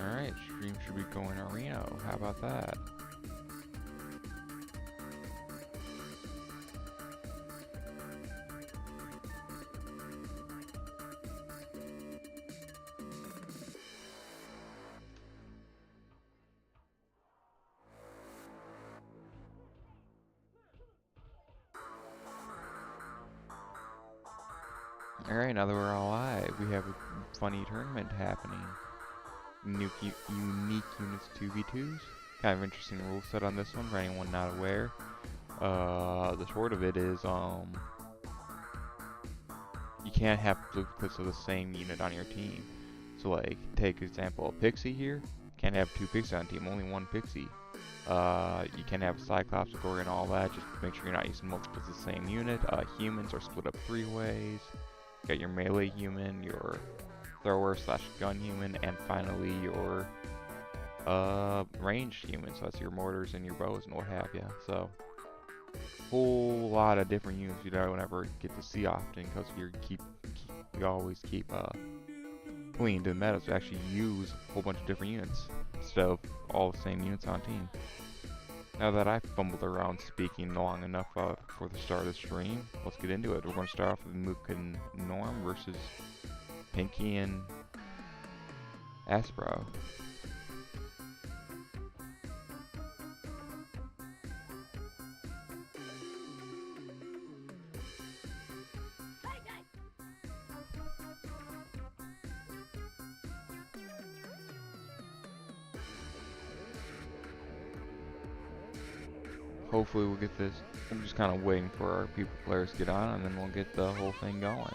Alright, stream should be going Reno. How about that? Alright, now that we're all live, we have a funny tournament happening. Unique units 2v2s. Kind of interesting rule set on this one for anyone not aware. The short of it is, you can't have duplicates of the same unit on your team. So like, take example, a Pixie here. Can't have two Pixies on team, only one Pixie. You can have a Cyclops, a Gorgon, and all that. Just make sure you're not using multiples of the same unit. Humans are split up 3 ways. You got your melee human, your thrower / gun human, and finally your ranged human. So that's your mortars and your bows and what have you. So whole lot of different units you don't ever get to see often because you always keep pulling into the meta to actually use a whole bunch of different units instead of all the same units on team. Now that I've fumbled around speaking long enough for the start of the stream, let's get into it. We're going to start off with Mook and Norm versus Pinky and Aspro. Hopefully we'll get this. I'm just kind of waiting for our players to get on, and then we'll get the whole thing going.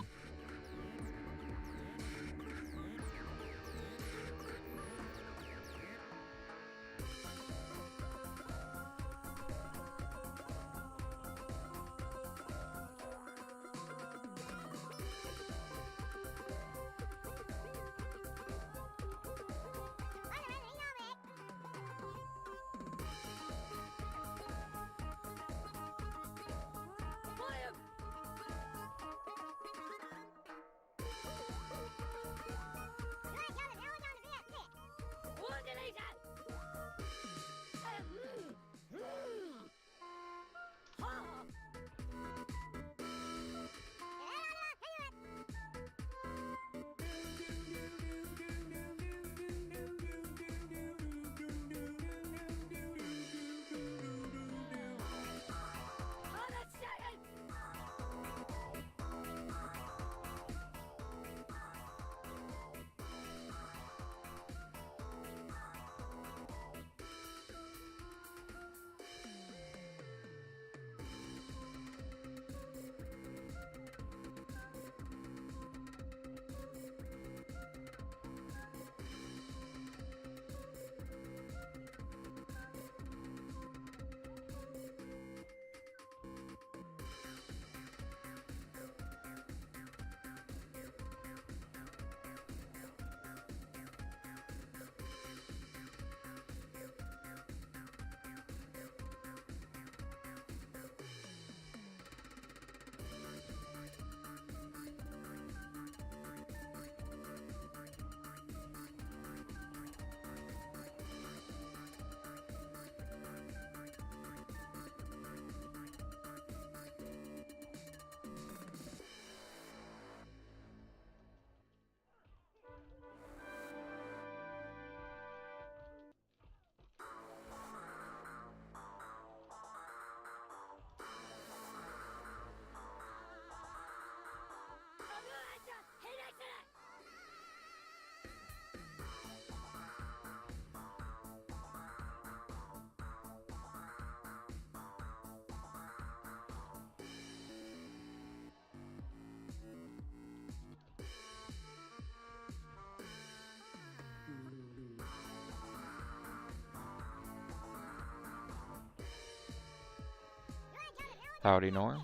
Howdy, Norm.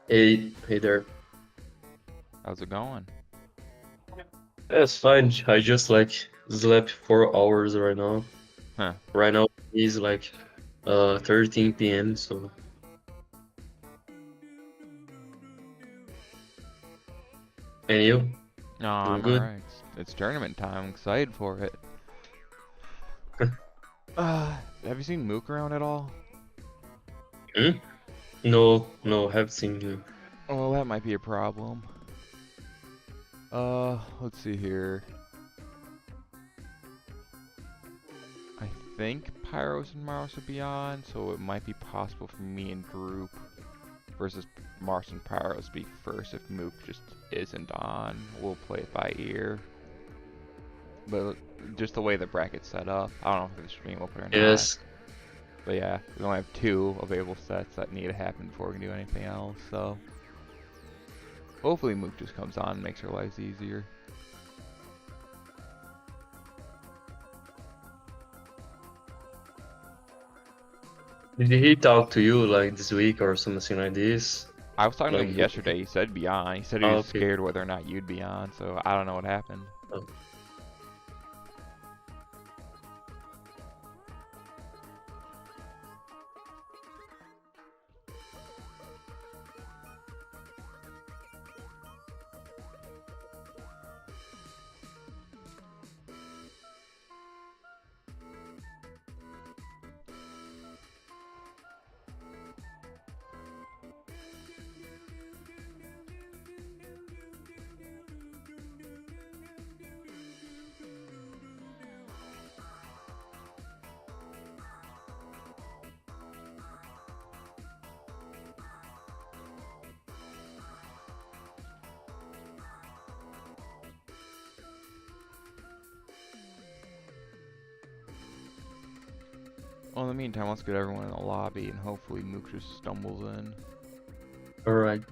Hey there. How's it going? That's fine. I just slept 4 hours right now. Huh. Right now it's 13 p.m. So and you? No, Doing I'm good? alright. It's tournament time. I'm excited for it. Have you seen Mook around at all? Hmm? No, no, have seen you. Oh, that might be a problem. Let's see here. I think Pyros and Mars will be on, so it might be possible for me and Group versus Mars and Pyros be first if Mook just isn't on. We'll play it by ear. But just the way the bracket's set up, I don't know if the stream will play or not. Yes. But yeah, we only have 2 available sets that need to happen before we can do anything else, so hopefully Mook just comes on and makes our lives easier. Did he talk to you like this week or something like this? I was talking to Like, him yesterday. He said be on. He said he was okay. scared whether or not you'd be on, so I don't know what happened. Oh. Well, in the meantime, let's get everyone in the lobby and hopefully Mook just stumbles in. Alright.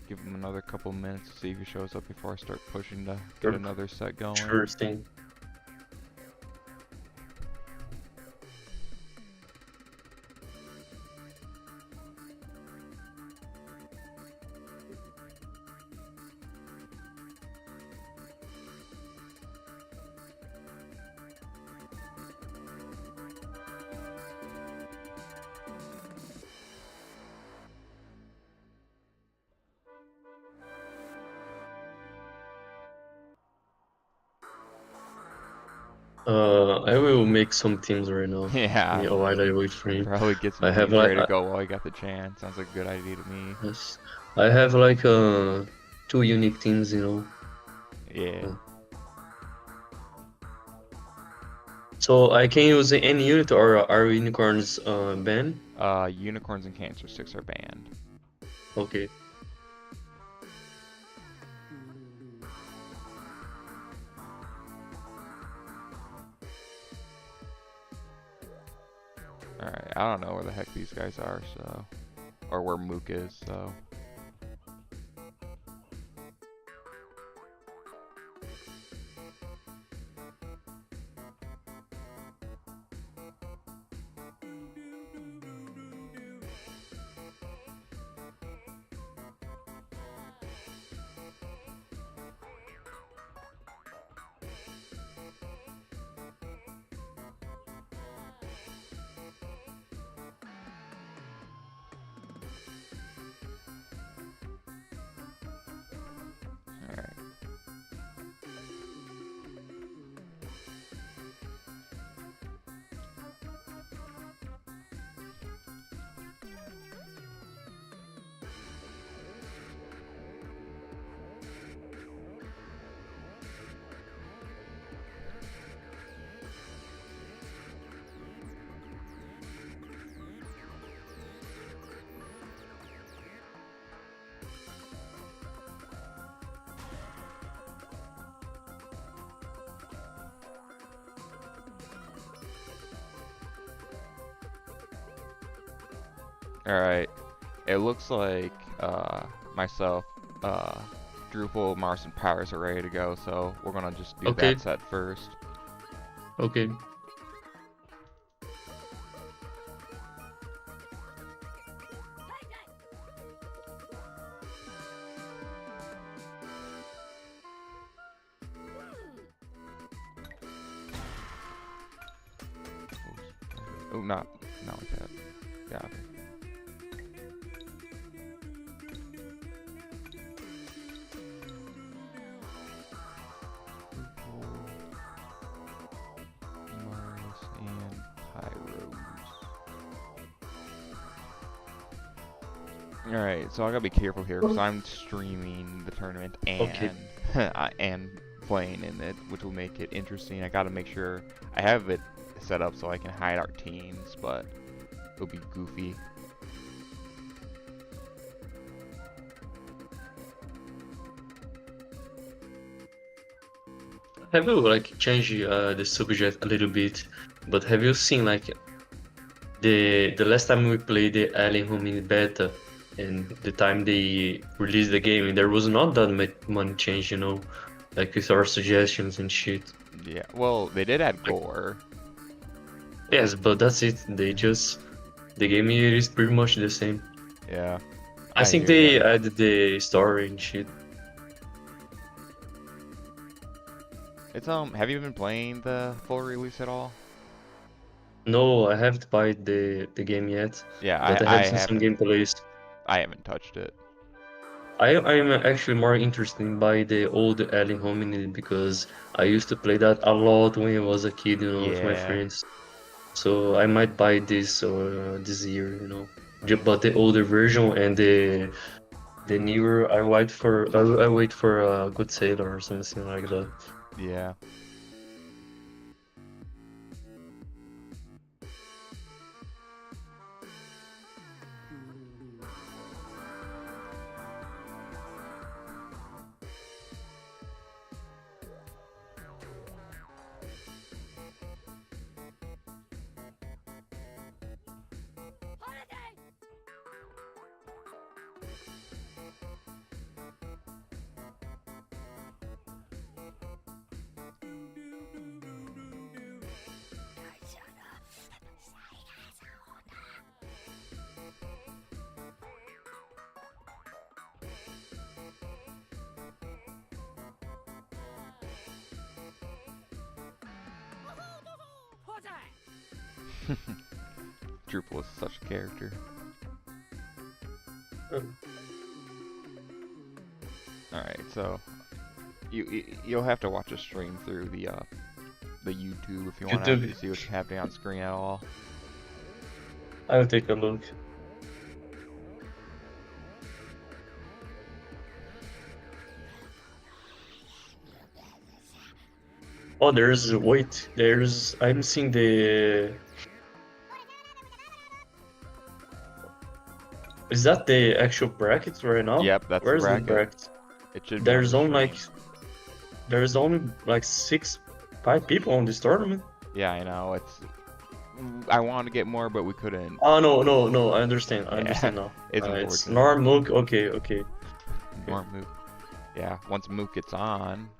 Give him another couple minutes to see if he shows up before I start pushing to get another set going. Sure thing. I will make some teams right now. Yeah. While I wait for him. Probably get some I have teams ready like to go while you got the chance. Sounds like a good idea to me. yes, I have like 2 unique teams, Yeah. So I can use any unit or are unicorns banned? Unicorns and Cancer Sticks are banned. Okay. Alright, I don't know where the heck these guys are, so. Or where Mook is, so. Alright. Alright. It looks like myself, Drupal, Mars, and Powers are ready to go, so we're gonna just do Okay. that set first. Okay. Oh, not like that. Yeah. Okay. Mars and Pyros. Alright, so I gotta be careful here because I'm streaming the tournament Okay. and playing in it, which will make it interesting. I gotta make sure I have it set up so I can hide our teams, but it'll be goofy. Have you like changed the subject a little bit? But have you seen like the last time we played the Alien Home in beta and the time they released the game, there was not that much change, you know, like with our suggestions and shit. Yeah, well, they did add gore. Yes, but that's it. The game here is pretty much the same. Yeah, I think hear they ya. added the story and shit. It's have you been playing the full release at all? No, I haven't bought the game yet, Yeah, but I have seen some gameplays. I haven't touched it. I'm actually more interested by the old Alien Hominid because I used to play that a lot when I was a kid, you know, with my Yeah, friends. So I might buy this this year, you know. But the older version and the newer, I wait for a Good Sailor or something like that. yeah. Drupal is such a character. Alright, so you'll have to watch a stream through the YouTube if you want to YouTube, actually see what's happening on screen at all. I'll take a look. Oh, I'm seeing the. Is that the actual bracket right now? Yep, that's the Where's the bracket. bracket? It should be on the stream. There's only like 5 people on this tournament. Yeah, I know. I wanted to get more, but we couldn't. Oh no, I understand. I Yeah, understand now. it's It's unfortunate. Norm Mook. Okay. Norm Mook. Yeah, once Mook gets on.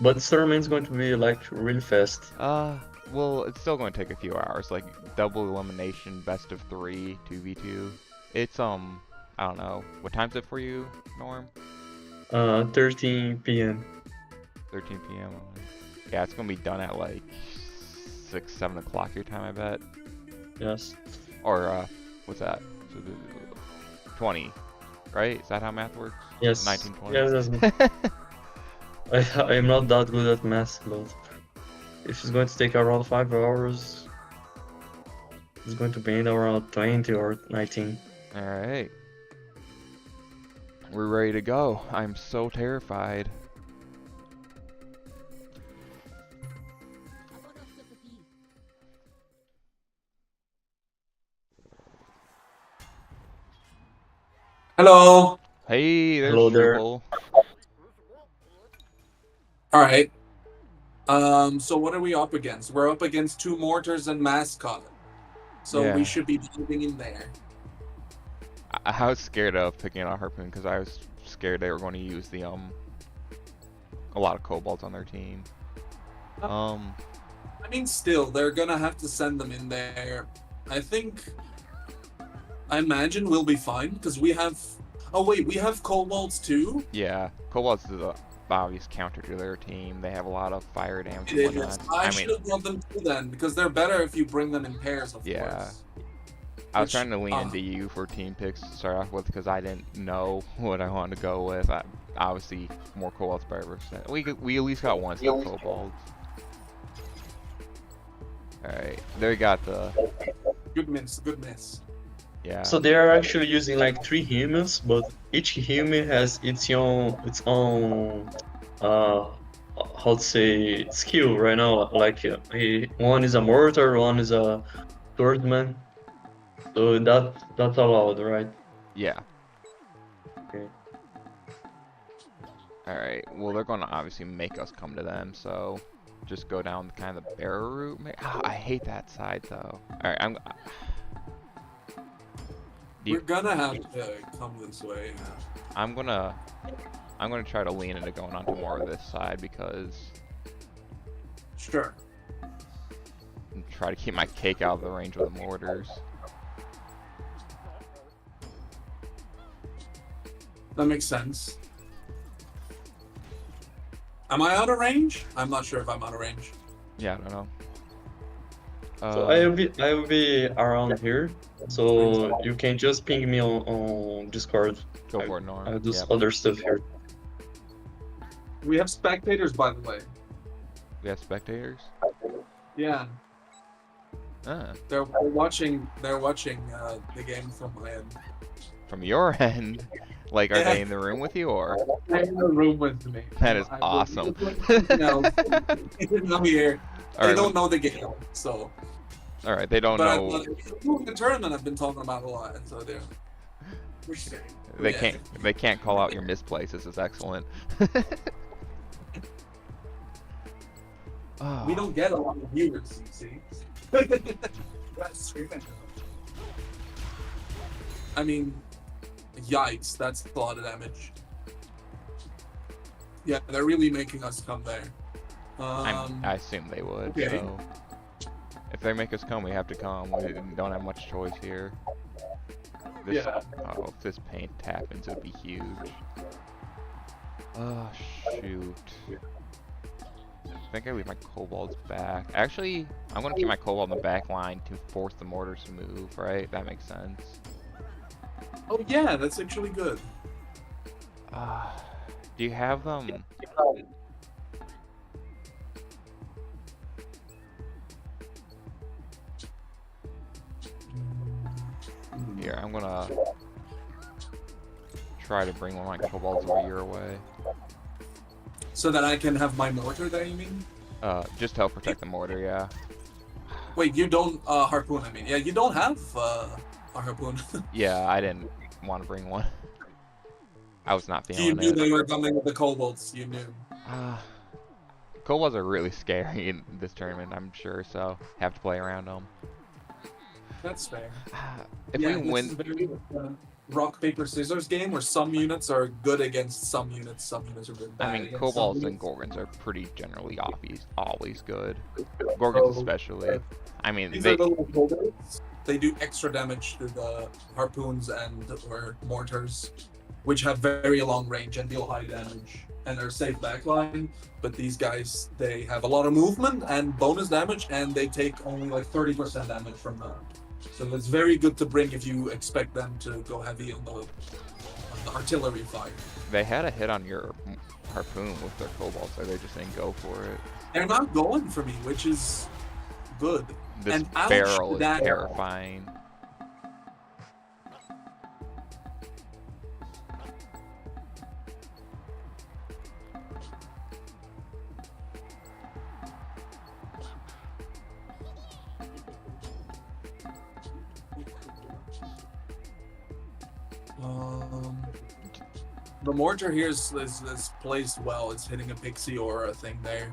But this tournament's going to be like really fast. Well, it's still going to take a few hours. Like double elimination, best of 3, 2v2. It's I don't know. What time's it for you, Norm? 13 p.m. 13 p.m. Yeah, it's gonna be done at like 6, 7 o'clock your time, I bet. Yes. Or what's that? 20, right? Is that how math works? Yes. 1920. Yes. I am not that good at math, but if it's going to take around 5 hours, it's going to be in around 20 or 19. All right. We're ready to go. I'm so terrified. Hello. Hey, there's Hello there. Drupal. All right. So what are we up against? We're up against 2 mortars and mascot. So Yeah. we should be moving in there. I was scared of picking a harpoon because I was scared they were going to use the a lot of kobolds on their team. I mean, still, they're gonna have to send them in there. I imagine we'll be fine because we have. Oh wait, we have kobolds too. Yeah, kobolds obvious counter to their team. They have a lot of fire damage It and is. whatnot. I I should mean, have brought them too then, because they're better if you bring them in pairs, of yeah. course. I was Which, trying to lean into you for team picks to start off with because I didn't know what I wanted to go with. Obviously, more Kobolds better versus we at least got one set of Kobolds. Alright, there you got the... Good miss, good miss. Yeah. So they are actually using like 3 humans, but each human has its own how to say skill right now. Like one is a mortar, one is a swordsman. So that's allowed, right? Yeah. Okay. Alright, well they're going to obviously make us come to them, so just go down kind of the bearer route. I hate that side though. Alright, We're gonna have to come this way. I'm gonna try to lean into going onto more of this side because Sure. and try to keep my cake out of the range of the mortars. That makes sense. Am I out of range? I'm not sure if I'm out of range. Yeah, I don't know. So I will be around here. So you can just ping me on Discord. Go for it, Norm. I'll do Yep. other stuff here. We have spectators, by the way. We have spectators? Yeah, Ah, they're watching. They're watching the game from my end. from your end? Like, are Yeah. they in the room with you, or? They're in the room with me. That is I- awesome. No, I'm here. They Alright, don't know the game, so. alright, they don't But know. the tournament I've been talking about a lot, so they're. We're safe. They Yeah. can't call out your misplays. This is excellent. Oh. We don't get a lot of viewers, you see. That's true. I mean, yikes, that's a lot of damage. Yeah, they're really making us come there. I assume they would. okay. So if they make us come, we have to come. We don't have much choice here. This, Yeah. Oh, if this paint happens, it'd be huge. Oh shoot. I think I leave my kobolds back. Actually, I'm gonna keep my kobold in the back line to force the mortars to move. Right? That makes sense. Oh yeah, that's actually good. Do you have them? Here, I'm gonna try to bring one of my kobolds over your way. So that I can have my mortar there, you mean? Just to help protect the mortar, yeah. Wait, you don't harpoon, I mean. Yeah, you don't have a harpoon. Yeah, I didn't want to bring one. I was not You feeling knew it. they were coming with the kobolds, you knew. Kobolds are really scary in this tournament, I'm sure, so have to play around them. That's fair. If yeah, we this win, is a very rock, paper, scissors game where some units are good against some units are good. I bad mean, against kobolds some and units. gorgons are pretty generally always good. Gorgons So, especially. I mean, These they are the little kobolds. They do extra damage to the harpoons or mortars, which have very long range and deal high damage and are safe backline. But these guys, they have a lot of movement and bonus damage, and they take only like 30% damage from that. So it's very good to bring if you expect them to go heavy on the artillery fire. they had a hit on your harpoon with their kobolds, so they just didn't go for it. They're not going for me, which is good. This And ouch, barrel is that- terrifying. The mortar here is placed well. It's hitting a pixie or a thing there,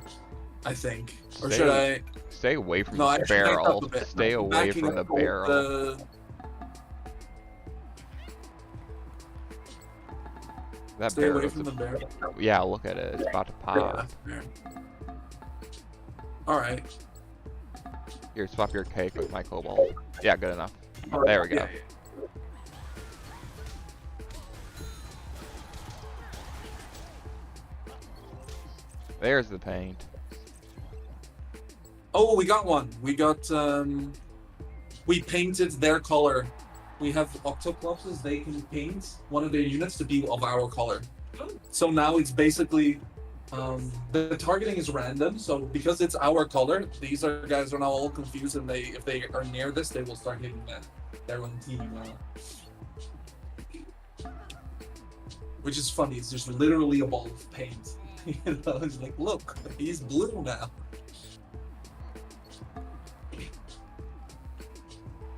I think. Or should I? Stay away from No, I the actually backed up barrel. a bit. Stay away Backing from the up barrel. That Stay away barrel. from the barrel. Yeah, look at it. It's about to pop. All right. Here, swap your cake with my cobalt. Yeah, good enough. There we go. Yeah. There's the paint. Oh, we got one. We got we painted their color. We have Octoclopses, they can paint one of their units to be of our color. So now it's basically the targeting is random, so because it's our color, these guys are now all confused, and if they are near this, they will start hitting their own team. Which is funny, it's just literally a ball of paint. You know, it's like, look, he's blue now.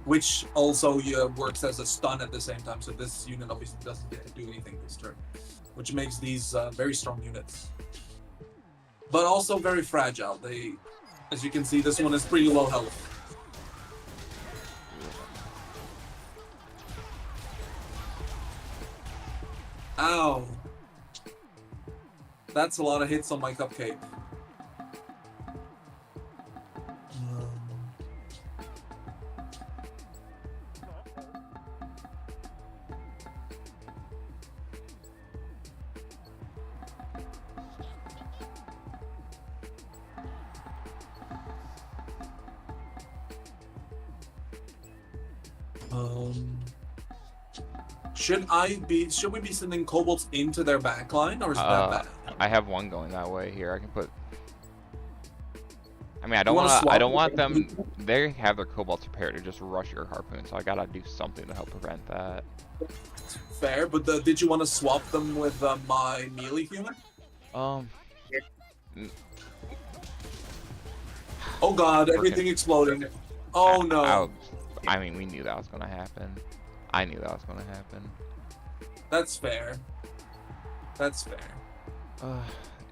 Which also works as a stun at the same time, so this unit obviously doesn't get to do anything this turn. Which makes these very strong units. But also very fragile. As you can see, this one is pretty low health. Ow. That's a lot of hits on my cupcake. Should we be sending kobolds into their backline, or is that bad? I have one going that way here. I can put. I mean, I don't want them. They have their kobolds prepared to just rush your harpoon, so I gotta do something to help prevent that. Fair, but did you want to swap them with my melee human? Oh God! Everything exploding. Oh no! I mean, we knew that was gonna happen. I knew that was gonna happen. That's fair. That's fair.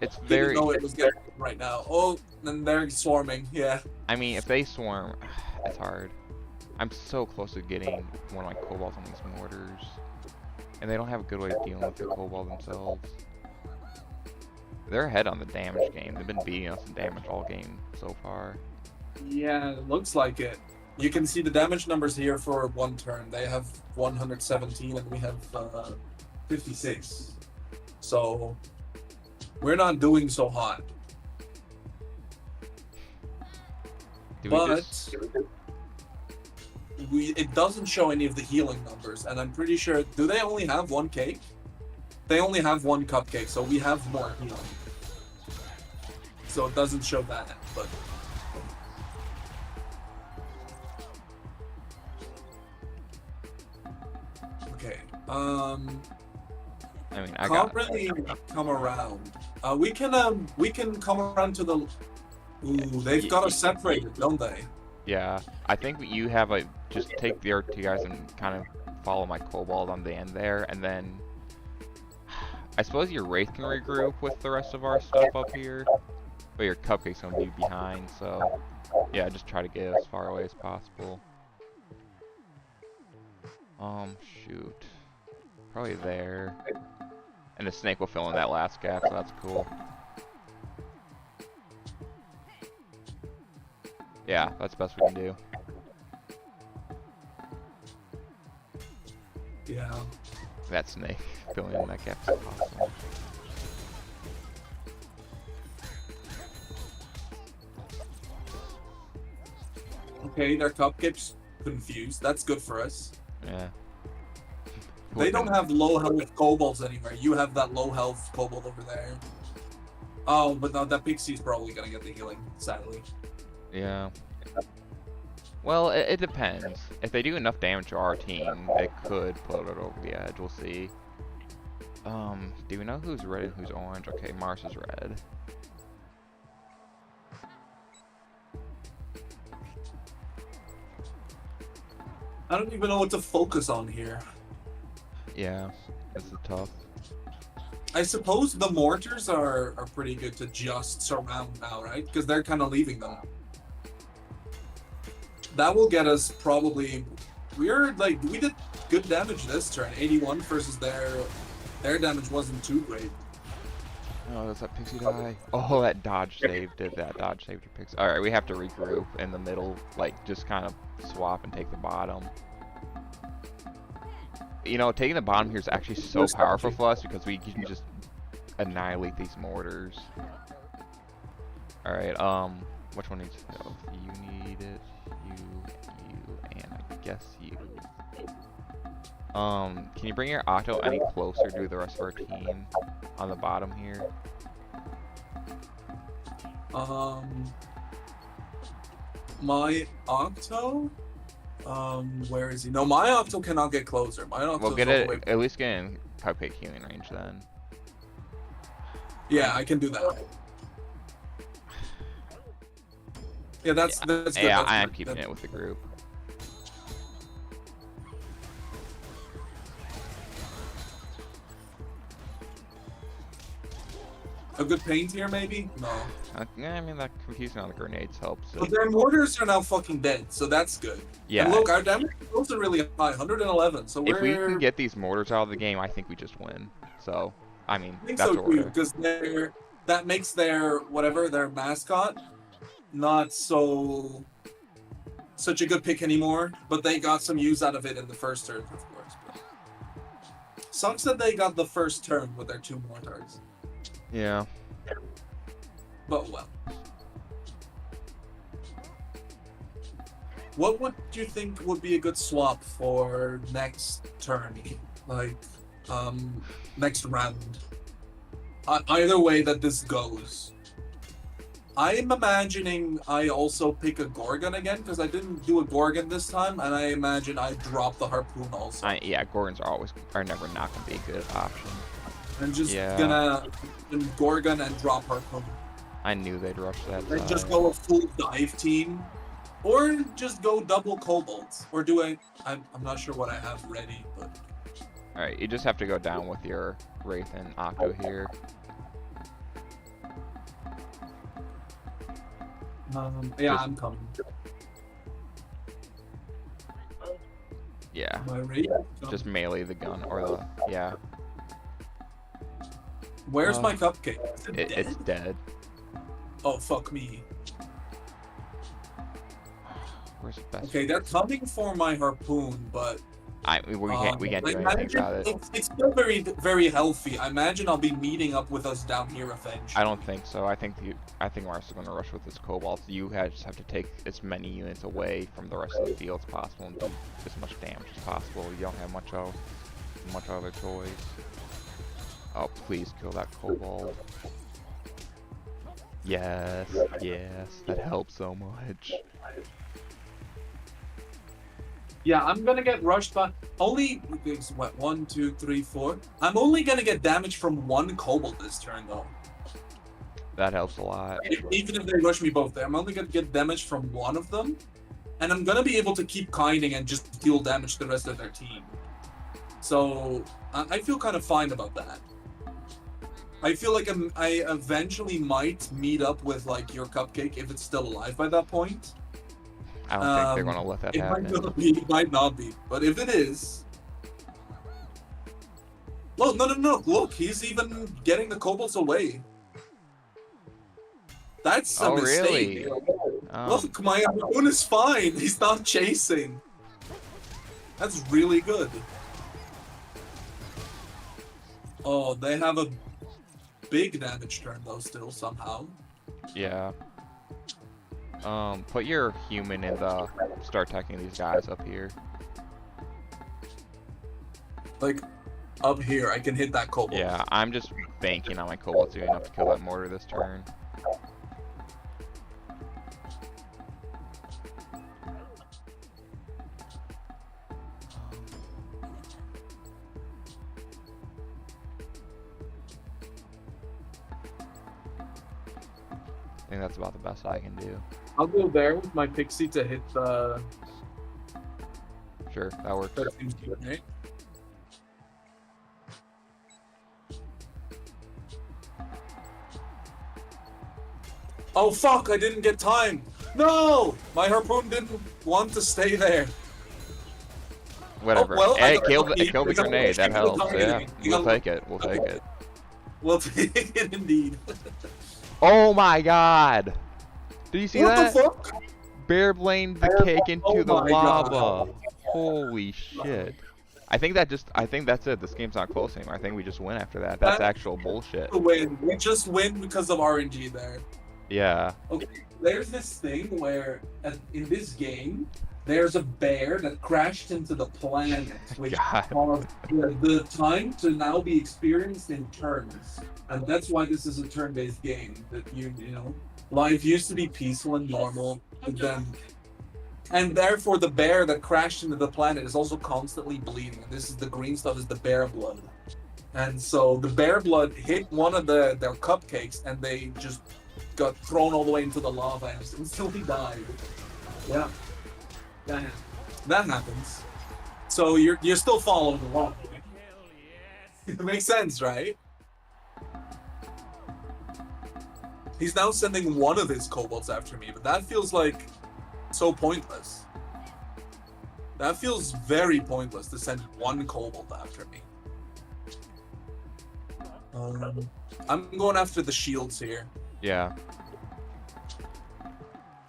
It's very. Didn't know it was getting right now. Oh, and they're swarming. Yeah. I mean, if they swarm, it's hard. I'm so close to getting one of my kobolds on these mortars, and they don't have a good way of dealing with the kobold themselves. They're ahead on the damage game. They've been beating us in damage all game so far. Yeah, it looks like it. You can see the damage numbers here for one turn. They have 117 and we have 56. So we're not doing so hot. It doesn't show any of the healing numbers, and I'm pretty sure. Do they only have one cake? They only have one cupcake, so we have more healing. So it doesn't show that, but. Okay. I mean, I can't really come around. We can come around to the. Ooh, they've got us separated, don't they? Yeah, I think you have just take the other two guys and kind of follow my kobold on the end there, and then I suppose your wraith can regroup with the rest of our stuff up here, but your cupcake's gonna be behind. So yeah, just try to get as far away as possible. Shoot, probably there, and the snake will fill in that last gap, so that's cool. Yeah, that's the best we can do. Yeah. That snake filling in that gap is awesome. Okay, their cupcake's confused. That's good for us. Yeah. They don't have low health kobolds anywhere. You have that low health kobold over there. Oh, but no, that pixie's probably gonna get the healing, sadly. Yeah. Well, it depends. If they do enough damage to our team, they could put it over the edge. We'll see. Do we know who's red and who's orange? Okay, Mars is red. I don't even know what to focus on here. Yeah, this is tough. I suppose the mortars are pretty good to just surround now, right? Because they're kind of leaving them. That will get us probably. We did good damage this turn. 81 versus their damage wasn't too great. Oh, does that pixie die? Oh, that dodge save did that. Dodge saved your pixie. All right, we have to regroup in the middle, like just kind of swap and take the bottom. You know, taking the bottom here is actually so powerful for us because we can just annihilate these mortars. All right. Which one needs health? You need it. You, and I guess you. Can you bring your Octo any closer to the rest of our team on the bottom here? My Octo. Where is he? No, my Octo cannot get closer. My Octo. We'll get it. At least get in Cupcake healing range then. Yeah, I can do that. Yeah, that's good. Yeah, that's I am good. keeping it with the group. A good paint here, maybe? No. Yeah, I mean that confusing on the grenades helps. But their mortars are now fucking dead, so that's good. Yeah. And look, our damage wasn't really high, 111. So if we can get these mortars out of the game, I think we just win. So, I mean, I think that's so order. too, because that makes their their mascot not such a good pick anymore. But they got some use out of it in the first turn, of course. But sucks that they got the first turn with their 2 mortars. Yeah. But well. What would you think would be a good swap for next turn? Like, next round? Either way that this goes. I'm imagining I also pick a Gorgon again, because I didn't do a Gorgon this time, and I imagine I drop the Harpoon also. Yeah, Gorgons are never not going to be a good option. I'm just gonna Gorgon and drop Harpoon. I knew they'd rush that. And just go a full dive team. Or just go double Cobalt. Or do I'm not sure what I have ready, but... Alright, you just have to go down with your Wraith and Octo here. Yeah, I'm coming. Yeah. My Wraith? Just melee the gun, or the... Yeah. Where's my Cupcake? It's dead. Oh, fuck me. Where's the best? Okay, they're coming for my Harpoon, but... we can't do anything about it. It's still very, very healthy. I imagine I'll be meeting up with us down here eventually. I don't think so. I think Mars is going to rush with this Cobalt. You just have to take as many units away from the rest of the field as possible and do as much damage as possible. You don't have much other choice. Oh, please kill that Cobalt. Yes, that helps so much. Yeah, I'm gonna get rushed by only what 1, 2, 3, 4. I'm only gonna get damage from 1 Cobalt this turn though. That helps a lot. Even if they rush me both, I'm only gonna get damage from 1 of them, and I'm gonna be able to keep kinding and just deal damage to the rest of their team. So I feel kind of fine about that. I feel like I eventually might meet up with like your Cupcake if it's still alive by that point. I don't think they're gonna let that happen. It might not be, but if it is, look, no, look, he's even getting the Kobolds away. That's a mistake. Really? Look, my Harpoon is fine. He's not chasing. That's really good. Oh, they have a big damage turn though still somehow. Yeah. Put your human in the start attacking these guys up here. Like up here, I can hit that Kobold. Yeah, I'm just banking on my Cobalt doing enough to kill that mortar this turn. I think that's about the best I can do. I'll go there with my Pixie to hit the... Sure, that works. That seems good, right? Oh fuck, I didn't get time! No! My Harpoon didn't want to stay there. Whatever. Oh, well, hey, I kill the grenade, that helps. Yeah, we'll take it. We'll take it indeed. Oh my god! Did you see What that? the fuck? Bear blamed the cake into the lava. Holy shit. I think that's it. This game's not close anymore. I think we just win after that. That's actual bullshit. Win. We just win because of RNG there. Yeah. Okay, there's this thing where in this game, there's a bear that crashed into the planet, which God. caused the time to now be experienced in turns, and that's why this is a turn-based game. That you know, life used to be peaceful and normal, but then, and therefore the bear that crashed into the planet is also constantly bleeding. And this is the green stuff is the bear blood, and so the bear blood hit one of their cupcakes, and they just got thrown all the way into the lava and just instantly died. Yeah, that happens. So you're still following along. It makes sense, right? He's now sending one of his kobolds after me, but that feels like so pointless. That feels very pointless to send one kobold after me. I'm going after the shields here. Yeah.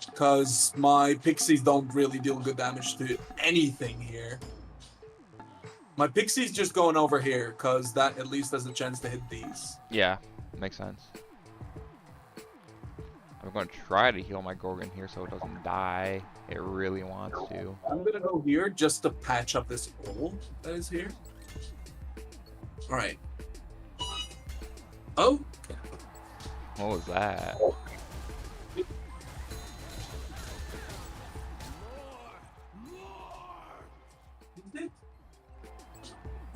Because my pixies don't really deal good damage to anything here. My pixie's just going over here, because that at least has a chance to hit these. Yeah. Makes sense. I'm going to try to heal my Gorgon here so it doesn't die. It really wants to. I'm going to go here just to patch up this hole that is here. Alright. Oh! What was that?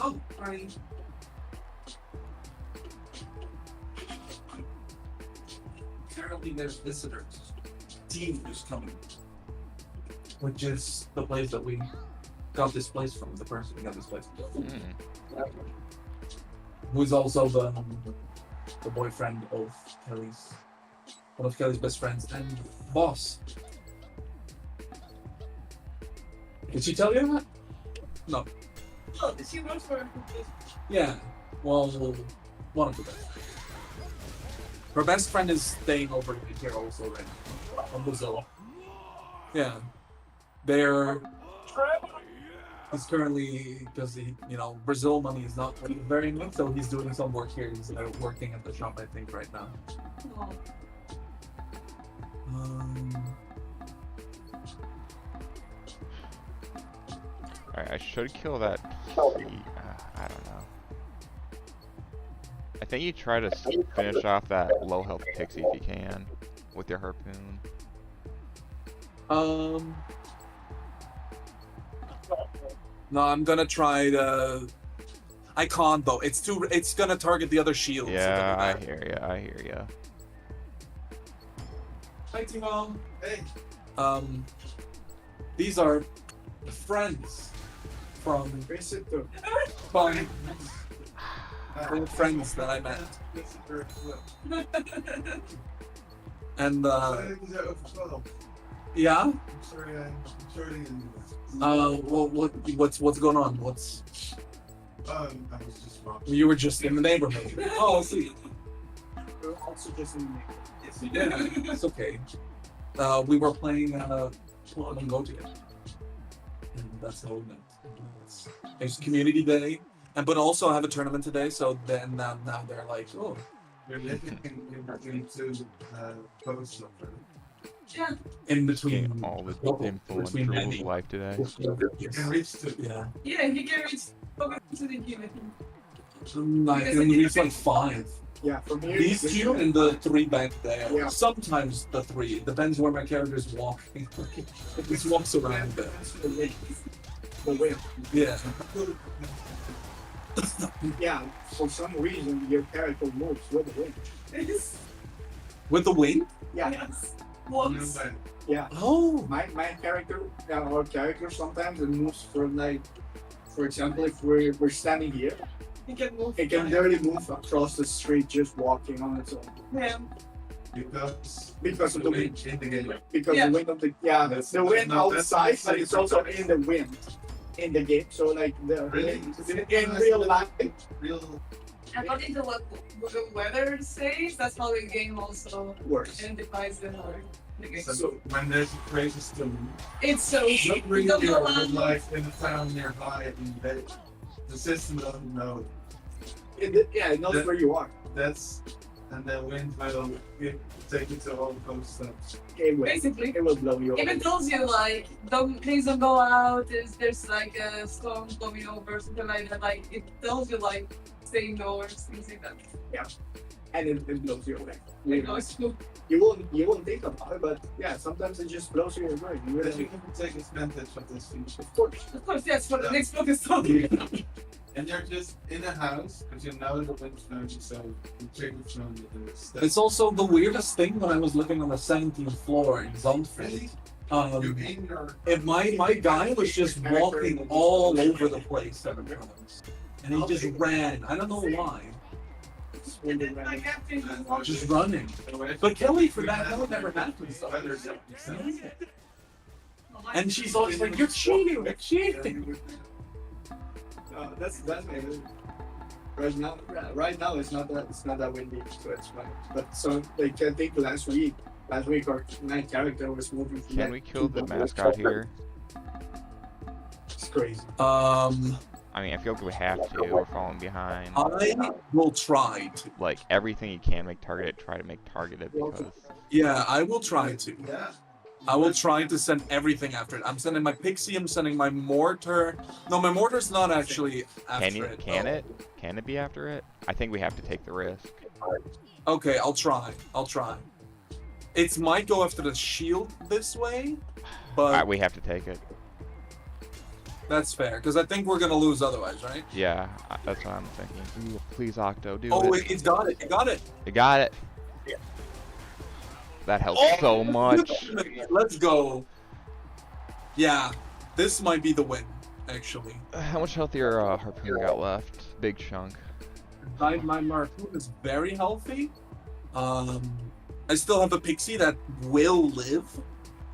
Oh, alright. Apparently there's visitors. Team is coming. Which is the place that we got this place from, the person we got this place from. Who's also the boyfriend of Kelly's, one of Kelly's best friends and boss. Did she tell you that? No. Oh, she works for her. Yeah. Well, one of the best. Her best friend is staying over here also right now. From Brazil. Yeah. They're he's currently, because Brazil money is not very much, so he's doing some work here. He's working at the shop, I think, right now. Alright, I should kill that key. I don't know. I think you try to finish off that low health pixie if you can with your harpoon. No, I'm gonna try to. I can't though. It's gonna target the other shields. Yeah, I hear ya. Hi, Timo. Hey. These are friends from friends that I met. And yeah. I'm sorry. What's going on? What's? I was just wrong. You were just in the neighborhood. Oh, I see. We're also just in the neighborhood. Yeah, it's okay. We were playing Pokemon Go together, and that's how we met. It's community day, but also I have a tournament today. So then now they're like, oh, You're living in between two posts of it. Yeah. in between Getting all the influential between of many. life today. You can reach to Yeah, Yeah, he can reach over to the game, I think. I can reach like 5. Yeah, from here. These 2 and the 3 back there. Yeah. Sometimes the 3. It depends where my character's walking. It just walks around there. The wind. Yeah. Yeah, for some reason your character moves with the wind. With the wind? Yeah. Yes. Yeah. Oh. My character, our character sometimes it moves from like, for example, if we're standing here, You can move. it can barely move across the street just walking on its own. Yeah. Because of the wind. in the game. Because Yeah. the wind of the the wind No, that's- outside, but it's also in the wind in the game. So like Really? in real life, Real. According to what the weather says, that's how the game also works. identifies the weather. So when there's a crazy storm, It's so not really the real one- life in a town nearby, and the system doesn't know. Yeah, it knows That- where you are. That's and the wind will take it to all those steps. Basically. It will blow you If away. it tells you like please don't go out, there's like a storm coming over or something like that, like it tells you like stay indoors, things like that. And it blows you away. Like, no, it's cool. You won't think about it, but yeah, sometimes it just blows you away. You But really, you can take advantage of this feature. of course. Of course, yes, for the next book is talking. And you're just in a house, because you know the wind's blowing, so you take it from the steps. It's also the weirdest thing when I was living on the 17th floor in Zandvoort. You Um, aim your... if my guy was just walking all over the place every time. And he just ran. I don't know why. And then my captain was walking. Just running. But Kelly, for that would never happen. So. And she's always like, "You're cheating! You're cheating!" That's maybe. Right now it's not that windy, so it's fine. But so like I think last week our main character was moving. From Can we kill the mascot here? It's crazy. I mean, I feel like we have to. We're falling behind. I will try to. Like, everything you can make targeted, try to make targeted because... Yeah, I will try to. Yeah. I will try to send everything after it. I'm sending my pixie. I'm sending my mortar. No, my mortar's not actually after it. Can it be after it? I think we have to take the risk. Okay, I'll try. It might go after the shield this way, but We have to take it. that's fair because I think we're gonna lose otherwise, right? Yeah, that's what I'm thinking. Ooh, please, Octo, do Oh, it. it's got it. It got it. You got it. That helps so much. Let's go. Yeah, this might be the win, actually. How much health your harpoon got left? Big chunk. My harpoon is very healthy. I still have a pixie that will live,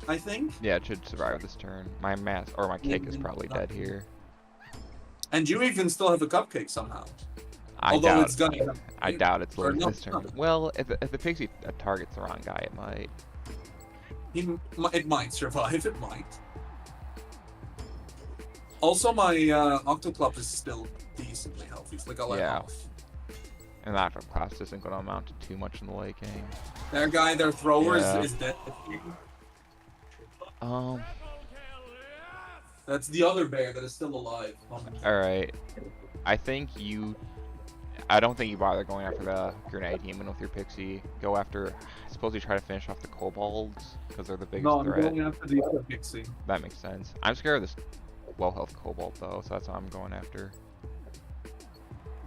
I think. Yeah, it should survive this turn. My cake is probably dead here. And you even still have a cupcake somehow. I Although doubt. it's gonna. I doubt it's or living no, this turn. no. Well, if the pixie targets the wrong guy, it might. It might survive. It might. Also, my Octoclop is still decently healthy. It's like a Yeah. half. And that class isn't going to amount to too much in the late game. Their guy, their thrower Yeah. is dead. That's the other bear that is still alive. All right. I don't think you bother going after the grenade demon with your pixie. Go after. I suppose you try to finish off the kobolds because they're the biggest No, I'm threat. going after the other pixie. That makes sense. I'm scared of this low health kobold though, so that's what I'm going after.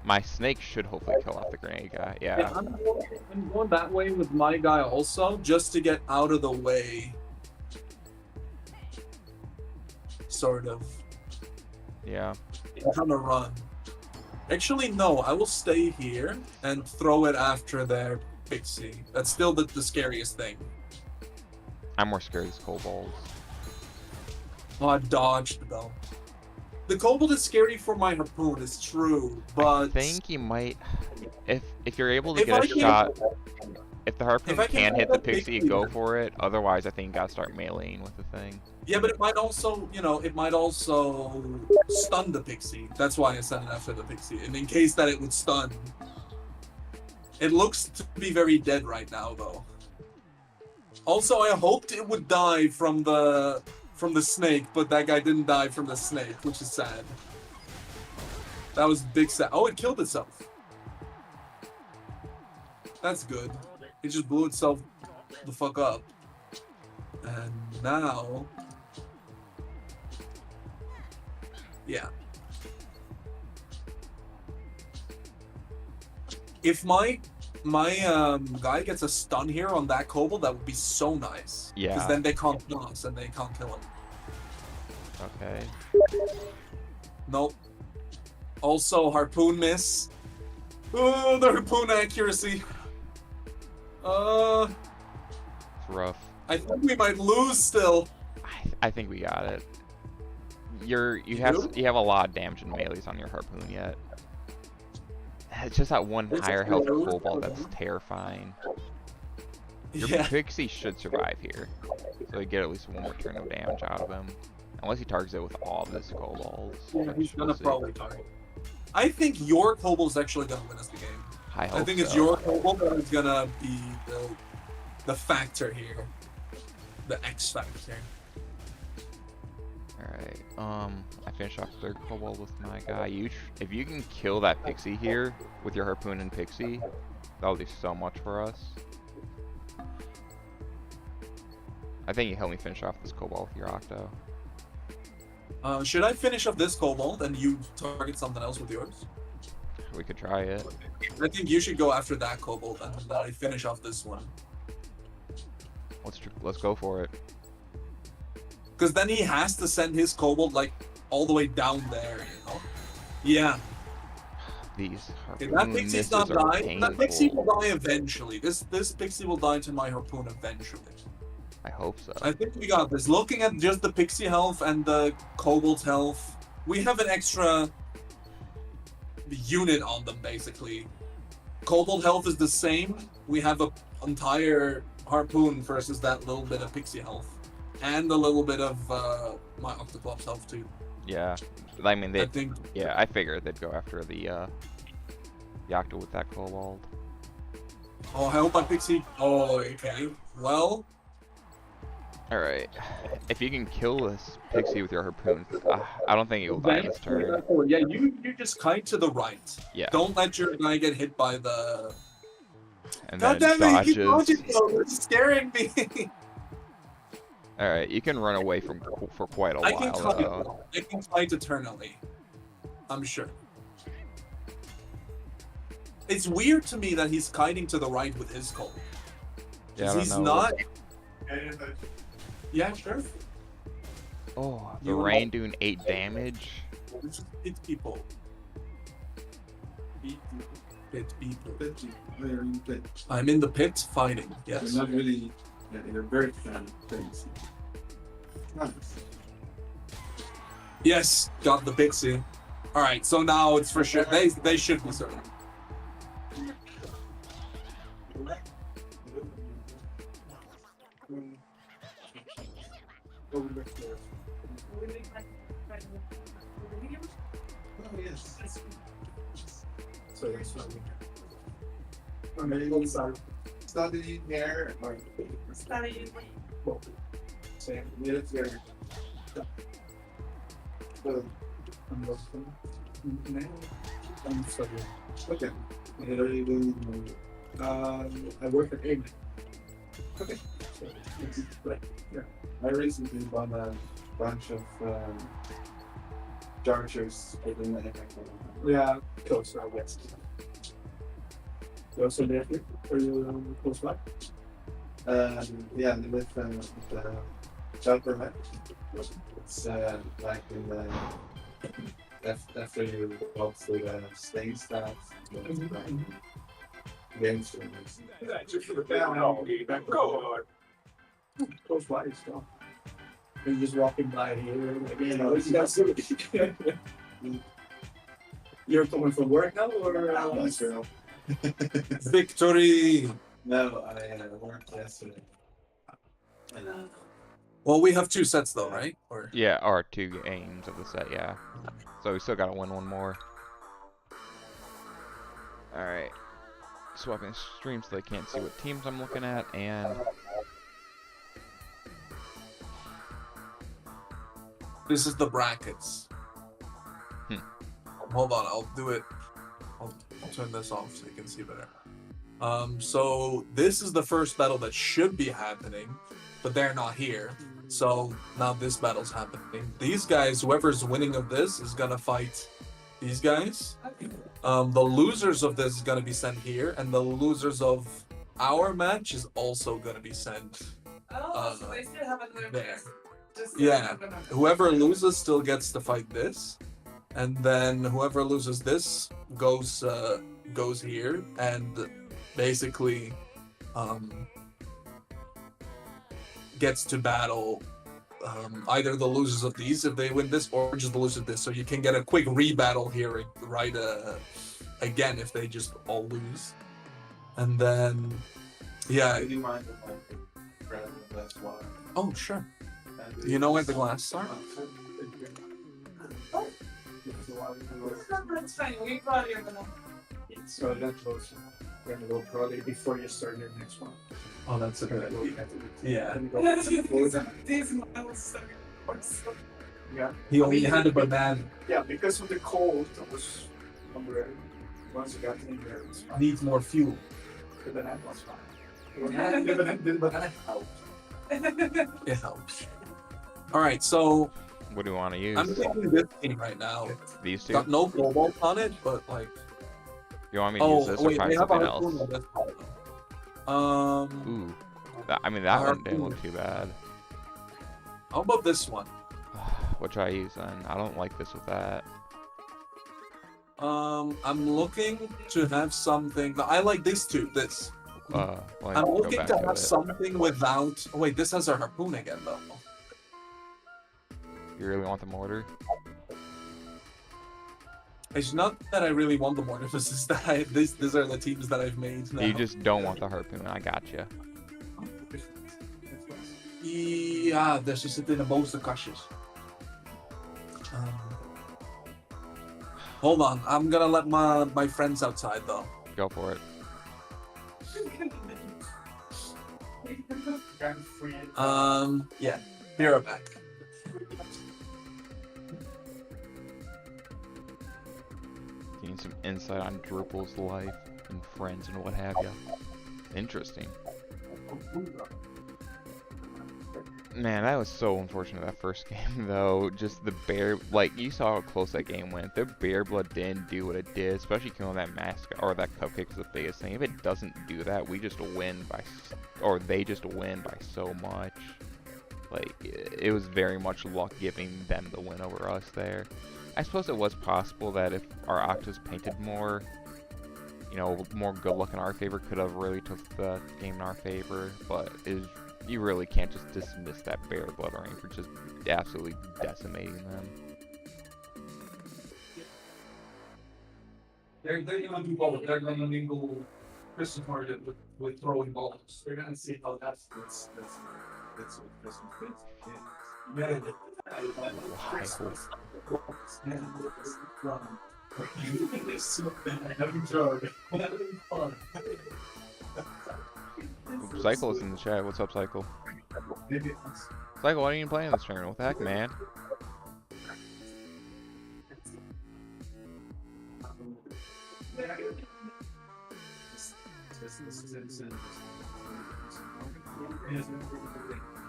My snake should hopefully kill off the grenade guy. Yeah. I'm going that way with my guy also, just to get out of the way. Sort of. Yeah. I'm trying to run. Actually, no. I will stay here and throw it after their pixie. That's still the scariest thing. I'm more scared of these kobolds. Oh, I dodged though. The kobold is scary for my harpoon. It's true, but I think you might, if you're able to If get I a can- shot. If the harpoon if I can can hit hit the that pixie, pixie, go then- for it. Otherwise, I think you gotta start meleeing with the thing. yeah, but it might also, it might also stun the pixie. That's why I sent it after the pixie. And in case that it would stun. It looks to be very dead right now, though. Also, I hoped it would die from the snake, but that guy didn't die from the snake, which is sad. That was big sad. Oh, it killed itself. That's good. It just blew itself the fuck up. And now... Yeah. If my guy gets a stun here on that kobold, that would be so nice. Yeah. Because then they can't kill us and they can't kill him. Okay. Nope. Also, harpoon miss. Oh, the harpoon accuracy. It's rough. I think we might lose still. I think we got it. You do? have a lot of damage and melees on your harpoon yet. It's just that one It's higher just health low. kobold that's terrifying. Your Yeah. pixie should survive here, so you get at least one more turn of damage out of him. Unless he targets it with all of his kobolds. Yeah, he's which we'll gonna see. probably target. I think your kobold's actually gonna win us the game. I hope I think it's so. your Cobalt that is gonna be the factor here, the X factor. Alright, I finish off third Cobalt with my guy. If you can kill that Pixie here with your Harpoon and Pixie, that'll do so much for us. I think you help me finish off this Cobalt with your Octo. Should I finish off this Cobalt and you target something else with yours? We could try it. I think you should go after that Cobalt and then I finish off this one. Let's go for it. Because then he has to send his Cobalt like all the way down there, you know? Yeah. These Okay, Harpoon that Pixie's misses not are dying. That Pixie will painful. die eventually. This Pixie will die to my Harpoon eventually. I hope so. I think we got this. Looking at just the Pixie health and the Cobalt health, we have an extra unit on them basically. Cobalt health is the same. We have a entire Harpoon versus that little bit of Pixie health. And a little bit of my Octopop's health too. Yeah. I mean, I think. yeah, I figured they'd go after the Octo with that Cobalt. Oh, I hope my Pixie. Oh, okay. Well, Alright. If you can kill this Pixie with your Harpoon, I don't think you'll die this turn. yeah, you just kite to the right. Yeah. Don't let your guy get hit by the. And God then damn it! You keep dodges. dodging though. It's scaring me. Alright, you can run away for quite a I can while kite. though. I can kite eternally. I'm sure. It's weird to me that he's kiting to the right with his Colt. Yeah, I don't He's know. not. Yeah, sure. Oh, the You rain doing 8 damage. Just hit people. Hit people. Where are you playing? I'm in the pit fighting. Yes. You're not really. Yeah, you're very fan of things. Nice. Yes, got the Pixie. All right, so now it's for sure. They should be certain. Oh, yes. So that's what we Study there or say. Minutes there. I'm sorry. okay. What are you doing? I work at Egg. Okay. So it's like, yeah. I recently bought a bunch of chargers within the Yeah, close to west. You also live here? Are you close by? Yeah, with the shelter map. It's like in the after you walk through the stain stuff, games rooms. Close by, so. You're just walking by here, like, you know, you're coming from work now, or? Nice girl. Victory! No, I worked yesterday. Well, we have 2 sets though, right? Or Yeah, or 2 games of the set, yeah. So we still gotta win one more. Alright. Swapping stream so they can't see what teams I'm looking at, and this is the brackets. Hold on, I'll do it. I'll turn this off so you can see better. So this is the first battle that should be happening, but they're not here. So now this battle's happening. These guys, whoever's winning of this, is gonna fight these guys. The losers of this is gonna be sent here, and the losers of our match is also gonna be sent. Oh, so they still have another there. place. Just Yeah. Whoever loses still gets to fight this, and then whoever loses this goes here, and basically gets to battle either the losers of these if they win this, or just the losers of this. So you can get a quick rebattle here, right? Again, if they just all lose, and then yeah. Do you mind if I grab a glass of water? Oh sure. You know where the glasses are? That's fine. We probably are gonna. So that was gonna go probably before you start your next one. Oh, that's a good idea. Yeah. Then go These miles are so. yeah. He I only mean, had a banana. Yeah, because of the cold, it was number once you got in there, it was fine. Needs more fuel. The banana was fine. The banana helped. It helps. All right, so What do you want to use? I'm thinking this team right now. These two? Got no cobalt on it, but like. You want me to use this or wait, find they have a something harpoon else? on this part, though. Ooh. I mean, that one didn't look harpoon. too bad. How about this one? What should I use then? I don't like this with that. I'm looking to have something. I like these two. This. Well, I'm go looking back to to have it. something without. Oh, wait, this has a harpoon again, though. You really want the mortar? It's not that I really want the mortar. It's just that these are the teams that I've made now. You just don't want the harpoon. I gotcha. Ja, dus je zit in de bovenste kastjes. Hold on, I'm gonna let my friends outside though. Go for it. Yeah, be right back. You need some insight on Drupal's life and friends and what have you. Interesting. Man, that was so unfortunate that first game though. Just the bear, like you saw how close that game went. The bear blood didn't do what it did, especially killing that mask or that cupcake's the biggest thing. If it doesn't do that, we just win by, or they just win by so much. Like it was very much luck giving them the win over us there. I suppose it was possible that if our Octas painted more, you know, more good luck in our favor, could have really took the game in our favor, but you really can't just dismiss that bear blood ring for just absolutely decimating them. They're gonna do both. They're gonna mingle Christmas market with throwing balls. We're gonna see how that's what Christmas is. Yeah. Cycle is in the chat. What's up, Cycle? Cycle, why are you even playing this turn? What the heck, man?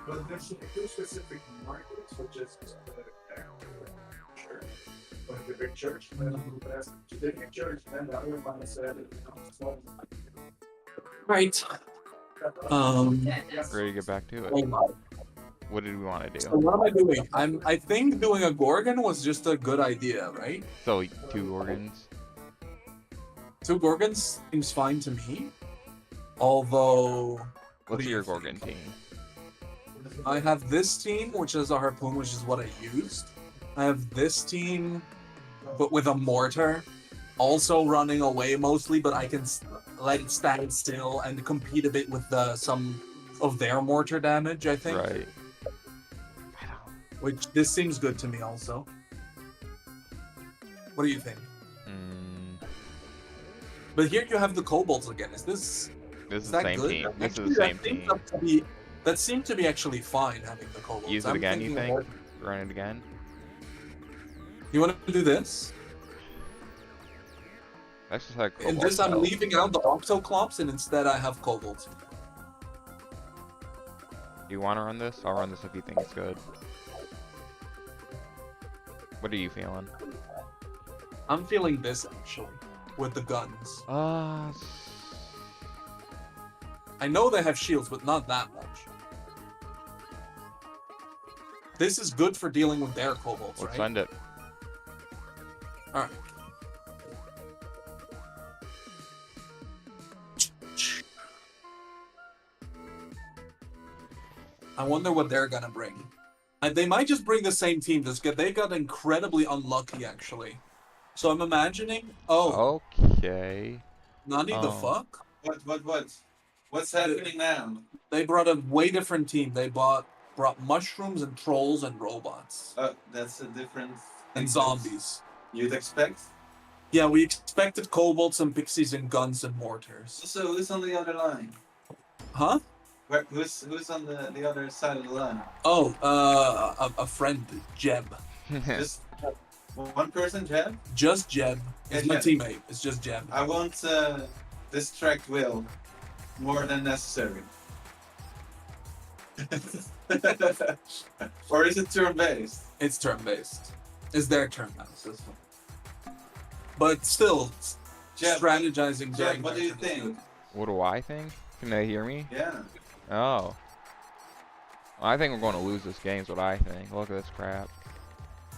But there's two specific markets, which is church. But the big church, then the big church, then the other one said Right. Ready to get back to it. Hold on. What did we want to So do? what am I doing? I think doing a Gorgon was just a good idea, right? So, 2 organs. 2 Gorgons seems fine to me. Although What's do your you think? Gorgon team? I have this team, which is a harpoon, which is what I used. I have this team, but with a mortar, also running away mostly, but I can let it stand still and compete a bit with some of their mortar damage, I think. Right. Which this seems good to me also. What do you think? But here you have the kobolds again. Is This is the that same good? team. This is Actually, the same that seems team. up to be- that seemed to be actually fine having the kobolds. Use it I'm again, you thinking think? Run it again? You want to do this? That's just like In this, I'm leaving out the octoclops, and instead I have kobolds. Do you want to run this? I'll run this if you think it's good. What are you feeling? I'm feeling this actually with the guns. I know they have shields, but not that much. This is good for dealing with their kobolds, Let's right? send it. Alright. I wonder what they're gonna bring. They might just bring the same team, just get they got incredibly unlucky actually. So I'm imagining Okay. Nani the Oh. fuck? What's happening now? They brought a way different team. They brought mushrooms and trolls and robots. That's a different. And zombies. You'd expect? Yeah, we expected kobolds and pixies and guns and mortars. So who's on the other line? Huh? Who's on the other side of the line? Oh, a friend, Jeb. Just one person, Jeb? Just Jeb. It's my Jeb. teammate. It's just Jeb. I won't distract Will more than necessary. Or is it turn-based? It's turn-based. It's their turn now. So it's fine. But still, Jeb, strategizing. Jeb, during what do their you turn is think? good. What do I think? Can they hear me? Yeah. Oh. Well, I think we're going to lose this game is what I think. Look at this crap.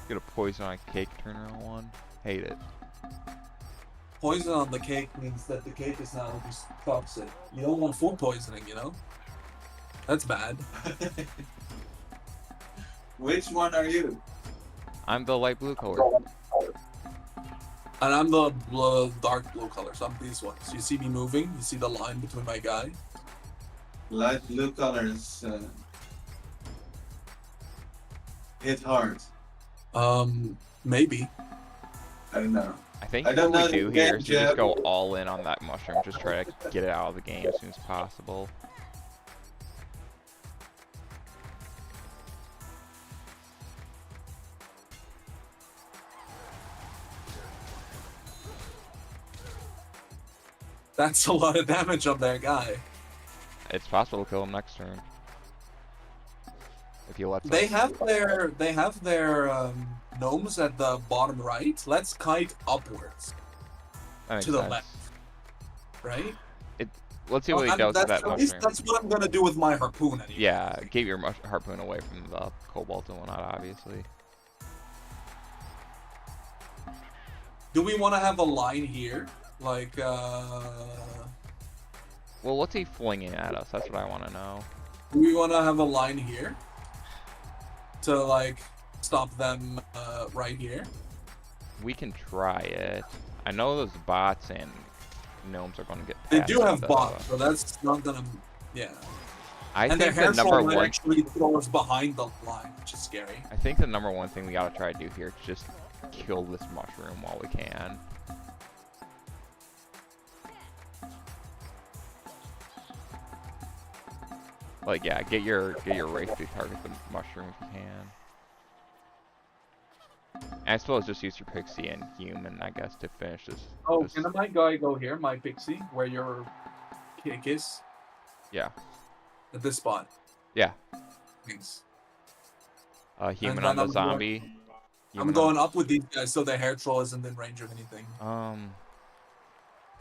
Get a poison on a cake turner on one. Hate it. Poison on the cake means that the cake is now just toxic. You don't want food poisoning, you know? That's bad. Which one are you? I'm the light blue color. And I'm the dark blue color, so I'm these ones. You see me moving? You see the line between my guy? Light blue colors hit hard. Maybe. I don't know. I think I don't what know we do the here game, is we just Jeb. go all in on that mushroom. Just try to get it out of the game as soon as possible. That's a lot of damage on their guy. It's possible to kill him next turn. If you let They have their gnomes at the bottom right. Let's kite upwards, That makes to the sense. left. Right? Let's see what he And does with that's, that at least mushroom. that's what I'm gonna do with my harpoon anyway. Yeah, get your harpoon away from the cobalt and whatnot, obviously. Do we want to have a line here? Like, Well, what's he flinging at us? That's what I want to know. do we want to have a line here? To, like, stop them right here? We can try it. I know those bots and gnomes are going to get past They do have the- bots, so that's not gonna... Yeah. I And their think the hair number troll might one. actually throw us behind the line, which is scary. I think the number one thing we gotta try to do here is just kill this mushroom while we can. Like, yeah, get your race to target the mushroom if you can. And I suppose just use your pixie and human, I guess, to finish this. Oh, this- can my guy go here, my pixie, where your kick is? Yeah, At this spot. yeah. Thanks. Human then on the I'm going- zombie. I'm Human going up with these guys so the hair troll isn't in range of anything.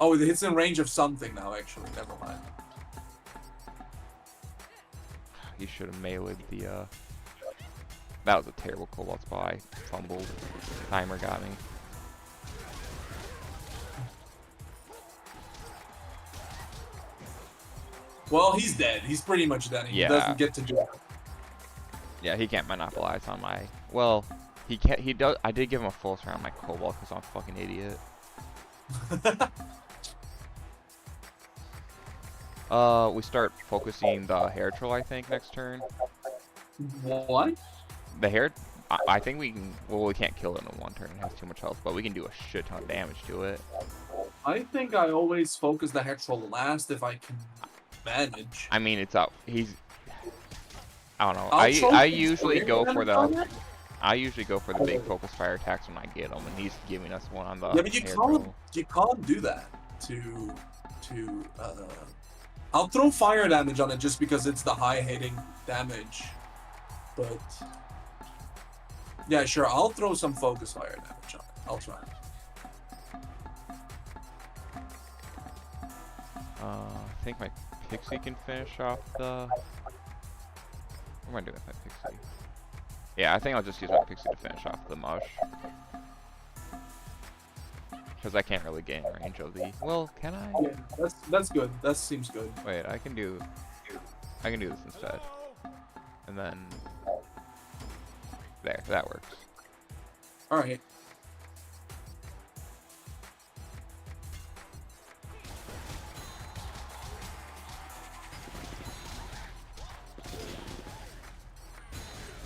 Oh, it's in range of something now, actually. Never mind. You should have meleeed the, That was a terrible cobalt spot. I fumbled. Timer got me. Well, he's dead. He's pretty much dead. He Yeah. doesn't get to do it. Yeah, he can't monopolize on my... Well, he can't... He does... I did give him a full turn on my cobalt because I'm a fucking idiot. We start focusing the hair troll, I think, next turn. What? The hair... I think we can... Well, we can't kill it in one turn. It has too much health, but we can do a shit ton of damage to it. I think I always focus the hair troll last if I can manage. I mean, it's out. He's... I don't know. I'll try I to usually square go them for on the... it. I usually go for the big focus fire attacks when I get them, and he's giving us one on the Yeah, but you hair can't. troll. You can't do that. I'll throw fire damage on it just because it's the high hitting damage. But yeah, sure. I'll throw some focus fire damage on it. I'll try. I think my pixie can finish off the... What am I doing with my pixie? Yeah, I think I'll just use my pixie to finish off the mush. Because I can't really get in range of the... Well, can I? Yeah, that's good. That seems good. Wait, I can do this instead. And then... There, that works. All right.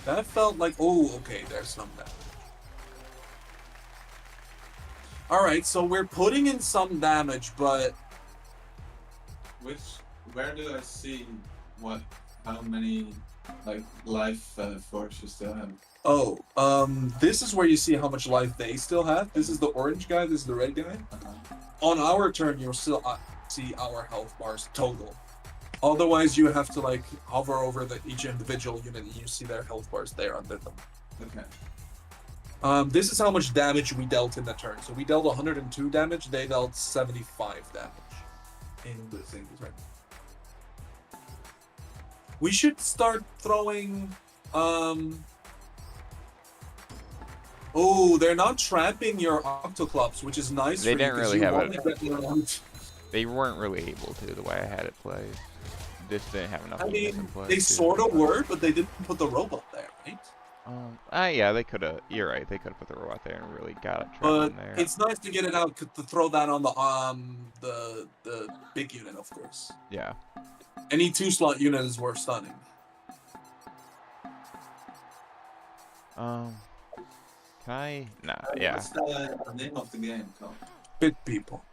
That felt like, oh, okay, there's some damage. Alright, so we're putting in some damage, but Where do I see how many like life force you still have? oh, this is where you see how much life they still have. This is the orange guy, this is the red guy. On our turn, you'll still see our health bars total. Otherwise, you have to like hover over each individual unit and you see their health bars there under them. Okay. This is how much damage we dealt in the turn. So we dealt 102 damage, they dealt 75 damage in the singles turn. We should start throwing. Oh, they're not trapping your Octoclops, which is nice. They for didn't you, 'cause really you have want it. to get around. They weren't really able to the way I had it played. This didn't have enough. I units mean, in play they to- sort of were, but they didn't put the robot there, right? Yeah, they could have. You're right. They could have put the robot there and really got it trapped But in there. it's nice to get it out to throw that on the big unit, of course. Yeah. Any 2-slot unit is worth stunning. Can I? Nah. Yeah. What's the name of the game called? Pit people.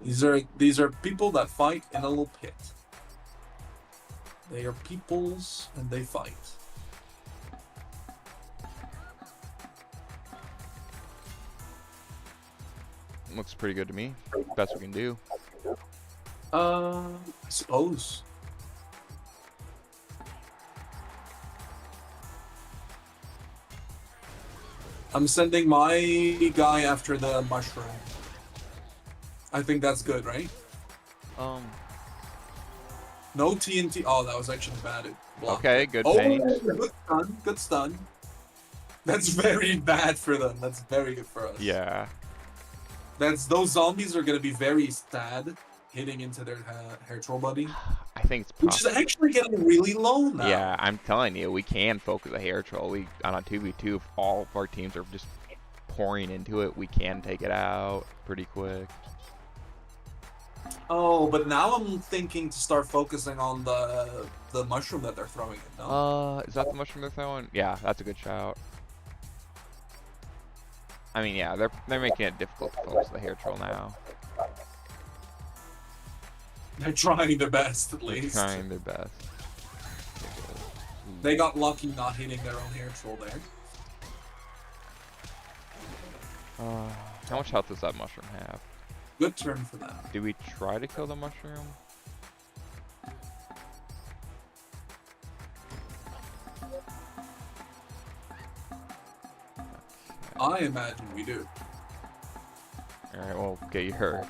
These are people that fight in a little pit. They are peoples and they fight. Looks pretty good to me. Best we can do. I suppose. I'm sending my guy after the mushroom. I think that's good, right? No TNT. Oh, that was actually bad. It blocked. Okay. Good Oh, paint. good stun. Good stun. That's very bad for them. That's very good for us. Yeah. Those zombies are gonna be very sad hitting into their hair troll buddy, I think it's which is possible. actually getting really low now. Yeah, I'm telling you, we can focus a hair troll. We on a 2v2, if all of our teams are just pouring into it, we can take it out pretty quick. Oh, but now I'm thinking to start focusing on the mushroom that they're throwing in. No? Is that the mushroom they're throwing? Yeah, that's a good shout. I mean, yeah, they're making it difficult to focus the hair troll now. They're trying their best, at They're least. trying their best. They got lucky not hitting their own hair troll there. How much health does that mushroom have? Good turn for them. Do we try to kill the mushroom? I imagine we do. Alright, well, get your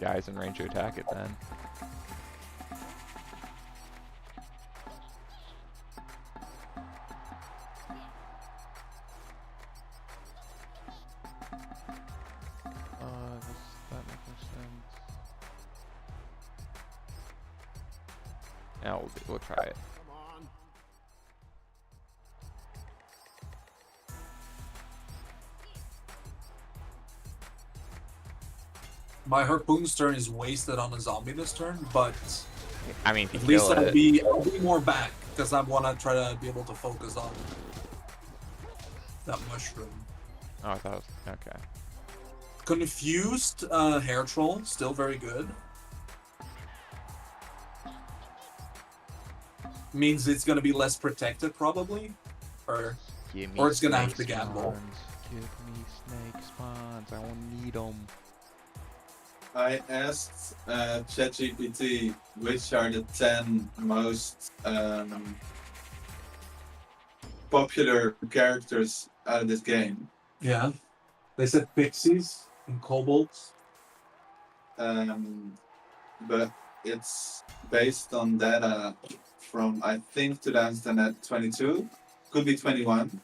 guys in range to attack it then. Does that make more sense? Yeah, we'll try it. My harpoon's turn is wasted on a zombie this turn, but I mean, if you at least kill I'll it, be more back because I want to try to be able to focus on that mushroom. oh, I thought it was, okay. Confused hair troll, still very good. Means it's gonna be less protected probably, or Give me Or it's gonna have snake to gamble. spawns. Give me snake spawns. I won't need them. I asked ChatGPT which are the 10 most popular characters out of this game. yeah. They said pixies and kobolds. But it's based on data from I think 2022, could be 21.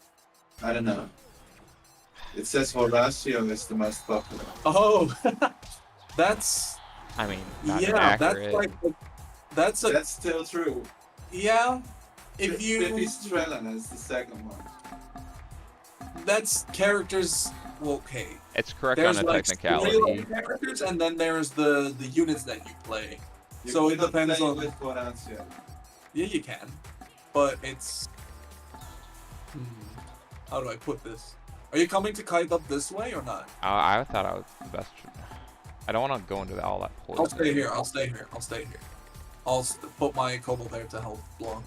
I don't know. It says Horatio is the most popular. Oh, that's I mean, not yeah. accurate. That's like that's a That's still true. yeah. If you Pippi Strelin is the second one. that's characters. Okay. It's correct There's on the like technicality. storyline characters, and then there's the units that you play. You So it cannot depends play on- with Horatio. Yeah, you can, but it's how do I put this? Are you coming to kite up this way or not? I thought I was the best. I don't want to go into all that poison. I'll stay here. I'll stay here. I'll stay here. I'll put my kobold there to help block.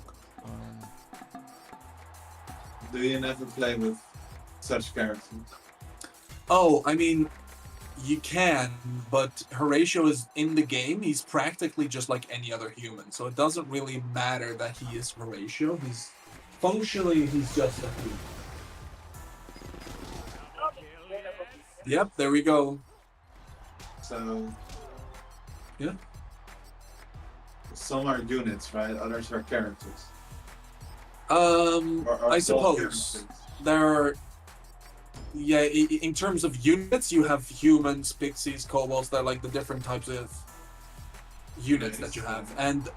Do you never play with such characters? Oh, I mean, you can, but Horatio is in the game. He's practically just like any other human, so it doesn't really matter that he is Horatio. He's functionally he's just a human. Yep, there we go. So Yeah. some are units, right? Others are characters. Or I all suppose characters? there are. Yeah, in terms of units, you have humans, pixies, kobolds. They're like the different types of units that you have. And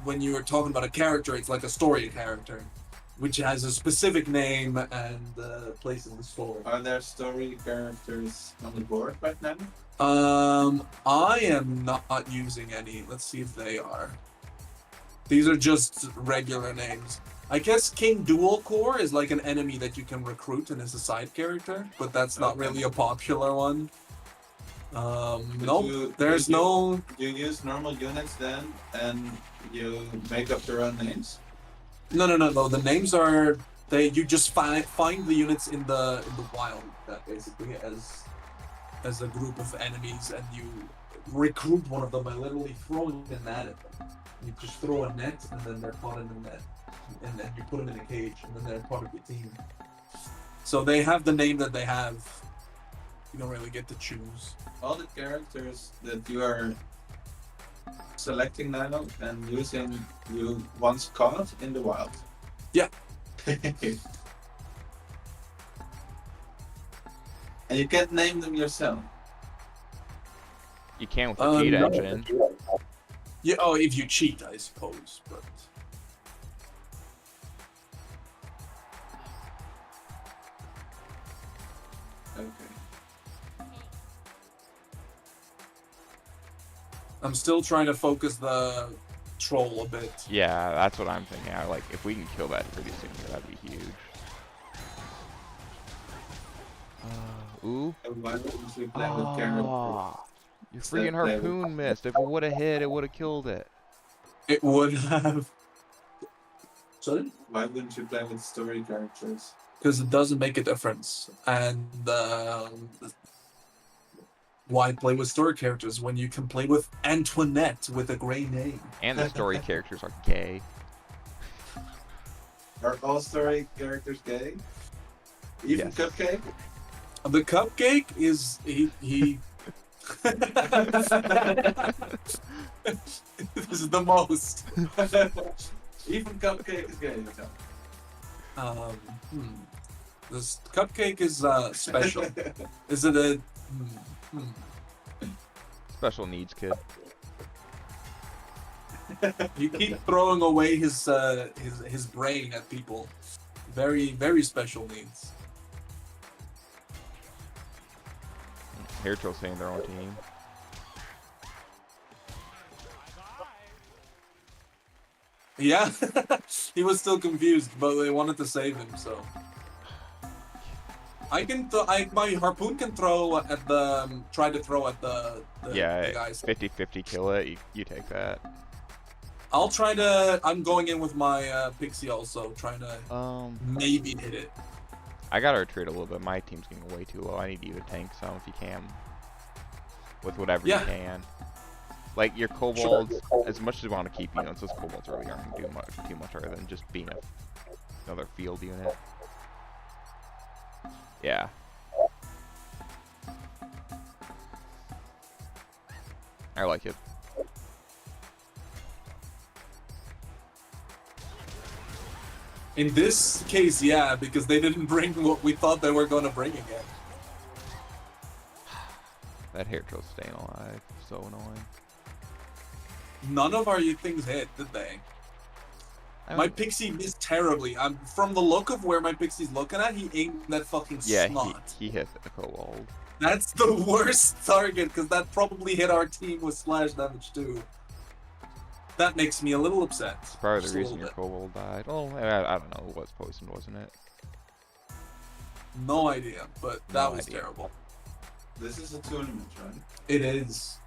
when you are talking about a character, it's like a story character, which has a specific name and place in the story. Are there story characters on the board right now? I am not using any. Let's see if they are. These are just regular names. I guess King Dual Core is like an enemy that you can recruit and is a side character, but that's not really a popular one. Nope, there's no. You use normal units then, and you make up your own names. No. The names are you just find the units in the wild that basically as a group of enemies, and you recruit one of them by literally throwing a net at them. You just throw a net, and then they're caught in the net, and then you put them in a cage, and then they're part of your team. So they have the name that they have. You don't really get to choose. All the characters that you are selecting now and using, you once caught in the wild. Yeah. And you can't name them yourself. You can with the cheat no. engine. Yeah. Oh, if you cheat, I suppose, but. Okay. I'm still trying to focus the troll a bit. Yeah, that's what I'm thinking. Like, if we can kill that pretty soon, that'd be huge. Ooh. And why wouldn't we play with characters? Your freaking harpoon missed. If it would have hit, it would have killed it. It would have. Sorry? Why wouldn't you play with story characters? Because it doesn't make a difference. And why play with story characters when you can play with Antoinette with a grey name? And the story characters are gay. Are all story characters gay? Even Yes. Cupcake? The cupcake is he This is the most. Even Cupcake is gay, you tell me. This cupcake is special. Is it a Special needs kid. You keep throwing away his brain at people. Very, very special needs. Hairtrail saying their own team. Yeah, he was still confused, but they wanted to save him, so. My harpoon can throw at the, try to throw at the Yeah, guys. 50-50 kill it. You take that. I'll try to, I'm going in with my pixie also, trying to maybe hit it. I gotta retreat a little bit. My team's getting way too low. I need you to tank some if you can. With whatever you can. Like your kobolds, as much as you want to keep units, those kobolds really aren't going to do too much other than just being another field unit. Yeah. I like it. In this case, yeah, because they didn't bring what we thought they were going to bring again. That hair trail's staying alive. So annoying. None of our things hit, did they? My pixie missed terribly. From the look of where my pixie's looking at, he aimed that fucking snot. he hit the kobold. That's the worst target, because that probably hit our team with splash damage too. That makes me a little upset. It's probably Just the a reason your little kobold died. Oh, I don't know. It was poisoned, wasn't it? No idea, but that No was idea. terrible. This is a tournament, right? It is.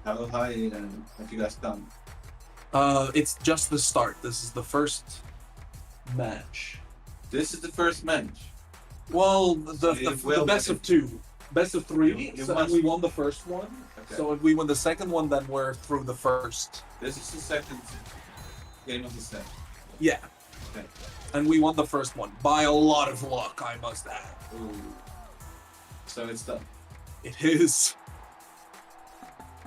How high have you guys come? It's just the start. This is the first match. This is the first match. Well, So the, you the will best get of two. Best of three. You So must- we won the first one. Okay. So if we win the second one, then we're through the first. This is the second game of the set. Yeah. Okay. And we won the first one by a lot of luck, I must add. Ooh. So it's done. It is.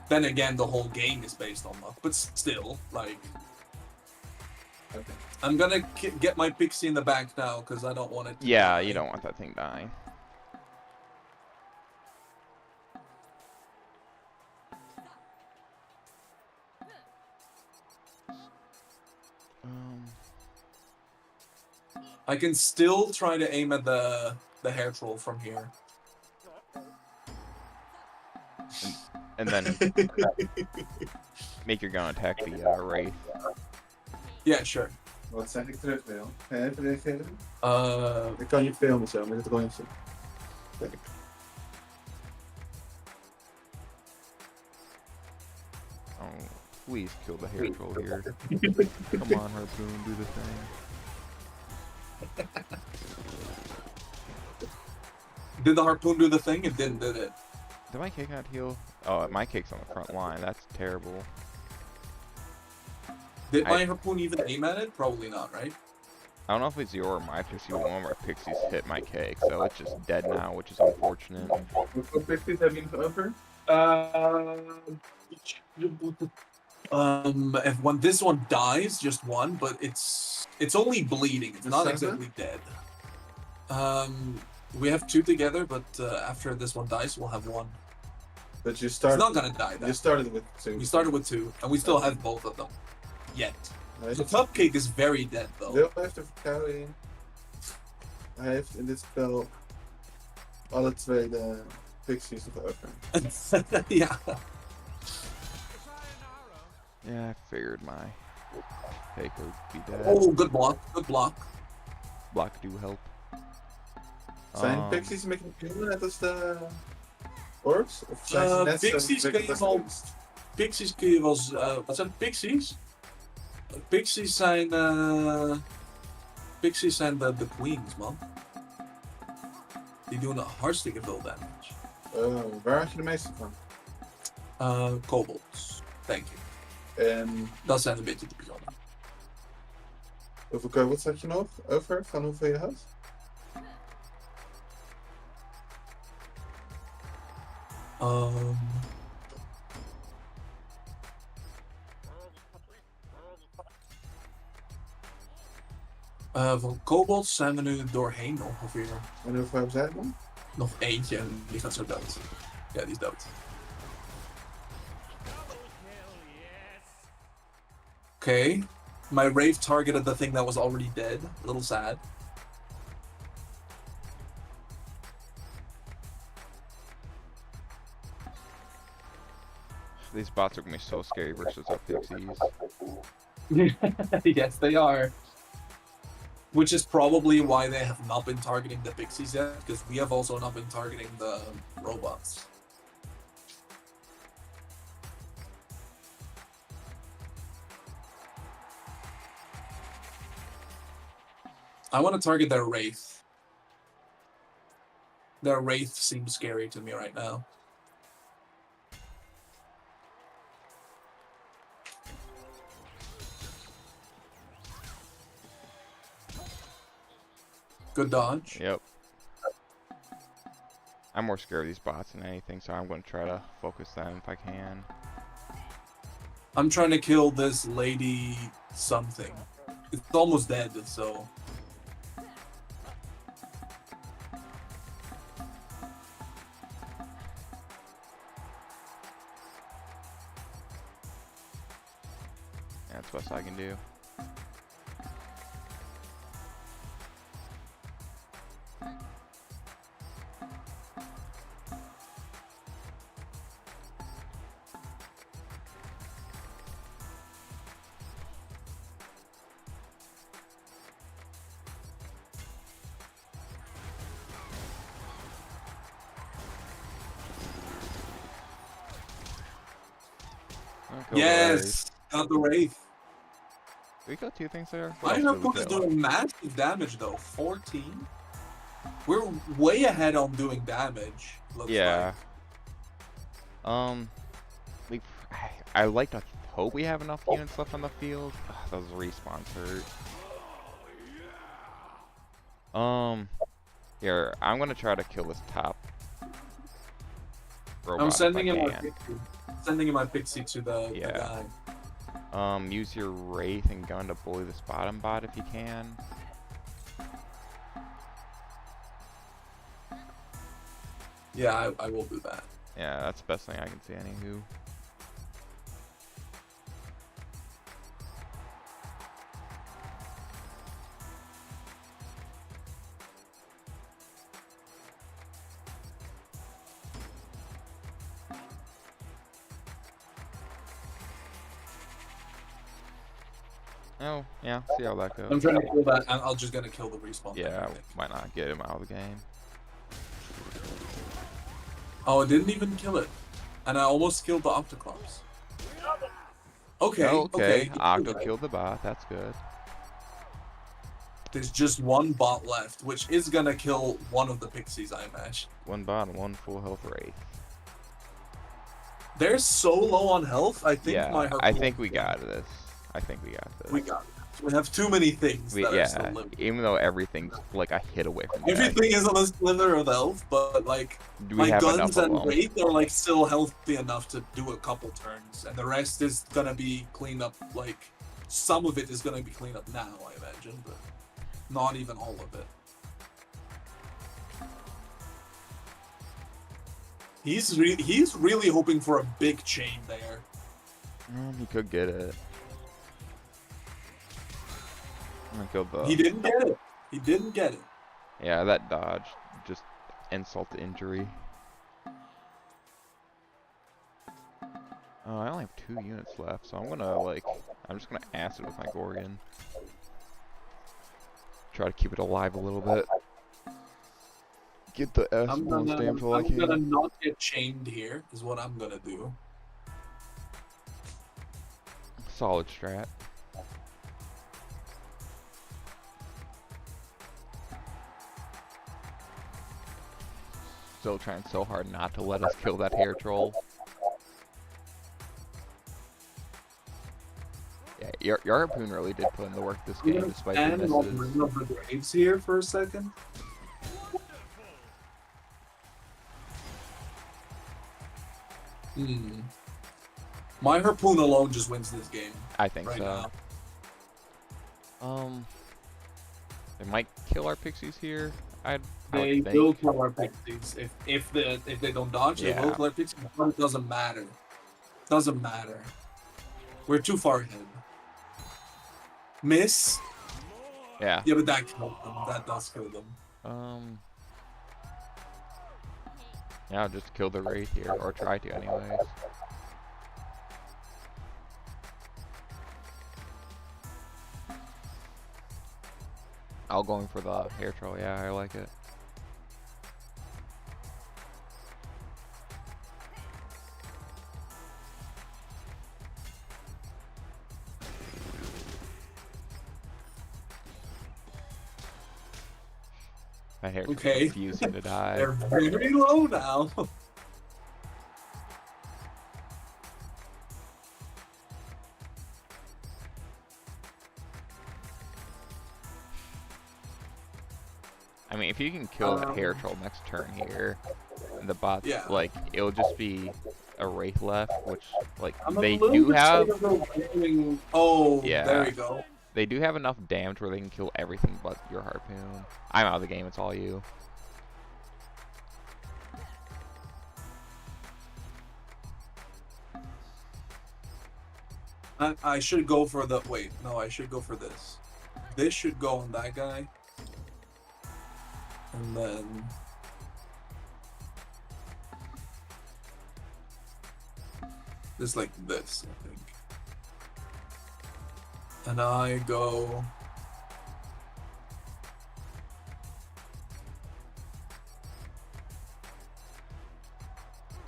Then again, the whole game is based on luck, but still, like, Okay. I'm gonna get my pixie in the back now because I don't want it to Yeah, die. you don't want that thing dying. I can still try to aim at the hair troll from here. And then make your gun attack the wraith. Yeah, sure. Wat zeg ik terug, Wil? Ga je even reageren? Uh, Ik kan je filmen zo met het rondje. Kijk. Oh, please kill the hair troll here. Come on, Harpoon, do the thing. did the harpoon do the thing? It didn't, did it? Did my cake not heal? Oh, my cake's on the front line. That's terrible. Did my harpoon even aim at it? Probably not, right? I don't know if it's your or my pixie, but one of our pixies hit my cake, so it's just dead now, which is unfortunate. Hoeveel pixies heb je nog over? If when this one dies, just one, but it's only bleeding. It's not Seven? exactly dead. We have two together, but after this one dies, we'll have one. But you It's started. not gonna die. You Then. started with two. We started with two, and we still have both of them. Yet. Right? The cupcake is very dead, though. Wil heeft de verkouding. Hij heeft in dit spel alle twee de pixies nog over. Yeah. Yeah, I figured my cake would be dead. Oh, good block. Good block. Block do help. Zijn pixies met een kill net als de orks? Of zijn ze net pixies zo kun je als wel- orks? Pixies kun je wel... wat zijn pixies? Pixies zijn... Pixies zijn de queens, man. Die doen hartstikke veel damage. Waar had je de meeste van? Kobolds. Thank you. En Dat zijn een beetje de bijzonder. hoeveel kobolds had je nog over? Van hoeveel je had? Van kobolds zijn we nu doorheen ongeveer. En hoeveel hebben zij dan? Nog eentje en die gaat zo dood. Ja, die is dood. Okay. My rave targeted the thing that was already dead. A little sad. These bots are gonna be so scary versus our pixies. Yes, they are. Which is probably why they have not been targeting the pixies yet, because we have also not been targeting the robots. I want to target their wraith. Their wraith seems scary to me right now. Good dodge. Yep. I'm more scared of these bots than anything, so I'm gonna try to focus them if I can. I'm trying to kill this lady something. It's almost dead, so. That's the best I can do. Kill the Wraith. Yes! Got the Wraith. We got 2 things there. My What else did we Harpoon is kill? doing massive damage though. 14. We're way ahead on doing damage. Looks Yeah. like. We. I like to hope we have enough units left on the field. Ugh, those respawns hurt. Here, I'm gonna try to kill this top robot. I'm sending if him I my can. pixie. Sending him my pixie to the Yeah. guy. Use your Wraith and gun to bully this bottom bot if you can. Yeah, I will do that. Yeah, that's the best thing I can see, anywho. Oh, yeah, see how that goes. I'm trying to kill that. I'm just gonna kill the respawn. thing, Yeah, I think. why not get him out of the game? Oh, it didn't even kill it. And I almost killed the Octoclops. Okay, Okay, okay. Octo killed the bot, that's good. There's just one bot left, which is gonna kill one of the pixies, I imagine. One bot and one full health Wraith. They're so low on health, I think Yeah, my I Harpoon think we will got kill this. I think we got this. them. We got it. We have too many things that are still Yeah, living. even though everything's like a hit away from death. Everything is on a slither of health, but like Do we my have guns enough and of them? Wraith are like still healthy enough to do a couple turns, and the rest is gonna be cleaned up. Like some of it is gonna be cleaned up now, I imagine, but not even all of it. He's really hoping for a big chain there. He could get it. I'm gonna kill the. He didn't get it. He didn't get it. Yeah, that dodge just insult to injury. I only have 2 units left, so I'm just gonna acid with my Gorgon. Try to keep it alive a little bit. Get the S I'm bonus gonna, damage while I I'm gonna can. not get chained here, is what I'm gonna do. Solid strat. Still trying so hard not to let us kill that hair troll. Yeah, your Harpoon really did put in the work this I'm game gonna despite the stand on misses. Ring of the Graves here for a second. My Harpoon alone just wins this game I think right so. now. They might kill our pixies here. I They would will think. kill our pixies if they don't dodge. They will Yeah. kill our pixies. But it doesn't matter. Doesn't matter. We're too far ahead. Miss. Yeah. Yeah, but that killed them. That does kill them. Yeah, I'll just kill the Wraith here, or try to anyways. I'll going for the hair troll, yeah, I like it. That hair troll Okay. refusing to die. They're very low now. I mean, if you can kill that hair troll next turn here, and the bots, Yeah. like, it'll just be a Wraith left, which, like, I'm a they little do bit have, scared of them doing- Oh, Yeah. there we go. they do have enough damage where they can kill everything but your Harpoon. I'm out of the game, it's all you. I should go for the wait. No, I should go for this. This should go on that guy, and then just like this, I think. And I go.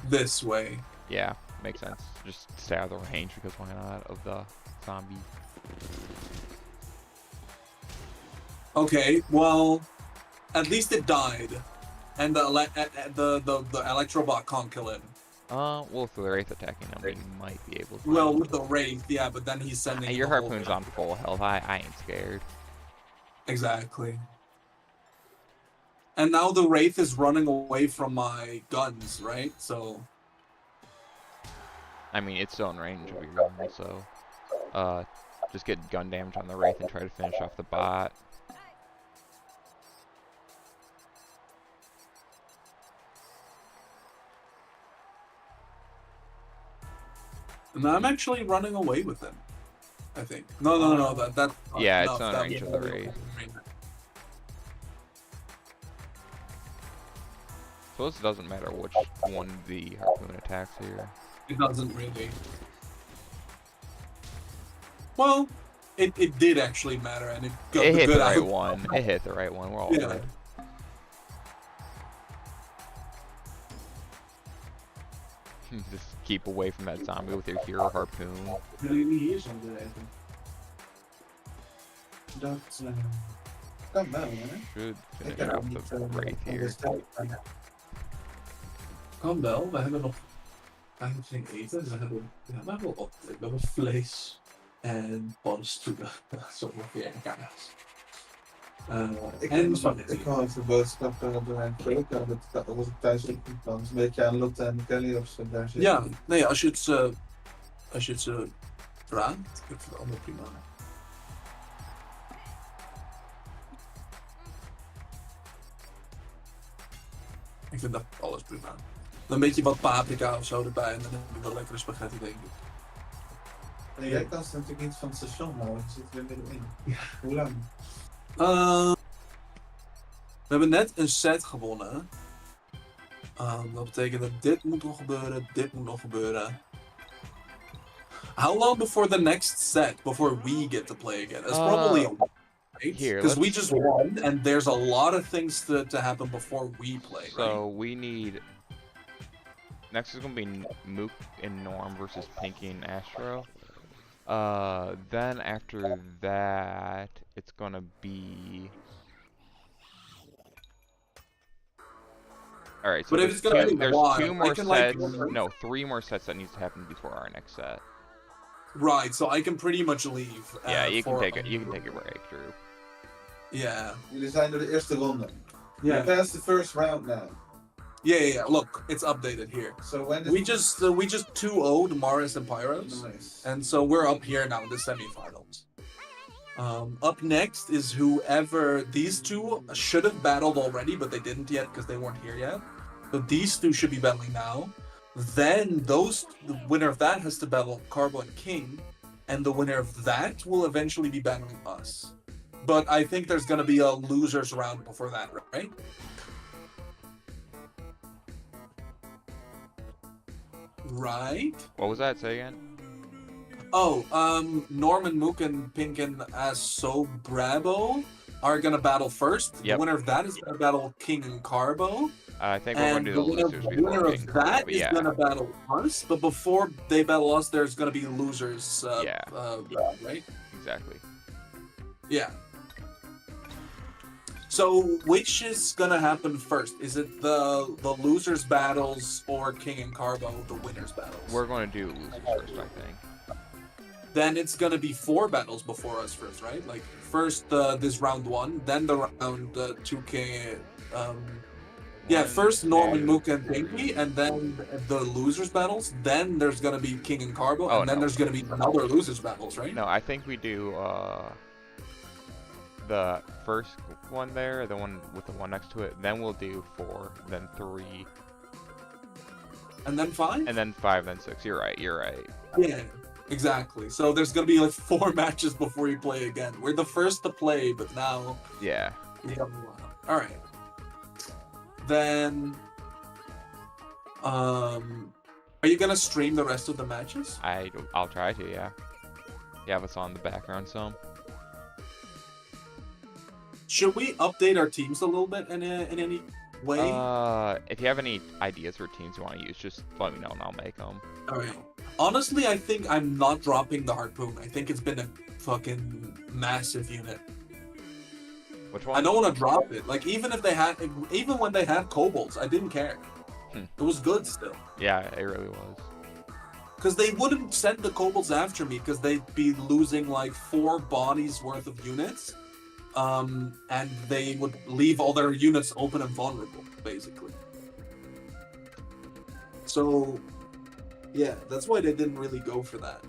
This way. Yeah, makes sense. Just stay out of the range because why not of the zombie. Okay, well, at least it died, and the Electrobot can't kill it. Well, with the Wraith attacking him, we might be able to. Well, with the Wraith, yeah, but then he's sending. And your the whole harpoon's thing. on full health. I ain't scared. Exactly. And now the Wraith is running away from my guns, right? So. I mean, it's still in range of your gun, so just get gun damage on the Wraith and try to finish off the bot. And I'm actually running away with them. I think. No. That. Yeah, no, it's on that- range of the Wraith. So this doesn't matter which one the harpoon attacks here. It doesn't really. Well, it did actually matter, and it got It hit good the right out. one. It hit the right one. We're all Yeah. good. Just keep away from that zombie with your hero harpoon. Jullie hier zijn blijven. Dat kan wel, hè? Should Ik finish heb off niet the Wraith here. Kan wel, we hebben nog eigenlijk geen eten. We hebben wel op. We hebben vlees en paddenstoelen. Zo ongeveer en kaas. En spaghetti. Ik wou even boodschappen op mijn keuken. Dat was ik thuis ook niet plan. Een beetje aan Lotte en Kelly of zo daar zitten. Ja, nee, als je het vraagt, ik vind het allemaal prima. Ik vind dat alles prima. Een beetje wat paprika of zo erbij en dan heb je wel lekkere spaghetti, denk ik. En jij kan ze natuurlijk niet van het station houden. Je zit er middenin. Ja. Hoe lang? We hebben net een set gewonnen. Dat betekent dat dit moet nog gebeuren, dit moet nog gebeuren. How long before the next set, before we get to play again? It's probably a while, right? here, Because we let's- just won, and there's a lot of things to happen before we play, right? So we need. Next is gonna be Mook and Norm versus Pinky and Astro. Then after that, it's gonna be. All right, so But if there's it's gonna be there's wild, two I more can, like, sets. No, 3 more sets that needs to happen before our next set. Right, so I can pretty much leave. Yeah, you can for take it. You can take a break, Drew. Yeah. Jullie zijn door de eerste ronde. Yeah. You passed the first round now. Yeah. Look, it's updated here. So when did We just 2-0'd Maris and Pyros. Nice. And so we're up here now in the semifinals. Up next is whoever these two should have battled already, but they didn't yet because they weren't here yet. So these two should be battling now. Then the winner of that has to battle Carbo and King, and the winner of that will eventually be battling us. But I think there's gonna be a losers round before that, right? Right. What was that? Say again. Oh, Norman, Mook, and Pink and So Bravo are gonna battle first. Yep. The winner of that is gonna battle King and Carbo. I think we're And gonna do the the winner, losers the before winner King of Carbo, that but is yeah. gonna battle us. But before they battle us, there's gonna be losers. Yeah. Right? Exactly. Yeah. So which is gonna happen first? Is it the losers battles or King and Carbo the winners battles? We're gonna do losers first, I think. Then it's gonna be 4 battles before us first, right? Like first this round 1, then the round 2K. Yeah, first Norman, Mook, and Pinky, and then the losers battles. Then there's gonna be King and Carbo, Oh, and then no. there's gonna be another losers battles, right? No, I think we do the first one there, the one with the one next to it. Then we'll do 4, then 3, And then 5. and then 5, then 6. You're right. You're right. Yeah, exactly. So there's gonna be like 4 matches before you play again. We're the first to play, but now Yeah. we have a while. All right. Then, are you gonna stream the rest of the matches? I'll try to. Yeah. You have us on the background some. Should we update our teams a little bit in any way. If you have any ideas for teams you want to use, just let me know and I'll make them. Alright. Honestly, I think I'm not dropping the harpoon. I think it's been a fucking massive unit. Which one? I don't want to drop it. Like even when they had kobolds, I didn't care. It was good still. Yeah, it really was. Because they wouldn't send the kobolds after me because they'd be losing like 4 bodies worth of units. And they would leave all their units open and vulnerable, basically. So, yeah, that's why they didn't really go for that.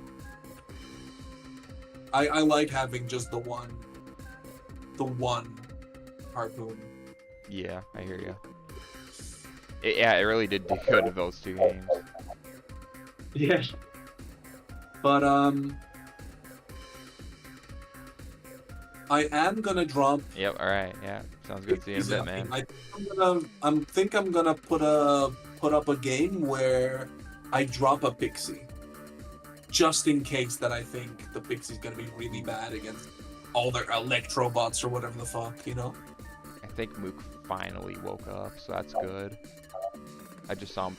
I like having just the one harpoon. Yeah, I hear you. Yeah, it really did do good in those 2 games. Yeah. But I am gonna drop. Yep. All right. Yeah. Sounds good. See you in a bit, man. I think I'm gonna put up a game where I drop a pixie, just in case that I think the pixie's gonna be really bad against all their electrobots or whatever the fuck, you know. I think Mook finally woke up, so that's good. I just saw him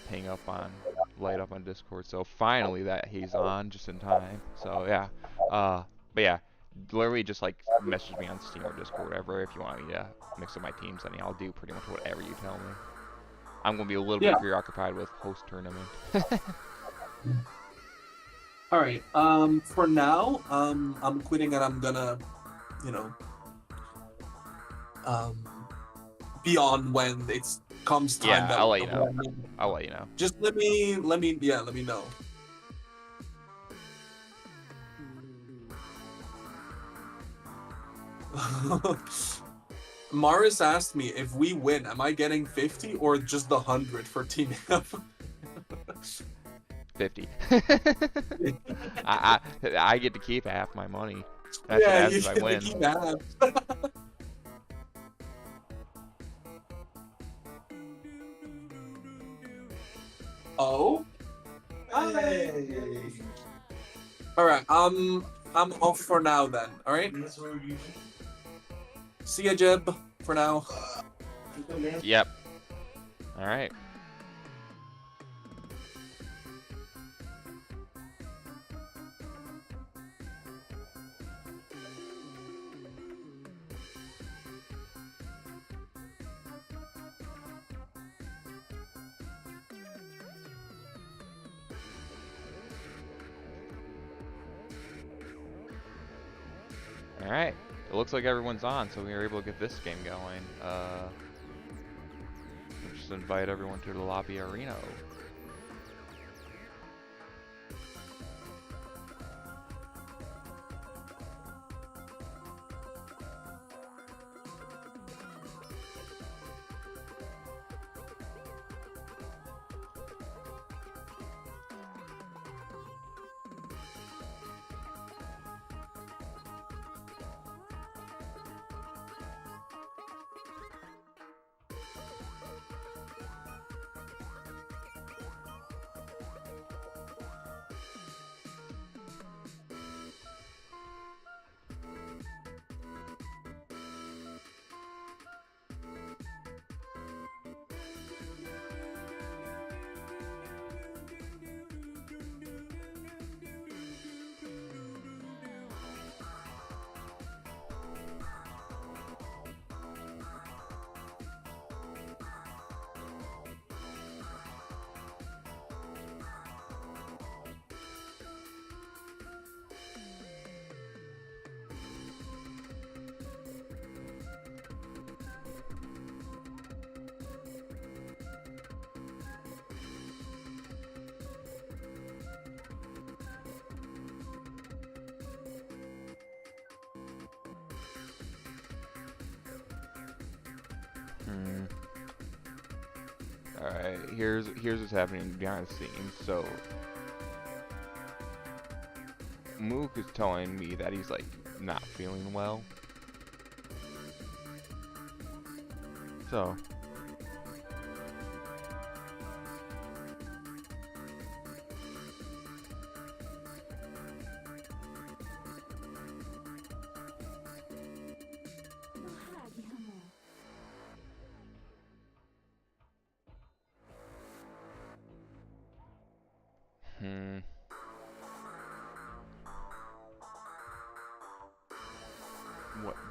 light up on Discord, so finally that he's on just in time. So yeah. But yeah. Literally just like message me on Steam or Discord, whatever, if you want me to mix up my teams. I mean, I'll do pretty much whatever you tell me. I'm gonna be a little bit preoccupied with host tournament. All right. For now, I'm quitting and I'm gonna, you know, be on when it comes time. Yeah, that I'll let you know. I'll let you know. Just let me know. Maris asked me if we win, am I getting 50 or just the 100 for teaming up? 50. I get to keep half my money. That's what happens if I win. Keep half. Oh. Hey. All right. I'm off for now then. All right. See ya, Jeb. For now. Yep. All right. Alright, it looks like everyone's on, so we were able to get this game going. Just invite everyone to the lobby arena. Alright, here's what's happening behind the scenes. So Mook is telling me that he's like not feeling well. So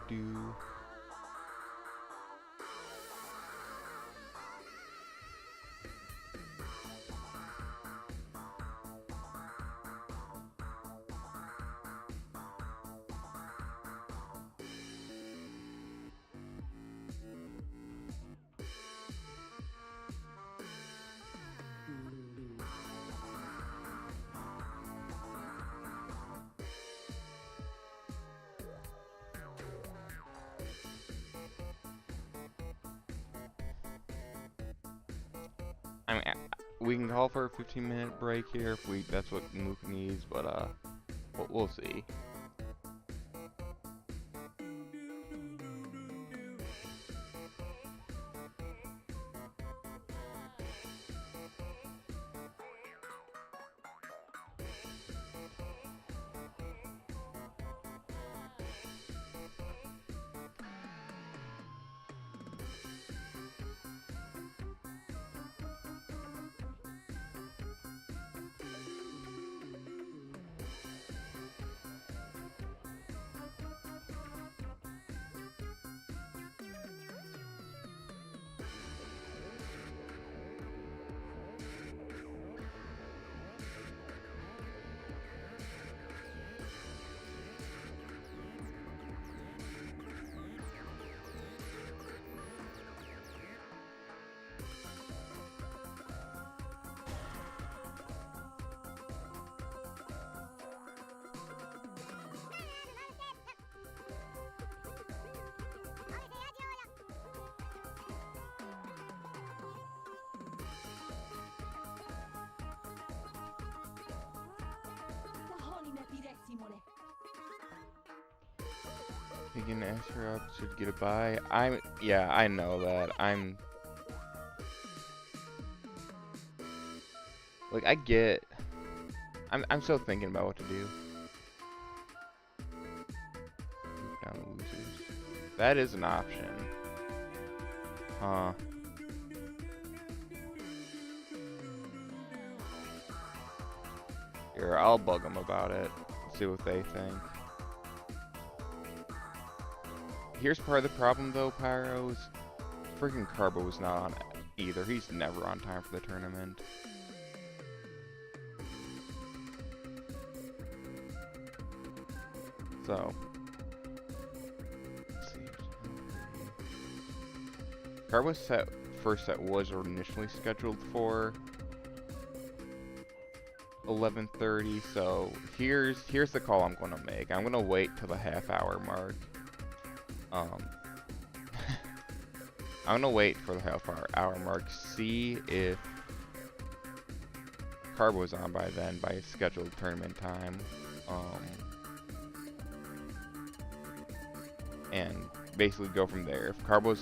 do. I mean, we can call for a 15-minute break here if that's what Mook needs, but we'll see. Picking Asher up should get a bye. Yeah, I know that. Like, I'm still thinking about what to do. Move down the losers. That is an option. Huh. Here, I'll bug them about it. See what they think. Here's part of the problem though, Pyros. Freaking Carbo is not on either. He's never on time for the tournament. So, let's see. Carbo's first set was initially scheduled for 11:30. So here's the call I'm gonna make. I'm gonna wait till the half-hour mark. I'm gonna wait for the half-hour mark. See if Carbo's on by then, by scheduled tournament time. And basically go from there. If Carbo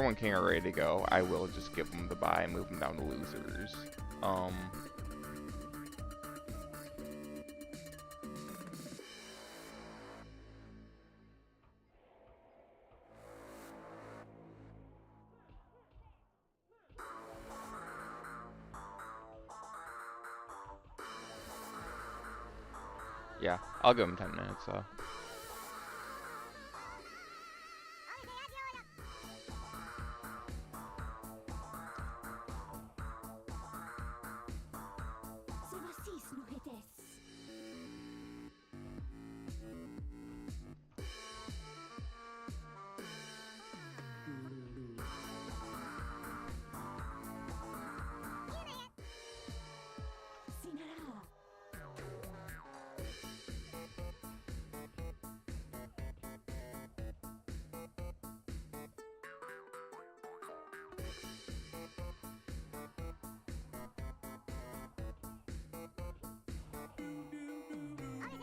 and King are ready to go, I will just give them the bye and move them down to losers. Yeah, I'll give them 10 minutes, so.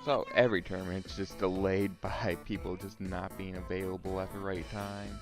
So every tournament's just delayed by people just not being available at the right time.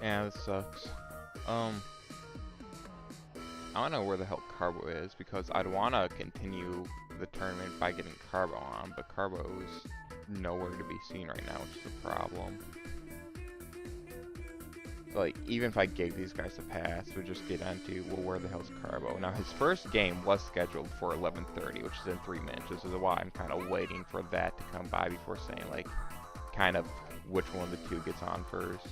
Yeah, this sucks. I don't know where the hell Carbo is because I'd want to continue the tournament by getting Carbo on, but Carbo is nowhere to be seen right now, which is a problem. So, like, even if I gave these guys a pass, we'd just get onto, well, where the hell's Carbo? Now, his first game was scheduled for 11:30, which is in 3 minutes, which is why I'm kind of waiting for that to come by before saying, like, kind of which one of the two gets on first.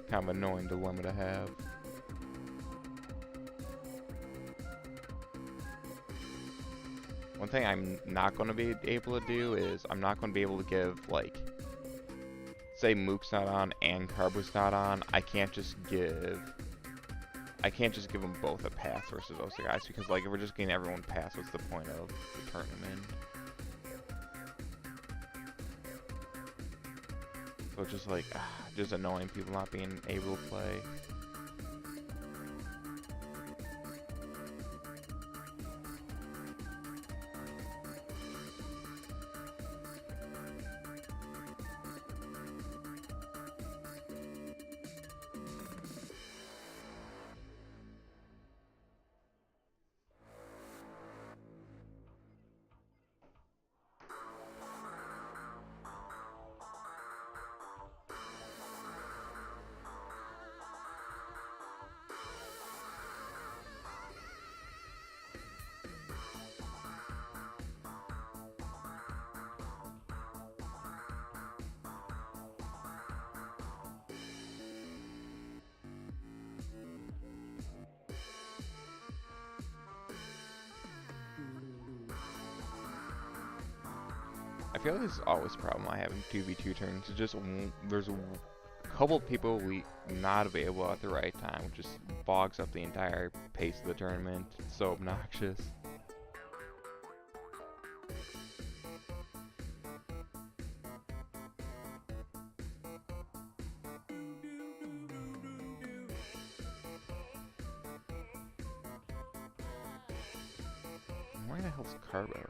Kind of annoying dilemma to have. One thing I'm not going to be able to do is I'm not going to be able to give, like, say Mook's not on and Carbo's not on. I can't just give them both a pass versus those guys because, like, if we're just getting everyone pass, what's the point of the tournament? So it's just like, just annoying people not being able to play. I feel like this is always a problem I have in 2v2 turns. It's just there's a couple people we not available at the right time, which just bogs up the entire pace of the tournament. It's so obnoxious. Where the hell's Carbo?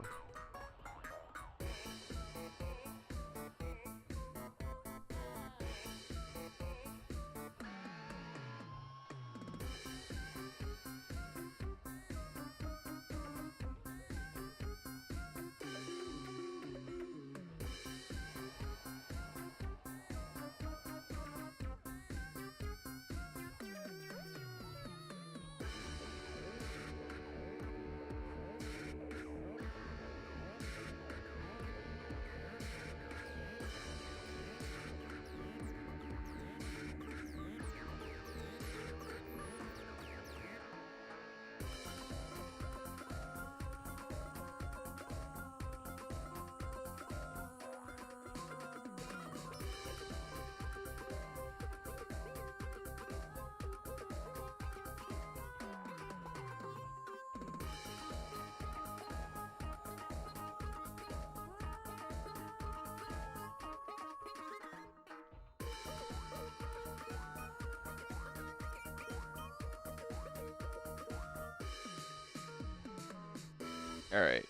Alright,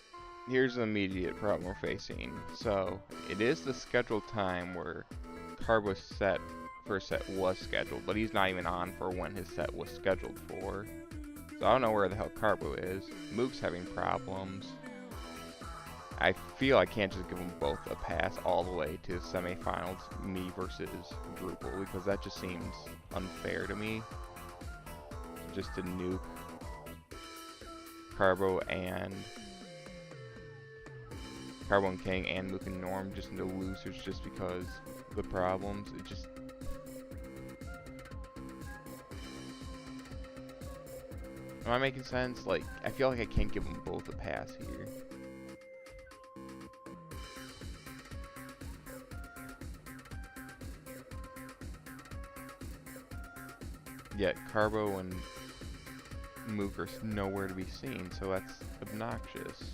here's the immediate problem we're facing. So, it is the scheduled time where Carbo's first set was scheduled, but he's not even on for when his set was scheduled for. So I don't know where the hell Carbo is. Mook's having problems. I feel I can't just give them both a pass all the way to semifinals, me versus Drupal, because that just seems unfair to me. Just to nuke Carbo and King and Mook and Norm just into losers just because of the problems. It just... Am I making sense? Like, I feel like I can't give them both a pass here. Yet Carbo and Mook are nowhere to be seen, so that's obnoxious.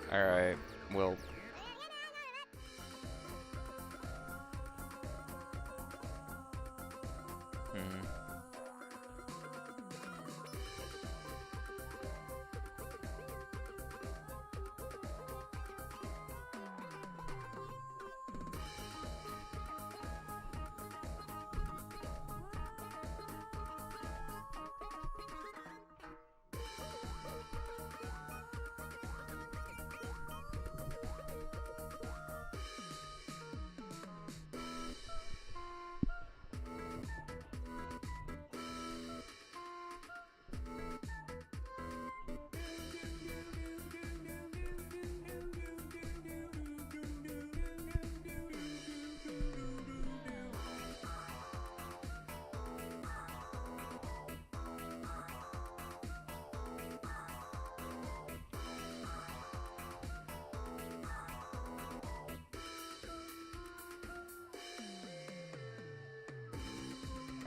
Alright, well.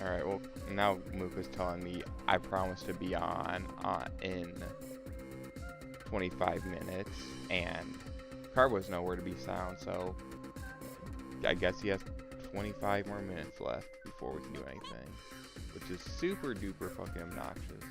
Alright, well, now Muka's telling me I promised to be on in 25 minutes, and Carbo's nowhere to be found, so I guess he has 25 more minutes left before we can do anything, which is super duper fucking obnoxious.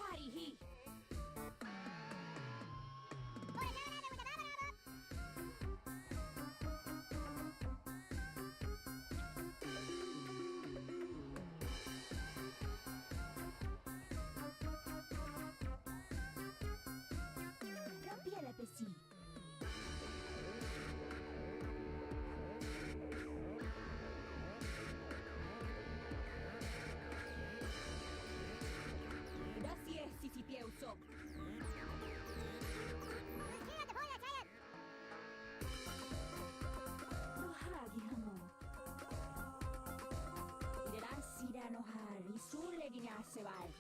P.O.O.P. Sulle di Nasseval.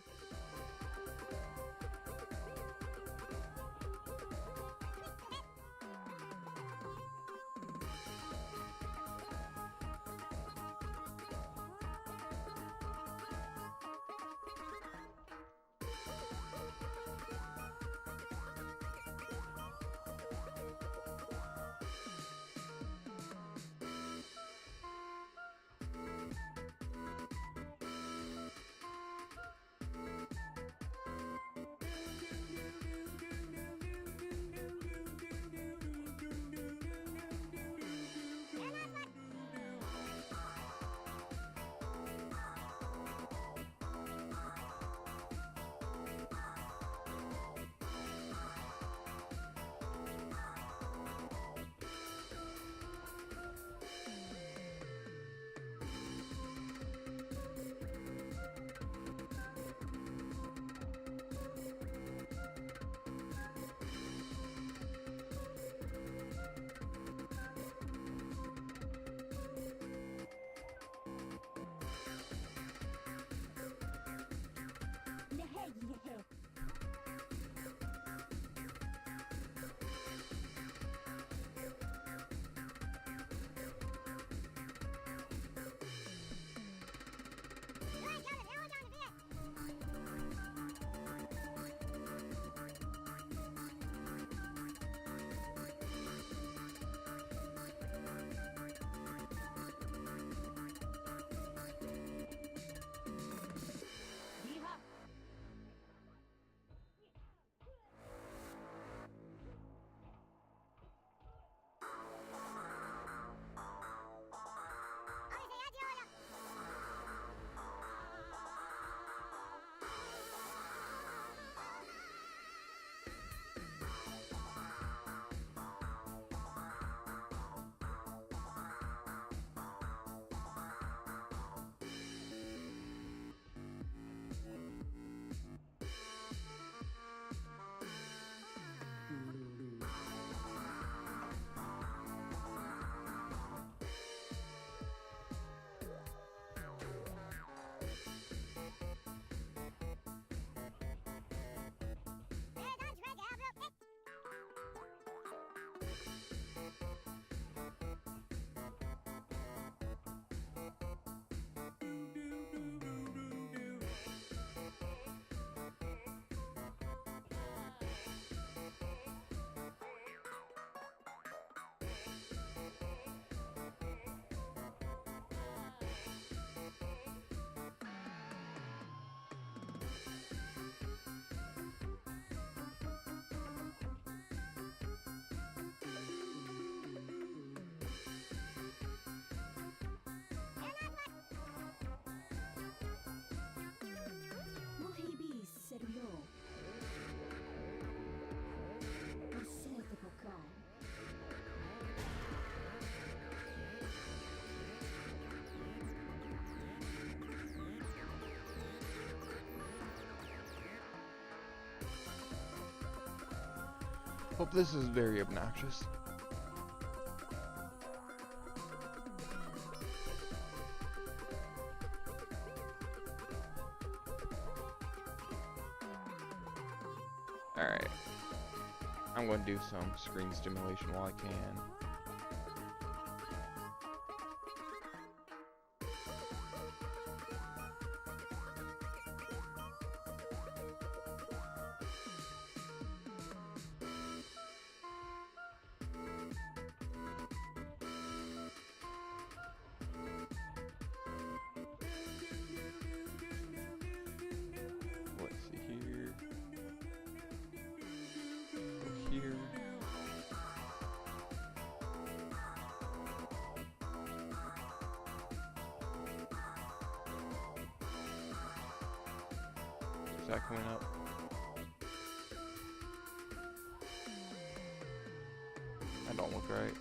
Hope this is very obnoxious. Alright. I'm going to do some screen stimulation while I can. Let's see here. Go here. Is that coming up? That don't look right.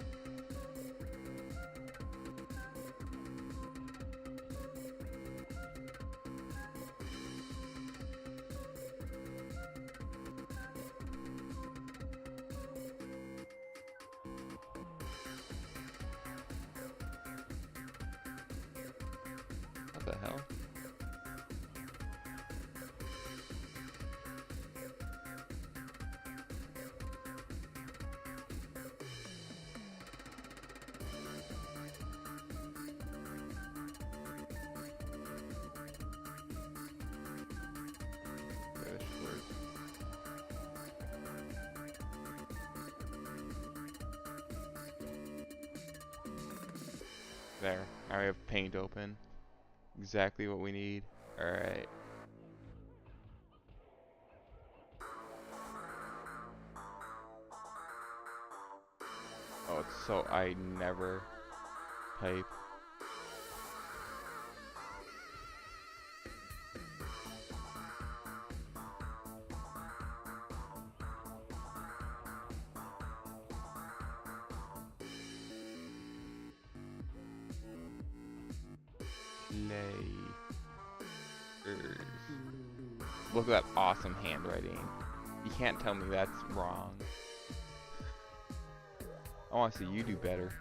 What the hell? Dashboard. There. Now we have paint open. Exactly what we need. Alright. Oh, it's so I never type. Look at that awesome handwriting. You can't tell me that's wrong. I want to see you do better.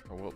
Or will.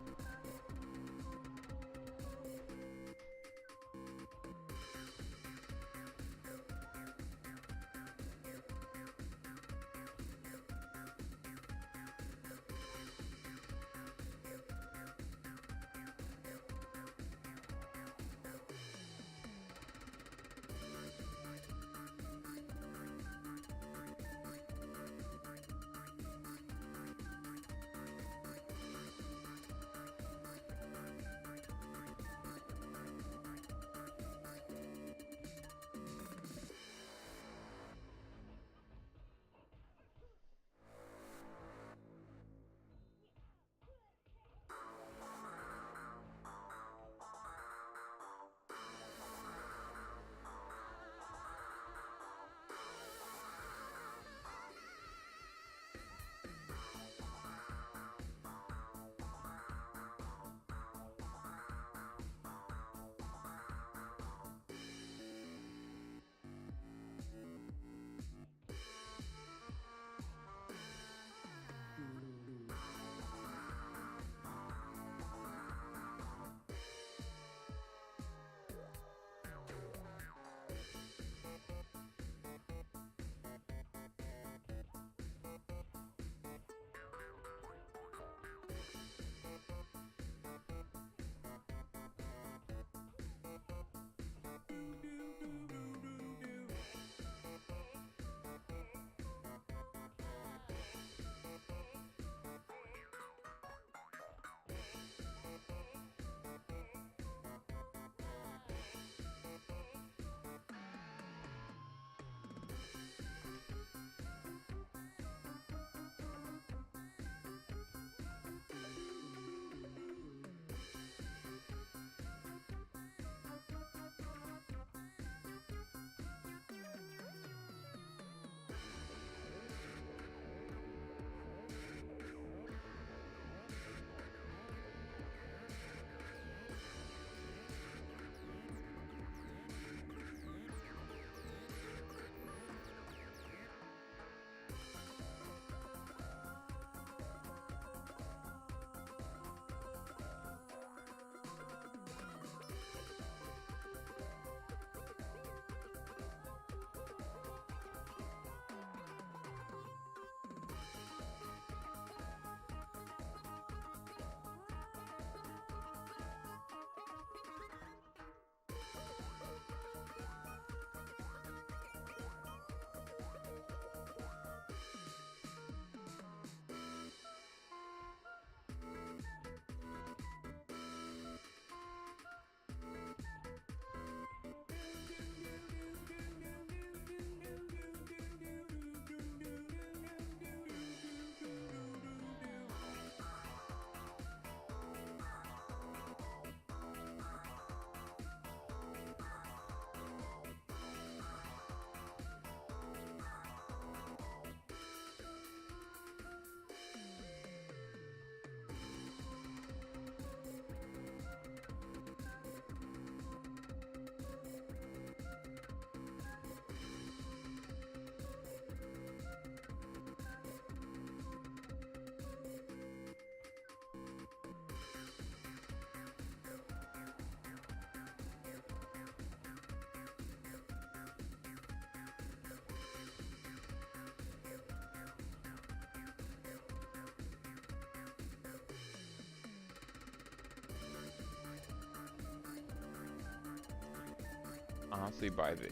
honestly, by the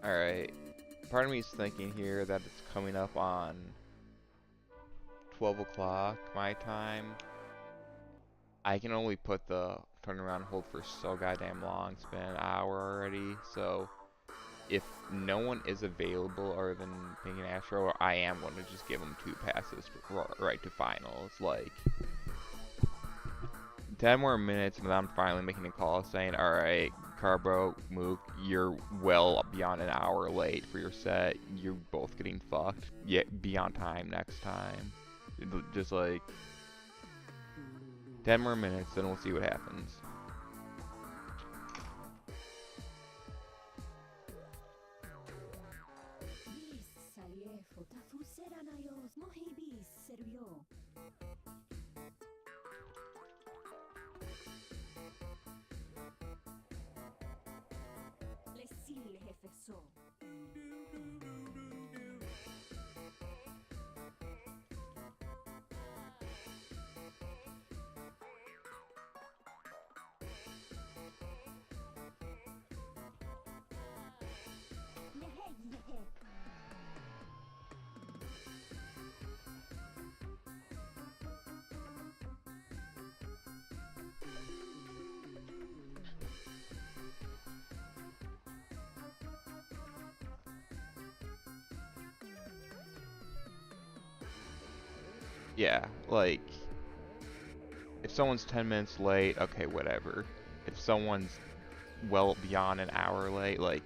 Alright, part of me is thinking here that it's coming up on 12 o'clock my time. I can only put the turnaround hold for so goddamn long. It's been an hour already, so if no one is available other than Pink and Astro, I am going to just give them 2 passes right to finals. Like, 10 more minutes and I'm finally making a call saying, alright, Carbro, Mook, you're well beyond an hour late for your set. You're both getting fucked. Yet be on time next time. Just like 10 more minutes and we'll see what happens. Yeah, like, if someone's 10 minutes late, okay, whatever. If someone's well beyond an hour late, like,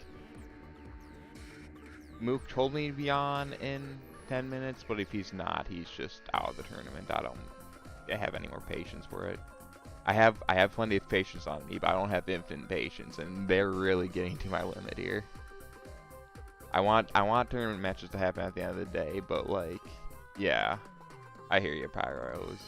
Mook told me to be on in 10 minutes, but if he's not, he's just out of the tournament. I don't have any more patience for it. I have plenty of patience on me, but I don't have infinite patience, and they're really getting to my limit here. I want tournament matches to happen at the end of the day, but like, yeah, I hear you, Pyros.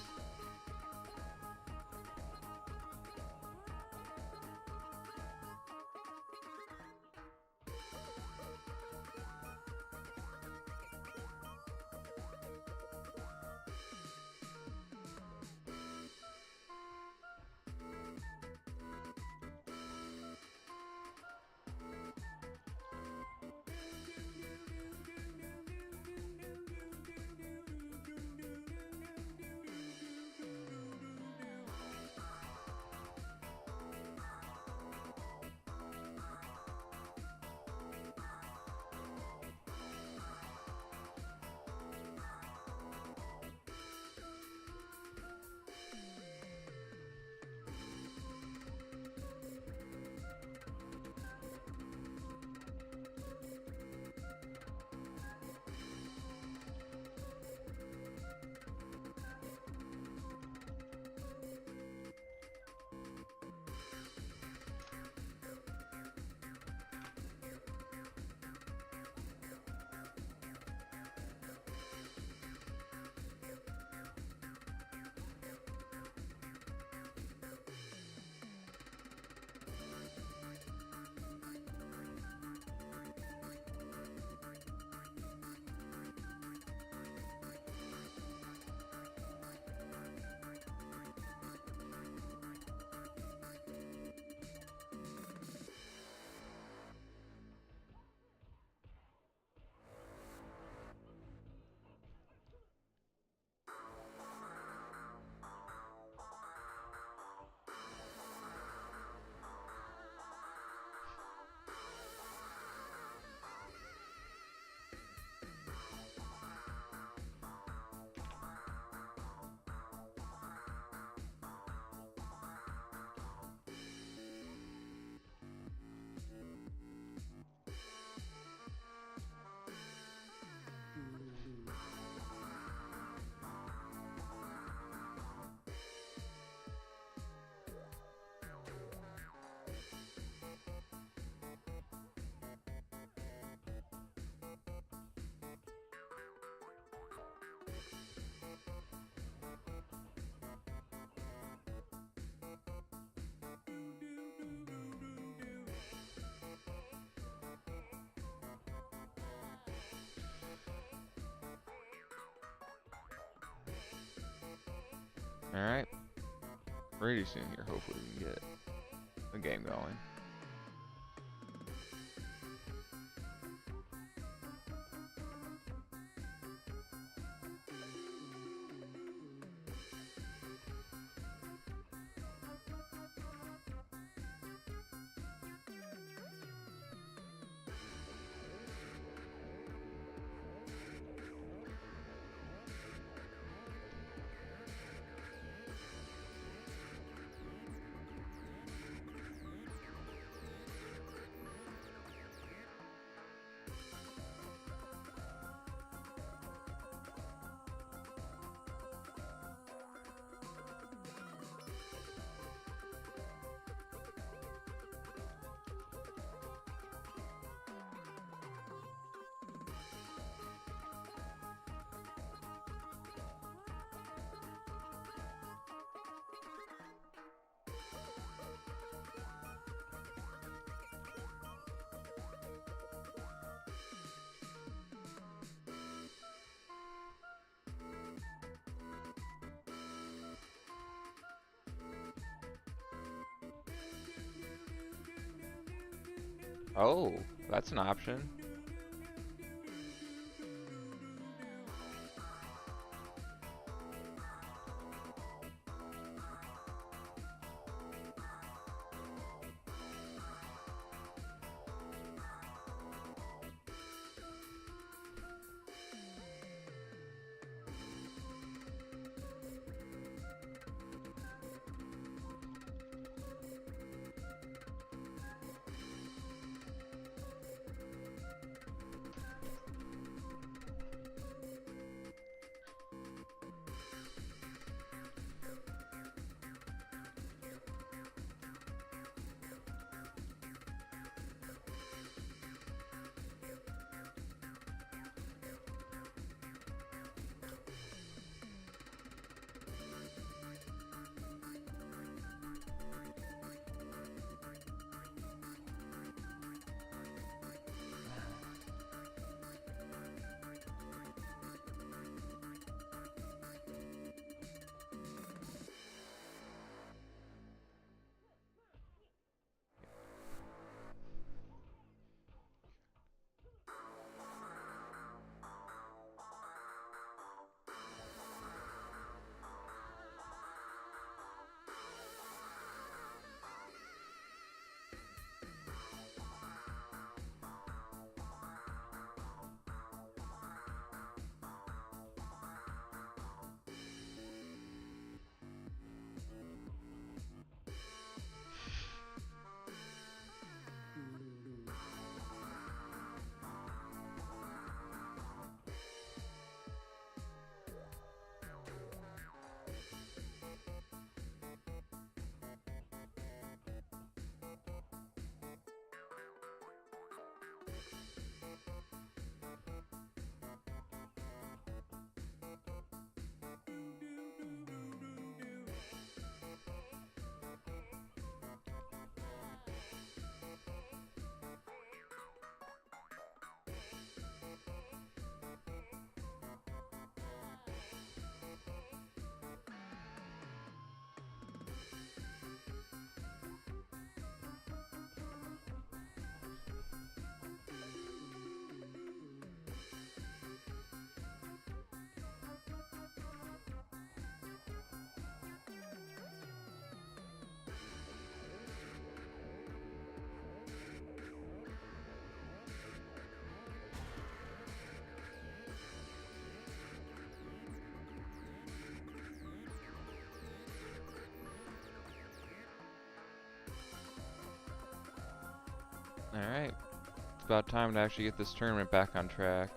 Alright. Pretty soon here, hopefully we can get the game going. Oh, that's an option. Alright. It's about time to actually get this tournament back on track.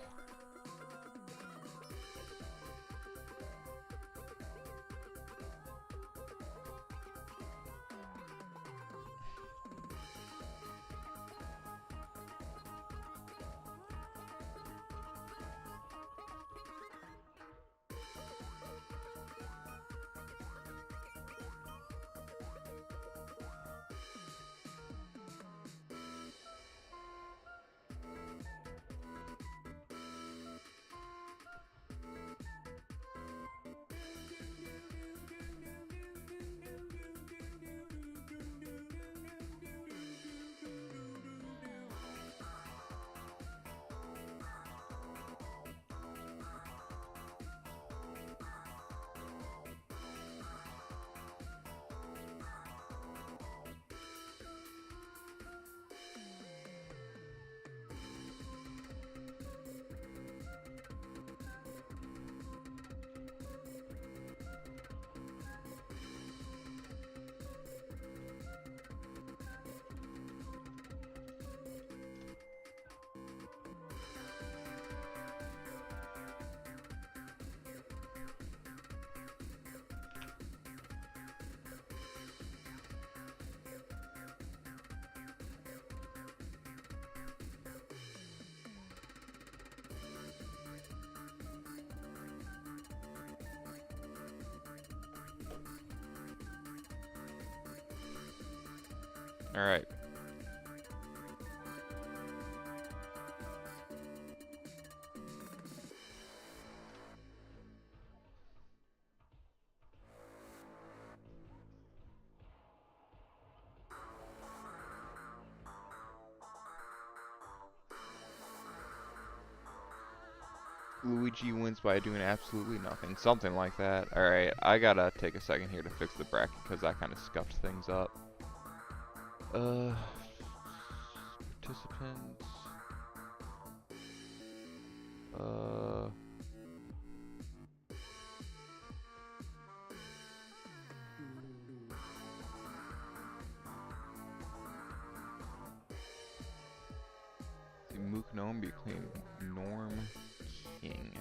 All right. Luigi wins by doing absolutely nothing. Something like that. Alright, I gotta take a second here to fix the bracket because I kind of scuffed things up. Participants. Mook Gnome became Norm King.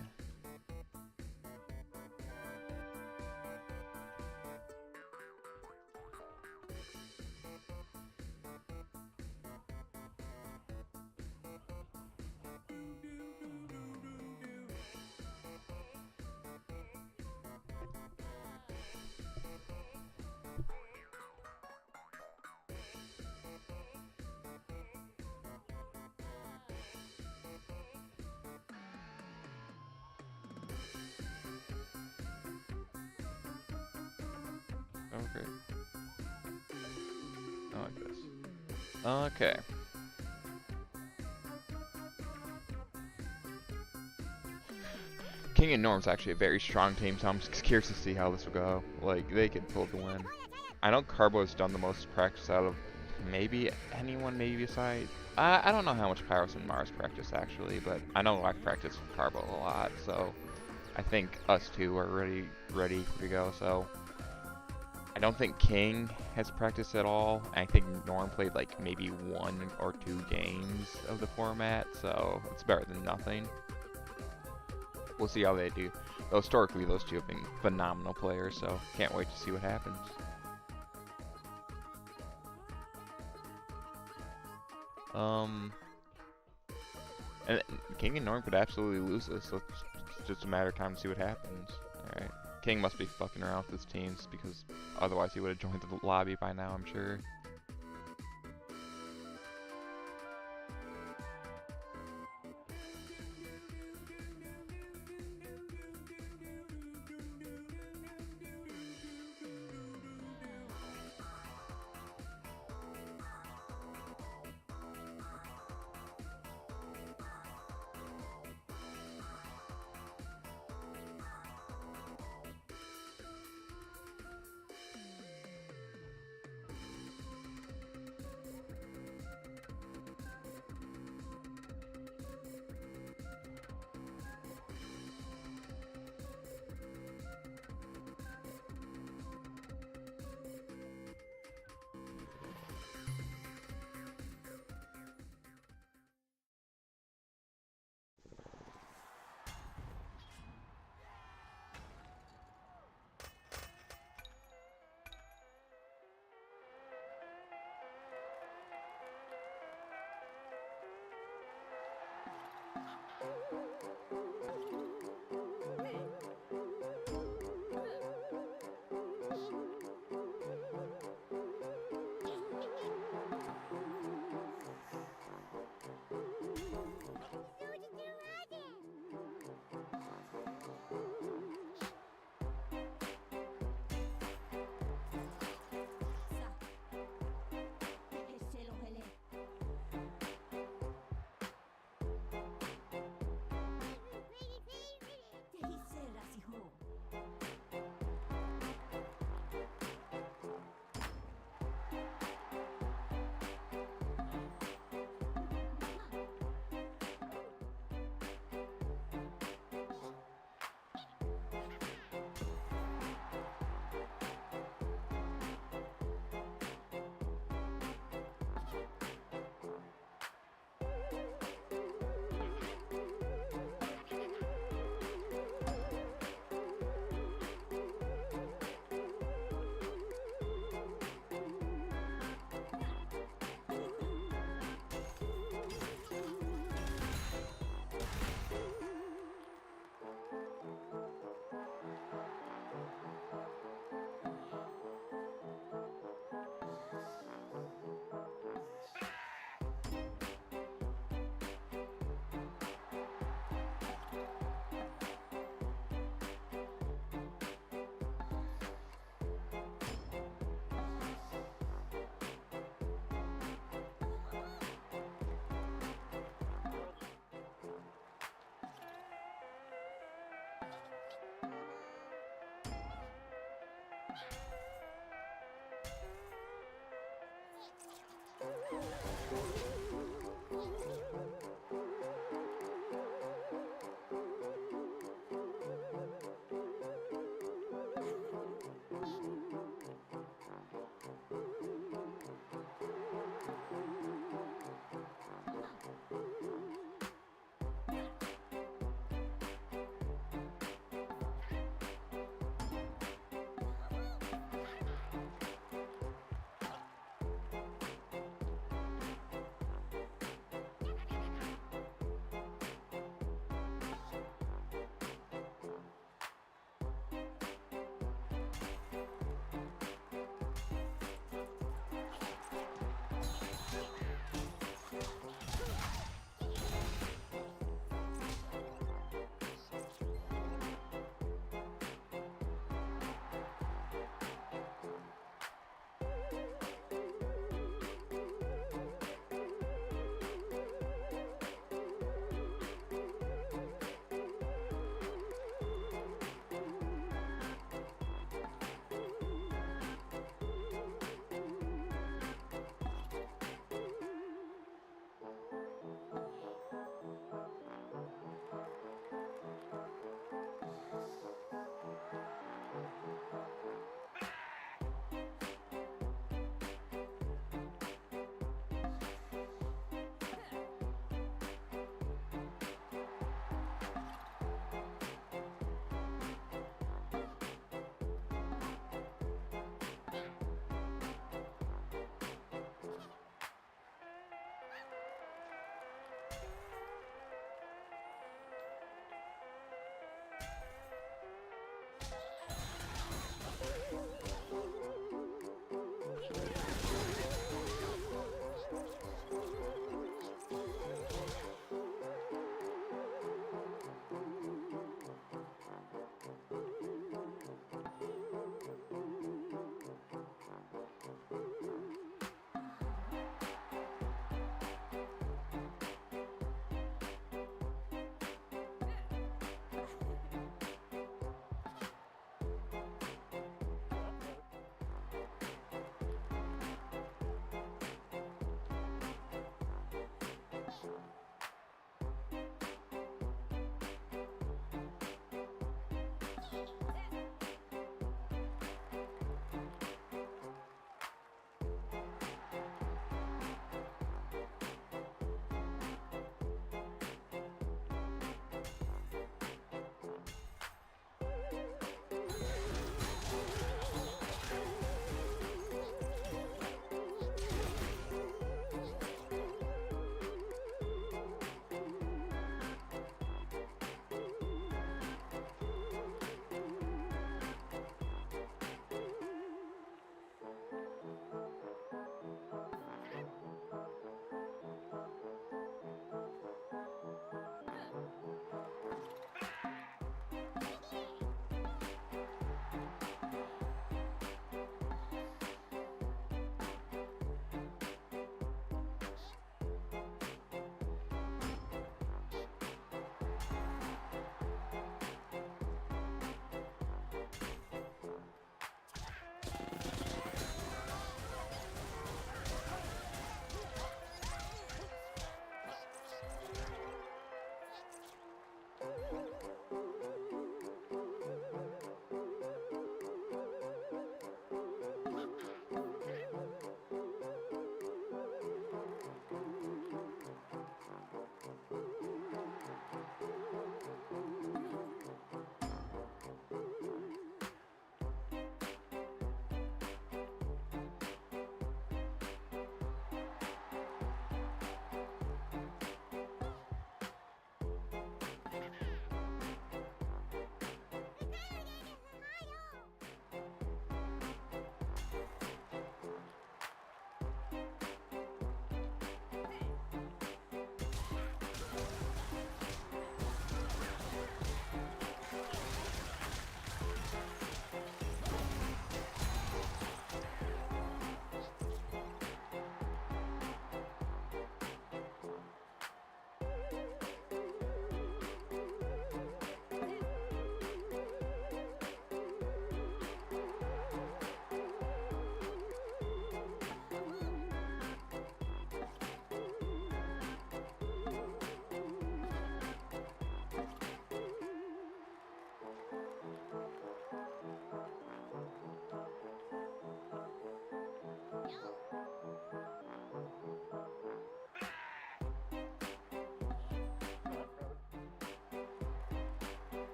Okay. I like this. Okay. King and Norm's actually a very strong team, so I'm just curious to see how this will go. Like, they could pull the win. I know Carbo's done the most practice out of maybe anyone, maybe aside. I don't know how much Pyros and Mars practice actually, but I know I've practiced with Carbo a lot, so I think us two are ready to go. So I don't think King has practiced at all. I think Norm played like maybe 1 or 2 games of the format, so it's better than nothing. We'll see how they do. Though historically, those two have been phenomenal players, so can't wait to see what happens. And King and Norm could absolutely lose this, so it's just a matter of time to see what happens. Alright. King must be fucking around with his teams, because otherwise he would have joined the lobby by now, I'm sure.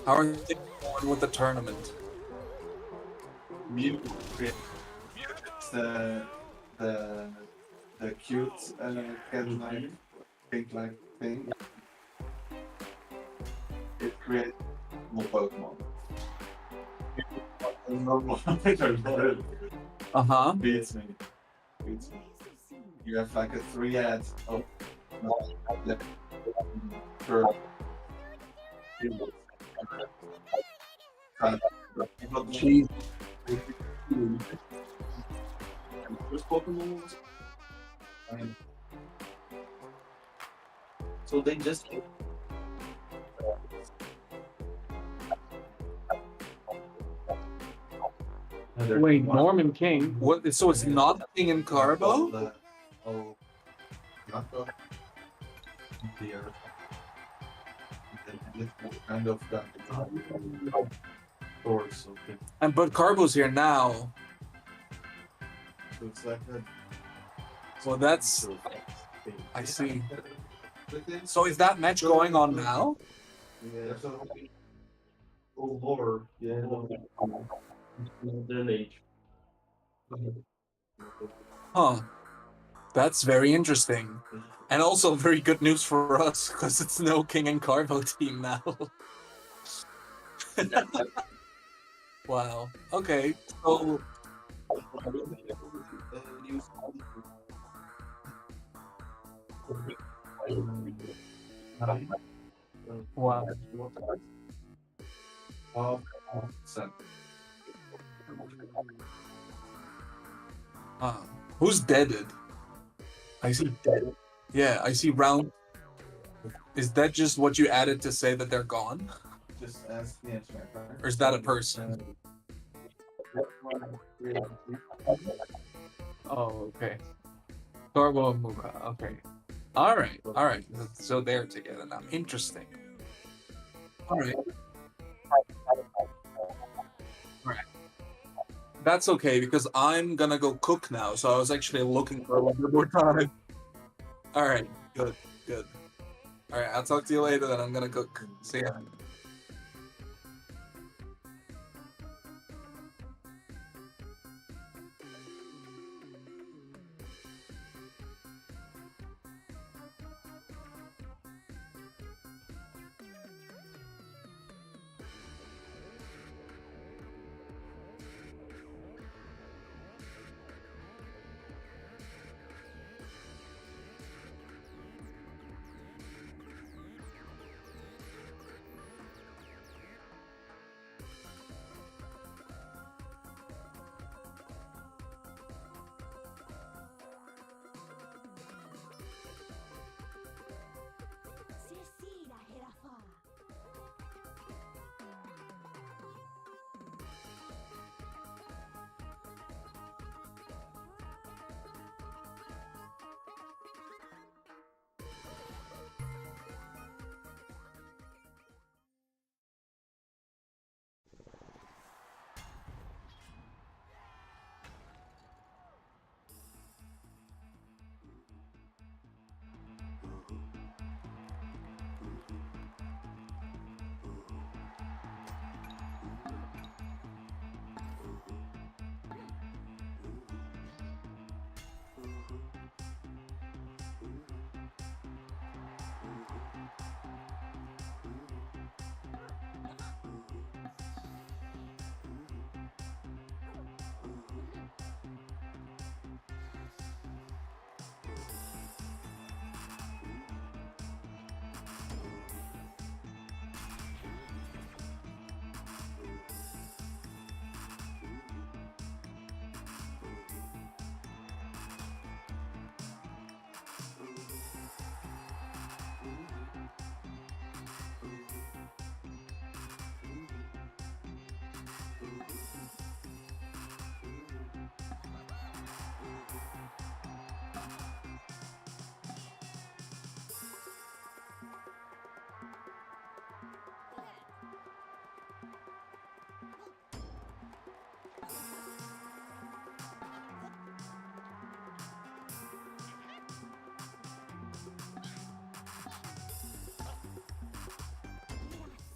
How are things going with the tournament? Mute creates the cute cat-like pink-like thing. It creates more Pokemon. Normal Uh-huh. beats me. Beats me. You have like a 3-ad of per Jeez. Pokemon. So they just Wait, Norman King. What? So it's not King and Carbo? Oh, dear. Kind of got or something. And but Carbo's here now. So it's like a Well, that's. I see. So is that match going on now? Yeah. So, oh Lord. Yeah. Then age. Huh. That's very interesting. And also very good news for us, because it's no King and Carbo team now. Wow. Okay. So Wow. who's deaded? I see dead. Yeah, I see round. Is that just what you added to say that they're gone? Just ask the answer. Or is that a person? Oh, okay. Carbo and Muga. Okay. Alright, alright. So they're together now. Interesting. Alright. Alright. That's okay because I'm gonna go cook now, so I was actually looking for a little bit more time. Alright, good, good. Alright, I'll talk to you later then. I'm gonna cook. See ya. Cecila Herafa.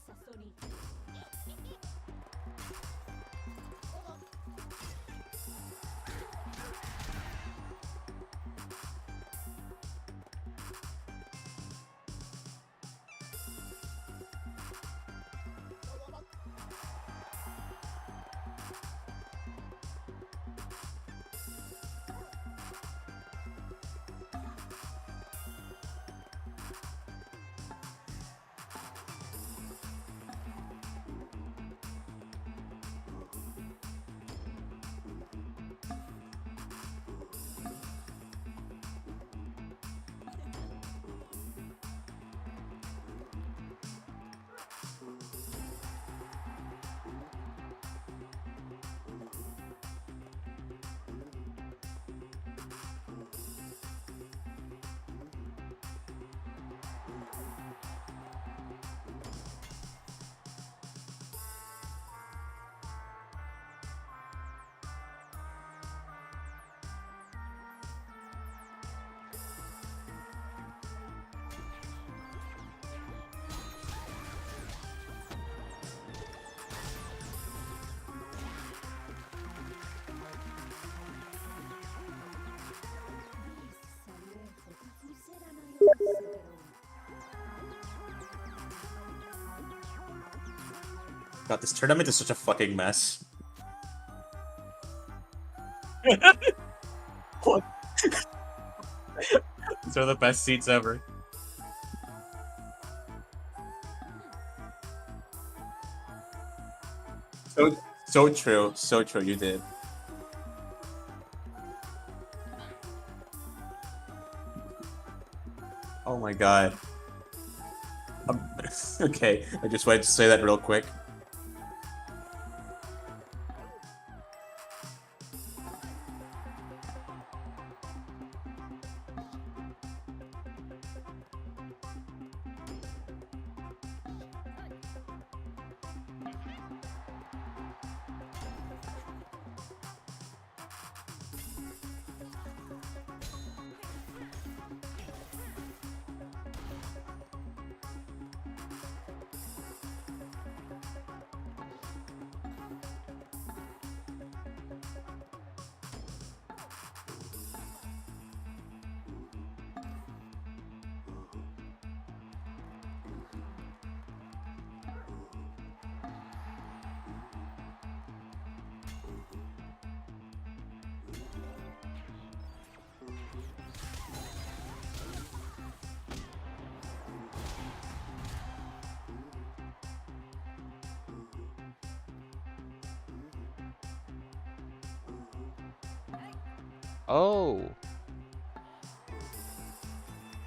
Sasori. God, this tournament is such a fucking mess. What? These are the best seats ever. So true. So true, you did. Oh my god. Okay, I just wanted to say that real quick. Oh.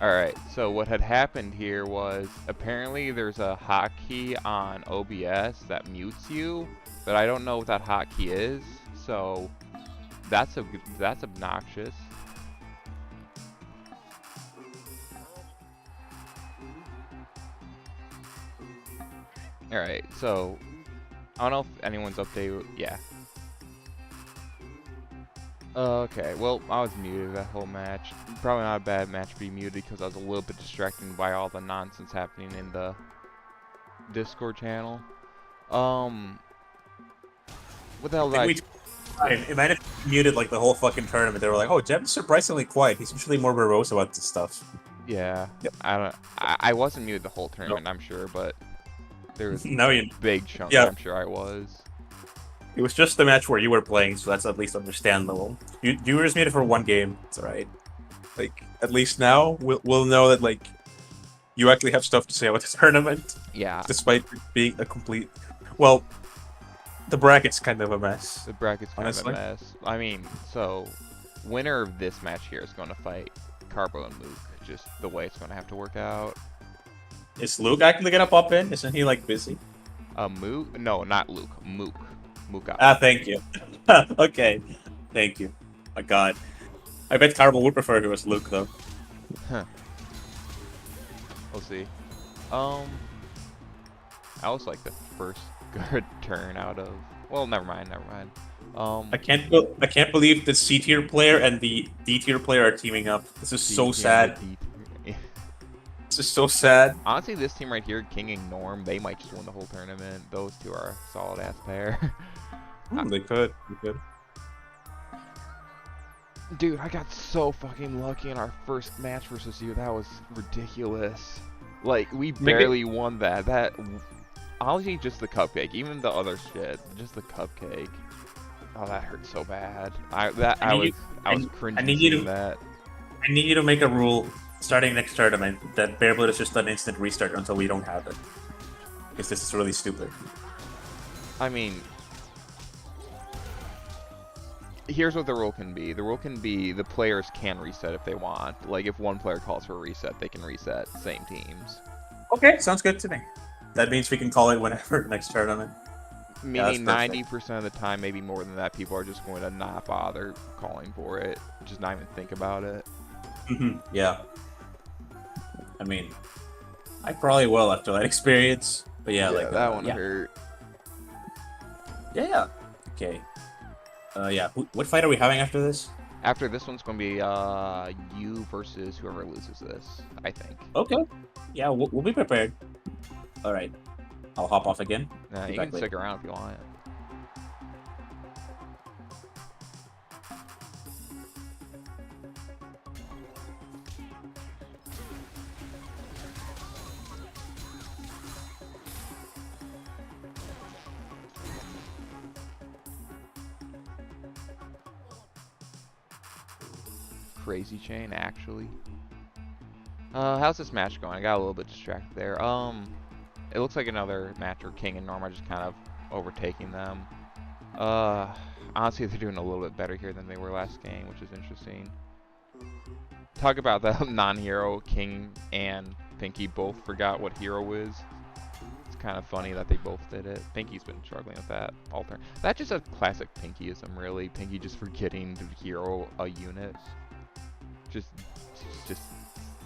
Alright, so what had happened here was apparently there's a hotkey on OBS that mutes you, but I don't know what that hotkey is, so that's obnoxious. Alright, so I don't know if anyone's updated. Yeah. Okay, well, I was muted that whole match. Probably not a bad match to be muted because I was a little bit distracted by all the nonsense happening in the Discord channel. What the hell did It might have muted like the whole fucking tournament. They were like, "Oh, Jeb's surprisingly quiet. He's usually more verbose about this stuff." Yeah, Yep. I wasn't muted the whole tournament, I'm sure, but there was No, you. big chunks Yeah. I'm sure I was. It was just the match where you were playing, so that's at least understandable. You were just muted for one game. It's alright. Like at least now we'll know that like you actually have stuff to say about this tournament, Yeah, despite it being a complete. Well, the bracket's kind of a mess. the bracket's kind Honestly. of a mess. I mean, so winner of this match here is going to fight Carbo and Luke. Just the way it's going to have to work out. Is Luke actually gonna pop in? Isn't he like busy? Mook? No, not Luke. Mook. Mook out. Ah, thank you. Okay, thank you. My God, I bet Carbo would prefer if it was Luke though. We'll see. I was like the first good turn out of. Well, never mind. I can't believe the C tier player and the D tier player are teaming up. This is so sad. This is so sad. Honestly, this team right here, King and Norm, they might just win the whole tournament. Those two are a solid ass pair. They could. Dude, I got so fucking lucky in our first match versus you. That was ridiculous. Like, we barely won that. That, honestly, just the cupcake. Even the other shit, just the cupcake. Oh, that hurt so bad. I was cringing seeing that. I need you to make a rule starting next tournament that Bear Blood is just an instant restart until we don't have it. Because this is really stupid. I mean, here's what the rule can be. The rule can be the players can reset if they want. Like, if one player calls for a reset, they can reset. Same teams. Okay, sounds good to me. That means we can call it whenever next tournament. Meaning that's 90% of the time, maybe more than that, people are just going to not bother calling for it. Just not even think about it. Yeah. I mean, I probably will after that experience. But yeah, like that one yeah. hurt. Yeah. Okay. Yeah. What fight are we having after this? After this one's going to be you versus whoever loses this, I think. Okay. Yeah, we'll be prepared. All right. I'll hop off again. You can stick around if you want. crazy chain, actually. How's this match going? I got a little bit distracted there. It looks like another match where King and Norm are just kind of overtaking them. Honestly, they're doing a little bit better here than they were last game, which is interesting. Talk about the non-hero. King and Pinky both forgot what hero is. It's kind of funny that they both did it. Pinky's been struggling with that all turn. That's just a classic Pinkyism, really. Pinky just forgetting to hero a unit. Just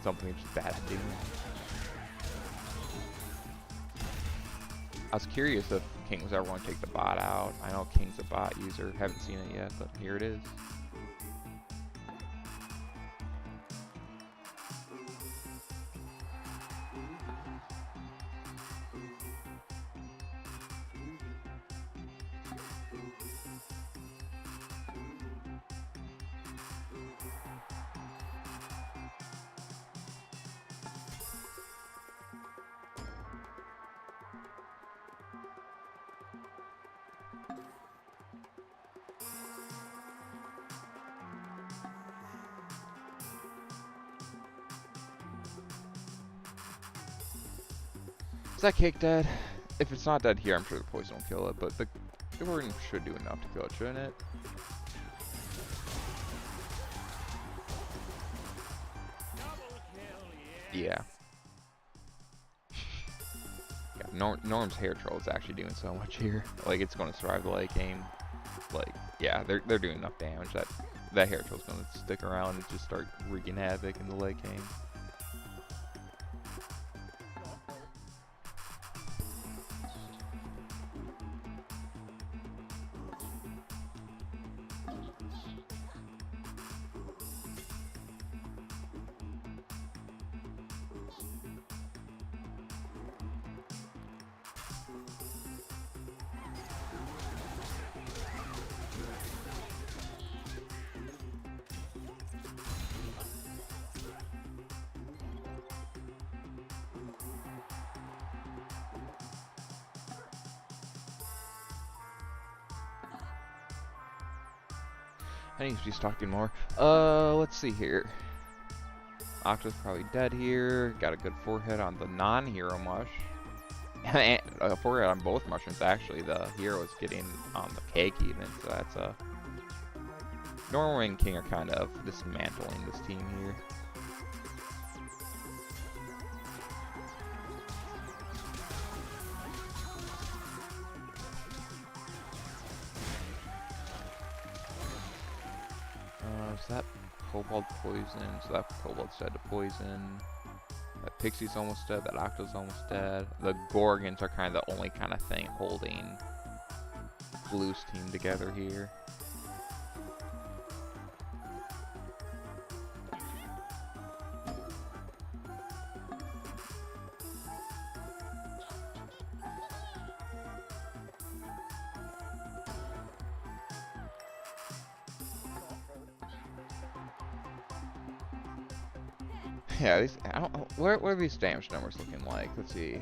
something just bad at doing. I was curious if King was ever going to take the bot out. I know King's a bot user. Haven't seen it yet, but here it is. Is that cake dead? If it's not dead here, I'm sure the poison will kill it, but the Gordon should do enough to kill it, shouldn't it? Yeah. Yeah, Norm's hair troll is actually doing so much here. Like, it's going to survive the late game. Like, yeah, they're doing enough damage that hair troll's going to stick around and just start wreaking havoc in the late game. I need to be stocking more. Let's see here. Octo's probably dead here. Got a good forehead on the non-hero mush. And a forehead on both mushrooms, actually. The hero is getting on the cake even, so that's Norman and King are kind of dismantling this team here. So that Kobold poison, so that Kobold's dead to poison. That Pixie's almost dead, that Octo's almost dead. The Gorgons are kind of the only kind of thing holding Blue's team together here. Yeah, these, I don't, what are these damage numbers looking like? Let's see.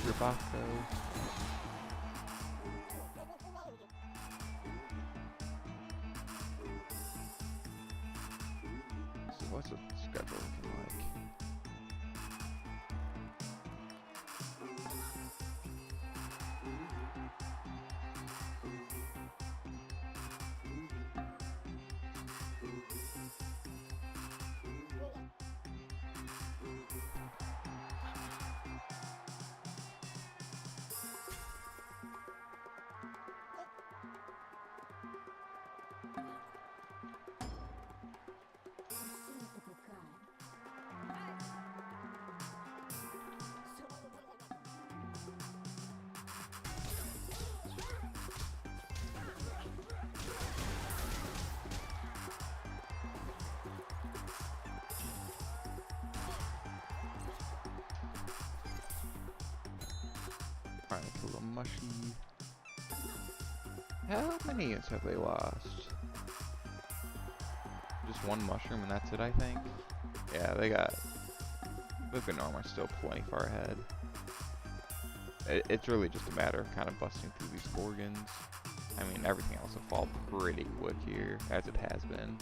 Roboto. So what's the schedule looking like? trying to kill a mushy. How many units have they lost? Just one mushroom and that's it, I think. Yeah, they got. Luke and Norm are still plenty far ahead. It's really just a matter of kind of busting through these Gorgons. I mean, everything else will fall pretty quick here, as it has been.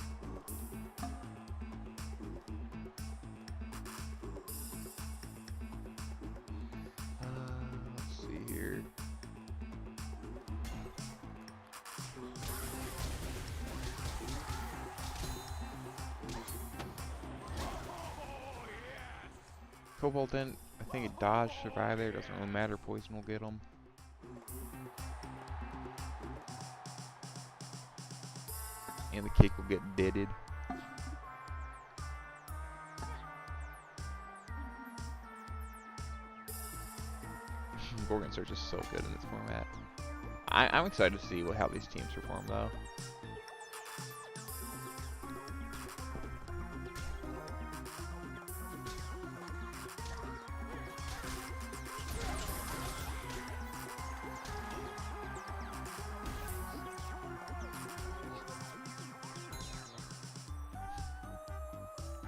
Let's see here. Cobalt didn't. I think it dodged, survived there. Doesn't really matter. Poison will get him. And the cake will get deaded. Gorgons are just so good in this format. I'm excited to see how these teams perform, though.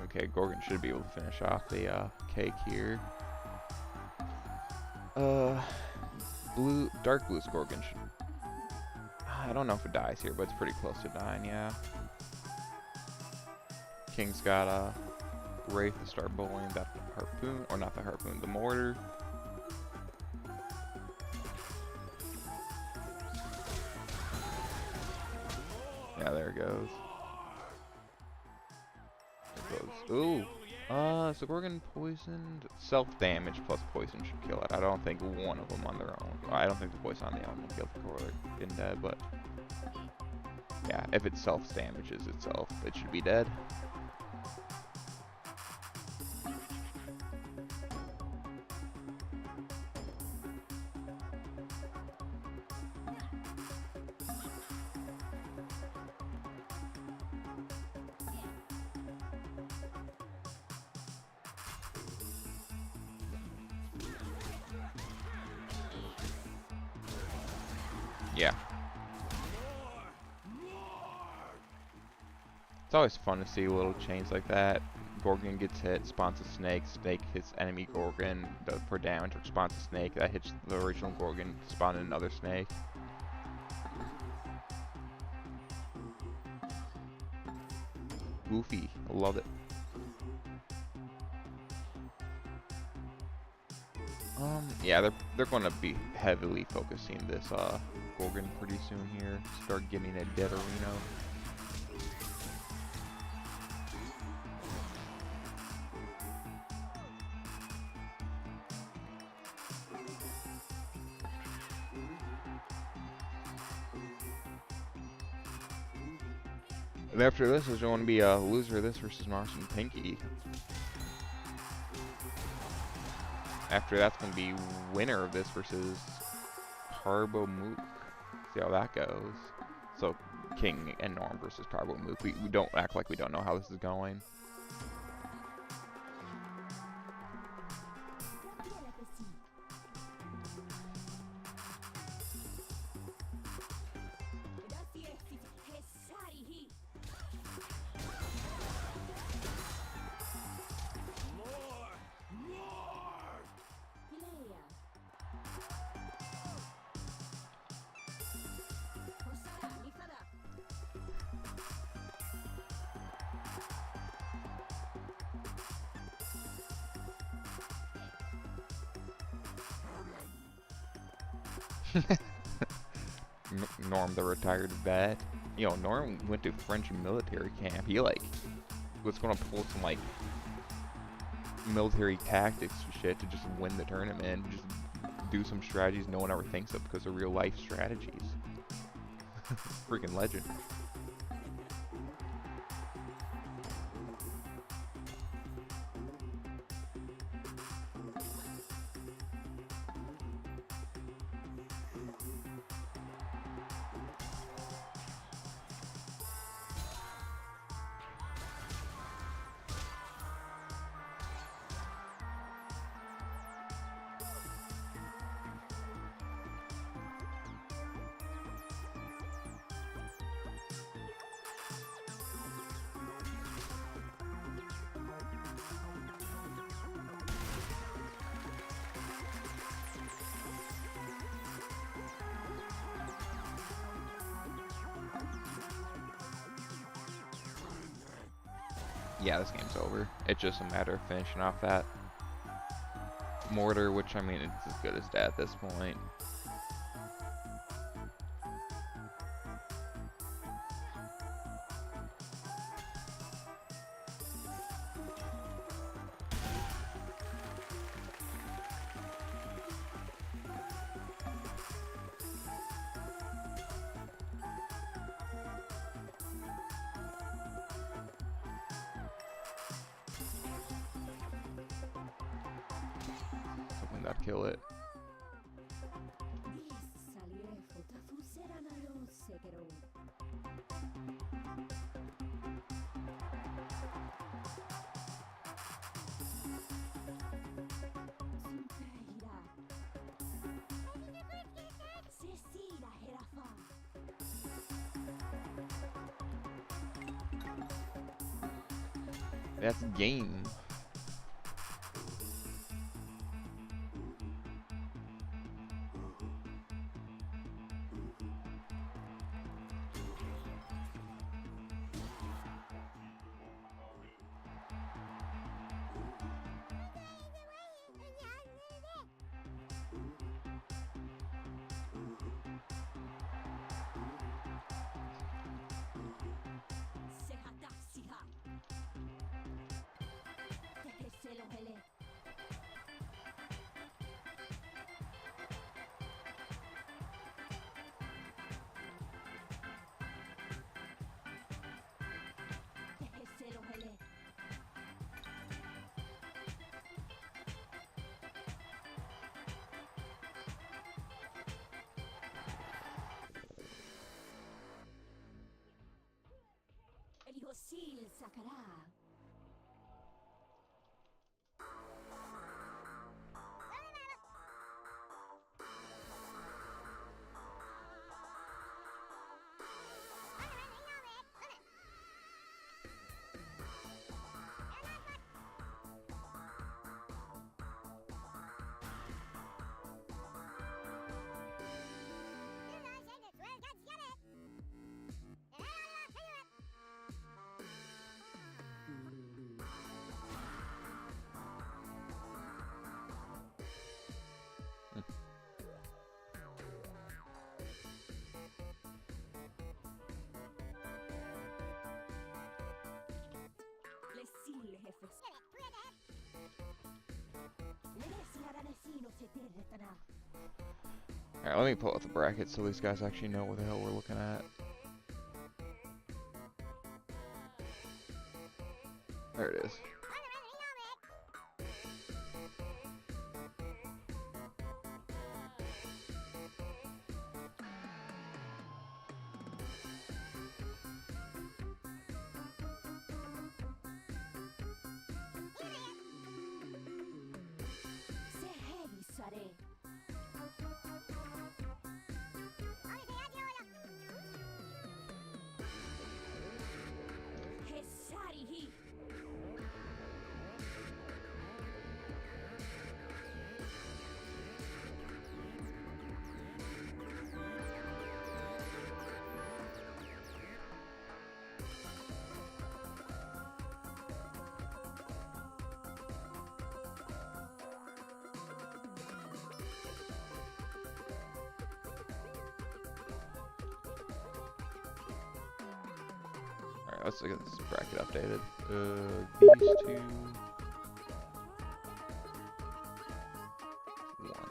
Okay, Gorgon should be able to finish off the cake here. Dark blue Gorgon should. I don't know if it dies here, but it's pretty close to dying, yeah. King's got a Wraith to start bowling that harpoon, or not the harpoon, the mortar. Yeah, there it goes. Ooh. So Gorgon poisoned. Self-damage plus poison should kill it. I don't think one of them on their own. I don't think the poison on their own will kill the Gorgon dead, but yeah, if it self-damages itself, it should be dead. Yeah. It's always fun to see little chains like that. Gorgon gets hit, spawns a snake, snake hits enemy Gorgon, does for damage, spawns a snake, that hits the original Gorgon, spawn another snake. Goofy, I love it. Yeah, they're going to be heavily focusing this Gorgon pretty soon here. Start getting a dead arena. And after this is going to be a loser of this versus Mars and Pinky. After that's going to be winner of this versus Parbo Mook. See how that goes. So King and Norm versus Parbo Mook. We don't act like we don't know how this is going. Norm the retired vet. You know, Norm went to French military camp. He like was gonna pull some like military tactics shit to just win the tournament. Just do some strategies no one ever thinks of because they're real life strategies. Freaking legend. Yeah, this game's over. It's just a matter of finishing off that mortar, which I mean, it's as good as dead at this point. Something that'd kill it. That's game. Alright, let me pull out the brackets so these guys actually know what the hell we're looking at. There it is. Alright, let's get this bracket updated. These two. 1.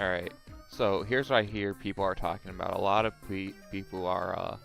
Alright, so here's what I hear people are talking about. A lot of people are,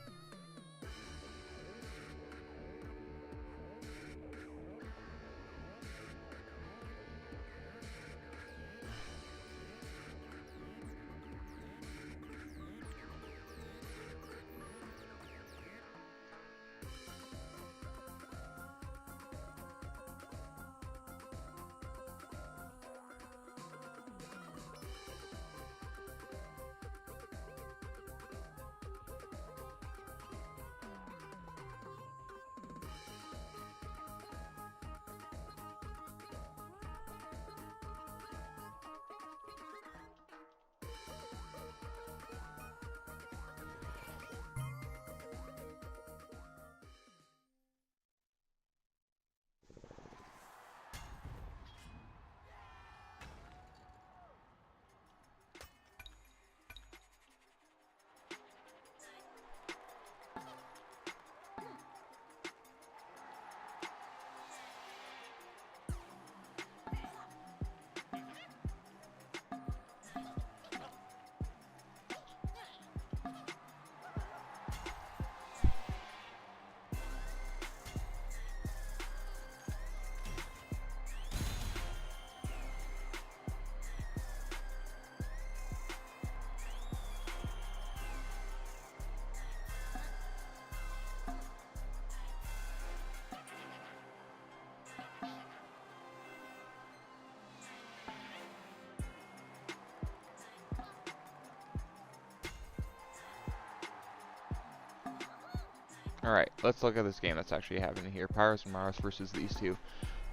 alright, let's look at this game that's actually happening here. Pyros and Mars versus these two.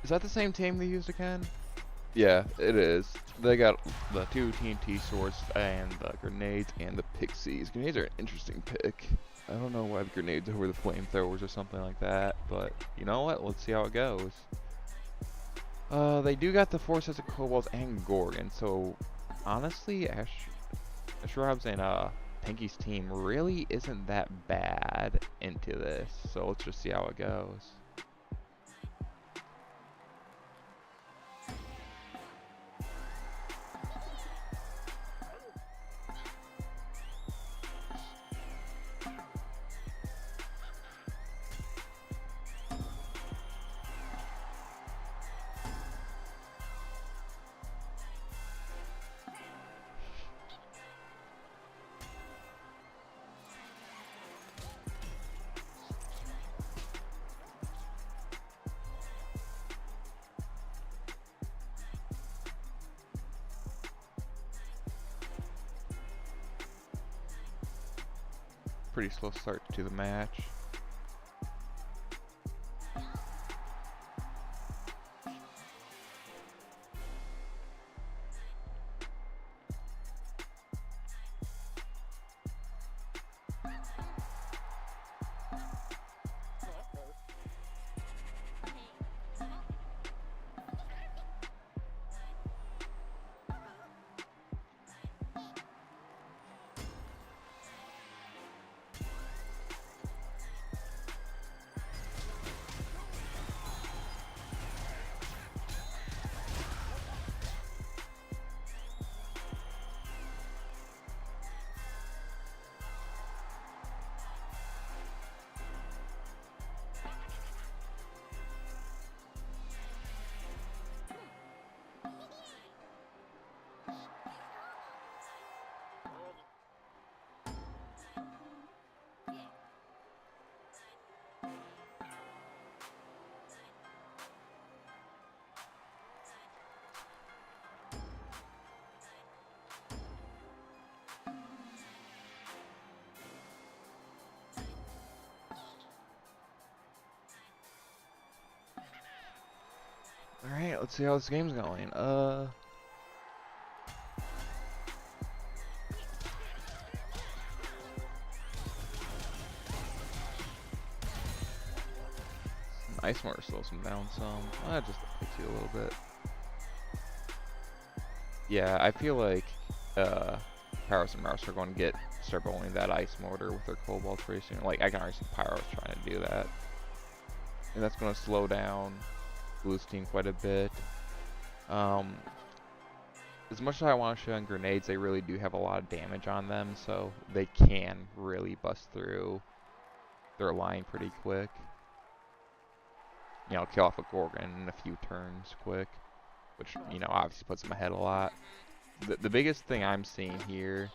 Is that the same team they used again? Yeah, it is. They got the 2 TNT swords and the grenades and the pixies. Grenades are an interesting pick. I don't know why the grenades over the flamethrowers or something like that, but you know what? Let's see how it goes. They do got the 4 sets of kobolds and Gorgon, so honestly, Ashrab's and Pinky's team really isn't that bad into this, so let's just see how it goes. Pretty slow start to the match. Alright, let's see how this game's going. Ice Mortar slows him down some. Just hits you a little bit. Yeah, I feel like Pyros and Mars are going to start bowling that Ice Mortar with their Cobalt pretty soon. Like, I can already see Pyros trying to do that. And that's going to slow down Blue's team quite a bit. as much as I want to show on grenades, they really do have a lot of damage on them, so they can really bust through their line pretty quick. You know, kill off a Gorgon in a few turns quick, which, you know, obviously puts them ahead a lot. The biggest thing I'm seeing here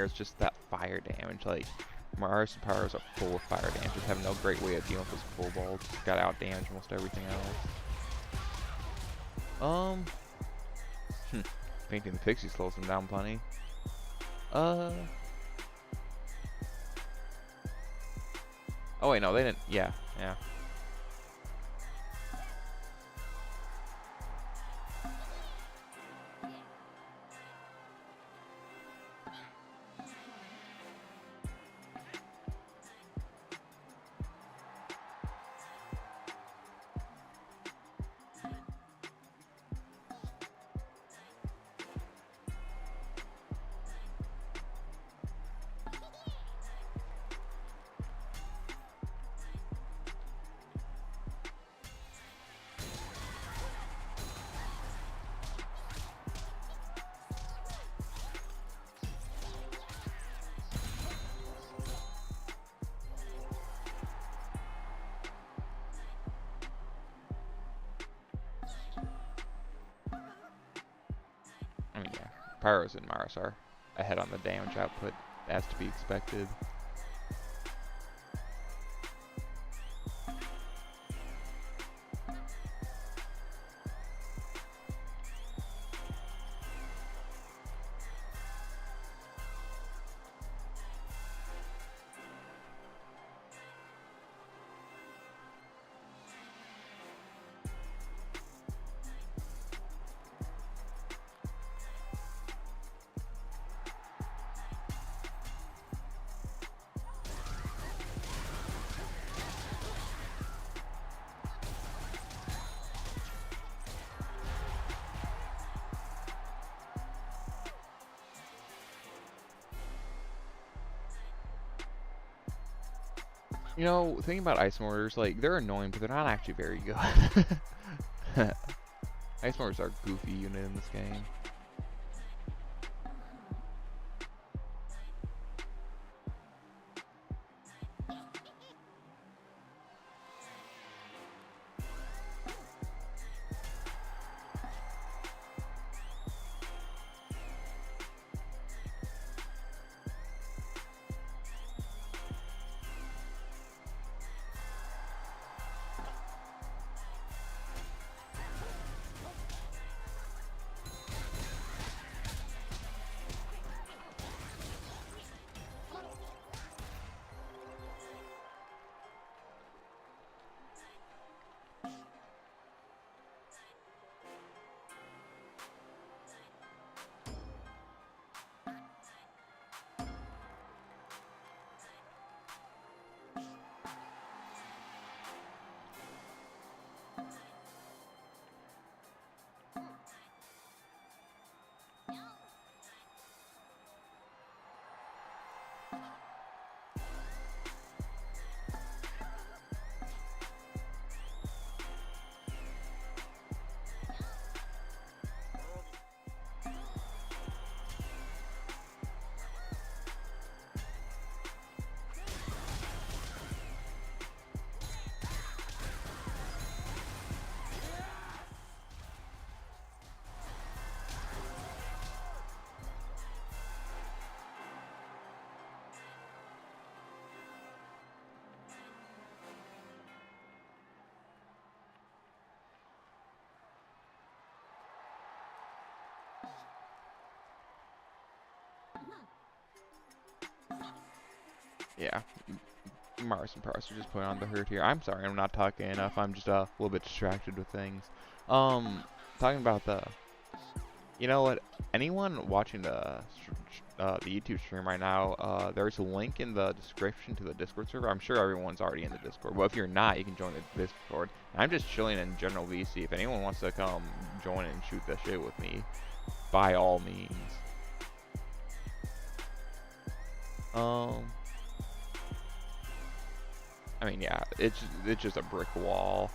is just that fire damage. Like, Mars and Pyros are full of fire damage, just have no great way of dealing with those kobolds. Got out damage almost everything else. Painting the pixie slows them down plenty. Oh wait, no, they didn't. Yeah. I mean, yeah, Pyros and Mars are ahead on the damage output, as to be expected. You know, thinking about ice mortars, like, they're annoying, but they're not actually very good. Ice mortars are a goofy unit in this game. Yeah, Mars and Pyros are just putting on the hurt here. I'm sorry, I'm not talking enough. I'm just a little bit distracted with things. Talking about you know what? Anyone watching the YouTube stream right now, there's a link in the description to the Discord server. I'm sure everyone's already in the Discord. Well, if you're not, you can join the Discord. I'm just chilling in general VC. If anyone wants to come join and shoot the shit with me, by all means. I mean, yeah, it's just a brick wall.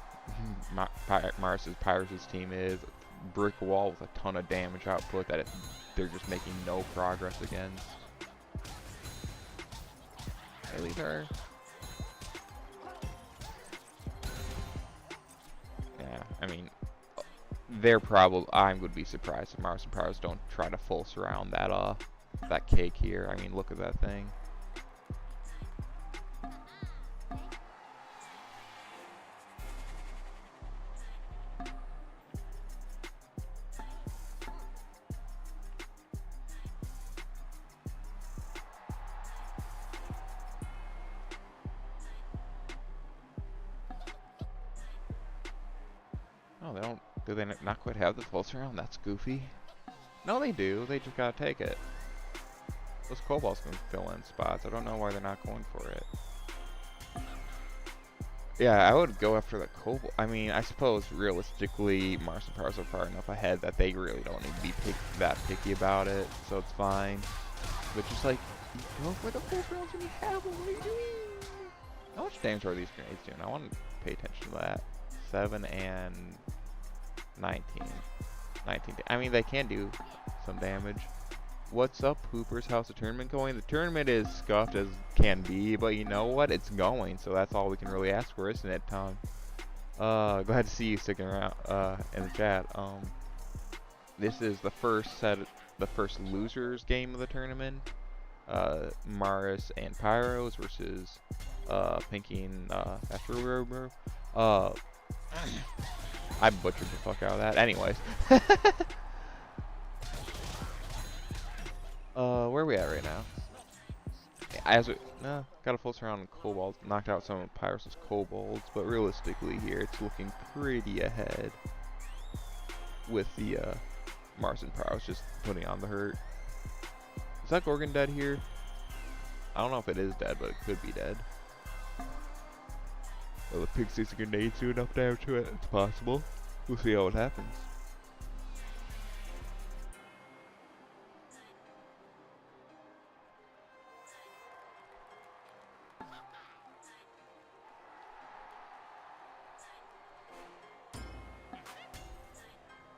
Mars's Pirates' team is brick wall with a ton of damage output that they're just making no progress against. Hey, leave her. Yeah, I mean, I would be surprised if Mars and Pirates don't try to full surround that cake here. I mean, look at that thing. Oh, do they not quite have the full surround? That's goofy. No, they do. They just gotta take it. Those Kobolds can fill in spots. I don't know why they're not going for it. Yeah, I would go after the Kobold. I mean, I suppose realistically, Mars and Pirates are far enough ahead that they really don't need to be that picky about it, so it's fine. But just like, you go for the full surrounds when you have them. What are you doing? How much damage are these grenades doing? I want to pay attention to that. 7 and 19. 19. I mean, they can do some damage. What's up, Hooper's How's the tournament going? The tournament is scuffed as can be, but you know what? It's going, so that's all we can really ask for, isn't it, Tom? Glad to see you sticking around in the chat. This is the first losers game of the tournament. Maris and Pyros versus Pinky and After I butchered the fuck out of that. Anyways. Where are we at right now? Got a full surround of Kobolds. Knocked out some of Pyrus' Kobolds, but realistically here, it's looking pretty ahead with the Mars and Pyrus just putting on the hurt. Is that Gorgon dead here? I don't know if it is dead, but it could be dead. Well, the Pixie's grenades do enough damage to it. It's possible. We'll see how it happens.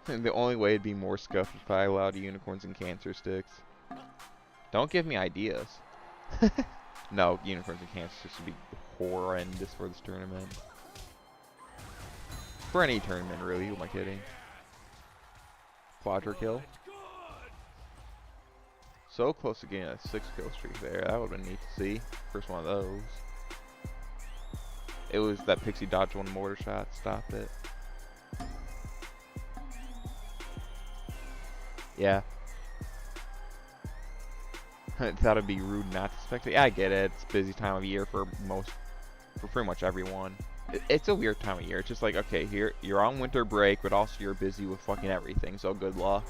The only way it'd be more scuffed if I allowed unicorns and cancer sticks. Don't give me ideas. No, unicorns and cancer sticks would be horrendous for this tournament. For any tournament, really. Who am I kidding? Quadra kill. So close to getting a 6-kill streak there. That would have been neat to see. First one of those. It was that Pixie dodged one mortar shot, stopped it. Yeah. I thought it'd be rude not to spectate. Yeah, I get it. It's a busy time of year for pretty much everyone. It's a weird time of year. It's just like, okay, here you're on winter break, but also you're busy with fucking everything. So good luck.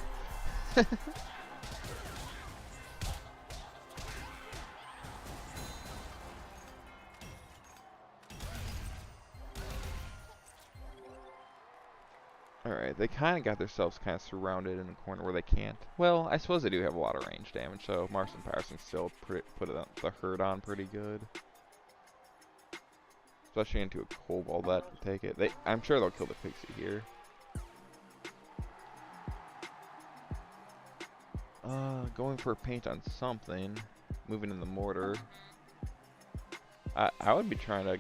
Alright, they kind of got themselves kind of surrounded in a corner where they can't. Well, I suppose they do have a lot of range damage, so Mars and Pyrus can still put the hurt on pretty good. Especially into a Kobold that can take it. I'm sure they'll kill the Pixie here. Going for a paint on something. Moving in the mortar. I would be trying to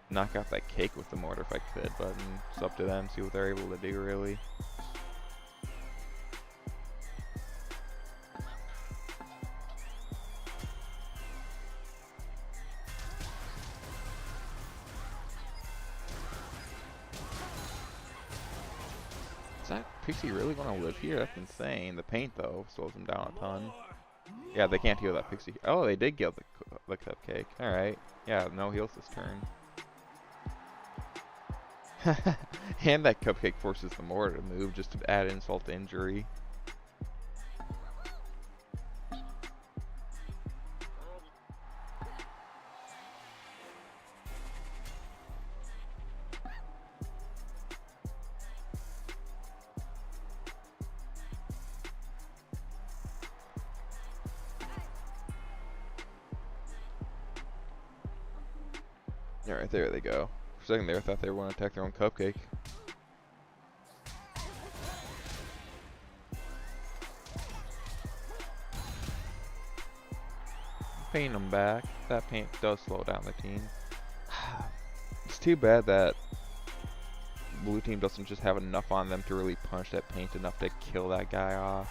knock out that cake with the mortar if I could, but it's up to them, see what they're able to do, really. Does that Pixie really want to live here? That's insane. The paint, though, slows them down a ton. Yeah, they can't heal that Pixie. Oh, they did kill the cupcake. Alright. Yeah, no heals this turn. And that cupcake forces the mortar to move just to add insult to injury. Alright, there they go. For a second there, I thought they were going to attack their own cupcake. Paint them back. That paint does slow down the team. It's too bad that blue team doesn't just have enough on them to really punch that paint enough to kill that guy off.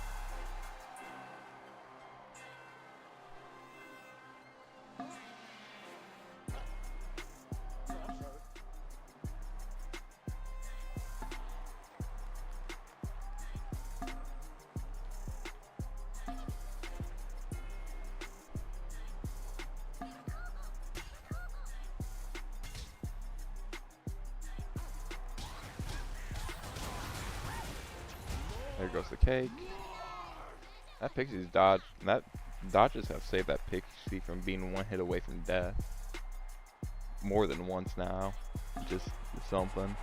There goes the cake. That Pixie's dodge. That dodges have saved that Pixie from being one hit away from death. More than once now. Just something.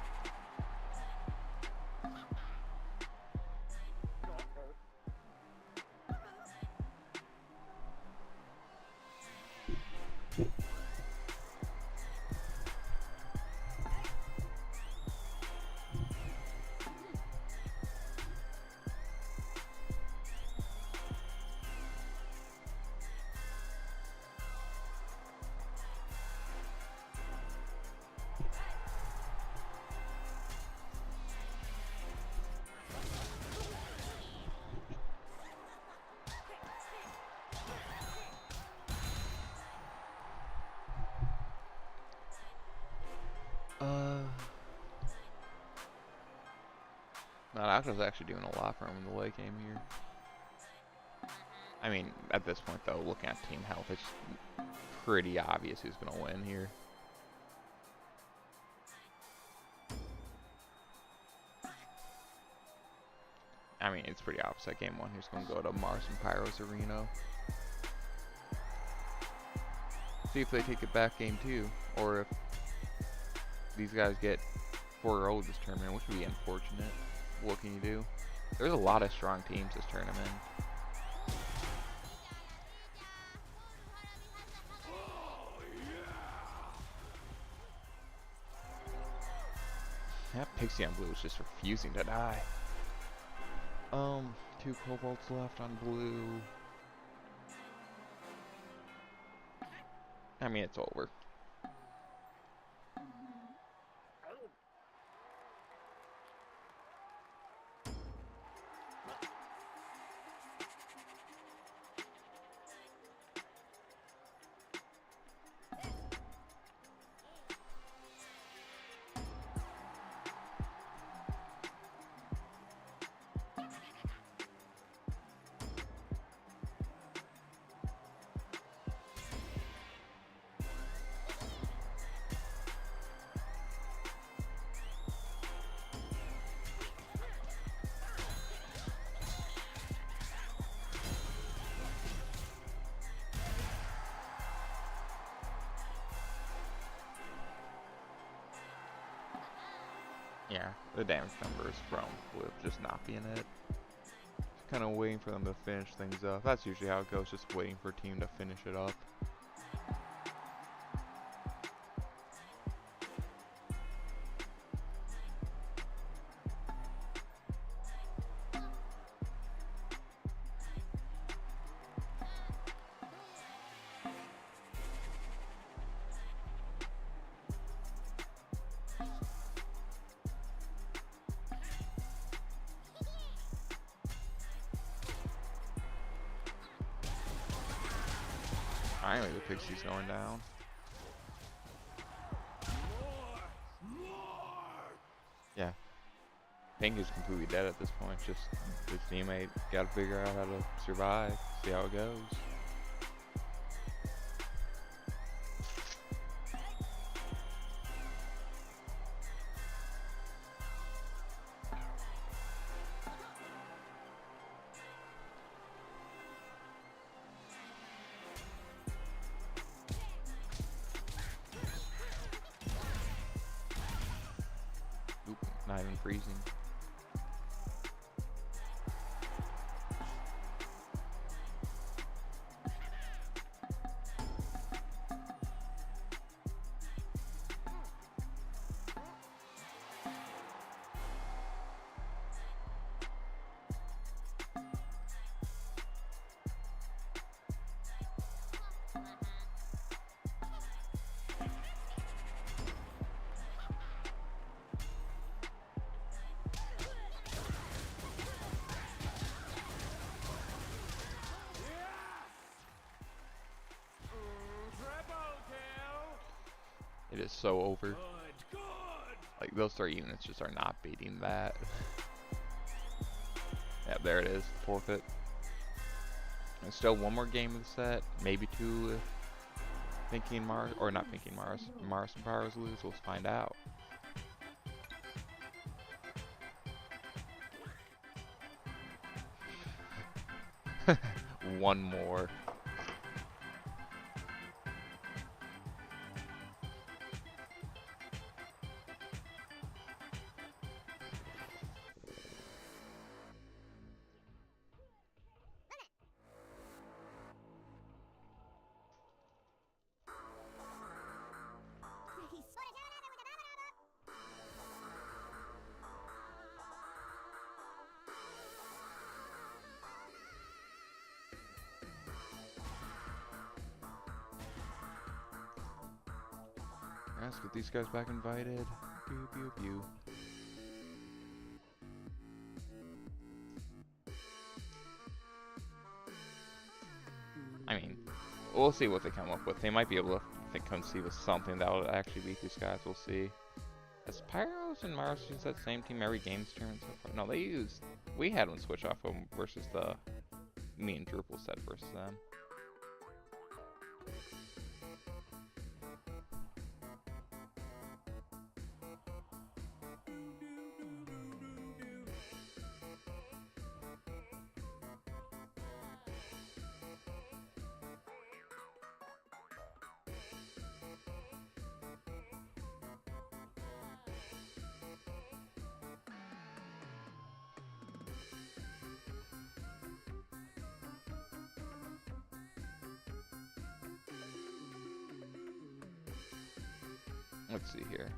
Naruto's actually doing a lot for him in the late game here. I mean, at this point though, looking at team health, it's pretty obvious who's gonna win here. I mean, it's pretty obvious that game one here's gonna go to Mars and Pyro's arena. See if they take it back game two, or if these guys get 4-0 this tournament, which would be unfortunate. What can you do? There's a lot of strong teams this tournament. That Pixie on blue is just refusing to die. 2 Cobalts left on blue. I mean, it's over. Yeah, the damage numbers from blue just not being it. Just kind of waiting for them to finish things up. That's usually how it goes, just waiting for a team to finish it up. Finally, the Pixie's going down. Yeah. Pink is completely dead at this point. Just his teammate got to figure out how to survive, see how it goes. Not even freezing. It is so over. Like, those 3 units just are not beating that. Yeah, there it is. Forfeit. And still one more game of the set. Maybe 2 if Pinky and Mars, or not Pinky and Mars, Mars and Powers lose. We'll find out. One more. Let's get these guys back invited. Pew, pew, pew. I mean, we'll see what they come up with. They might be able to conceive of something that will actually beat these guys. We'll see. Has Pyros and Mars used that same team every game tournament so far? No, they used. We had one switch off them versus the. Me and Drupal set versus them. Let's see here.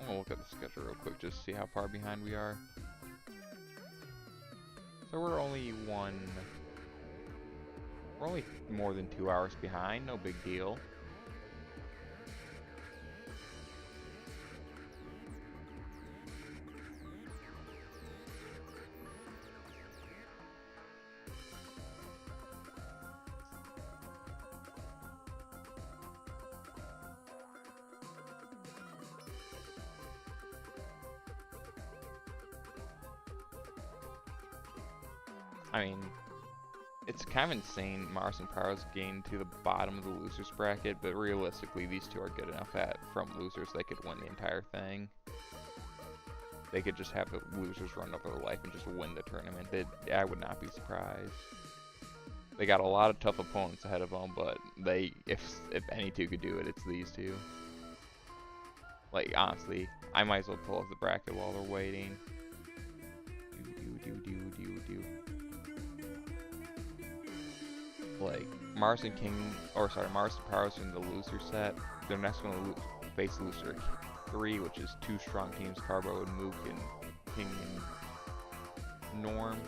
I'm gonna look at the schedule real quick just to see how far behind we are. So we're only more than 2 hours behind, no big deal. I mean, it's kind of insane Mars and Pyros gained to the bottom of the losers bracket, but realistically these two are good enough at from losers they could win the entire thing. They could just have the losers run over their life and just win the tournament. I would not be surprised. They got a lot of tough opponents ahead of them, but if any two could do it, it's these two. Like, honestly, I might as well pull up the bracket while they're waiting. Like, Mars and Pyros in the loser set. They're next going to face loser 3, which is 2 strong teams, Carbo and Mook and King and Norm.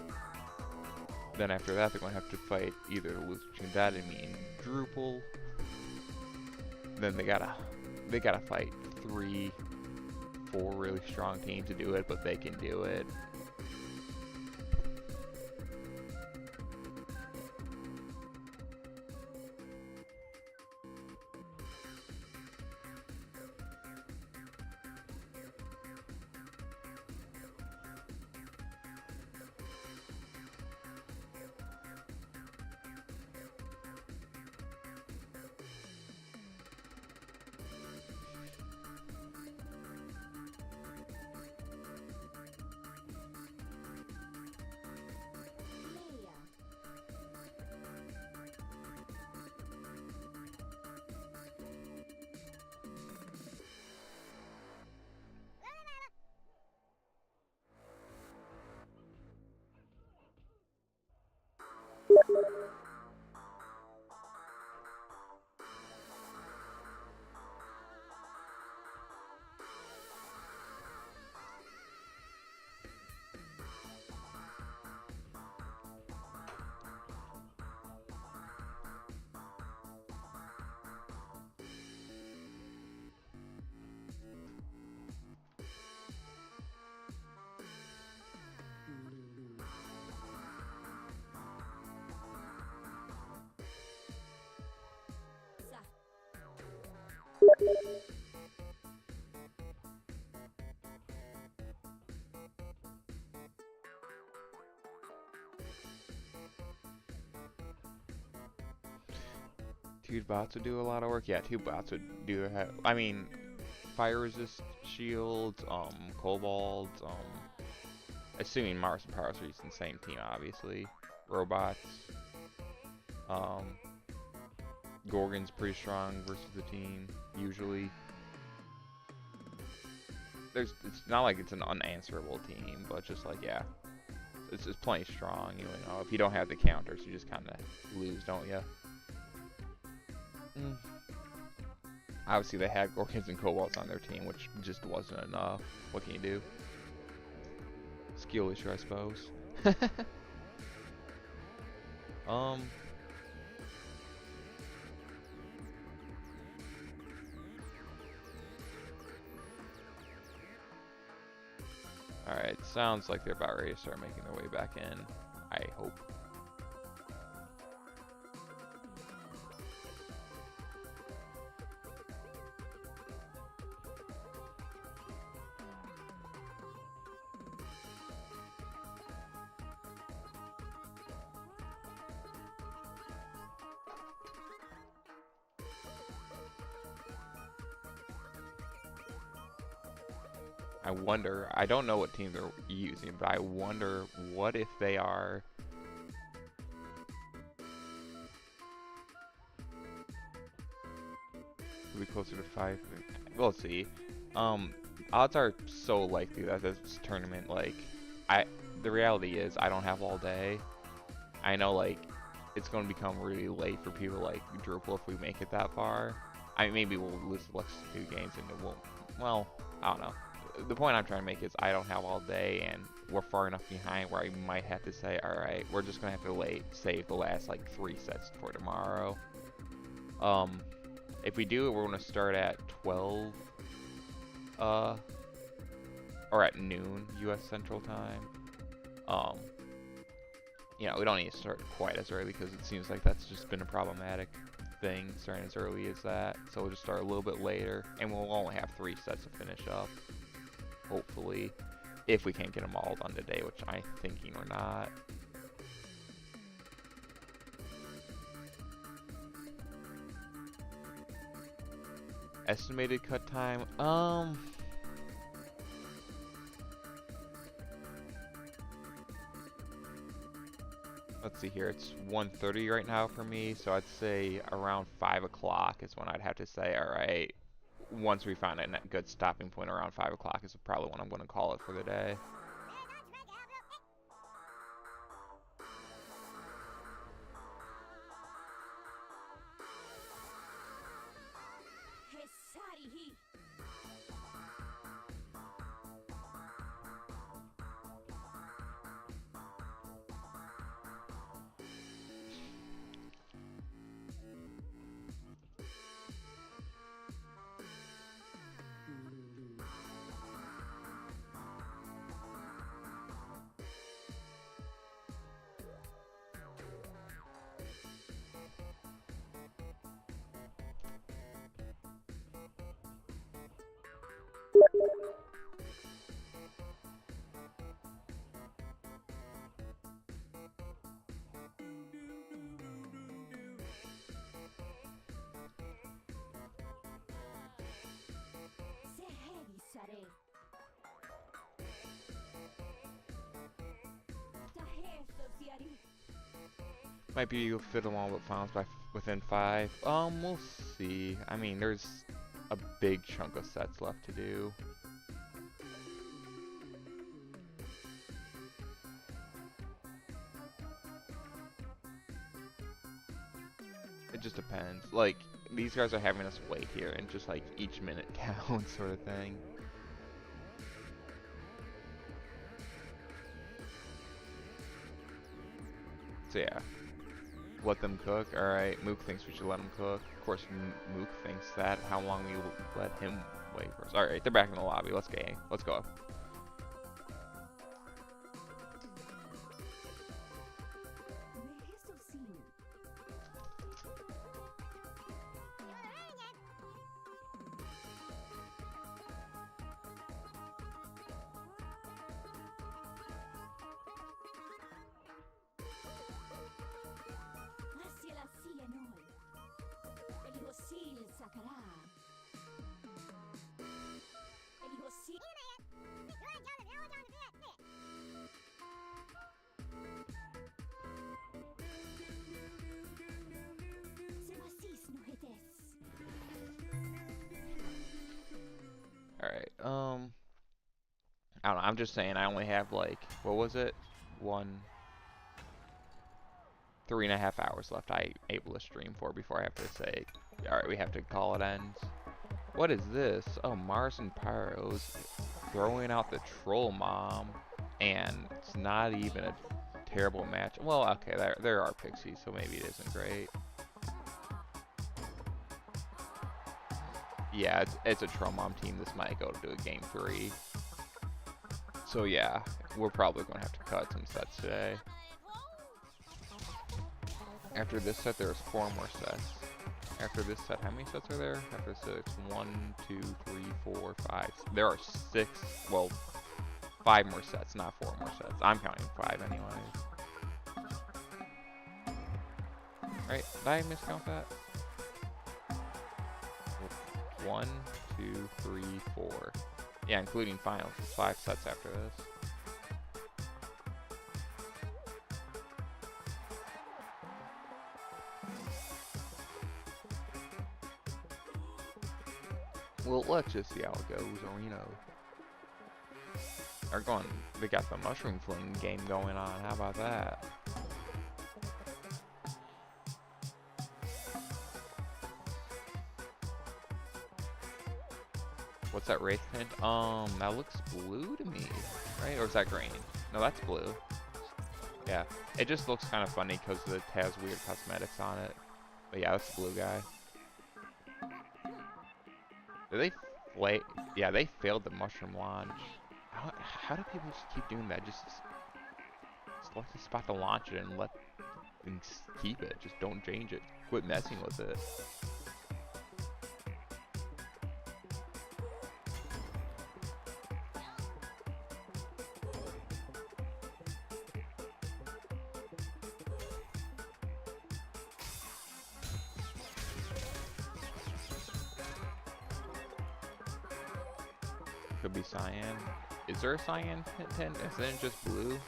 Then after that, they're going to have to fight either the loser between that and me and Drupal. Then they gotta fight 3, 4 really strong teams to do it, but they can do it. few bots would do a lot of work. Yeah, 2 bots would do that. I mean, fire resist shields, cobalt, assuming Mars and Power are using the same team, obviously. Robots. Gorgon's pretty strong versus the team, usually. It's not like it's an unanswerable team, but just like, yeah. It's plenty strong, you know. If you don't have the counters, you just kind of lose, don't you? Obviously, they had Gorgons and Cobalts on their team, which just wasn't enough. What can you do? Skill issue, I suppose. Alright, sounds like they're about ready to start making their way back in. I hope. I wonder, I don't know what team they're using, but I wonder what if they are be closer to 5. We'll see. Odds are so likely that this tournament, like, the reality is I don't have all day. I know, like, it's going to become really late for people like Drupal if we make it that far. I mean, maybe we'll lose the next 2 games and it won't, well, I don't know. The point I'm trying to make is I don't have all day and we're far enough behind where I might have to say, alright, we're just going to have to save the last like 3 sets for tomorrow. If we do it, we're going to start at 12, or at noon US Central Time. You know, we don't need to start quite as early because it seems like that's just been a problematic thing, starting as early as that. So we'll just start a little bit later and we'll only have 3 sets to finish up. Hopefully, if we can't get them all done today, which I'm thinking we're not. Estimated cut time, let's see here, it's 1:30 right now for me, so I'd say around 5 o'clock is when I'd have to say, alright, once we find a good stopping point around 5 o'clock is probably when I'm going to call it for the day. Might be able to fit them all but found by within 5. We'll see. I mean, there's a big chunk of sets left to do. It just depends. Like, these guys are having us wait here, and just like each minute counts, sort of thing. So yeah. Let them cook. Alright, Mook thinks we should let him cook. Of course, Mook thinks that. How long we let him wait first. Alright, they're back in the lobby. Let's go. Let's go. Alright, I don't know, I'm just saying I only have like, what was it? 3.5 hours left I able to stream for before I have to say, alright, we have to call it ends. What is this? Oh, Mars and Pyros throwing out the Troll Mom, and it's not even a terrible match. Well, okay, there are Pixies, so maybe it isn't great. Yeah, it's a Troll Mom team. This might go to a game 3. So yeah, we're probably going to have to cut some sets today. After this set, there's 4 more sets. After this set, how many sets are there? After this set, it's 1, 2, 3, 4, 5. There are 6, well, 5 more sets, not 4 more sets. I'm counting 5 anyways. Right, did I miscount that? 1, 2, 3, 4. Yeah, including finals. It's 5 sets after this. Well, let's just see how it goes, Areno. They got the Mushroom Fling game going on. How about that? What's that Wraith tint? That looks blue to me, right? Or is that green? No, that's blue. Yeah, it just looks kind of funny because it has weird cosmetics on it. But yeah, that's the blue guy. Did they yeah, they failed the mushroom launch. How do people just keep doing that? Just select the spot to launch it and keep it. Just don't change it. Quit messing with it. Could be cyan. Is there a cyan tint? Isn't it just blue?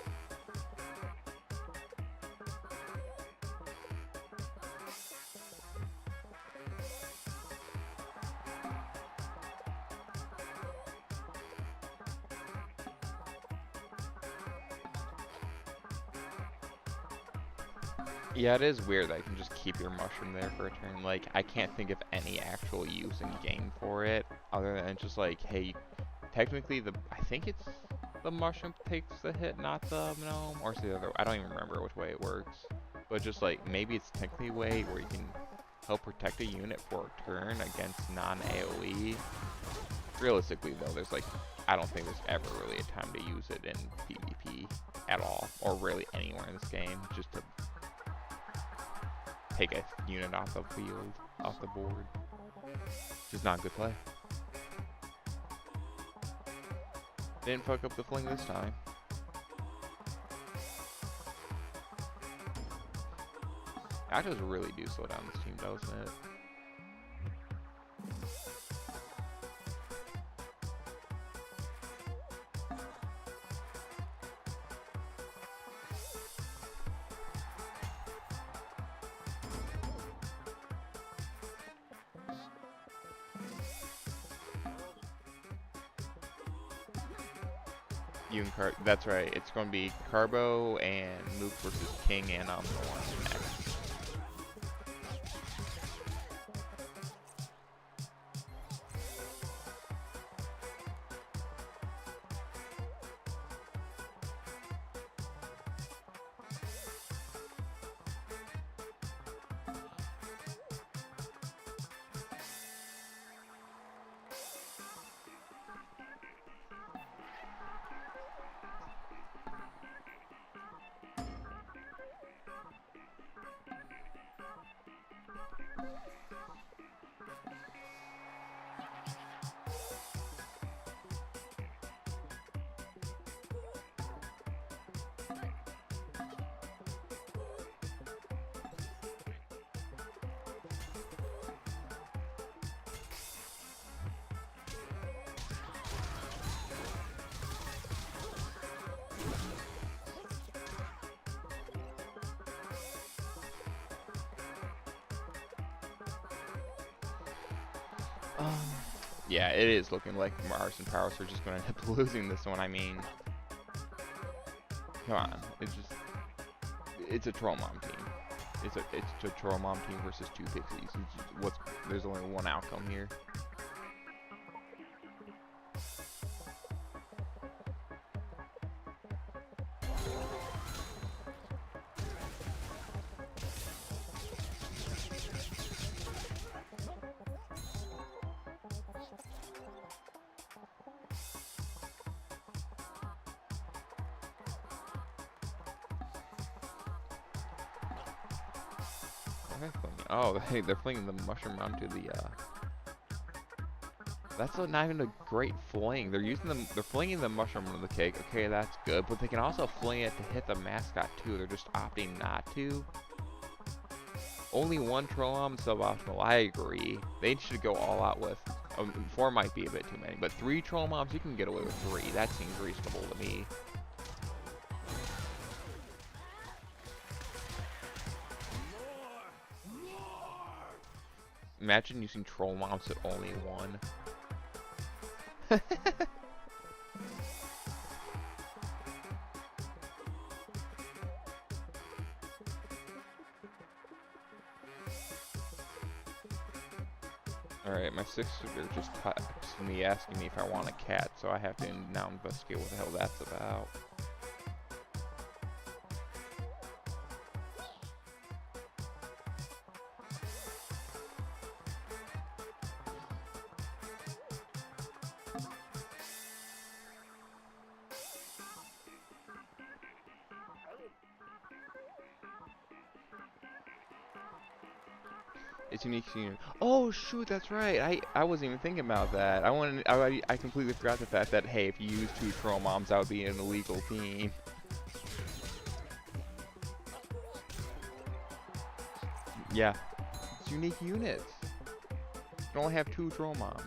Yeah, it is weird that you can just keep your mushroom there for a turn. Like, I can't think of any actual use in game for it, other than just like, hey, technically I think it's the mushroom takes the hit, not the gnome, or it's the other. I don't even remember which way it works. But just like, maybe it's technically a way where you can help protect a unit for a turn against non-AoE. Realistically though, there's like, I don't think there's ever really a time to use it in PvP at all, or really anywhere in this game, just to take a unit off the field, off the board. Just not a good play. Didn't fuck up the fling this time. Actors really do slow down this team, doesn't it? That's right. It's going to be Carbo and Mook versus King and Thorn next. Yeah, it is looking like Mars and Powers are just going to end up losing this one. I mean, come on, it's a Troll Mom team. It's a Troll Mom team versus two Pixies. There's only one outcome here. Oh, they're flinging the mushroom onto the. That's not even a great fling. They're flinging the mushroom onto the cake. Okay, that's good, but they can also fling it to hit the mascot too. They're just opting not to. Only one troll mom suboptimal. I agree. They should go all out with. 4 might be a bit too many, but 3 troll moms, you can get away with 3. That seems reasonable to me. Imagine using troll moms at only 1. Alright, my sister just texted me asking me if I want a cat, so I have to now investigate what the hell that's about. It's unique to you. Oh shoot, that's right. I wasn't even thinking about that. I completely forgot the fact that hey, if you use 2 troll moms, that would be an illegal team. Yeah, it's unique units. You can only have 2 troll moms.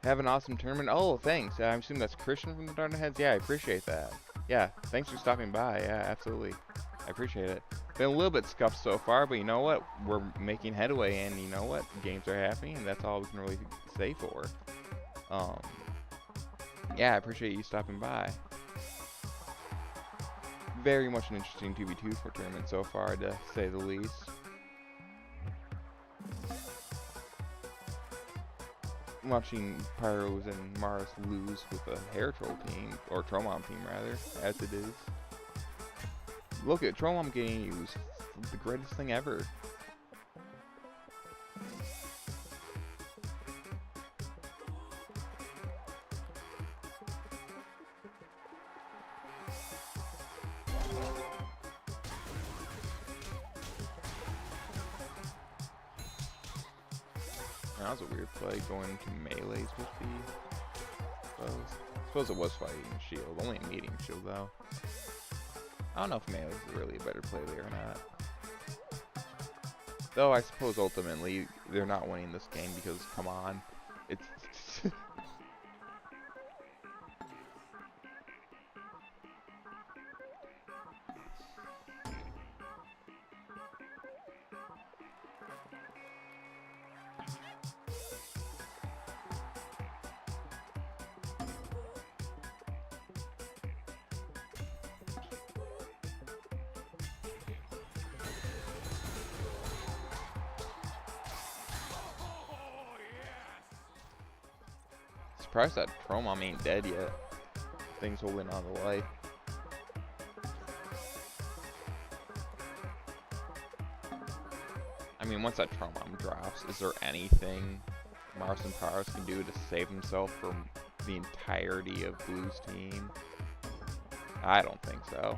Have an awesome tournament. Oh, thanks. I assume that's Christian from the Darkheads. Yeah, I appreciate that. Yeah, thanks for stopping by. Yeah, absolutely. I appreciate it. Been a little bit scuffed so far, but you know what? We're making headway, and you know what? Games are happening, and that's all we can really say for. Yeah, I appreciate you stopping by. Very much an interesting 2v2 for tournament so far, to say the least. Watching Pyros and Mars lose with a hair troll team, or troll mom team rather, as it is. Look at troll mom getting used, the greatest thing ever. That was a weird play, going into melees with the bows. I suppose it was fighting shield, only a meeting shield though. I don't know if melee is really a better play there or not. Though I suppose ultimately they're not winning this game because, come on, it's surprised that troll mom ain't dead yet. Thing's holding on to life. mean, once that Troll Mom drops, is there anything Mars and Paros can do to save himself from the entirety of Blue's team? I don't think so.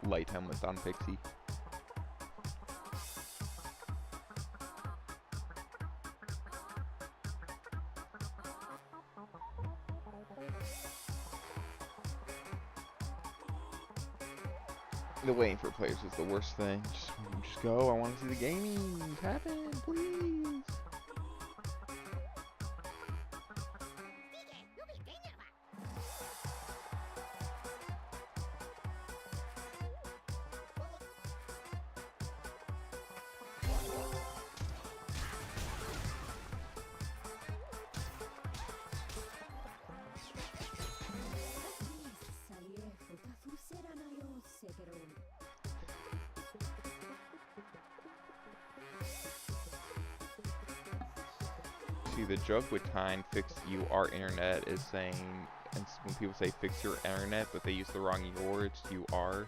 Light helmet on Pixie. The waiting for players is the worst thing. Just go. I want to see the gaming happen, please. See, the joke with Tyne fix your internet is saying, and when people say fix your internet, but they use the wrong words, you are.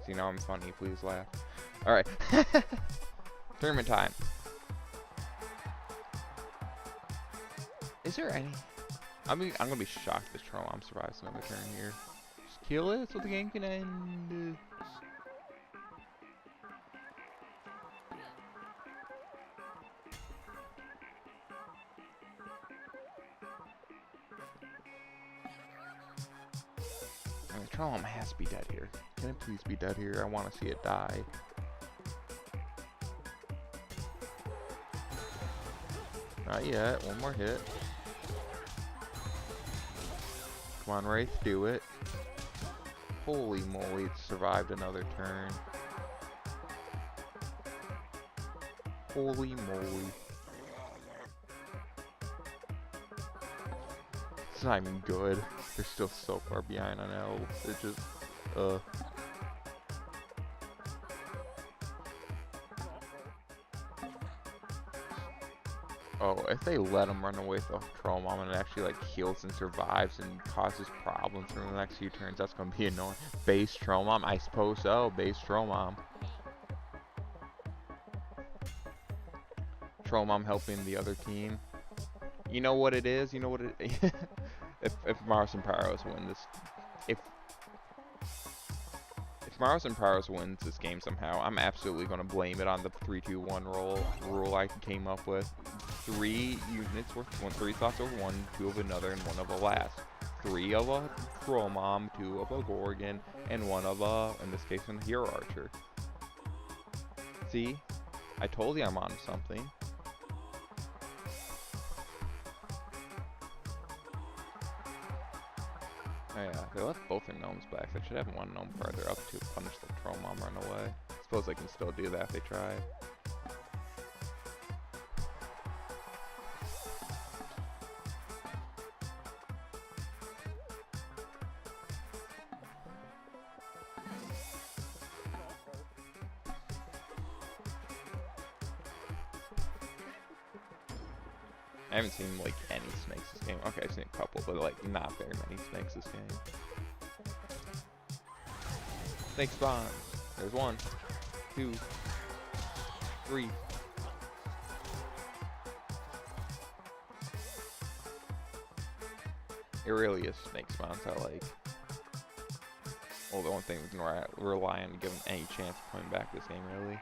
See, now I'm funny, please laugh. Alright. Tournament time. Is there any? I'm gonna be shocked if Troll Mom survives another turn here. Just kill it so the game can end. I mean, Troll Mom has to be dead here. Can it please be dead here? I want to see it die. Not yet. One more hit. Come on, Wraith, do it. Holy moly, it survived another turn. Holy moly. It's not even good. They're still so far behind on elves. They're just, Oh, if they let him run away with the Troll Mom and it actually like heals and survives and causes problems for the next few turns, that's gonna be annoying. Base Troll Mom? I suppose so. Base Troll Mom. Troll Mom helping the other team. You know what it is? You know what it if Mars and Paros win this, if Mars and Paros wins this game somehow, I'm absolutely going to blame it on the 3-2-1 rule I came up with. 3 units worth 3 slots over one, 2 of another, and 1 of a last. 3 of a Troll Mom, 2 of a Gorgon, and 1 of a, in this case, a Hero Archer. See? I told you I'm on something. Oh yeah, they left both their gnomes back. They should have one gnome farther up to punish the Troll Mom run away. I suppose they can still do that if they try. I haven't seen like any snakes this game. Okay, I've seen a couple, but like not very many snakes this game. Snake spawn. There's 1, 2, 3. It really is snake spawns I like. Well, the one thing we can rely on to give them any chance of coming back this game, really.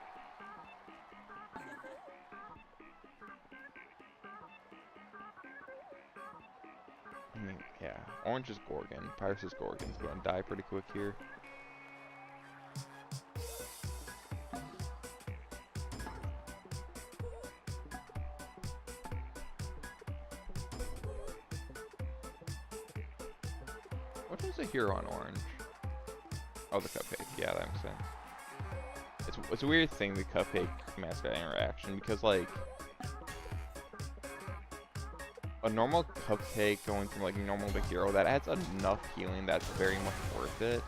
I mean, yeah. Orange is Gorgon. Pyrus is Gorgon's going to die pretty quick here. What is a hero on orange? Oh, the Cupcake. Yeah, that makes sense. It's a weird thing, the Cupcake mascot interaction, because, like, a normal cupcake going from like normal to hero, that adds enough healing that's very much worth it.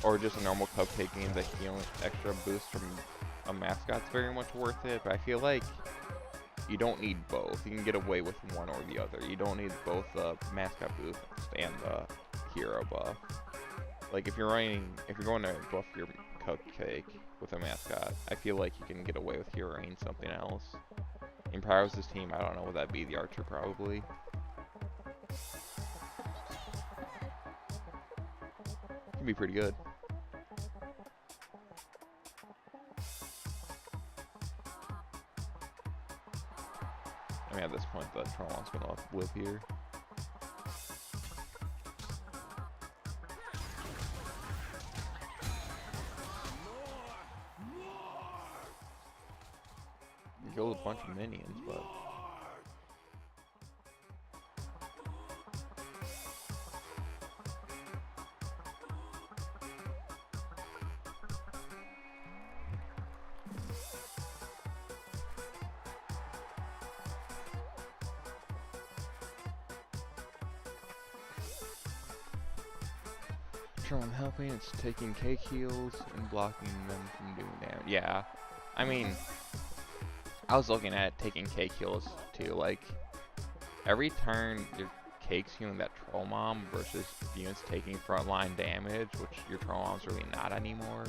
Or just a normal cupcake getting the healing extra boost from a mascot's very much worth it. But I feel like you don't need both. You can get away with one or the other. You don't need both the mascot boost and the hero buff. Like if you're going to buff your cupcake with a mascot, I feel like you can get away with heroing something else. In Pyros' team, I don't know, would that be the archer probably? Can be pretty good. I mean, at this point, the Trollon's gonna live here. He killed a bunch of minions, but Trollon helping, it's taking cake heals and blocking them from doing damage. Yeah, I mean, I was looking at taking cake heals too. Like every turn, your cake's healing that troll mom versus units taking frontline damage, which your troll mom's really not anymore.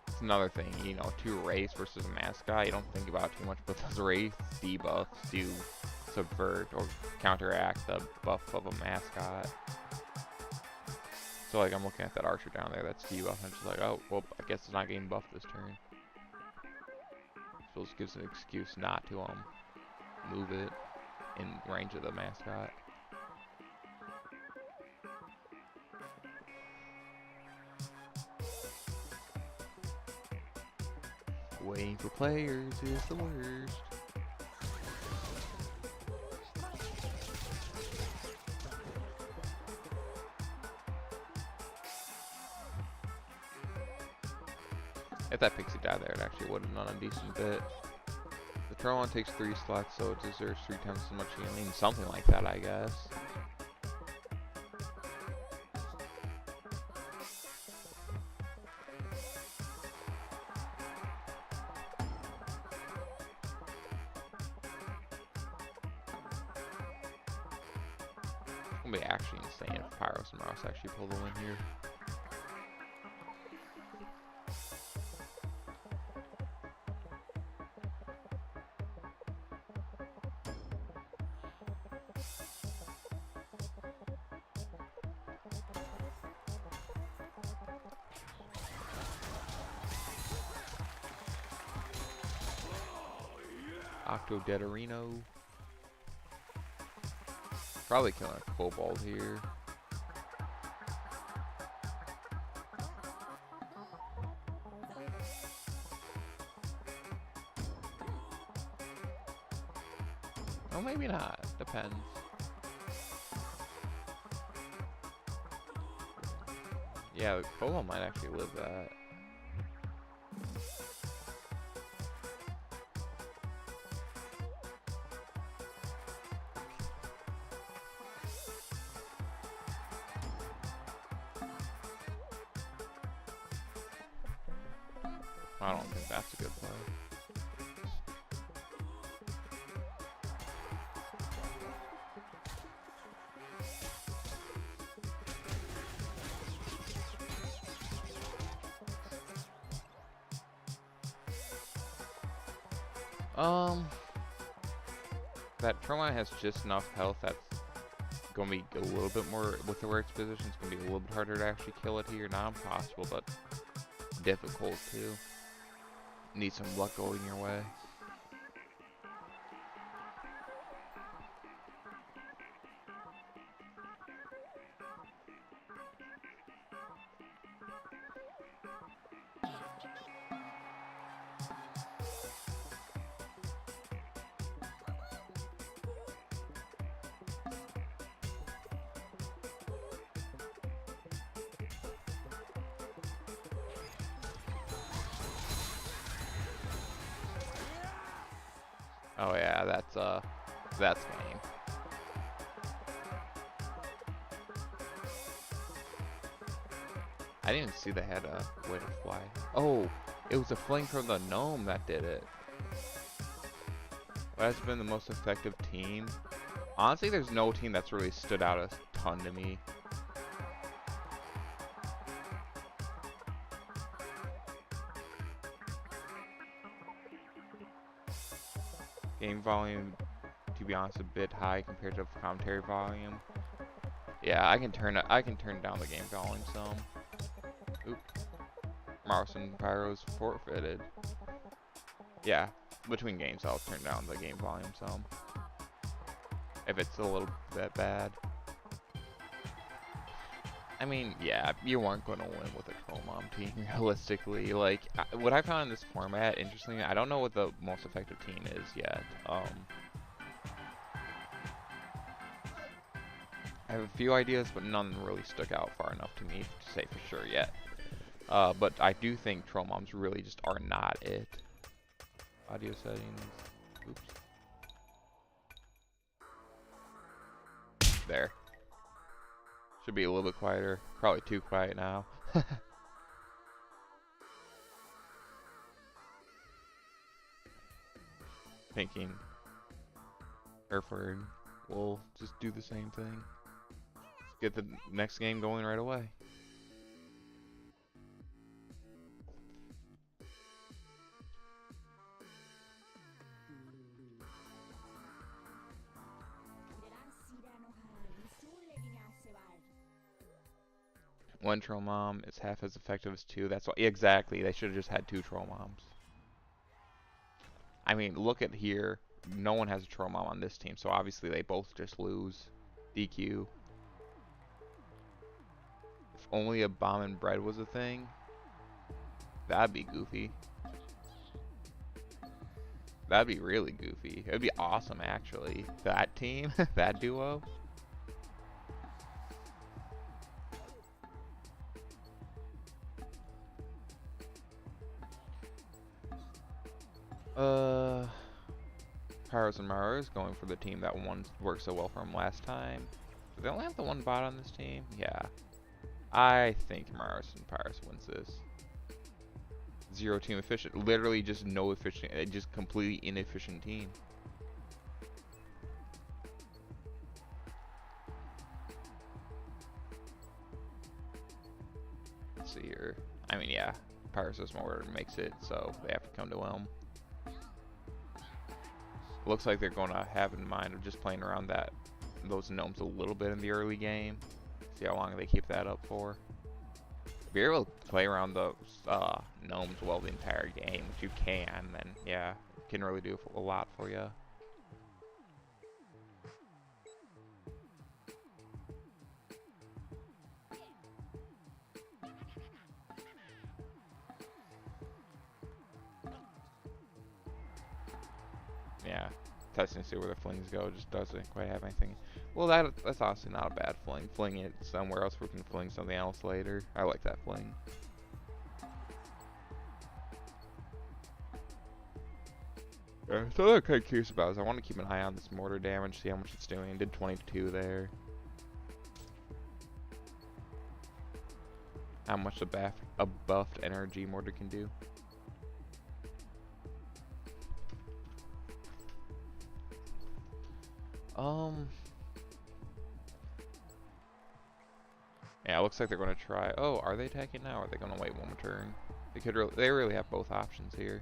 It's another thing, you know, 2 Wraiths versus a mascot. You don't think about too much, but those Wraith debuffs do subvert or counteract the buff of a mascot. So like I'm looking at that archer down there that's debuff and I'm just like, oh well, I guess it's not getting buffed this turn. So this gives an excuse not to move it in range of the mascot. Waiting for players is the worst. If that pixie died there, it actually would have done a decent bit. The Trollon takes 3 slots, so it deserves 3 times as much healing. Something like that, I guess. It's gonna be actually insane if Pyros and Mouse actually pull the win here. Octodederino. Probably killing a Kobold here. Oh, maybe not. Depends. Yeah, the Kobold might actually live that. I don't think that's a good play. That Troma has just enough health that's gonna be a little bit more with the rare position. It's gonna be a little bit harder to actually kill it here. Not impossible, but difficult too. Need some luck going your way. Oh yeah, that's game. I didn't even see they had a way to fly. Oh, it was a fling from the gnome that did it. What has been the most effective team? Honestly, there's no team that's really stood out a ton to me. Game volume, to be honest, a bit high compared to commentary volume. Yeah, I can turn down the game volume some. Oop. Marson Pyro's forfeited. Yeah, between games I'll turn down the game volume some. If it's a little bit bad. I mean, yeah, you weren't going to win with a Troll Mom team, realistically. Like, what I found in this format, interestingly, I don't know what the most effective team is yet. I have a few ideas, but none really stuck out far enough to me to say for sure yet. But I do think Troll Moms really just are not it. Audio settings. Oops. There. Should be a little bit quieter. Probably too quiet now. Thinking Hereford will just do the same thing. Get the next game going right away. One Troll Mom is half as effective as two. That's why, exactly. They should have just had two Troll Moms. I mean, look at here. No one has a Troll Mom on this team, so obviously they both just lose. DQ. If only a bomb and bread was a thing, that'd be goofy. That'd be really goofy. It'd be awesome, actually. That team, that duo. Pyros and Maros going for the team that worked so well for him last time. Do they only have the one bot on this team? Yeah. I think Maros and Pyros wins this. Zero team efficient. Literally just no efficient, just completely inefficient team. Let's see here. I mean, yeah. Pyros' mortar makes it, so they have to come to him. Looks like they're going to have in mind of just playing around those gnomes a little bit in the early game. See how long they keep that up for. If you're able to play around those gnomes well the entire game, which you can, then yeah, it can really do a lot for you. Yeah, testing to see where the flings go just doesn't quite have anything. Well, that's honestly not a bad fling. Fling it somewhere else where we can fling something else later. I like that fling. So I'm kind of curious about is I want to keep an eye on this mortar damage, see how much it's doing. Did 22 there. How much a buffed energy mortar can do. Yeah, it looks like they're going to try. Oh, are they attacking now? Or are they going to wait one more turn? They really have both options here.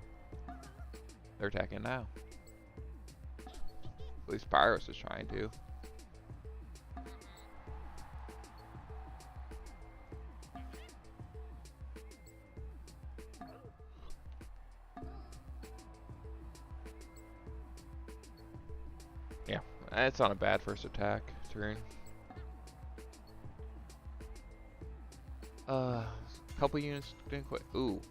They're attacking now. At least Pyros is trying to. Yeah, it's on a bad first attack turn. Couple units didn't quit. Ooh,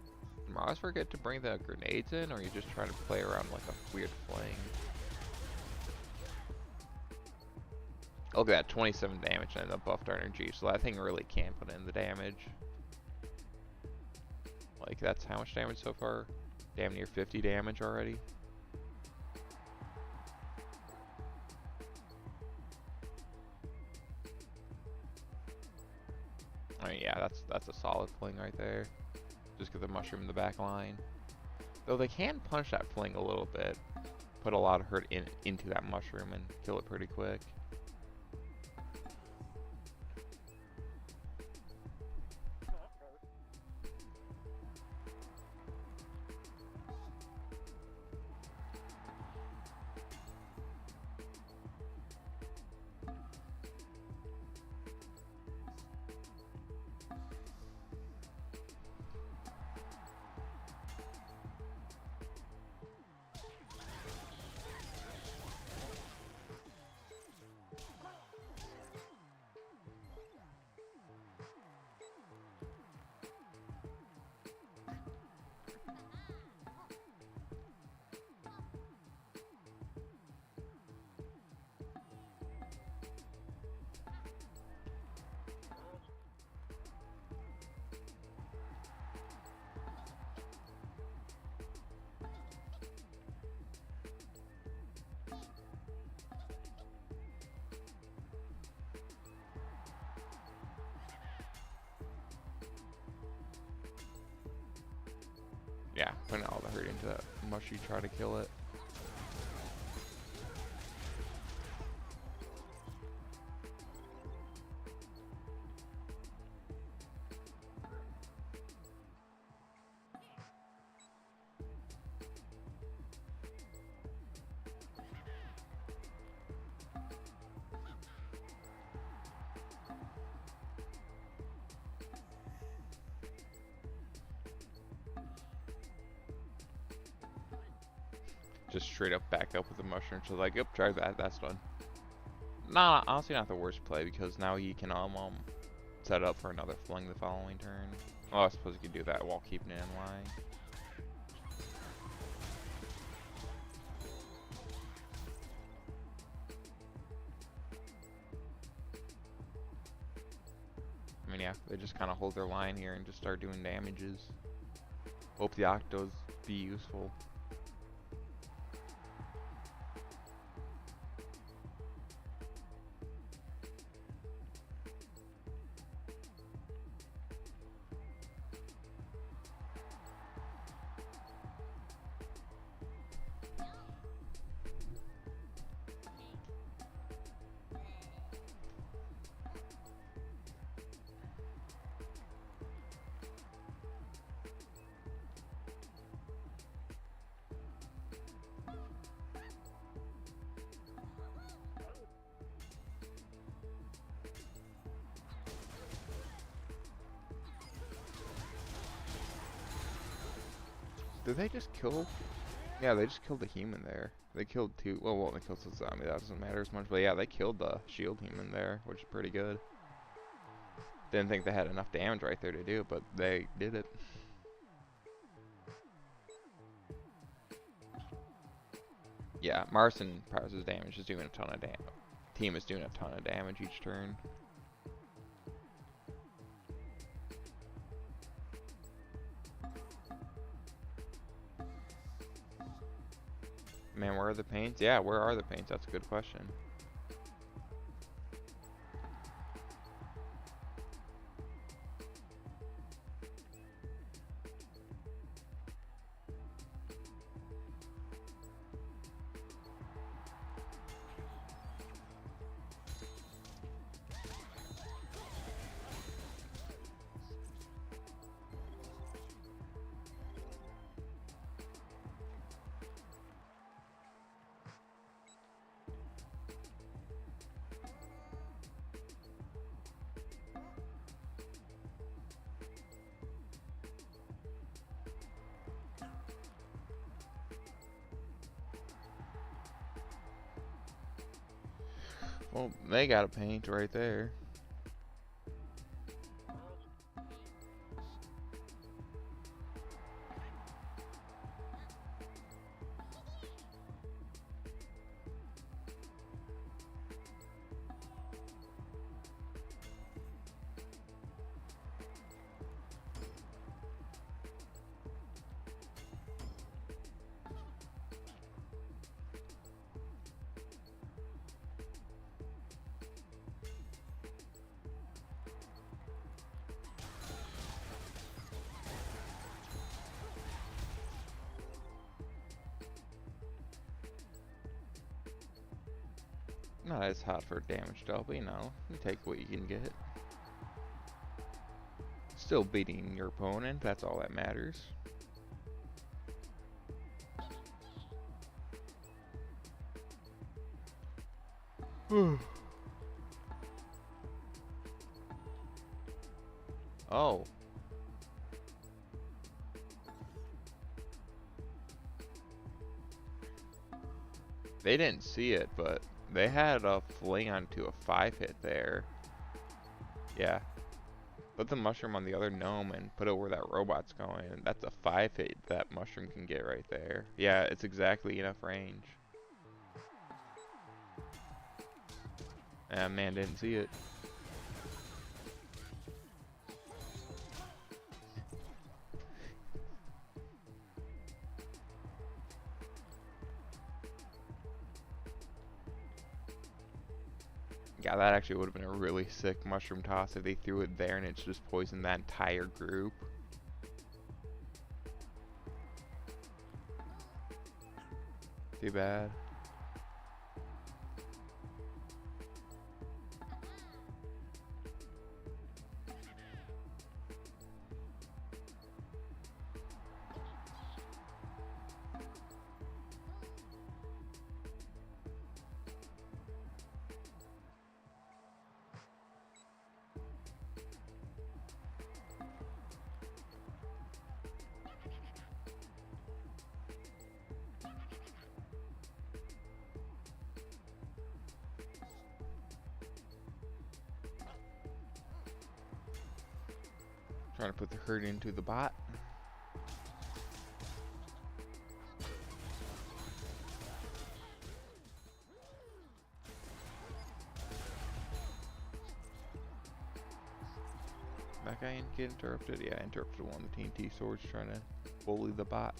did Mars forget to bring the grenades in, or are you just trying to play around like a weird fling? Look at that, 27 damage and the buffed energy, so that thing really can put in the damage. Like, that's how much damage so far? Damn near 50 damage already. I mean, yeah, that's a solid fling right there. Just get the mushroom in the back line. Though they can punch that fling a little bit, put a lot of hurt into that mushroom and kill it pretty quick. Yeah, putting all the hurt into that mushy, try to kill it. Just straight up back up with the mushroom. So like, yep, try that. That's done. Nah, honestly, not the worst play because now he can set up for another fling the following turn. Oh, I suppose you could do that while keeping it in line. I mean, yeah, they just kind of hold their line here and just start doing damages. Hope the Octos be useful. Did they just kill? Yeah, they just killed the human there. They killed two. Well, they killed the zombie. That doesn't matter as much. But yeah, they killed the shield human there, which is pretty good. Didn't think they had enough damage right there to do it, but they did it. Yeah, Marson Powers' damage is doing a ton of damage. Team is doing a ton of damage each turn. Man, where are the paints? Yeah, where are the paints? That's a good question. Well, they got a paint right there. Not as hot for damage though, but you know, you take what you can get. Still beating your opponent, that's all that matters. Oh. They didn't see it, but they had a fling onto a 5-hit there. Yeah. Put the mushroom on the other gnome and put it where that robot's going. And that's a 5-hit that mushroom can get right there. Yeah, it's exactly enough range. Ah, man didn't see it. Yeah, that actually would have been a really sick mushroom toss if they threw it there and it's just poisoned that entire group. Too bad. Trying to put the hurt into the bot. That guy didn't get interrupted? Yeah, interrupted one of the TNT swords trying to bully the bot.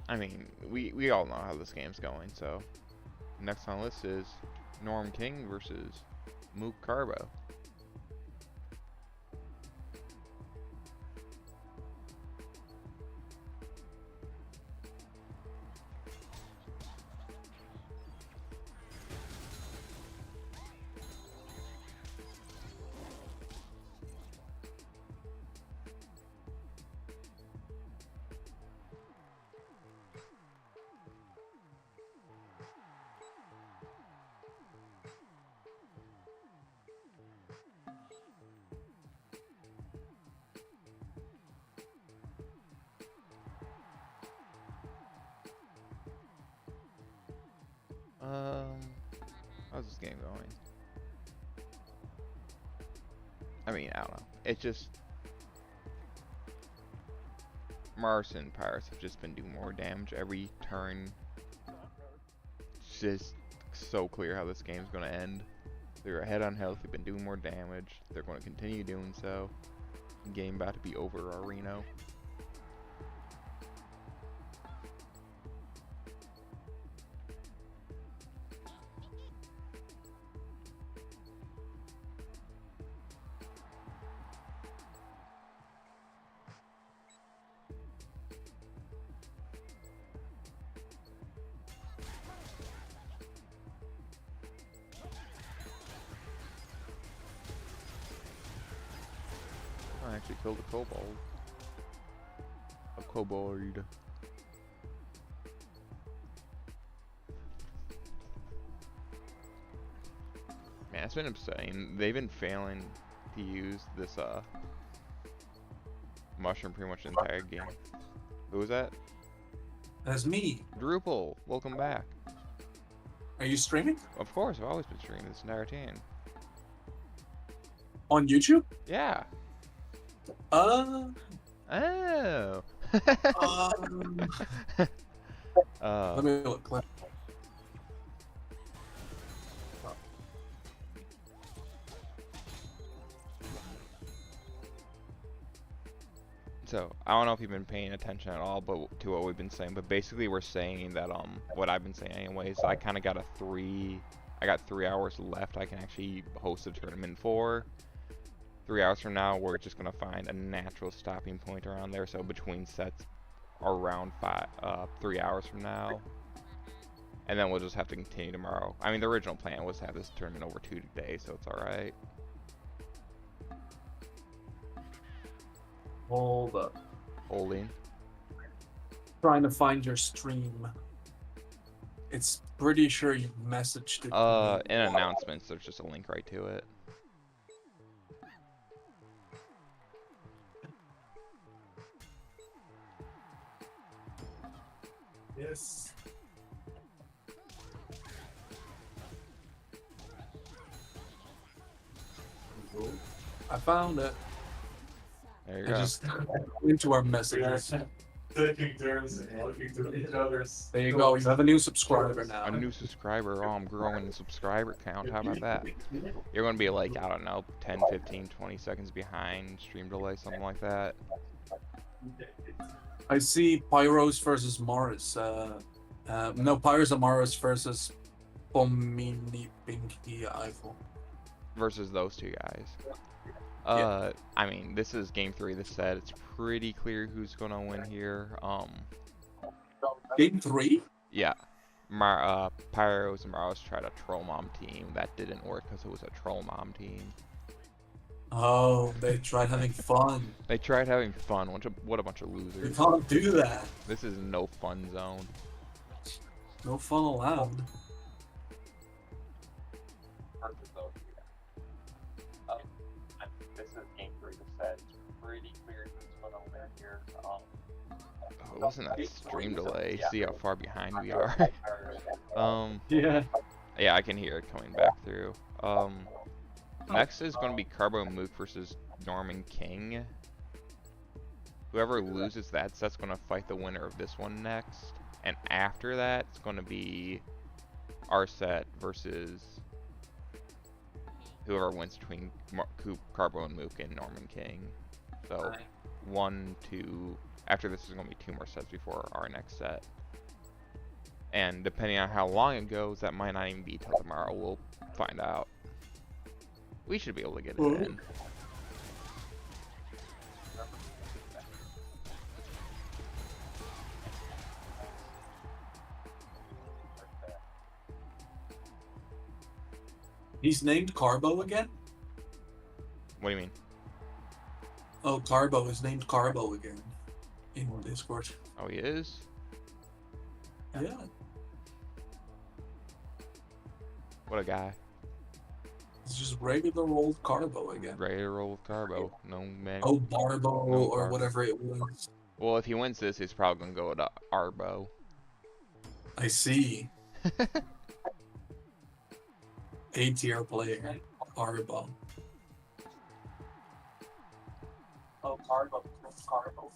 I mean, we all know how this game's going, so next on the list is Norm King versus Mook Carbo. How's this game going? I mean, I don't know. It's just Mars and Pirates have just been doing more damage every turn. It's just so clear how this game's gonna end. They're ahead on health, they've been doing more damage, they're gonna continue doing so. Game about to be over our Reno. I actually killed a kobold. A kobold. Man, it's been upsetting. They've been failing to use this mushroom pretty much the entire game. Who was that? That's me. Drupal, welcome back. Are you streaming Of course, I've always been streaming this entire time. on YouTube? Yeah. Uh, Oh. let me look. So I don't know if you've been paying attention at all, but to what we've been saying. But basically, we're saying that what I've been saying anyways. I kind of got I got 3 hours left. I can actually host a tournament for. 3 hours from now, we're just gonna find a natural stopping point around there. So between sets, around 3 hours from now, and then we'll just have to continue tomorrow. I mean, the original plan was to have this tournament over 2 days, so it's all right. Hold up. Holding. Trying to find your stream. It's pretty sure you messaged it. In announcements, there's just a link right to it. Yes. I found it. There you I go. just into our messages. Taking turns and looking to each other's. There you go. You have a new subscriber now. A new subscriber. Oh, I'm growing the subscriber count. How about that? You're going to be like, I don't know, 10, 15, 20 seconds behind stream delay, something like that. I see Pyros versus Morris. No, Pyros and Morris versus Pomini Pinky Eiffel. Versus those two guys. I mean, this is game 3 of the set. It's pretty clear who's going to win here. Game 3? Yeah. Pyros and Maros tried a troll mom team. That didn't work because it was a troll mom team. Oh, they tried having fun. They tried having fun. What a bunch of You losers. can't do that. This is no fun zone. No fun allowed. This is game 3 of the set. It's pretty clear who's going to win here. Oh, listen to that stream delay. See how far behind we are. Yeah. Yeah, I can hear it coming back through. Next is going to be Carbo Mook versus Norman King. Whoever loses that set's going to fight the winner of this one next. And after that, it's going to be our set versus whoever wins between Carbo and Mook and Norman King. So, 1, 2... After this is going to be 2 more sets before our next set. And depending on how long it goes, that might not even be till tomorrow. We'll find out. We should be able to get it in. He's named Carbo again? What do you mean? Oh, Carbo is named Carbo again in Discord. Oh, he is? Yeah. What a guy. It's just regular old Carbo again. Ready to roll with Carbo. No man. Oh, Barbo No, or Barbo. whatever it was. Well, if he wins this, he's probably going to go to Arbo. I see. A-tier player. Barbo. Oh, Carbo. Carbo.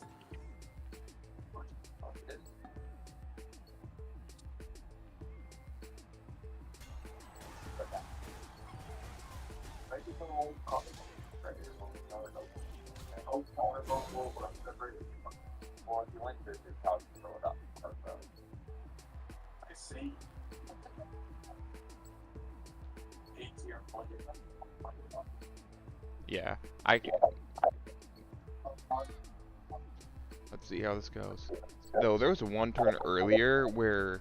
I see. A-tier player. Yeah, I can. Let's see how this goes. Though there was one turn earlier where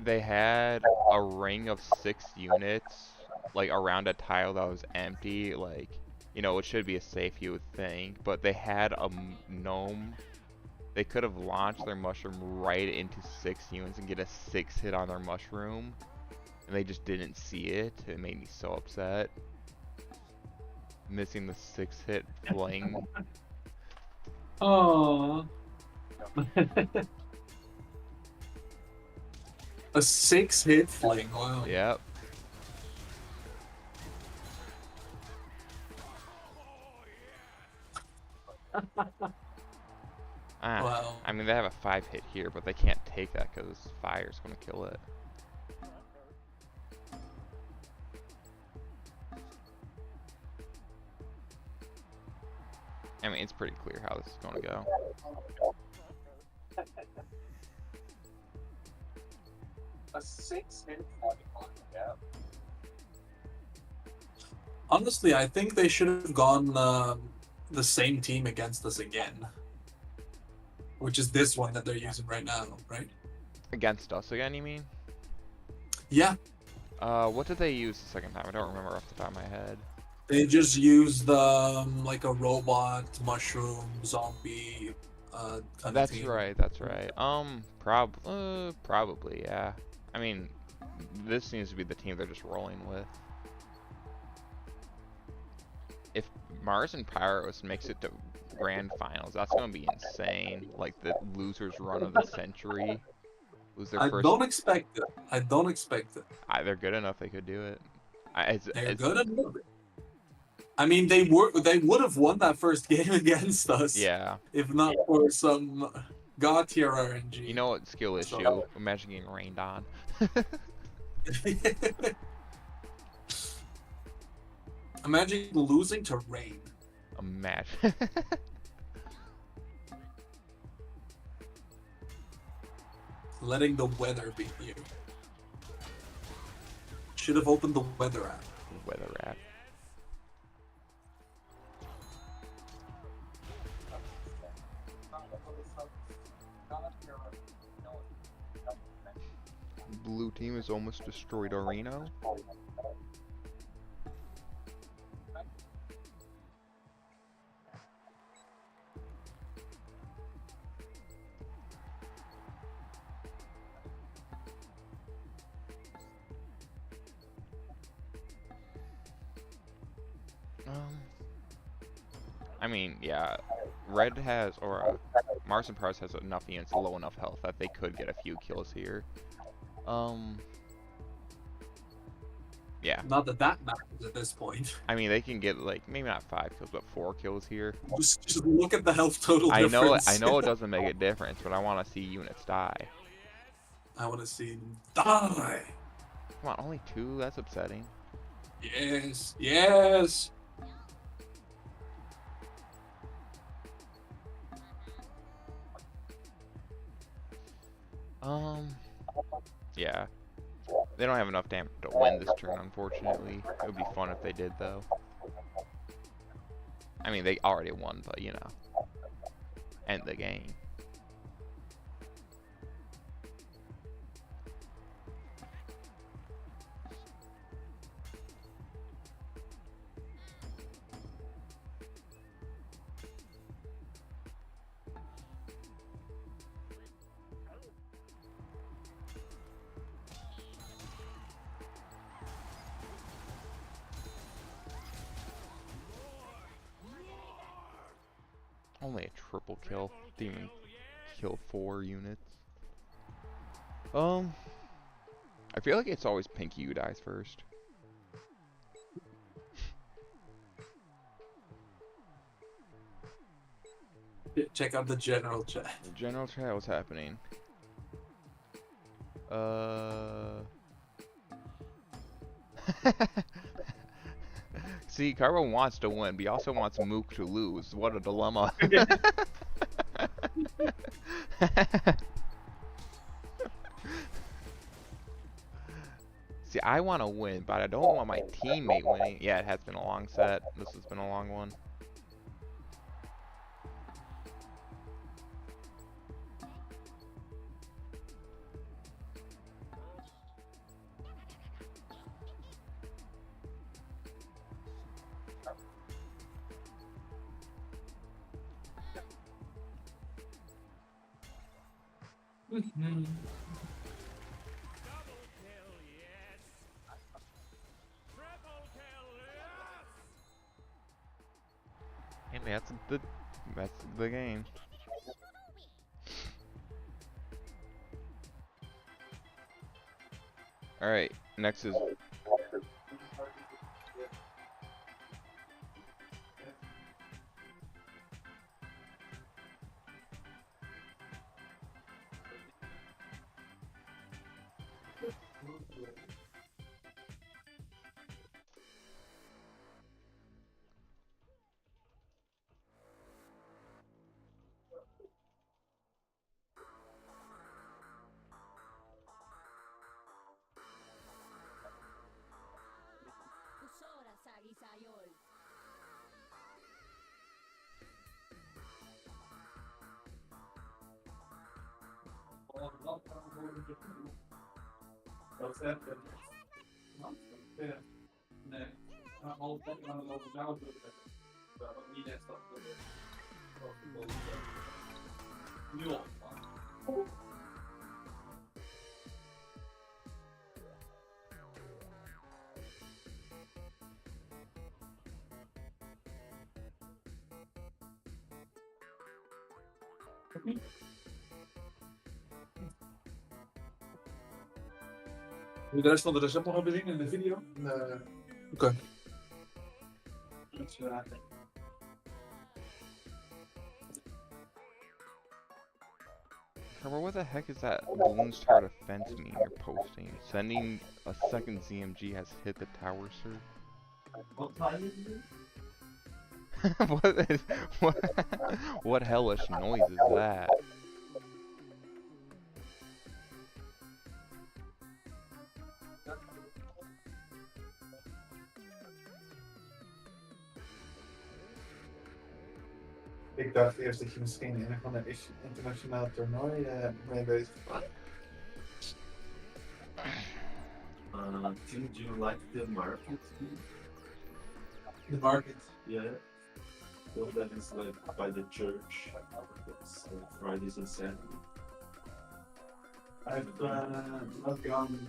they had a ring of 6 units, like around a tile that was empty. Like, you know, it should be a safe, you would think, but they had a gnome. They could have launched their mushroom right into 6 units and get a 6 hit on their mushroom, and they just didn't see it. It made me so upset. Missing the 6 hit fling. Oh. A 6-hit fling. Wow. Yep. Wow. I mean, they have a 5-hit here, but they can't take that because fire's going to kill it. I mean, it's pretty clear how this is going to go. A 6-minute 41. Yeah. Honestly, I think they should have gone the same team against us again, which is this one that they're using right now, right? Against us again, you mean? Yeah, What did they use the second time? I don't remember off the top of my head. they just used like a robot, mushroom, zombie kind of That's team. right, that's right. Probably, yeah. I mean, this seems to be the team they're just rolling with. If Mars and Pyros makes it to grand finals, that's gonna be insane. Like the losers run of the century. Lose their I first. don't expect it. I don't expect it. They're good enough; they could do it. They're good enough. I mean, they would have won that first game against us. Yeah. If not for some god tier RNG. You know what skill issue? So- Imagine getting rained on. Imagine losing to rain. Imagine. Letting the weather beat you. Should have opened the weather app. Weather app. Blue team has almost destroyed Areno. I mean, yeah, Red has, or Mars and Pars has enough units, low enough health that they could get a few kills here. Yeah. Not that that matters at this point. I mean, they can get like maybe not 5 kills, but 4 kills here. Just look at the health total I difference. know it doesn't make a difference, but I want to see units die. I want to see them die. Come on, only 2? That's upsetting. Yes, yes. Yeah. They don't have enough damage to win this turn, unfortunately. It would be fun if they did, though. I mean, they already won, but, you know. End the game. Only a triple kill. Didn't even kill 4 units. I feel like it's always Pinky who dies first. Check out the general chat. The general chat, what's happening? See, Carbo wants to win, but he also wants Mook to lose. What a dilemma. See, I want to win, but I don't want my teammate winning. Yeah, it has been a long set. This has been a long one. And that's the game. All right, next is What's that? Nee, al lekker aan de lopen nou doen. Wat niet net dat nu al. Moet je de rest van de recept nog even zien in de video? Nee. Oké. Dat is raar. Trevor, what the heck is that balloon star defense meme you're posting? Sending a second ZMG has hit the tower, sir. What time is it? what hellish noise is that? Ik dacht eerst dat je misschien in een van een internationaal toernooi mee bezig was. Tim, do you like the market? The market. Yeah. Well, that is like by the church. It's Fridays and Saturdays. I've not gone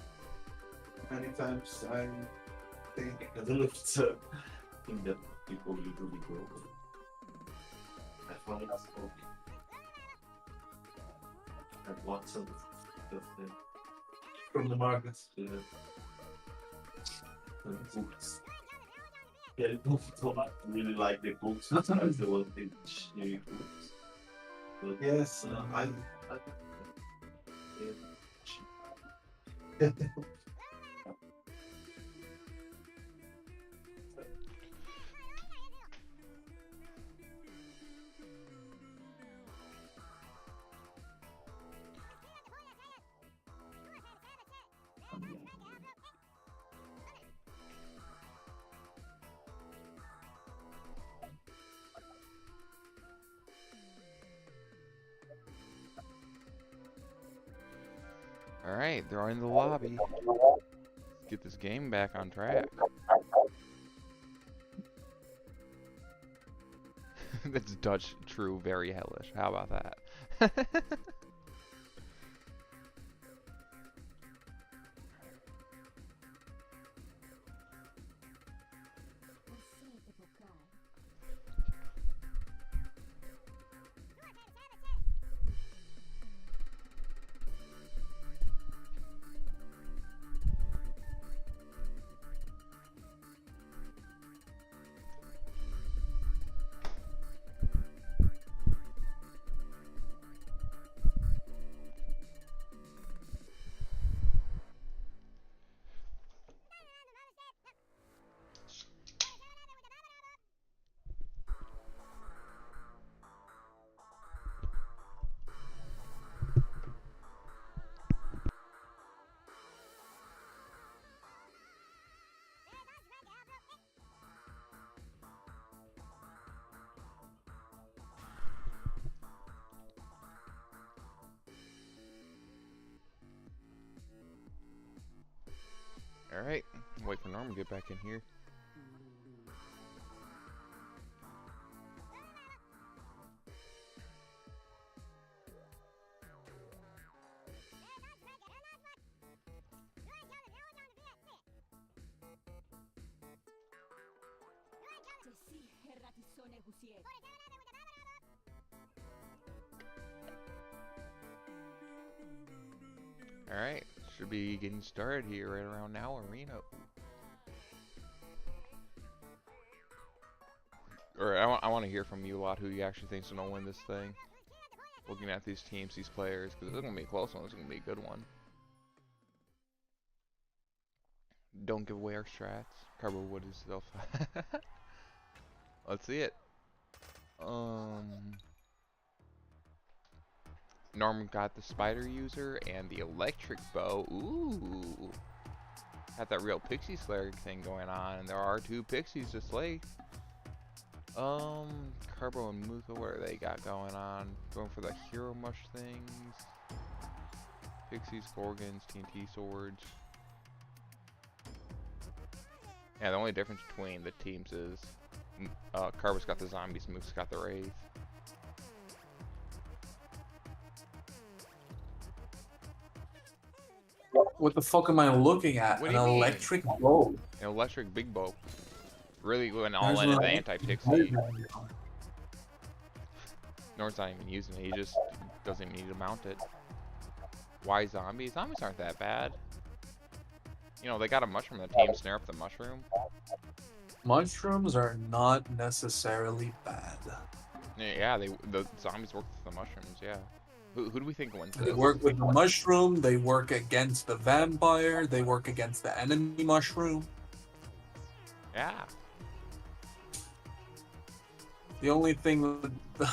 many times. I think I don't know if it's a thing that people usually go. I found it okay. I bought some stuff there. from the market. Yeah. And books. Yeah, the books I really like the books. Sometimes the one thing really books. But Yes, I Alright, they're in the lobby. Let's get this game back on track. That's Dutch true, very hellish. How about that? Alright, wait for Norm to get back in here. Alright, should be getting started here right around now, Arena. Or I want to hear from you a lot who you actually think's gonna win this thing. Looking at these teams, these players, because it's gonna be a close one, it's gonna be a good one. Don't give away our strats. Cardboard wood is self. Let's see it. Norm got the spider user and the electric bow. Ooh. Got that real Pixie Slayer thing going on, and there are 2 Pixies to slay. Carbo and Muka, what are they got going on? Going for the Hero Mush things. Pixies, Gorgons, TNT swords. Yeah, the only difference between the teams is Carbo's got the zombies, Mook's got the Wraith. What the fuck am I looking at? What An do you mean? electric bow. An electric big bow. Really going all There's in no the electric anti-Pixie. bow. Nor's not even using it, he just doesn't need to mount it. Why zombies? Zombies aren't that bad. You know, they got a mushroom in the team, snare up the mushroom. Mushrooms are not necessarily bad. Yeah, the zombies work with the mushrooms, yeah. Who do we think wins They this? work with the mushroom, they work against the vampire, they work against the enemy mushroom. Yeah. The only thing with the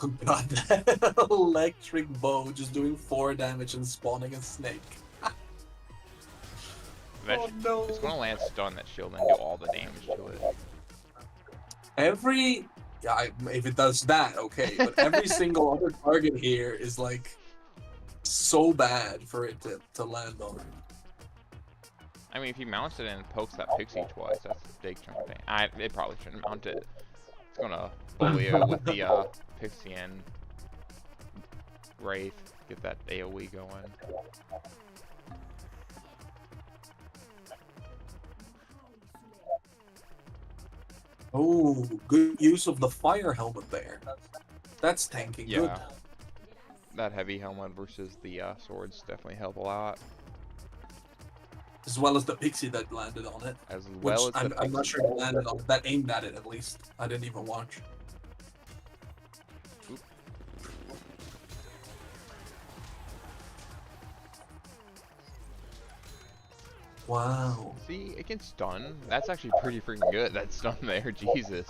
oh god, that electric bow just doing 4 damage and spawning a snake. Oh no. It's gonna land stun that shield and do all the damage to it. If it does that, okay, but every single other target here is like so bad for it to land on. I mean, if he mounts it and pokes that pixie twice, that's a big chunk of damage. It probably shouldn't mount it. It's gonna bully it with the pixie and Wraith, get that AoE going. Oh, good use of the fire helmet there. That's tanking good. Yeah. That heavy helmet versus the swords definitely help a lot. As well as the pixie that landed on it. As well Which as the I'm not pixie. sure it landed on it. That aimed at it at least. I didn't even watch. Oop. Wow. See, it can stun. That's actually pretty freaking good. That stun there, Jesus.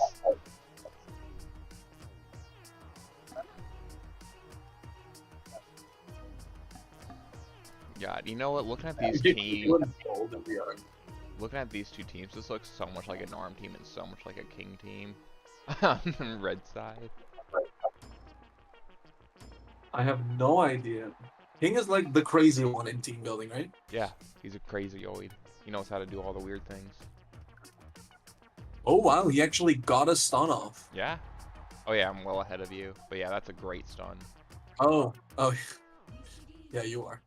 God, you know what? Looking at these teams, looking at these 2 teams, this looks so much like a Norm team and so much like a King team on the red side. I have no idea. King is like the crazy one in team building, right? Yeah, he's a crazy oid. He knows how to do all the weird things. Oh wow, he actually got a stun off. Yeah. Oh yeah, I'm well ahead of you. But yeah, that's a great stun. Oh, yeah, you are.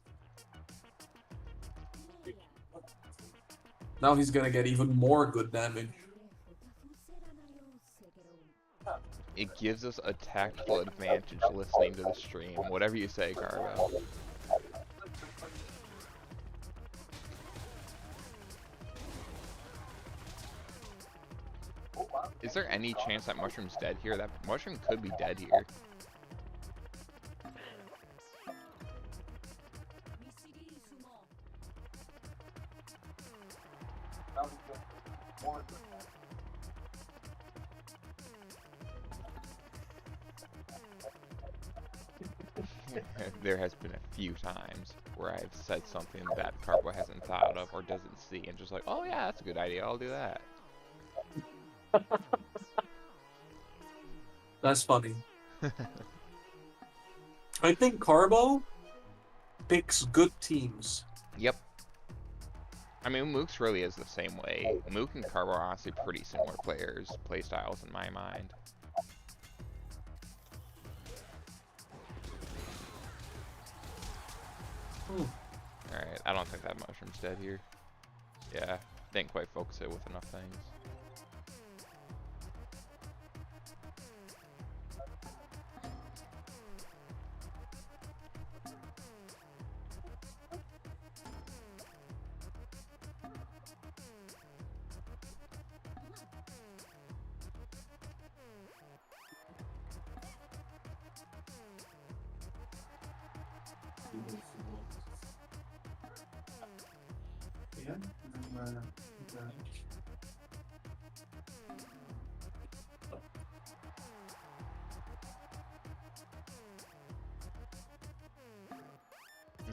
Now he's gonna get even more good damage. It gives us a tactical advantage listening to the stream. Whatever you say, Carvel. Is there any chance that mushroom's dead here? That mushroom could be dead here. There has been a few times where I've said something that Carbo hasn't thought of or doesn't see, and just like, oh yeah, that's a good idea, I'll do that. That's funny. I think Carbo picks good teams. Yep. I mean, Mook's really is the same way. Mook and Carbo are honestly pretty similar playstyles in my mind. Alright, I don't think that mushroom's dead here. Yeah, didn't quite focus it with enough things.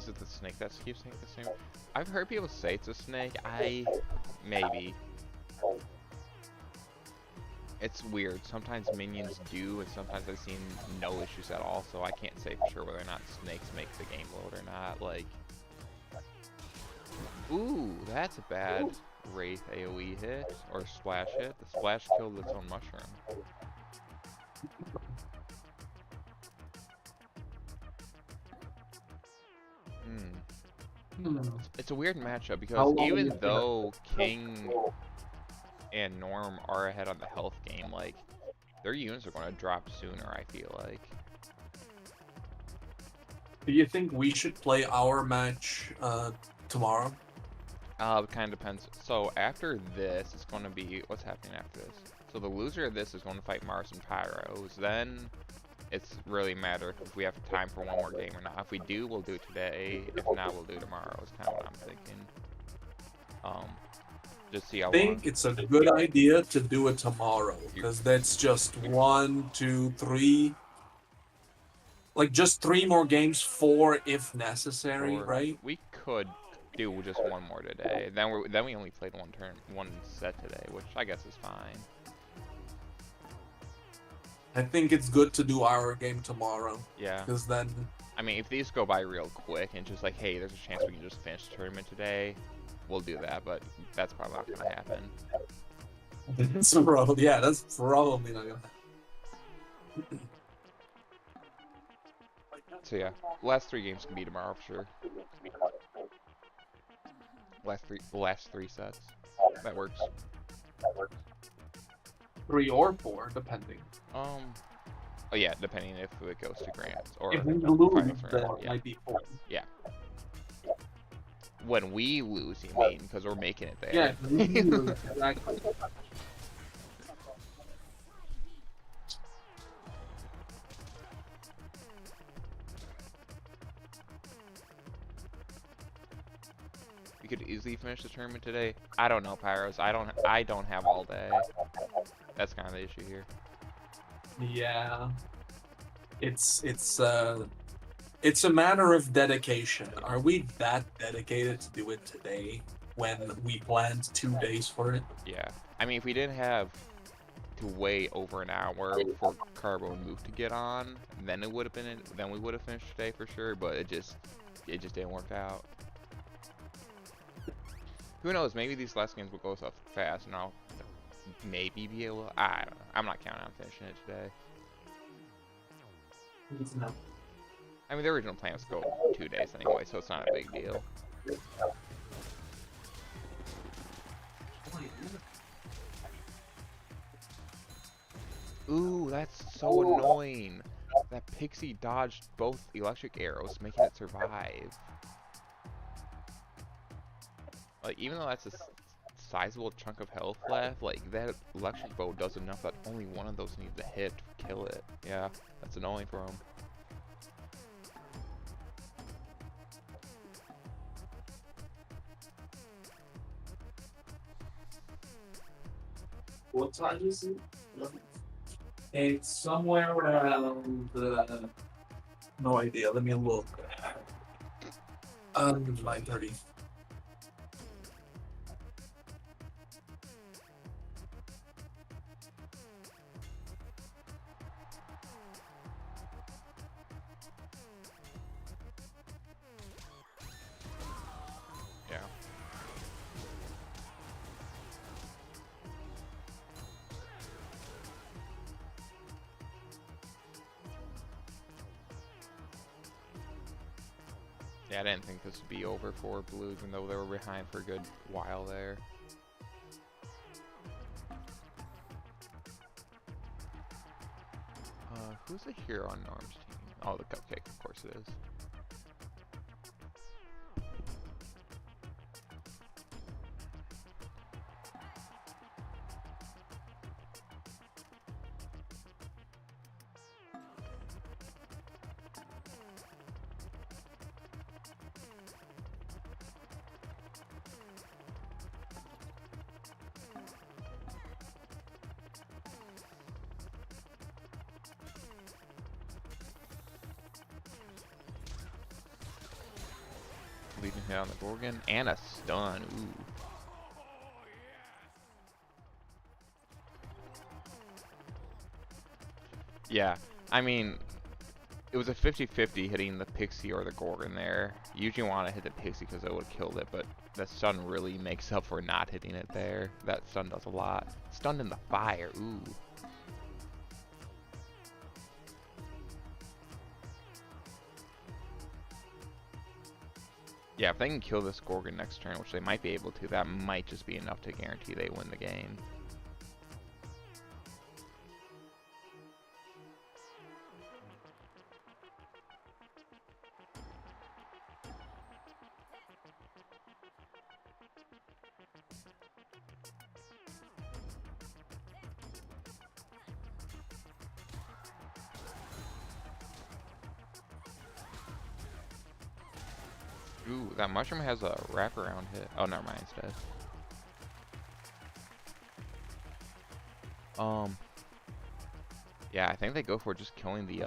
Is it the snake that keeps saying the same? I've heard people say it's a snake. Maybe. It's weird. Sometimes minions do, and sometimes I've seen no issues at all, so I can't say for sure whether or not snakes make the game load or not. Like, ooh, that's a bad Wraith AoE hit, or splash hit. The splash killed its own mushroom. It's a weird matchup because even though King and Norm are ahead on the health game, like, their units are going to drop sooner, I feel like. Do you think we should play our match tomorrow? It kind of depends. So after this, it's going to be, what's happening after this? So the loser of this is going to fight Mars and Pyros. Then it's really matter if we have time for one more game or not. If we do, we'll do it today. If not, we'll do it tomorrow. Is kind of what I'm thinking. Just see how I think it's a good idea to do it tomorrow because that's just 1, 2, 3. Like just 3 more games, 4 if necessary, right? We could do just one more today. Then we only played one set today, which I guess is fine. I think it's good to do our game tomorrow. Yeah. Because then, I mean, if these go by real quick and just like, hey, there's a chance we can just finish the tournament today, we'll do that. But that's probably not gonna happen. that's probably not gonna happen. So yeah, last 3 games can be tomorrow for sure. Last three sets. That works. 3 or 4, depending. Oh yeah, depending if it goes to Grants or If we finals lose, or then not. it Yeah. might be 4. Yeah. When we lose, you mean? Because we're making it there. Yeah, we lose, exactly. We could easily finish the tournament today. I don't know, Pyros. I don't have all day. That's kind of the issue here. Yeah. It's a matter of dedication. Are we that dedicated to do it today when we planned 2 days for it? Yeah. I mean, if we didn't have to wait over an hour for Carbo and Mook to get on, then it would have been. Then we would have finished today for sure. But it just didn't work out. Who knows? Maybe these last games will go so fast, and I'll maybe be able. I don't know. I'm not counting on finishing it today. I mean, the original plan was to go 2 days anyway, so it's not a big deal. Ooh, that's so annoying. That Pixie dodged both electric arrows, making it survive. Like, even though that's a sizable chunk of health left, like, that electric bow does enough that only one of those needs to hit to kill it. Yeah, that's annoying for him. What time is it? It's somewhere around no idea. Let me look. 9:30. Yeah. Yeah, I didn't think this would be over for Blue, even though they were behind for a good while there. Who's the hero on Norm's team? Oh, the Cupcake, of course it is. leading hit on the Gorgon and a stun. Ooh. Yeah, I mean, it was a 50-50 hitting the Pixie or the Gorgon there. You usually want to hit the Pixie because it would have killed it, but the stun really makes up for not hitting it there. That stun does a lot. Stunned in the fire, ooh. Yeah, if they can kill this Gorgon next turn, which they might be able to, that might just be enough to guarantee they win the game. Ooh, that mushroom has a wraparound hit. Oh, never mind, it's dead. Yeah, I think they go for just killing the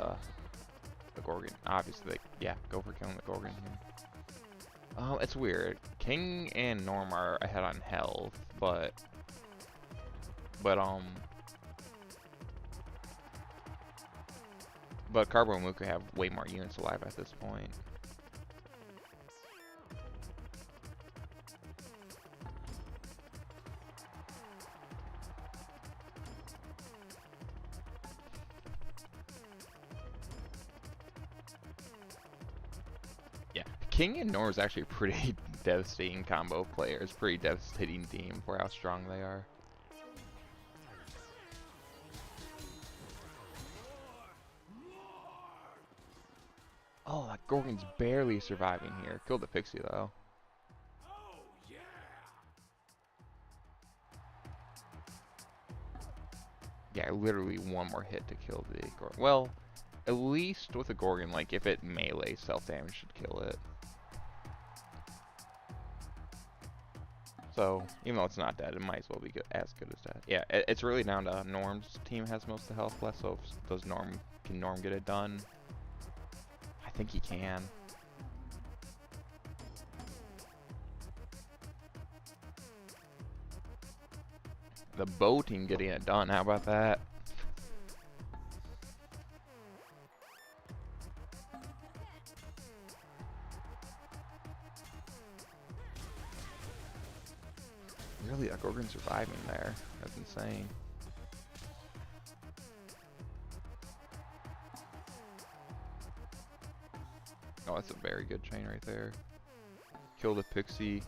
Gorgon. Obviously, yeah, go for killing the Gorgon here. It's weird. King and Norm are ahead on health, but Carbo and Muka have way more units alive at this point. Yeah, King and Norm is actually a pretty devastating combo of players. Pretty devastating team for how strong they are. Oh, that Gorgon's barely surviving here. Killed the Pixie though. Yeah, literally one more hit to kill the Gorgon. Well, at least with the Gorgon, like if it melee self-damage should kill it. So, even though it's not dead, it might as well be good, as good as dead. Yeah, it's really down to Norm's team has most of the health left, so can Norm get it done? I think he can. The Bow team getting it done, how about that? Really, a Gorgon surviving there. That's insane. Oh, that's a very good chain right there. Kill the Pixie,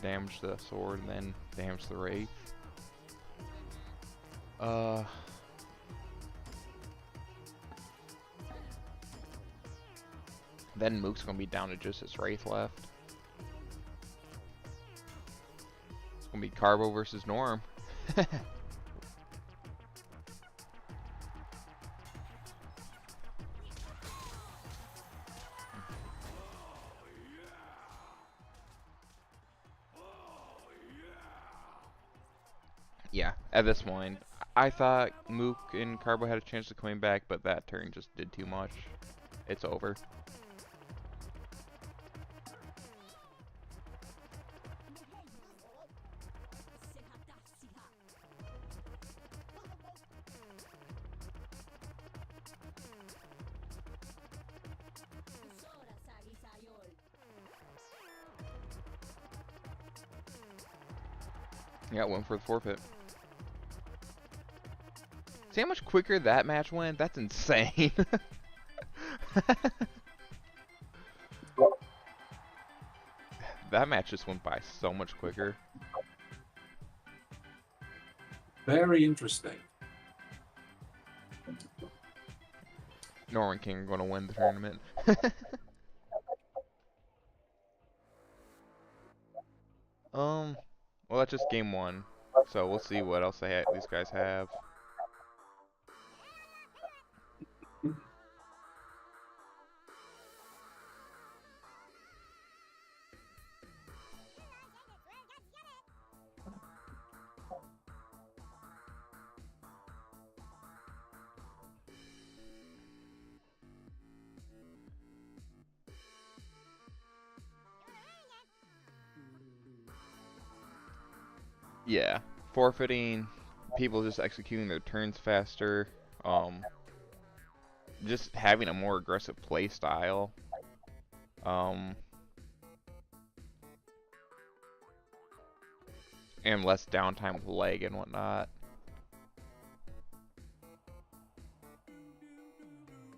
damage the sword, and then damage the Wraith. Then Mook's gonna be down to just his Wraith left. It's gonna be Carbo versus Norm. Yeah, at this point, I thought Mook and Carbo had a chance of coming back, but that turn just did too much. It's over. Yeah, went for the forfeit. See how much quicker that match went? That's insane. That match just went by so much quicker. Very interesting. Norm and King are going to win the tournament. Well, that's just game one. So we'll see what else these guys have. Yeah, forfeiting, people just executing their turns faster, just having a more aggressive play style, and less downtime with lag and whatnot.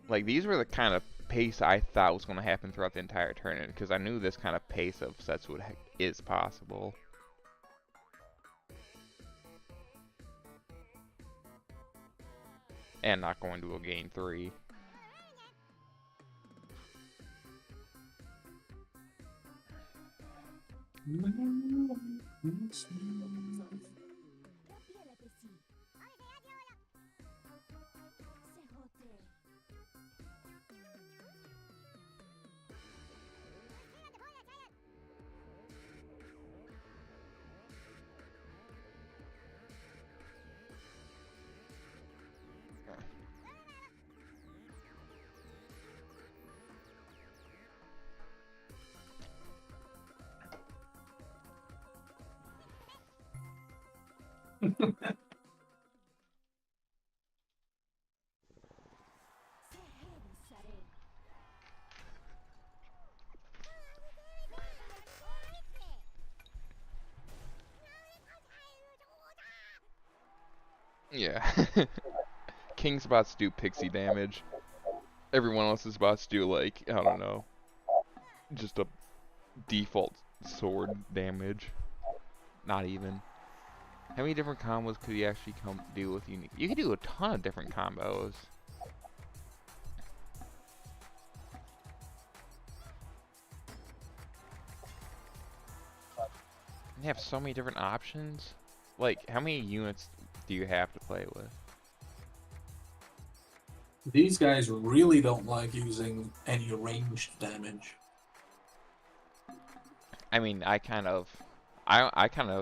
Like, these were the kind of pace I thought was going to happen throughout the entire tournament, because I knew this kind of pace of sets is possible. And not going to a game 3. Yeah. King's bots do pixie damage. Everyone else's bots do, like, I don't know, just a default sword damage. Not even. How many different combos could you actually do with unique? You could do a ton of different combos. You have so many different options. Like, how many units do you have to play with? These guys really don't like using any ranged damage. I mean, I kind of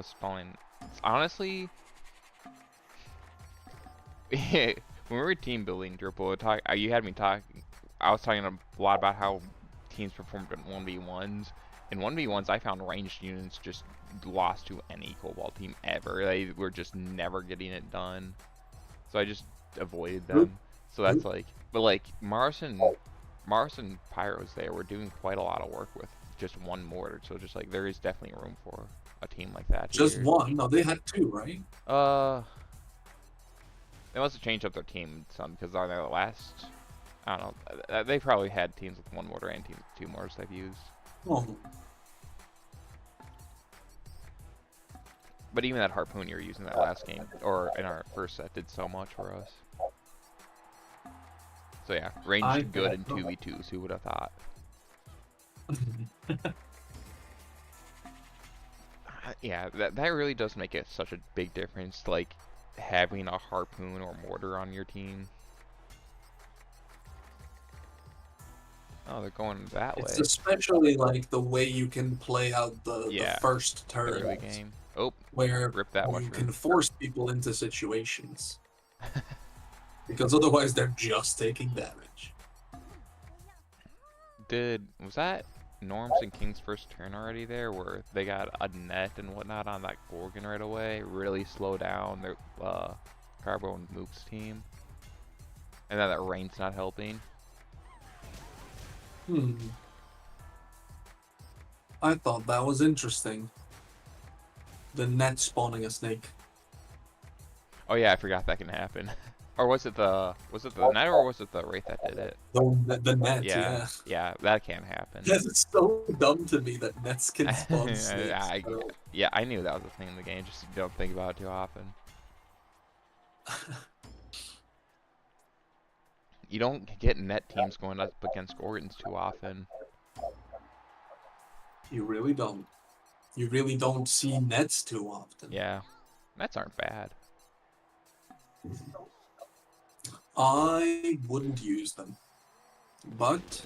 spawning. Honestly, when we were team building, Dripple, you had me talking. I was talking a lot about how teams performed in 1v1s. In 1v1s, I found ranged units just lost to any Cobalt team ever. They were just never getting it done. So I just avoided them. So that's like, but like Mars and Pyros there were doing quite a lot of work with just one mortar. So just like there is definitely room for a team like that. Just here. one? No, they had two, right? They must have changed up their team some because on their last, I don't know, they probably had teams with one mortar and teams with two mortars they've used. Oh. But even that harpoon you were using that last game, or in our first set, did so much for us. So yeah, ranged good in 2v2s, who would have thought? Yeah, that really does make it such a big difference, like having a harpoon or mortar on your team. Oh, they're going that way. It's especially like the way you can play out the first turn. Early game. Oh, where rip that you can force people into situations. Because otherwise they're just taking damage. Was that Norm's and King's first turn already there, where they got a net and whatnot on that Gorgon right away, really slow down their Carbo and Mook's team, and then that rain's not helping? I thought that was interesting. The net spawning a snake. Oh yeah, I forgot that can happen. Or was it the net, or was it the Wraith that did it? The net, yeah. Yeah, that can't happen. It's so dumb to me that nets can spawn snakes. Yeah, I knew that was a thing in the game, just don't think about it too often. You don't get net teams going up against Gorgons too often. You really don't. You really don't see nets too often. Yeah, nets aren't bad. I wouldn't use them, but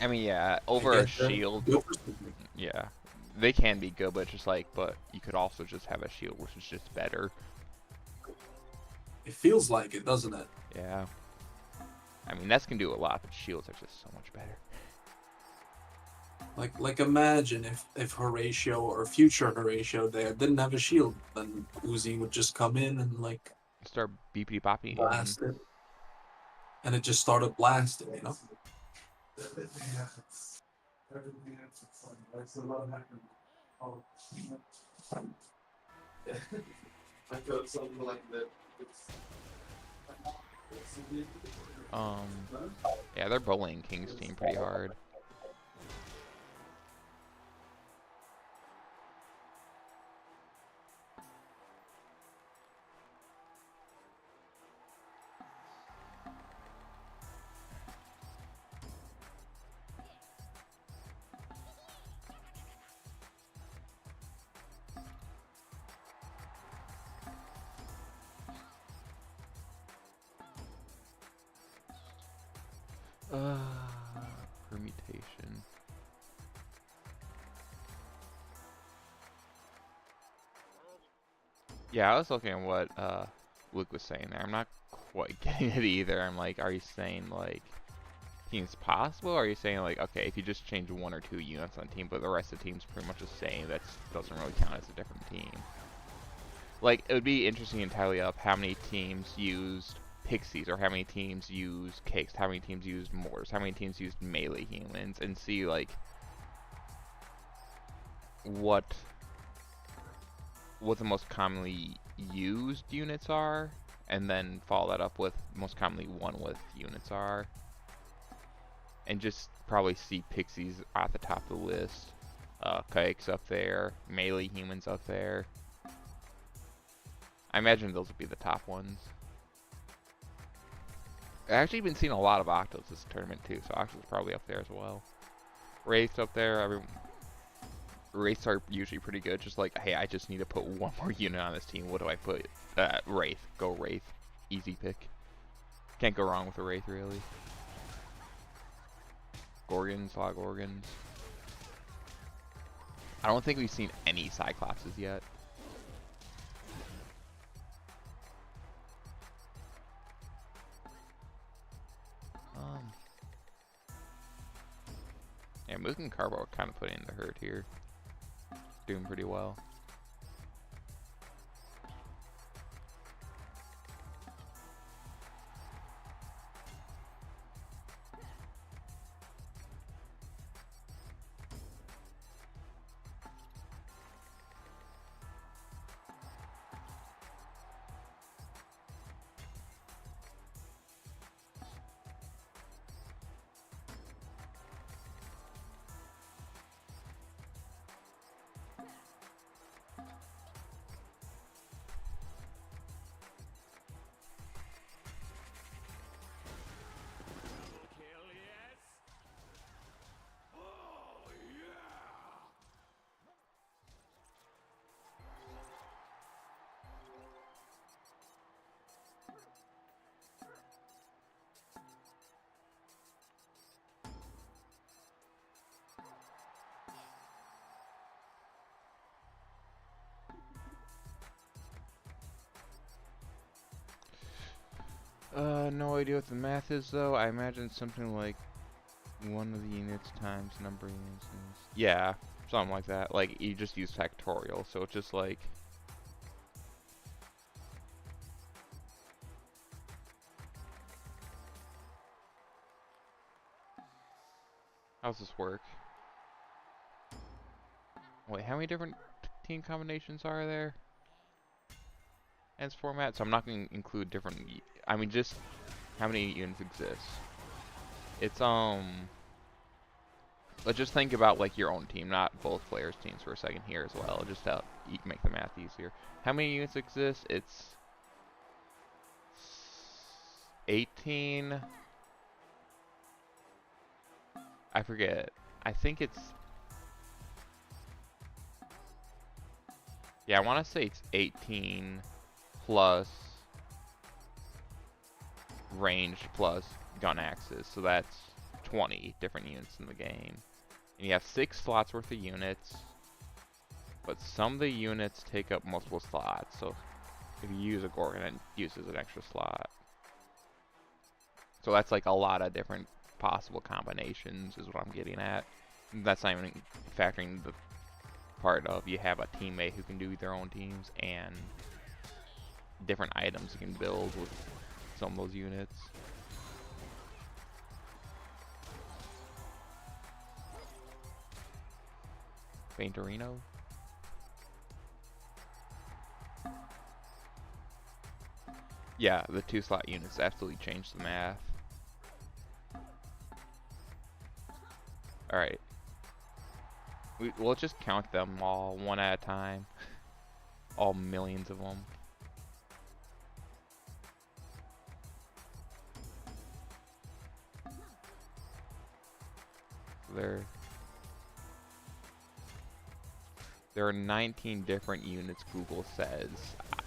I mean, yeah, over a shield. Yeah, they can be good, but you could also just have a shield, which is just better. It feels like it, doesn't it? Yeah. I mean, nets can do a lot, but shields are just so much better. Like imagine if Horatio or future Horatio there didn't have a shield, then Uzi would just come in and like Start beepity bopping. blast it, and it just started blasting, you know. I felt something like that. Yeah, they're bullying King's team pretty hard. Permutation. Yeah, I was looking at what Luke was saying there. I'm not quite getting it either. I'm like, are you saying like team's possible? Or are you saying like, okay, if you just change 1 or 2 units on team, but the rest of the team's pretty much the same, that doesn't really count as a different team? Like, it would be interesting to tally up how many teams used Pixies, or how many teams used Cakes, how many teams used Mortars, how many teams used melee humans, and see like what the most commonly used units are, and then follow that up with most commonly won with units are, and just probably see Pixies at the top of the list, Kikes up there, melee humans up there. I imagine those would be the top ones. I've actually been seeing a lot of Octos this tournament too, so Octos probably up there as well. Wraiths up there. Wraiths are usually pretty good. Just like, hey, I just need to put 1 more unit on this team. What do I put? Wraith. Go Wraith. Easy pick. Can't go wrong with a Wraith, really. Gorgons, a lot of Gorgons. I don't think we've seen any Cyclopses yet. Yeah, Mook and Carbo are kind of putting in the hurt here. Doing pretty well. No idea what the math is though. I imagine something like 1 of the units times number of units. Yeah, something like that. Like, you just use factorial, so it's just like... How's this work? Wait, how many different team combinations are there? In this format? So I'm not going to include different... I mean, just how many units exist. It's, let's just think about, like, your own team, not both players' teams for a second here as well, just to make the math easier. How many units exist? It's 18... I forget. I think it's... Yeah, I want to say it's 18 plus range plus gun axes, so that's 20 different units in the game. And you have 6 slots worth of units, but some of the units take up multiple slots, so if you use a Gorgon, it uses an extra slot. So that's like a lot of different possible combinations is what I'm getting at. That's not even factoring the part of you have a teammate who can do their own teams and different items you can build with some of those units. Painterino. Yeah, the 2-slot units absolutely changed the math. Alright. We'll just count them all one at a time. All millions of them. There are 19 different units, Google says.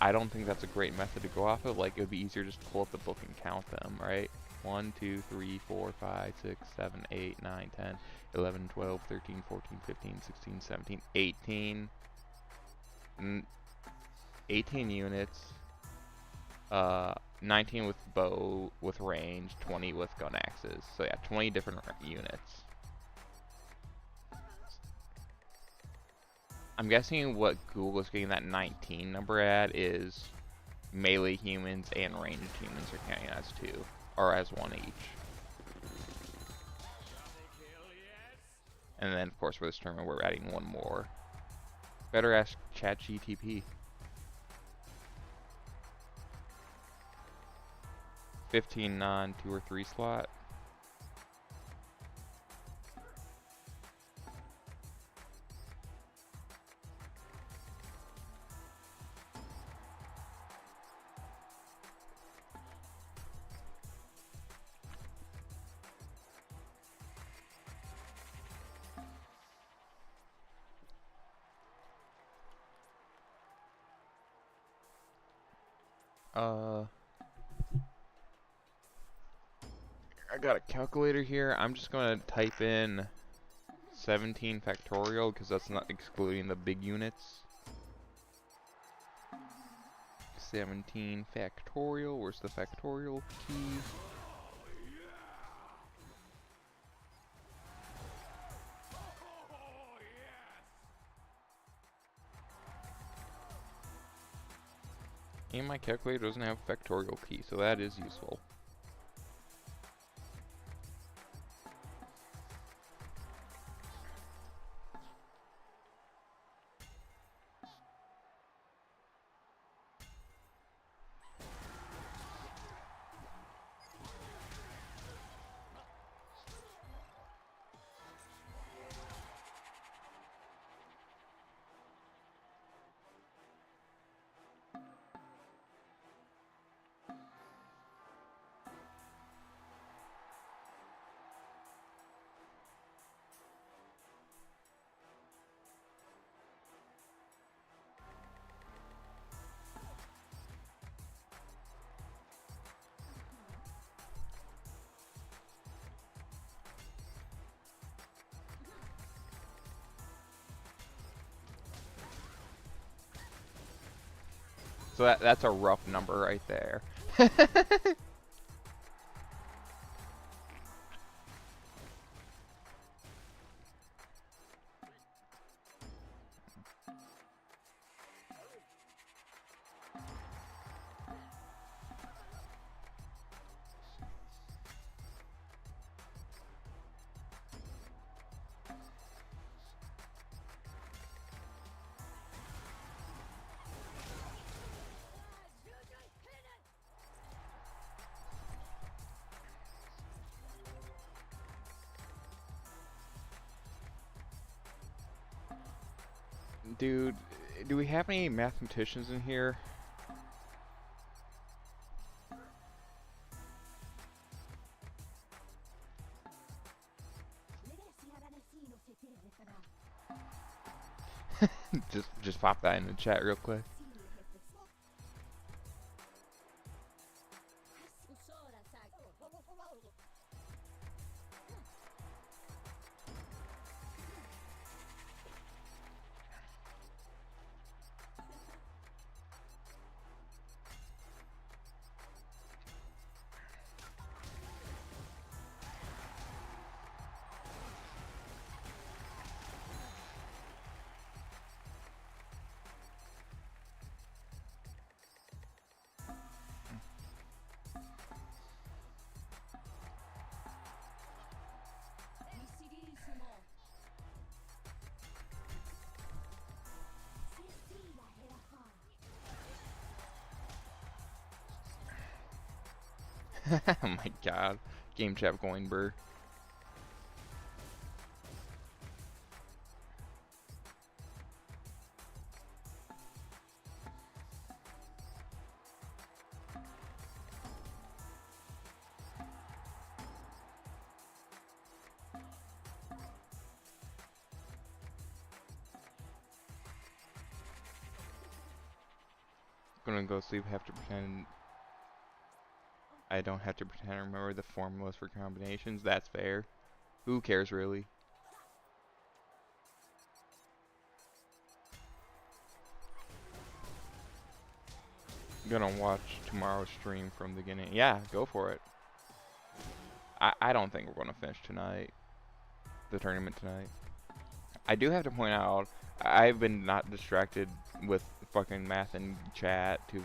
I don't think that's a great method to go off of. Like, it would be easier just to pull up the book and count them, right? 1, 2, 3, 4, 5, 6, 7, 8, 9, 10, 11, 12, 13, 14, 15, 16, 17, 18. 18 units. 19 with bow, with range, 20 with gun axes. So yeah, 20 different units. I'm guessing what Google is getting that 19 number at is melee humans and ranged humans are counting as 2, or as 1 each. And then, of course, for this tournament, we're adding 1 more. Better ask ChatGTP. 15 non 2 or 3 slot. I got a calculator here. I'm just going to type in 17 factorial because that's not excluding the big units. 17 factorial. Where's the factorial key? And my calculator doesn't have a factorial key, so that is useful. So that's a rough number right there. Dude, do we have any mathematicians in here? just pop that in the chat real quick. Oh my god. Game chat going burr. Gonna go sleep, have to pretend I don't have to pretend I remember the formulas for combinations. That's fair. Who cares really? Gonna watch tomorrow's stream from the beginning. Yeah, go for it. I don't think we're gonna finish tonight. The tournament tonight. I do have to point out, I've been not distracted with fucking math and chat to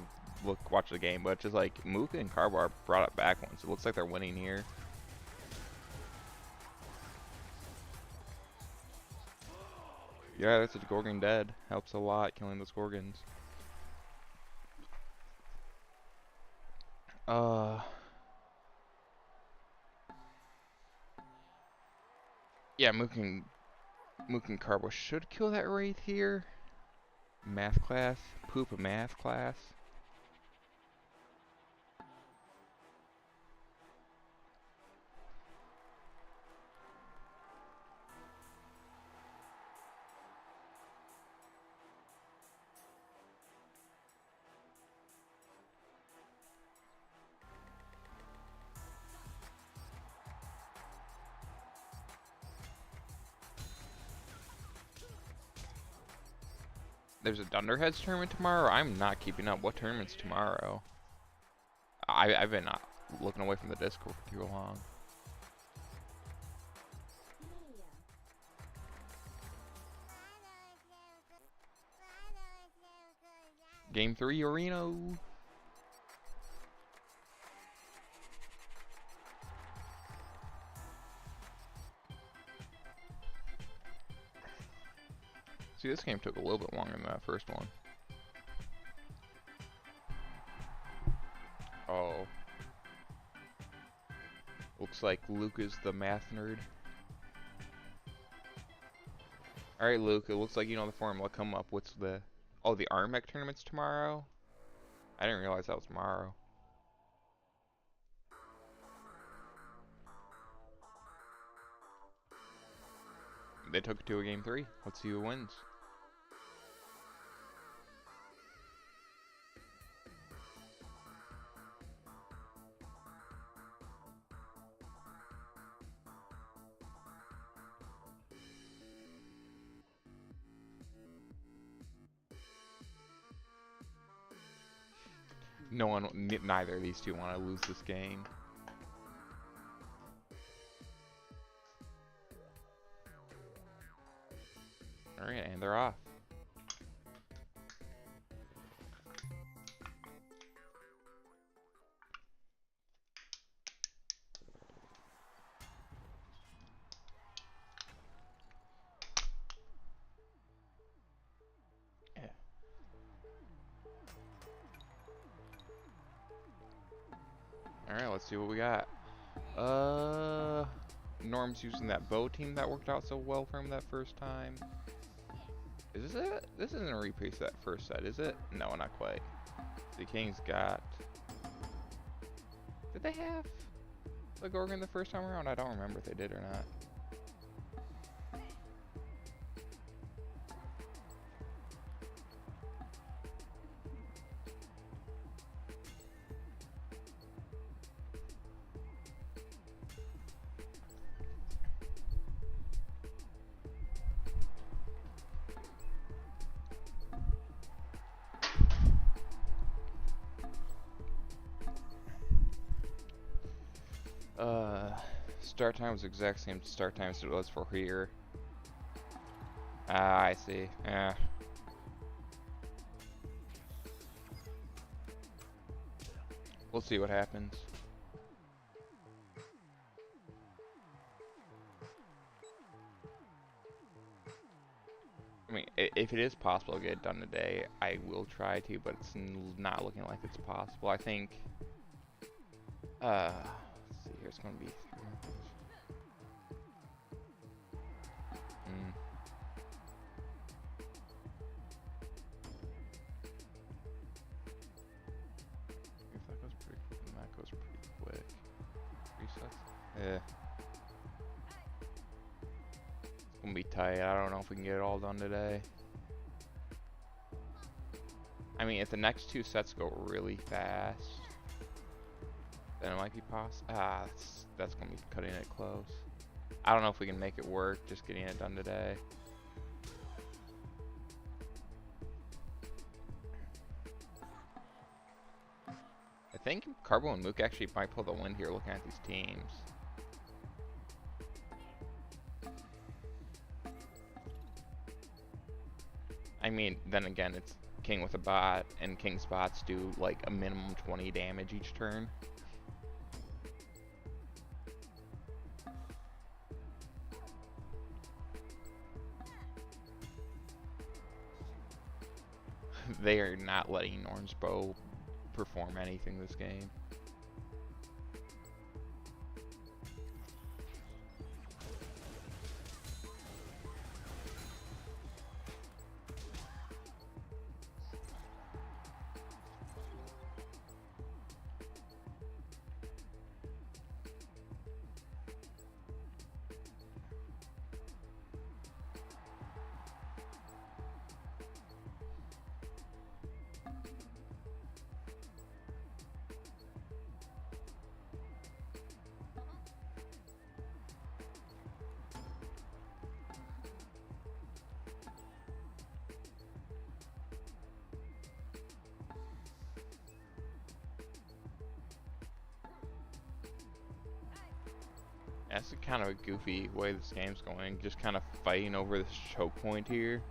watch the game, but just like Mooka and Carbar brought it back once. It looks like they're winning here. Yeah, that's a Gorgon dead. Helps a lot killing those Gorgons. Yeah, Mook and Carbo should kill that Wraith here. Math class. Poop a math class. There's a Dunderheads tournament tomorrow. I'm not keeping up. What tournament's tomorrow? I've been not looking away from the Discord for too long. Game 3 Arena. See, this game took a little bit longer than that first one. Oh. Looks like Luke is the math nerd. Alright, Luke, it looks like you know the formula. Come up. What's the... Oh, the Armec tournament's tomorrow? I didn't realize that was tomorrow. They took it to a game 3. Let's see who wins. Neither of these two want to lose this game. Alright, and they're off. Yeah. Alright, let's see what we got. Norm's using that bow team that worked out so well for him that first time. Is this it? This isn't a repeat of that first set, is it? No, not quite. The King's got... Did they have the Gorgon the first time around? I don't remember if they did or not. Start time was the exact same start time as it was for here. Ah, I see. Yeah. We'll see what happens. I mean, if it is possible to get it done today, I will try to, but it's not looking like it's possible. I think Let's see here. It's gonna be 3. Mm. If that goes pretty quick, and that goes pretty quick. Resets. Eh. It's gonna be tight. I don't know if we can get it all done today. I mean, if the next 2 sets go really fast, then it might be possible. That's gonna be cutting it close. I don't know if we can make it work just getting it done today. I think Carbo and Mook actually might pull the win here looking at these teams. I mean, then again, it's King with a bot, and King's bots do like a minimum 20 damage each turn. They are not letting Norm's bow perform anything this game. That's kind of a goofy way this game's going. Just kind of fighting over this choke point here.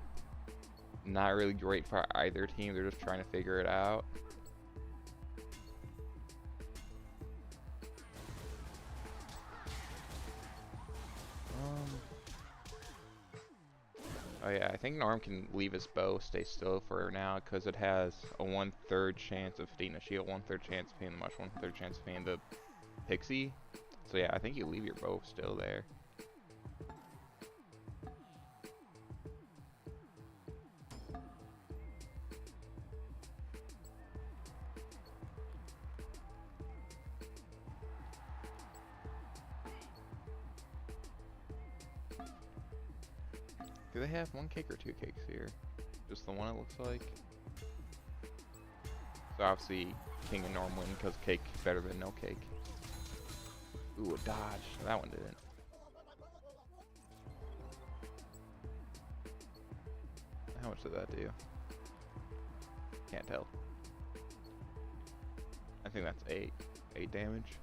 Not really great for either team. They're just trying to figure it out. Oh yeah, I think Norm can leave his bow stay still for now because it has a 1/3 chance of hitting a shield, 1/3 chance of hitting the mush, 1/3 chance of hitting the pixie. So yeah, I think you leave your bow still there. Do they have 1 cake or 2 cakes here? Just the one it looks like. So obviously King and Norm win because cake better than no cake. Ooh, a dodge. That one didn't. How much did that do? Can't tell. I think that's 8 damage.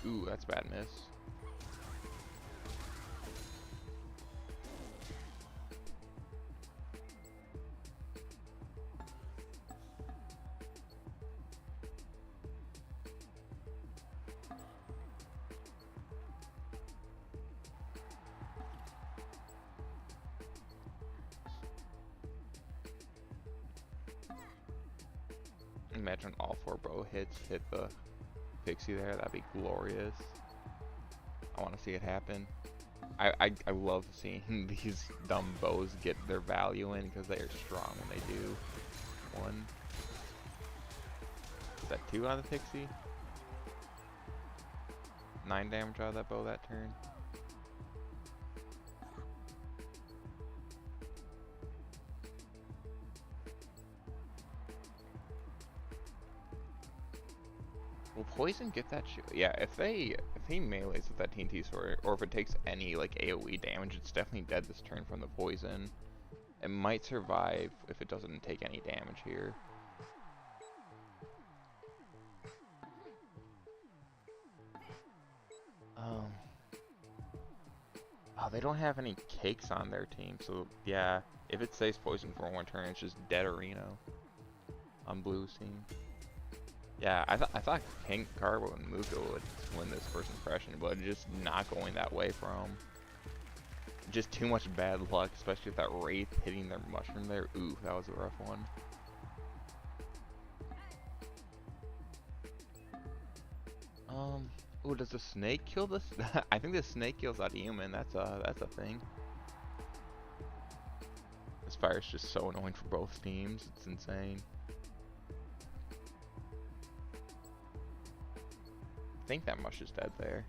Ooh, that's a bad miss. Imagine all 4 bow hits hit the pixie there. That'd be glorious. I want to see it happen. I love seeing these dumb bows get their value in because they are strong when they do. 1. Is that 2 on the pixie? 9 damage out of that bow that turn. Will Poison get that shield? Yeah, if he melees with that TNT sword, or if it takes any like AoE damage, it's definitely dead this turn from the poison. It might survive if it doesn't take any damage here. Um, oh, they don't have any cakes on their team, so yeah, if it stays poison for one turn, it's just dead Reno on Blue's team. Yeah, I thought King Carbo and Muko would win this first impression, but just not going that way for him. Just too much bad luck, especially with that Wraith hitting their mushroom there. Ooh, that was a rough one. Ooh, does the snake kill this? I think the snake kills that human. That's a thing. This fire is just so annoying for both teams. It's insane. I think that mush is dead there.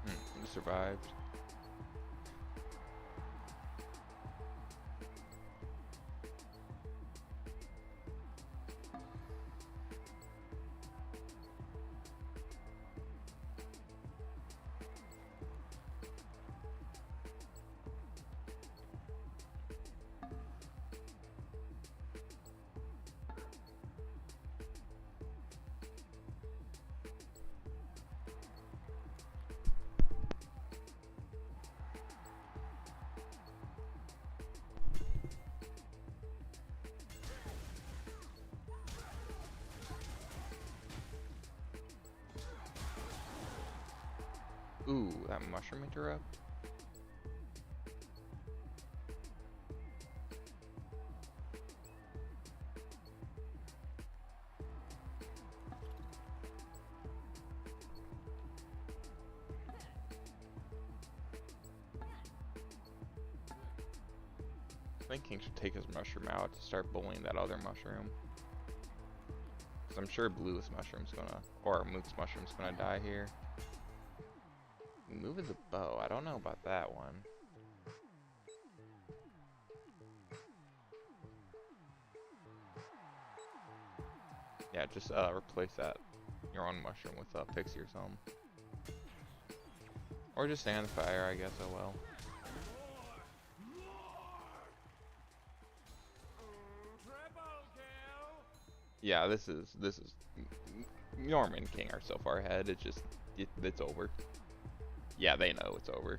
You survived. Ooh, that mushroom interrupt. I think King should take his mushroom out to start bullying that other mushroom. Cause I'm sure Blue's mushroom's gonna, or Mook's mushroom's gonna die here. Move is a bow. I don't know about that one. Yeah, just replace that your own mushroom with a pixie or something. Or just stay on the fire, I guess. Oh well. Yeah, this is Norm and King are so far ahead. It's just it's over. Yeah, they know it's over.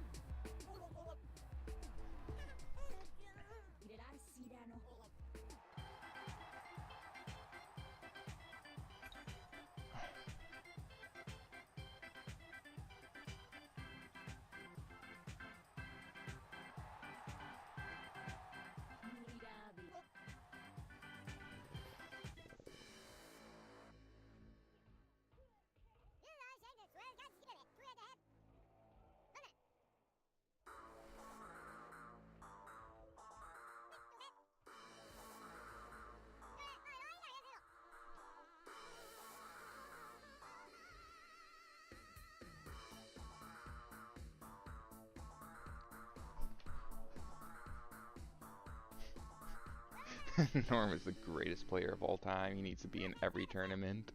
Norm is the greatest player of all time. He needs to be in every tournament.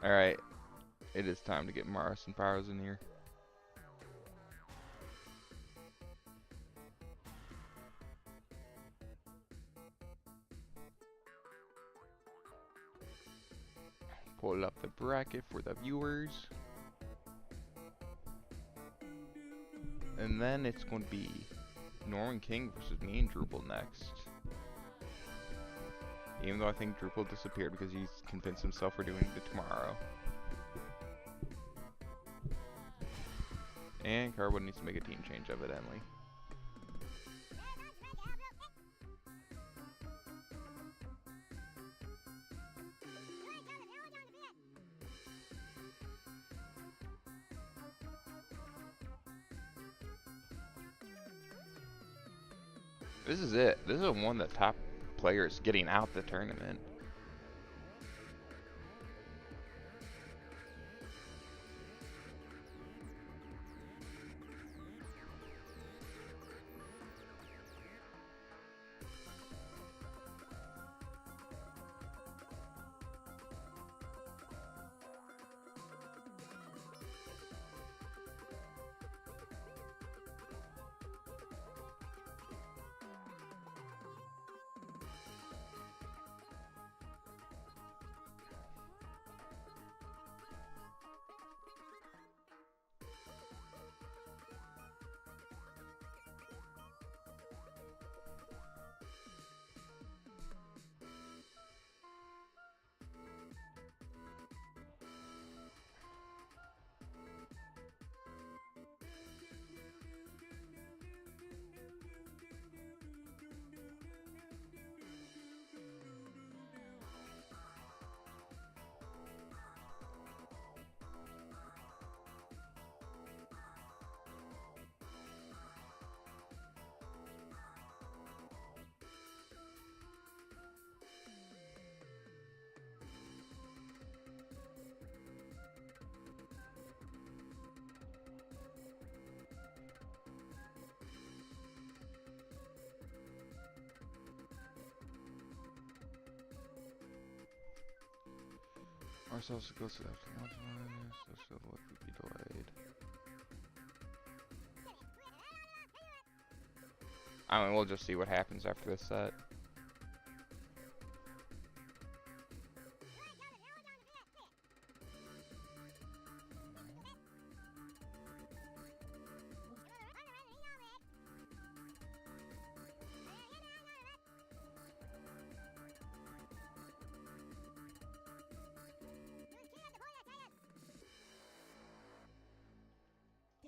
Alright. It is time to get Mars and Pyros in here. Pull up the bracket for the viewers. And then it's going to be Norman King versus me and Drupal next. Even though I think Drupal disappeared because he's convinced himself we're doing it tomorrow. And Carwood needs to make a team change evidently. This is it. This is one of the top players getting out the tournament. Ourselves goes to after launch line, so should likely be delayed. I mean, we'll just see what happens after this set.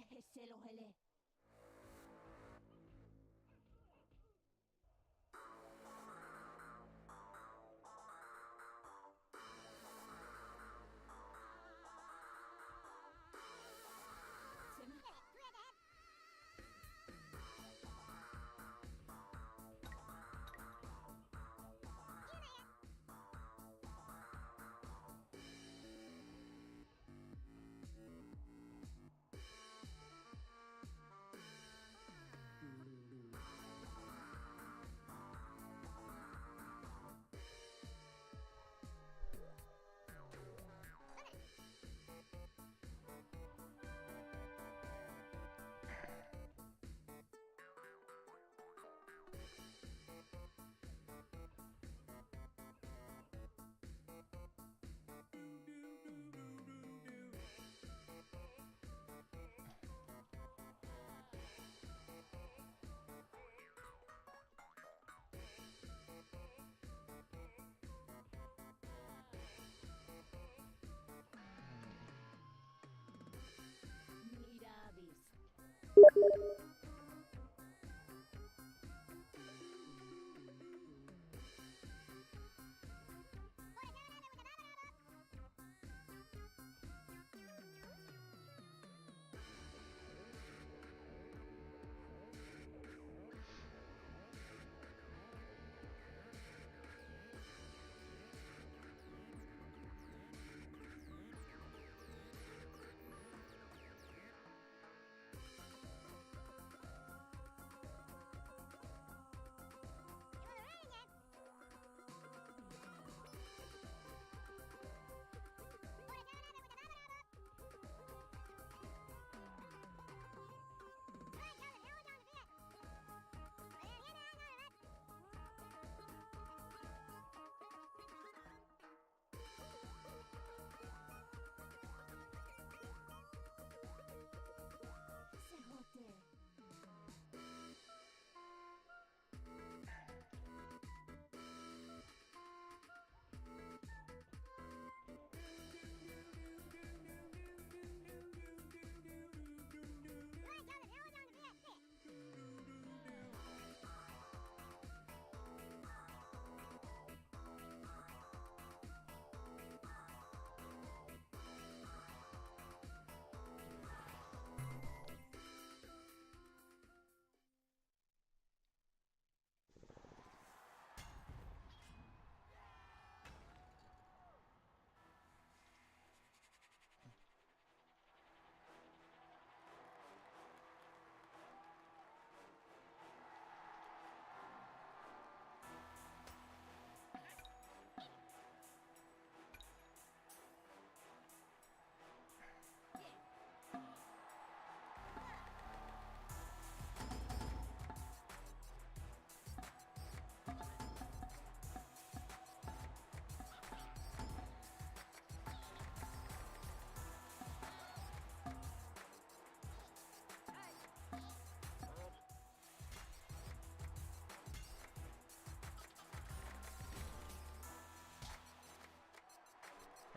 Déjéselo, Hele.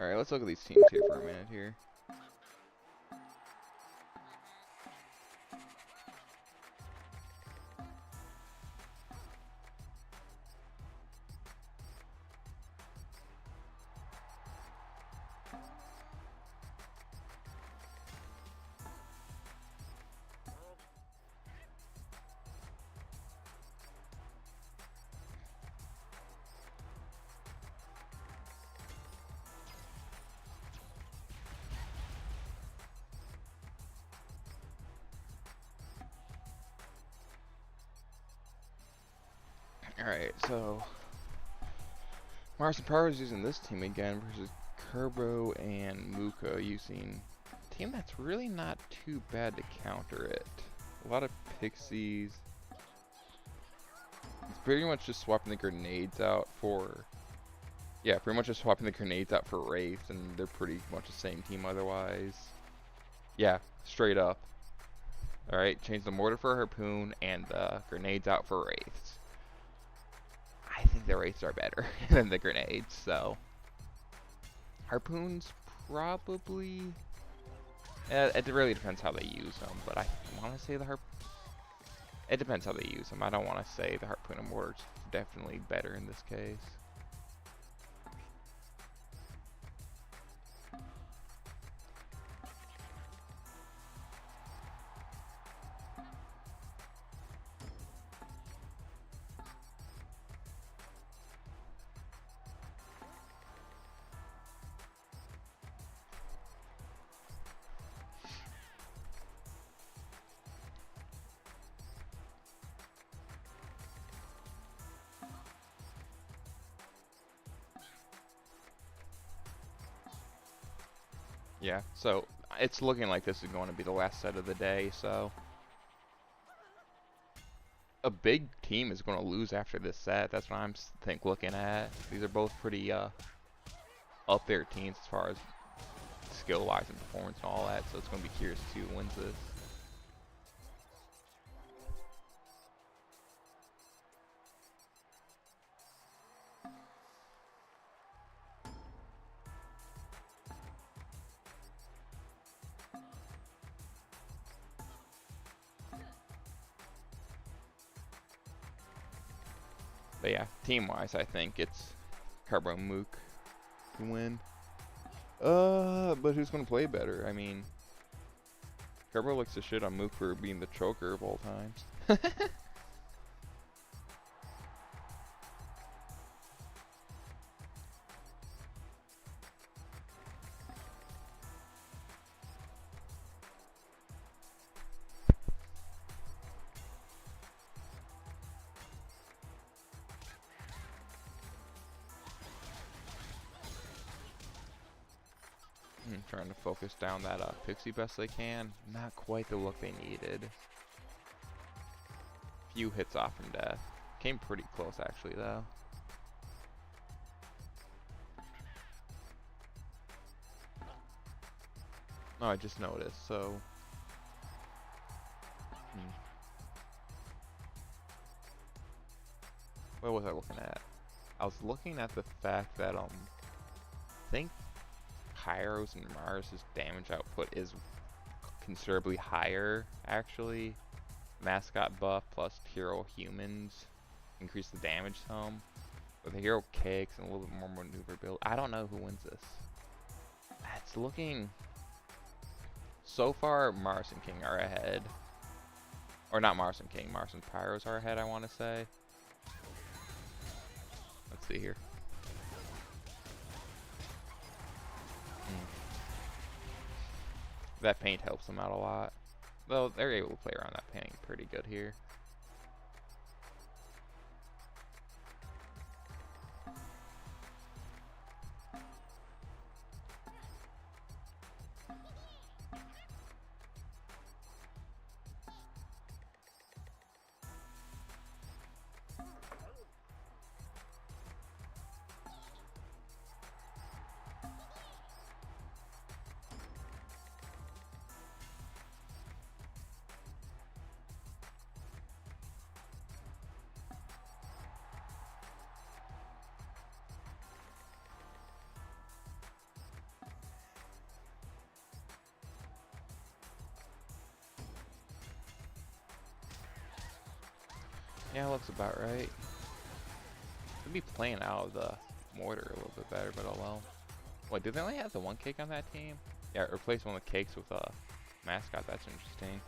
Alright, let's look at these teams here for a minute here. Alright, so Mars and Power is using this team again versus Kerbo and Muka using a team that's really not too bad to counter it. A lot of pixies. It's pretty much just swapping the grenades out for... Yeah, pretty much just swapping the grenades out for Wraiths, and they're pretty much the same team otherwise. Yeah, straight up. Alright, change the mortar for Harpoon and the grenades out for Wraiths. I think the Wraiths are better than the grenades, so... Harpoons probably... it really depends how they use them, but I want to say the Harpoon... It depends how they use them. I don't want to say the Harpoon and mortar's definitely better in this case. Yeah, so it's looking like this is going to be the last set of the day, so a big team is going to lose after this set. That's what I'm looking at. These are both pretty up there teams as far as skill-wise and performance and all that, so it's going to be curious to see who wins this. But yeah, team-wise, I think it's Carbo and Mook to win. But who's gonna play better? I mean, Carbo likes to shit on Mook for being the choker of all times. Trying to focus down that Pixie best they can. Not quite the look they needed. Few hits off from death. Came pretty close actually though. Oh, I just noticed, so... What was I looking at? I was looking at the fact that, I think Kairos and Mars' damage output is considerably higher, actually. Mascot buff plus hero humans increase the damage some. But the hero cakes and a little bit more maneuverability. I don't know who wins this. It's looking... So far, Mars and King are ahead. Or not Mars and King, Mars and Pyros are ahead, I want to say. Let's see here. That paint helps them out a lot. Though they're able to play around that painting pretty good here. Yeah, looks about right. Could be playing out of the mortar a little bit better, but oh well. Wait, do they only have the one cake on that team? Yeah, replace one of the cakes with a mascot. That's interesting.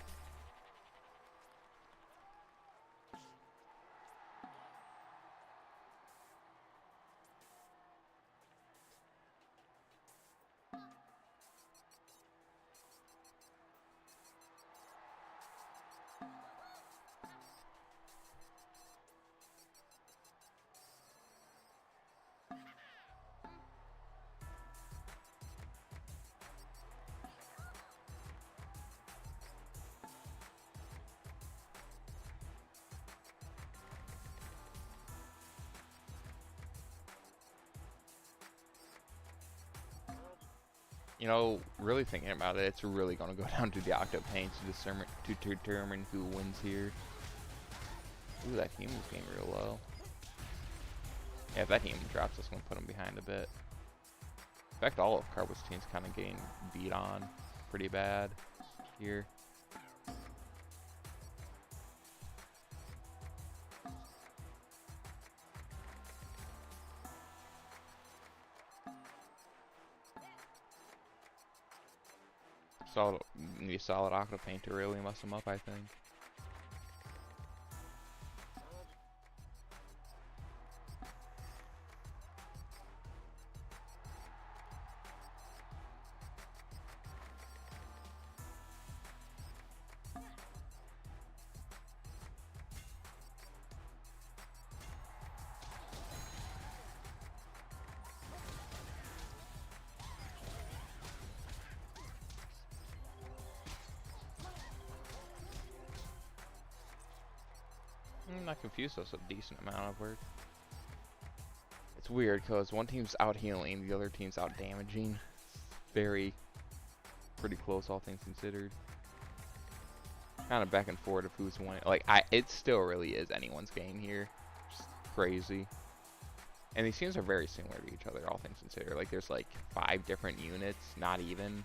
You know, really thinking about it, it's really going to go down to the Octo Paints to determine who wins here. Ooh, that human's getting real low. Yeah, if that human drops, that's going to put him behind a bit. In fact, all of Carbo's team's kind of getting beat on pretty bad here. Need a solid Octo Paint to really mess him up, I think. I'm not confused, that's a decent amount of work. It's weird because one team's out healing, the other team's out damaging. Pretty close, all things considered. Kind of back and forth of who's winning. Like, it still really is anyone's game here. Just crazy. And these teams are very similar to each other, all things considered. Like, there's like 5 different units, not even.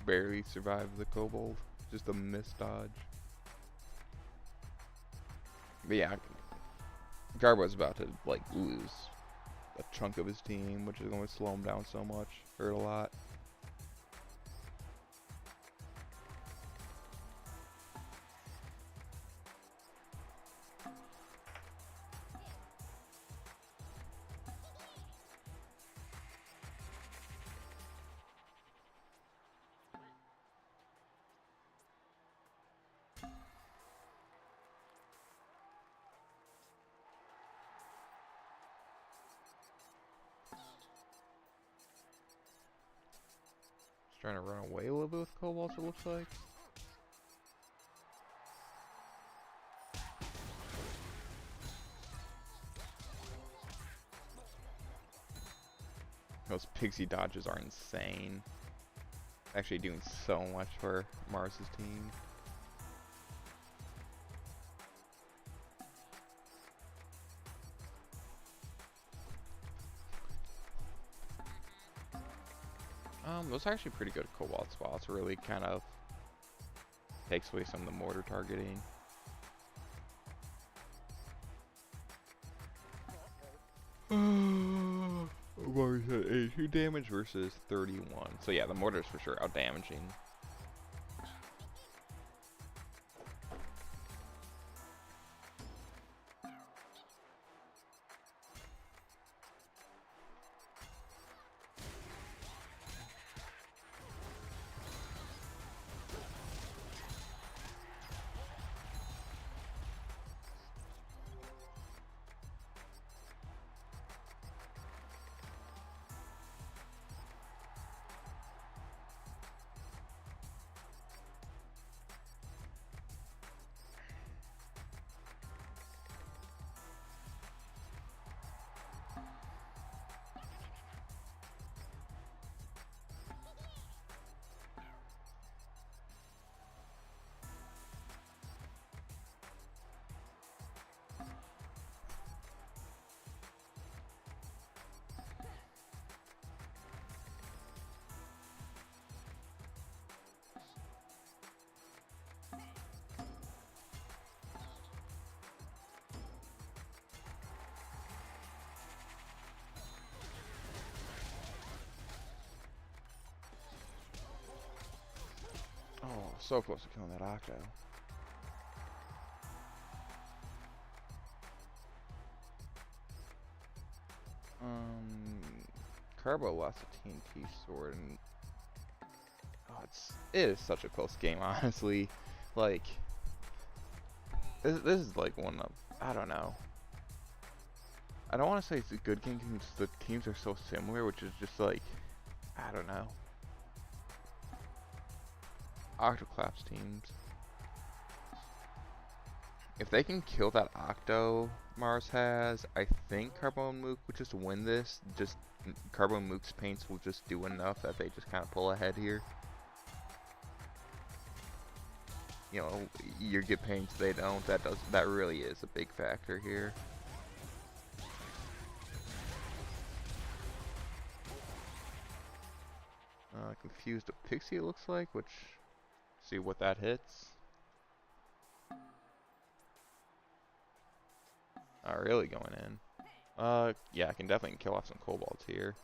Barely survived the kobold. Just a missed dodge. But yeah, Garbo's about to like lose a chunk of his team, which is going to slow him down so much. Hurt a lot. Trying to run away a little bit with Cobalt, it looks like. Those pixie dodges are insane. Actually doing so much for Mars's team. Those are actually pretty good Cobalt spots. Really kind of takes away some of the mortar targeting. What was it? 82 damage versus 31. So yeah, the mortar's for sure out damaging. Oh, so close to killing that Octo. Carbo lost a TNT sword, and it is such a close game, honestly. Like, this is like one of, I don't know. I don't want to say it's a good game because the teams are so similar, which is just like, I don't know. Octoclaps teams. If they can kill that Octo Mars has, I think Carbo and Mook would just win this. Just Carbo and Mook's paints will just do enough that they just kind of pull ahead here. You know, you get paints, they don't. That really is a big factor here. Confused a Pixie, it looks like, which, see what that hits. Really going in. Yeah, I can definitely kill off some kobolds here.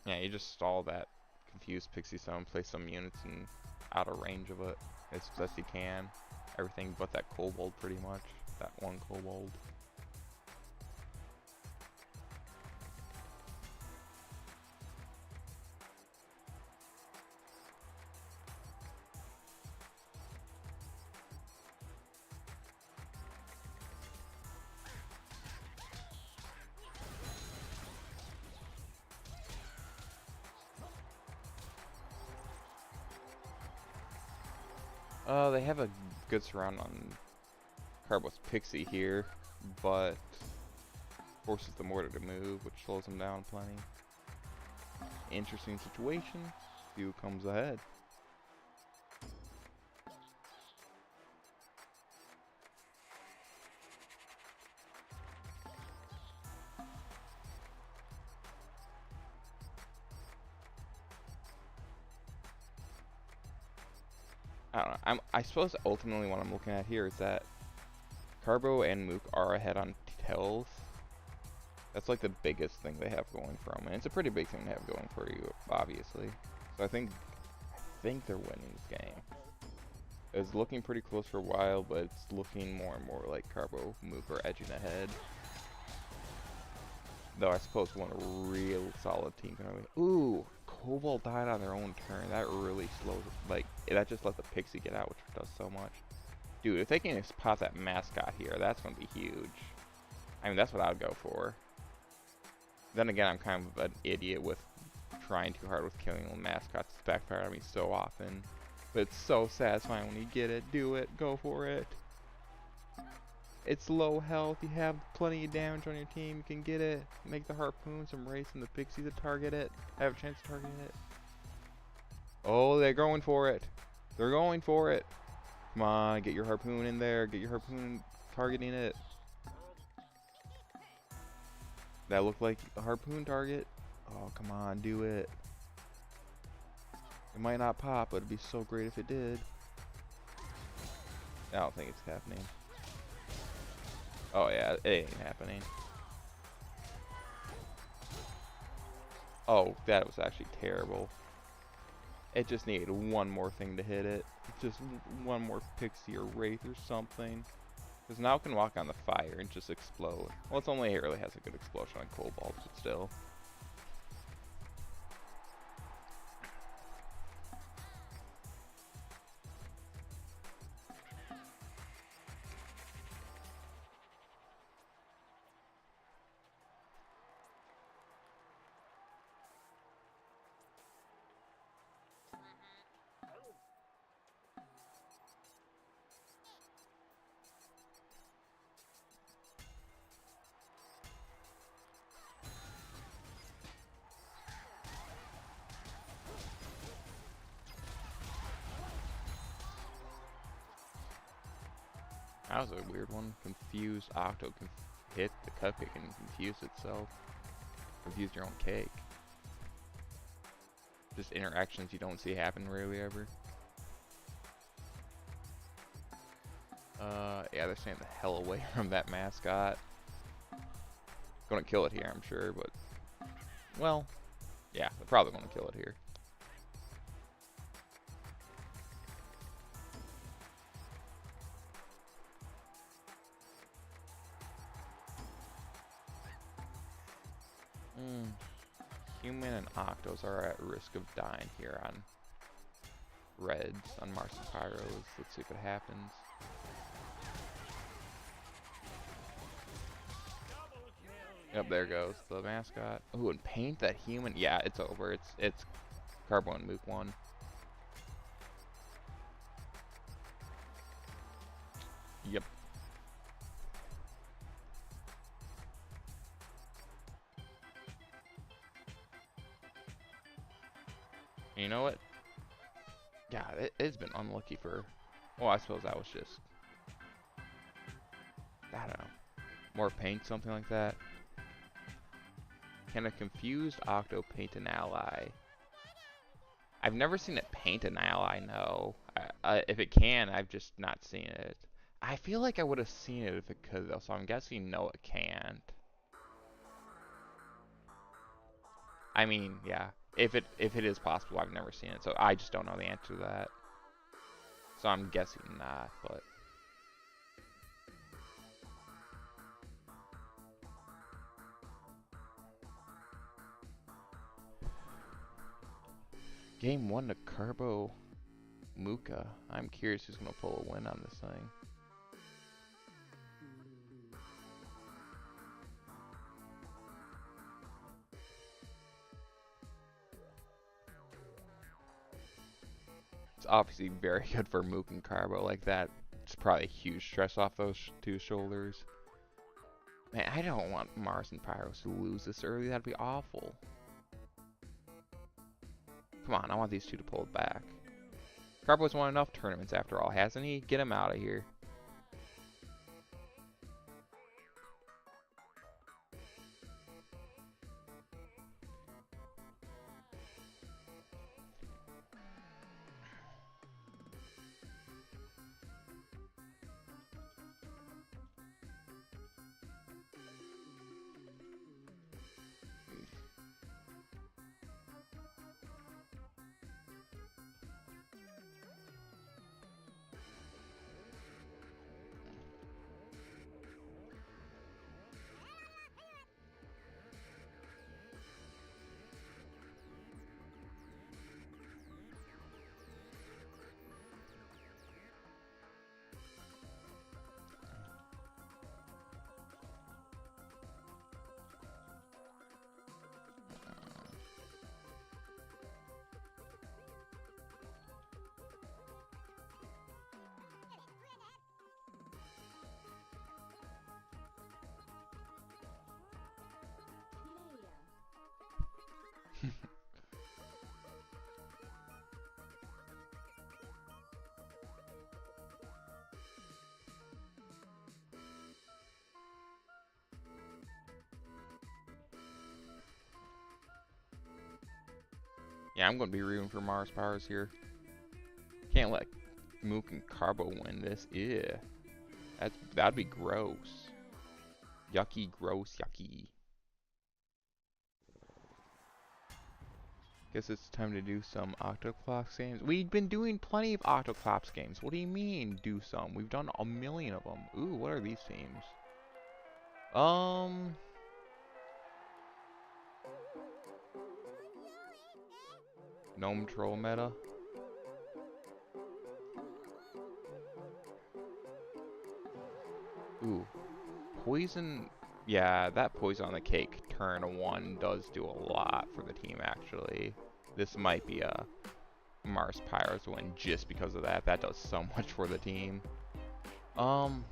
Yeah, you just stall that confused Pixie Stone, place some units in out of range of it as best you can. Everything but that kobold, pretty much. That one kobold. They have a good surround on Carbo's Pixie here, but forces the mortar to move, which slows them down plenty. Interesting situation. See who comes ahead. I don't know. I suppose ultimately what I'm looking at here is that Carbo and Mook are ahead on health. That's like the biggest thing they have going for them, and it's a pretty big thing to have going for you, obviously. So I think they're winning this game. It's looking pretty close for a while, but it's looking more and more like Carbo, Mook are edging ahead. Though I suppose one real solid team can only. Ooh, Kobold died on their own turn. That really slows. Like that just let the Pixie get out, which does so much. Dude, if they can just pop that mascot here, that's gonna be huge. I mean, that's what I would go for. Then again, I'm kind of an idiot with trying too hard with killing the mascots. It's backfired on me so often. But it's so satisfying when you get it. Do it. Go for it. It's low health. You have plenty of damage on your team. You can get it. Make the harpoons and racing the Pixie to target it. Have a chance of targeting it. Oh, they're going for it. They're going for it. Come on, get your harpoon in there. Get your harpoon targeting it. That looked like a harpoon target. Oh, come on, do it. It might not pop, but it'd be so great if it did. I don't think it's happening. Oh yeah, it ain't happening. Oh, that was actually terrible. It just needed one more thing to hit it. Just one more Pixie or Wraith or something. Because now it can walk on the fire and just explode. Well, it's only it really has a good explosion on Cobalt, but still. That was a weird one. Confused Octo can hit the cupcake and confuse itself. Confuse your own cake. Just interactions you don't see happen really ever. Yeah, they're staying the hell away from that mascot. Gonna kill it here, I'm sure, but well, yeah, they're probably gonna kill it here. Human and Octos are at risk of dying here on Reds, on Mars and Pyros. Let's see if it happens. Yep, there goes the mascot. Ooh, and paint that human. Yeah, it's over. It's Carbo and Mook 1. Yep. You know what? Yeah, it's been unlucky for... Well, I suppose that was just... I don't know. More paint, something like that. Can a confused Octo paint an ally? I've never seen it paint an ally, no. If it can, I've just not seen it. I feel like I would have seen it if it could, though, so I'm guessing no, it can't. I mean, yeah. If it is possible, I've never seen it, so I just don't know the answer to that. So I'm guessing not, but... Game 1 to Carbo Muka. I'm curious who's going to pull a win on this thing. It's obviously very good for Mook and Carbo like that. It's probably a huge stress off those two shoulders. Man, I don't want Mars and Pyros to lose this early. That'd be awful. Come on, I want these two to pull it back. Carbo's won enough tournaments after all, hasn't he? Get him out of here. Yeah, I'm going to be rooting for Mars Powers here. Can't let Mook and Carbo win this. Ew. That'd be gross. Yucky, gross, yucky. Guess it's time to do some Octoclops games. We've been doing plenty of Octoclops games. What do you mean, do some? We've done a million of them. Ooh, what are these teams? Gnome Troll meta. Ooh. Poison. Yeah, that poison on the cake turn 1 does do a lot for the team, actually. This might be a Mars Pyros win just because of that. That does so much for the team. And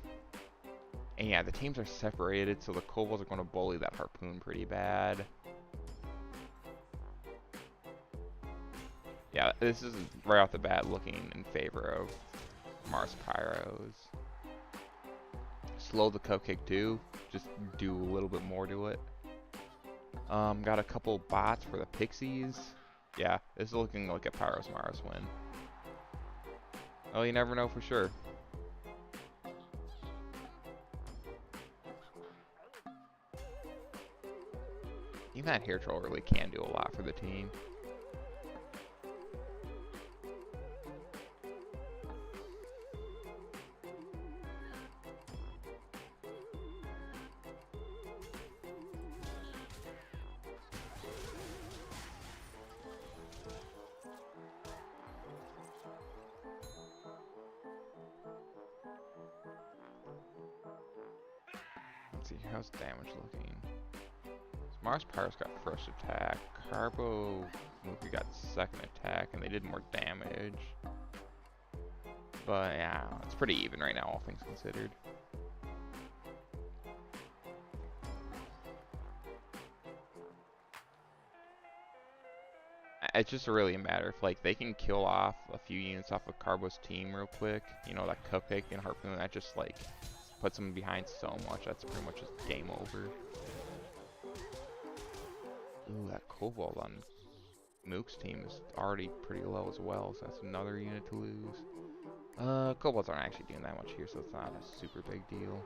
yeah, the teams are separated, so the Kobolds are going to bully that Harpoon pretty bad. Yeah, this is right off the bat looking in favor of Mars Pyros. Slow the Cupcake too. Just do a little bit more to it. Got a couple bots for the Pixies. Yeah, this is looking like a Pyros Mars win. Oh, you never know for sure. Even that Hair Troll really can do a lot for the team. see, how's damage looking? Mars Pyro's got first attack. Carbo Movie got second attack, and they did more damage. But yeah, it's pretty even right now, all things considered. It's just really a matter if like they can kill off a few units off of Carbo's team real quick. You know, that Cupcake and Harpoon, that just like puts them behind so much. That's pretty much just game over. Ooh, that Cobalt on Mook's team is already pretty low as well, so that's another unit to lose. Kobolds aren't actually doing that much here, so it's not a super big deal.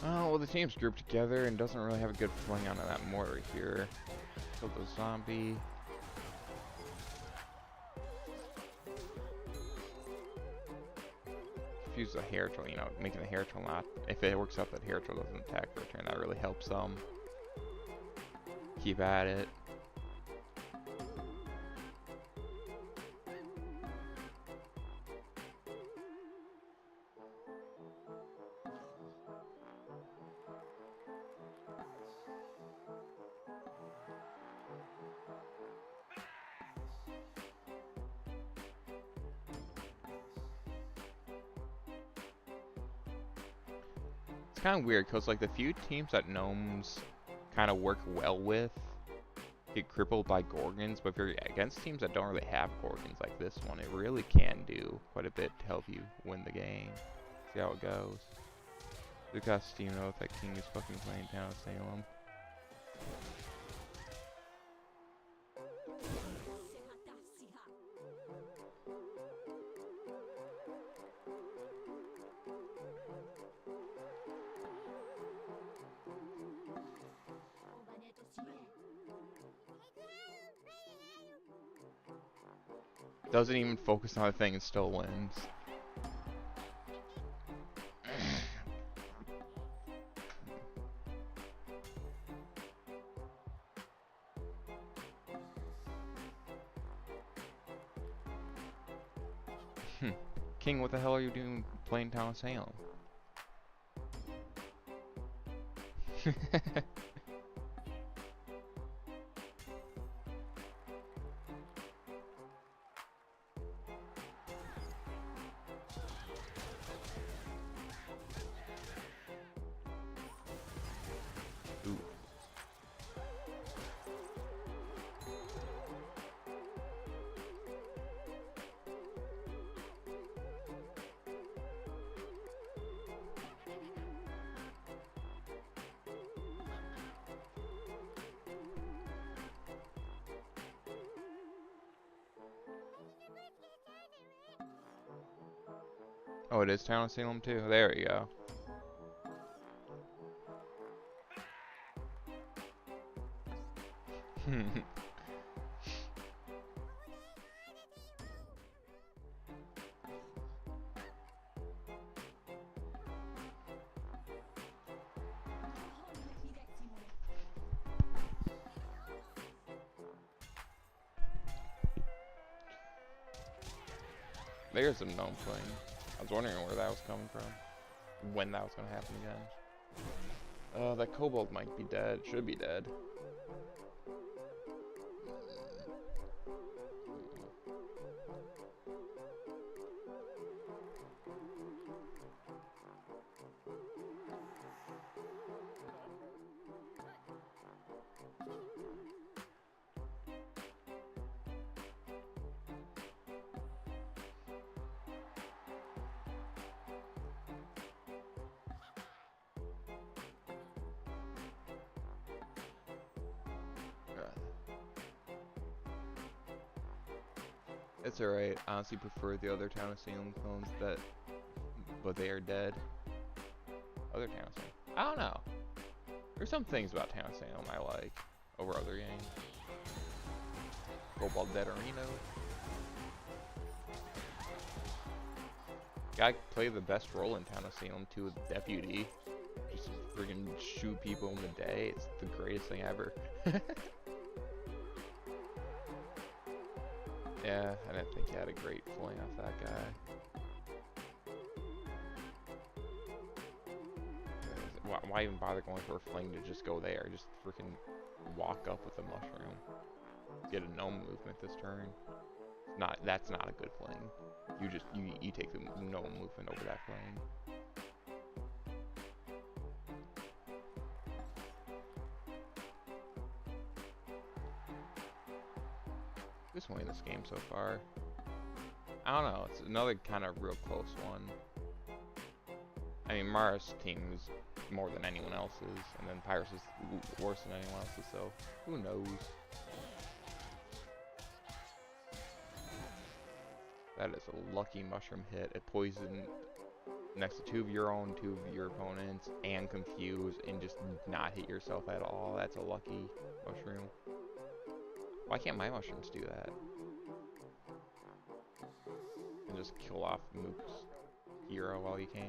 Oh, well, the team's grouped together and doesn't really have a good fling onto that mortar here. Kill the zombie. Use the hair troll, you know, making the hair troll not. If it works out that hair troll doesn't attack for a turn, that really helps them. Keep at it. It's kind of weird because like the few teams that gnomes kind of work well with get crippled by Gorgons, but if you're against teams that don't really have Gorgons like this one, it really can do quite a bit to help you win the game. See how it goes. Lucas, do you know if that king is fucking playing Town of Salem? Doesn't even focus on the thing and still wins. King, what the hell are you doing playing Town of Salem? Ooh. Oh, it is Town of Salem too? There you go. There's some gnome playing. I was wondering where that was coming from. When that was going to happen again. That kobold might be dead. Should be dead. It's alright. Honestly prefer the other Town of Salem clones that but they are dead. Other Townsend. I don't know. There's some things about Townsend I like over other games. Cobalt Dead Arena. Guy play the best role in Townsend too with Deputy. Just friggin' shoot people in the day. It's the greatest thing ever. Yeah, I didn't think he had a great fling off that guy. Why even bother going for a fling to just go there? Just freaking walk up with a mushroom. Get a gnome movement this turn. That's not a good fling. You take the gnome movement over that fling. Who's winning this game so far? I don't know. It's another kind of real close one. I mean, Mara's team is more than anyone else's, and then Pyrus is worse than anyone else's, so who knows? That is a lucky mushroom hit. It poisoned next to 2 of your own, 2 of your opponents, and confuse, and just not hit yourself at all. That's a lucky mushroom. Why can't my mushrooms do that? And just kill off Mook's hero while you can.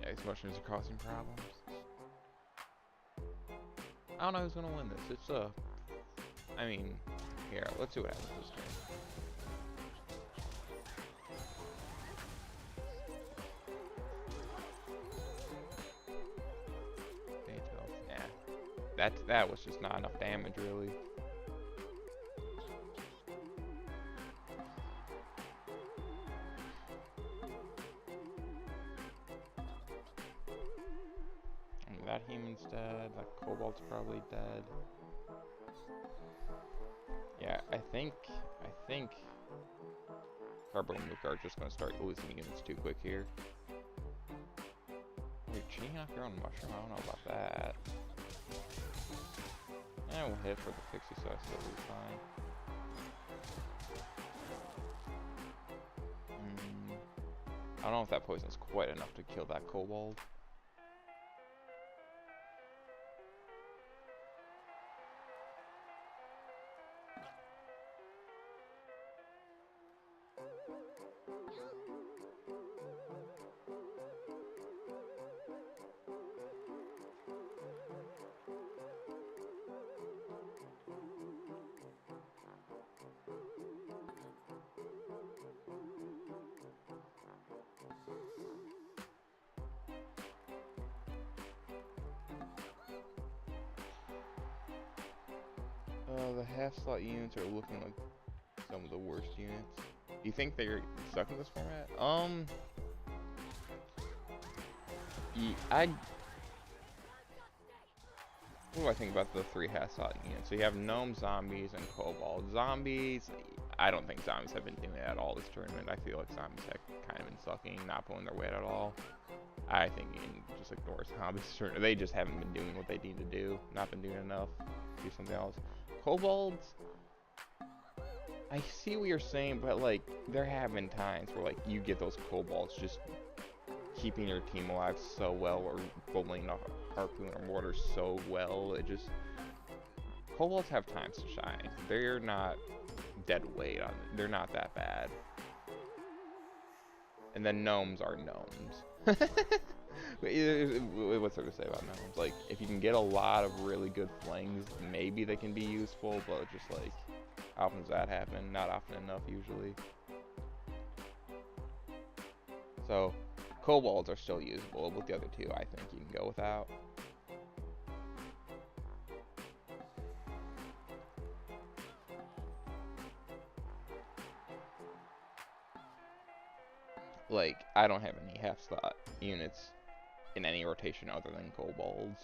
Yeah, these mushrooms are causing problems. I don't know who's gonna win this. It's I mean, here, let's see what happens this turn. Yeah, that was just not enough damage, really. That human's dead, that kobold's probably dead. Yeah, I think Carbo and Mook are just gonna start losing units too quick here. You're cheating off your own mushroom? I don't know about that. I will hit for the pixie, so I still will be fine. I don't know if that poison's quite enough to kill that kobold. The half slot units are looking like some of the worst units. Do you think they're stuck in this format? What do I think about the 3 half slot units? So you have gnome, zombies, and kobold. Zombies, I don't think zombies have been doing it at all this tournament. I feel like zombies have kind of been sucking, not pulling their weight at all. I think you can just ignore zombies. They just haven't been doing what they need to do. Not been doing enough. Do something else. Kobolds, I see what you're saying, but like there have been times where like you get those kobolds just keeping your team alive so well, or bowling a harpoon or mortar so well. It just, kobolds have times to shine. They're not dead weight on it. They're not that bad. And then gnomes are gnomes. What's there to say about gnomes? Like, if you can get a lot of really good flings, maybe they can be useful, but just like, how often does that happen? Not often enough, usually. So, kobolds are still usable. With the other 2, I think you can go without. Like, I don't have any half slot units in any rotation other than kobolds.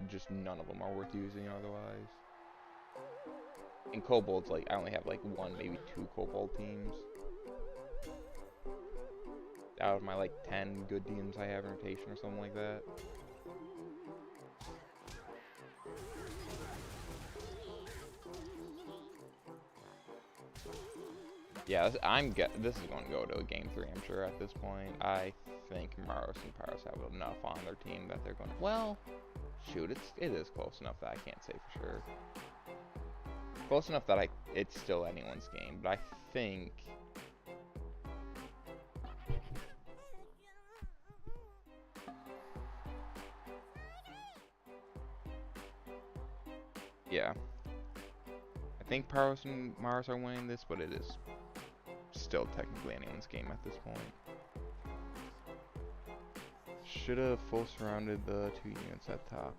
Just none of them are worth using otherwise. In kobolds, like I only have like 1, maybe 2 kobold teams out of my like 10 good teams I have in rotation or something like that. Yeah, this is going to go to a game 3, I'm sure, at this point. I think Maros and Paros have enough on their team that they're going to... Well, shoot, it is close enough that I can't say for sure. Close enough that it's still anyone's game, but I think... Yeah. I think Paros and Mars are winning this, but it is still technically anyone's game at this point. Should have full surrounded the 2 units at top.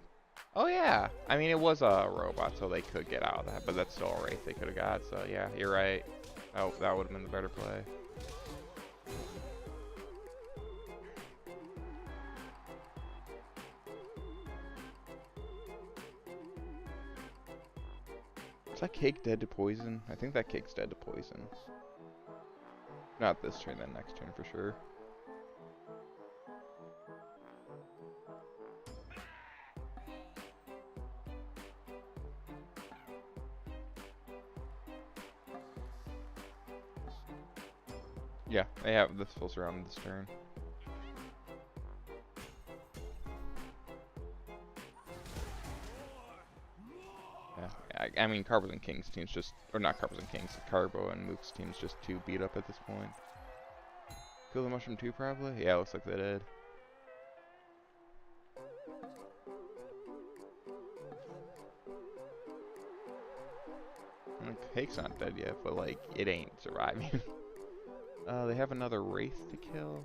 Oh yeah! I mean, it was a robot, so they could get out of that, but that's still a Wraith they could have got, so yeah, you're right. Oh, that would have been the better play. Is that cake dead to poison? I think that cake's dead to poison. Not this turn, then next turn for sure. Yeah, they have this full surround this turn. Yeah, I mean, Carbos and Kings team's just, or not Carbos and Kings, Carbo and Mook's team's just too beat up at this point. Kill the Mushroom too, probably? Yeah, looks like they did. Cake's not dead yet, but like, it ain't surviving. They have another Wraith to kill.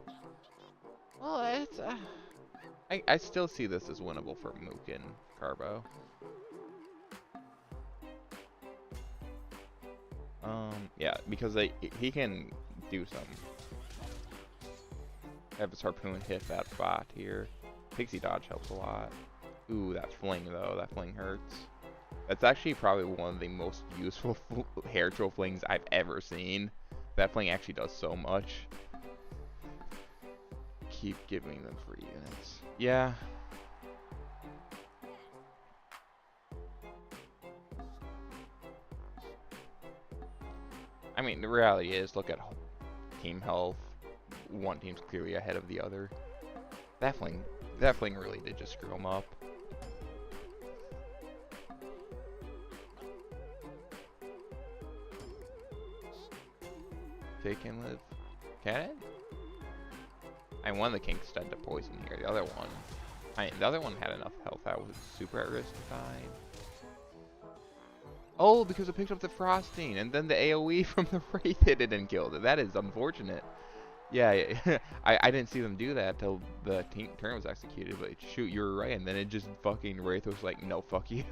Well, it's, I still see this as winnable for Mook and Carbo. Yeah, because he can do some. Have his harpoon hit that bot here. Pixie dodge helps a lot. Ooh, that fling though, that fling hurts. That's actually probably one of the most useful hair troll flings I've ever seen. That fling actually does so much. Keep giving them free units. Yeah. I mean, the reality is, look at team health. One team's clearly ahead of the other. That fling really did just screw them up. They can live. Can it? I mean, one of the Kings dead to poison here. The other one, the other one had enough health that was super at risk to die. Oh, because it picked up the frosting, and then the AoE from the Wraith hit it and killed it. That is unfortunate. Yeah, I didn't see them do that till the turn was executed, but shoot, you were right, and then it just fucking Wraith was like, no, fuck you.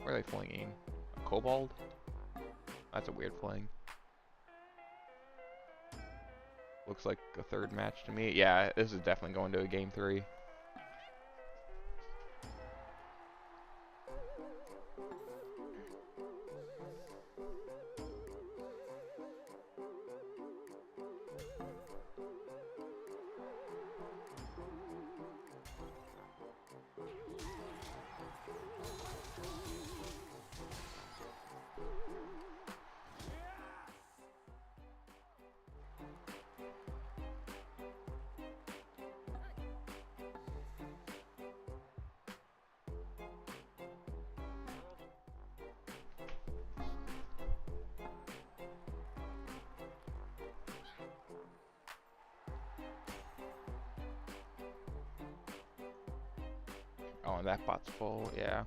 Where are they flinging? A kobold? That's a weird fling. Looks like a third match to me. Yeah, this is definitely going to a game 3. Oh, and that bot's full, yeah.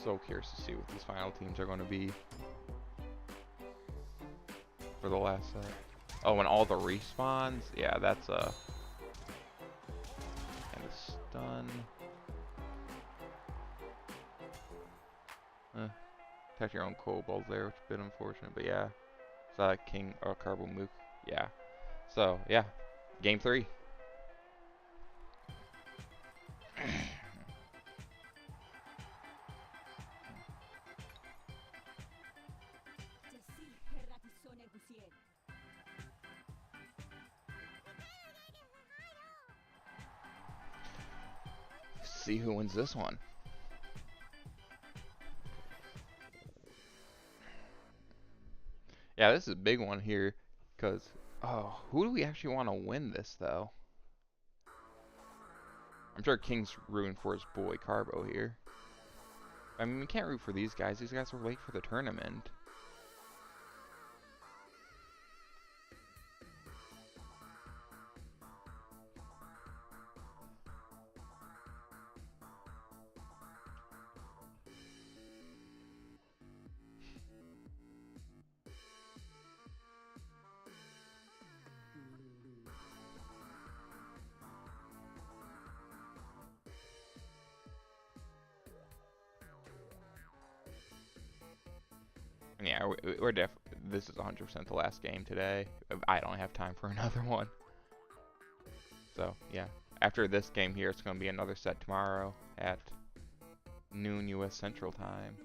so curious to see what these final teams are going to be for the last set. Oh, and all the respawns? Yeah, that's kind of stun. Attack your own kobold there, which is a bit unfortunate, but yeah. Is King or Carbo Mook? Yeah. So, yeah. Game 3. See who wins this one. Yeah, this is a big one here, because, oh, who do we actually want to win this, though? I'm sure King's rooting for his boy Carbo here. I mean, we can't root for these guys. These guys are late for the tournament. Yeah, we're this is 100% the last game today. I don't have time for another one. So, yeah. After this game here, it's going to be another set tomorrow at noon U.S. Central Time.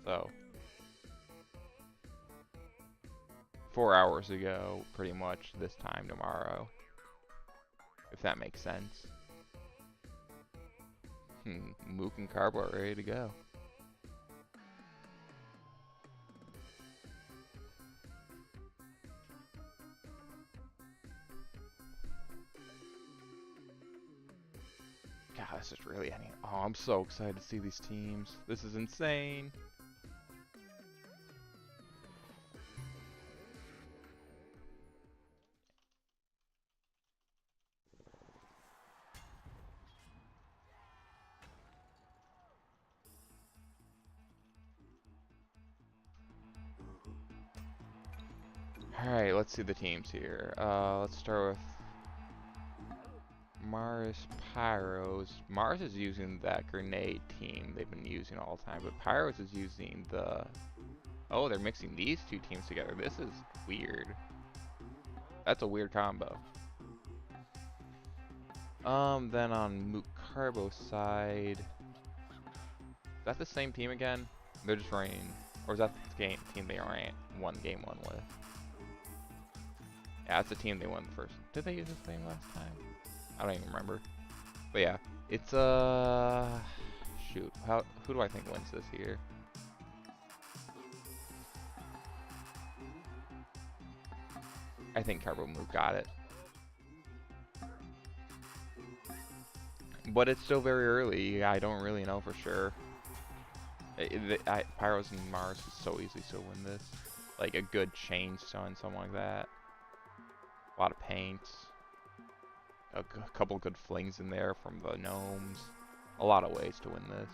So, 4 hours ago, pretty much, this time tomorrow. If that makes sense. Mook and Carbo are ready to go. God, this is really ending. Oh, I'm so excited to see these teams. This is insane. Alright, let's see the teams here. Let's start with Mars Pyros. Mars is using that grenade team they've been using all the time, but Pyros is using the... Oh, they're mixing these two teams together. This is weird. That's a weird combo. Then on Mook Carbo side... Is that the same team again? They're just running... Or is that the team they ran game one with? Yeah, that's the team they won first. Did they use this thing last time? I don't even remember. But yeah, it's shoot. Who do I think wins this here? I think Carbo Mook got it. But it's still very early. I don't really know for sure. Pyros and Mars is so easy to win this. Like a good chain stun, something like that. A lot of paints. A couple good flings in there from the gnomes. A lot of ways to win this.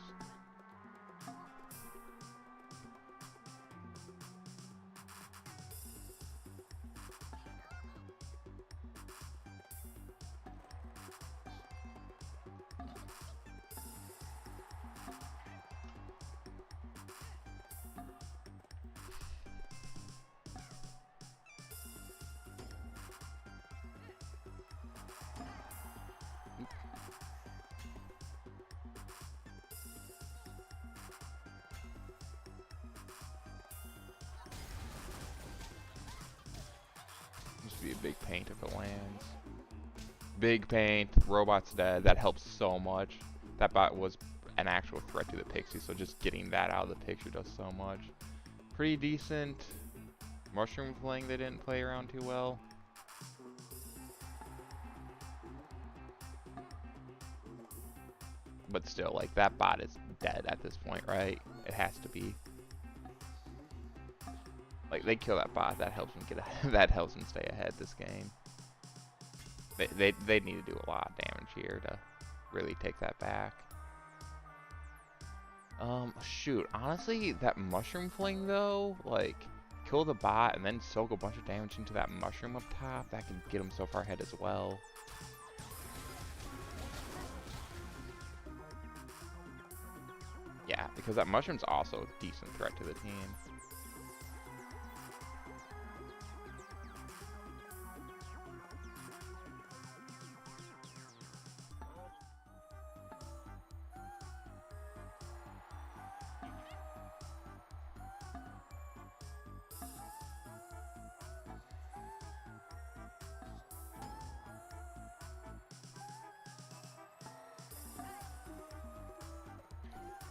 Be a big paint if it lands. Big paint, robot's dead. That helps so much. That bot was an actual threat to the Pixie, so just getting that out of the picture does so much. Pretty decent. Mushroom Fling they didn't play around too well. But still, like, that bot is dead at this point, right? It has to be. Like, they kill that bot, that helps them that helps them stay ahead this game. They need to do a lot of damage here to really take that back. Shoot, honestly, that mushroom fling though, like, kill the bot and then soak a bunch of damage into that mushroom up top, that can get him so far ahead as well. Yeah, because that mushroom's also a decent threat to the team.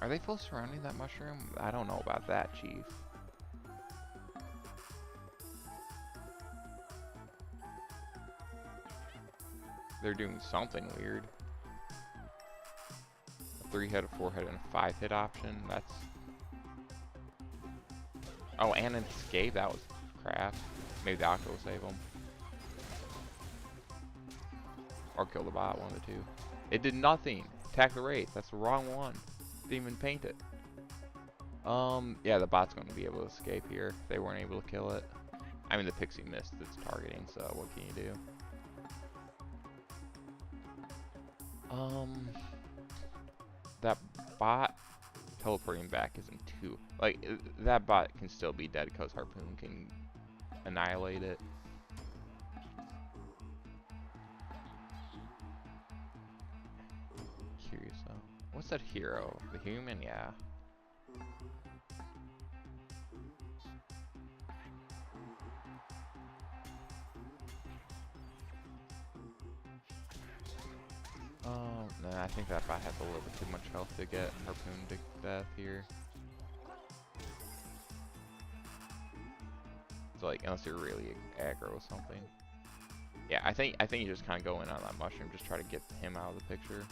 Are they full surrounding that mushroom? I don't know about that, Chief. They're doing something weird. A 3-hit, a 4-hit, and a 5-hit option. That's... Oh, and an escape. That was crap. Maybe the Octo will save them. Or kill the bot, one of the two. It did nothing. Attack the Wraith. That's the wrong one. Didn't even paint it. Yeah, the bot's going to be able to escape here. They weren't able to kill it. I mean, the Pixie missed its targeting, so what can you do? That bot teleporting back isn't too... Like, that bot can still be dead because Harpoon can annihilate it. Curious though. What's that hero? The human? Yeah. Oh, nah, I think that bot has a little bit too much health to get Harpoon to death here. So like, unless you're really aggro or something. Yeah, I think you just kind of go in on that mushroom, just try to get him out of the picture.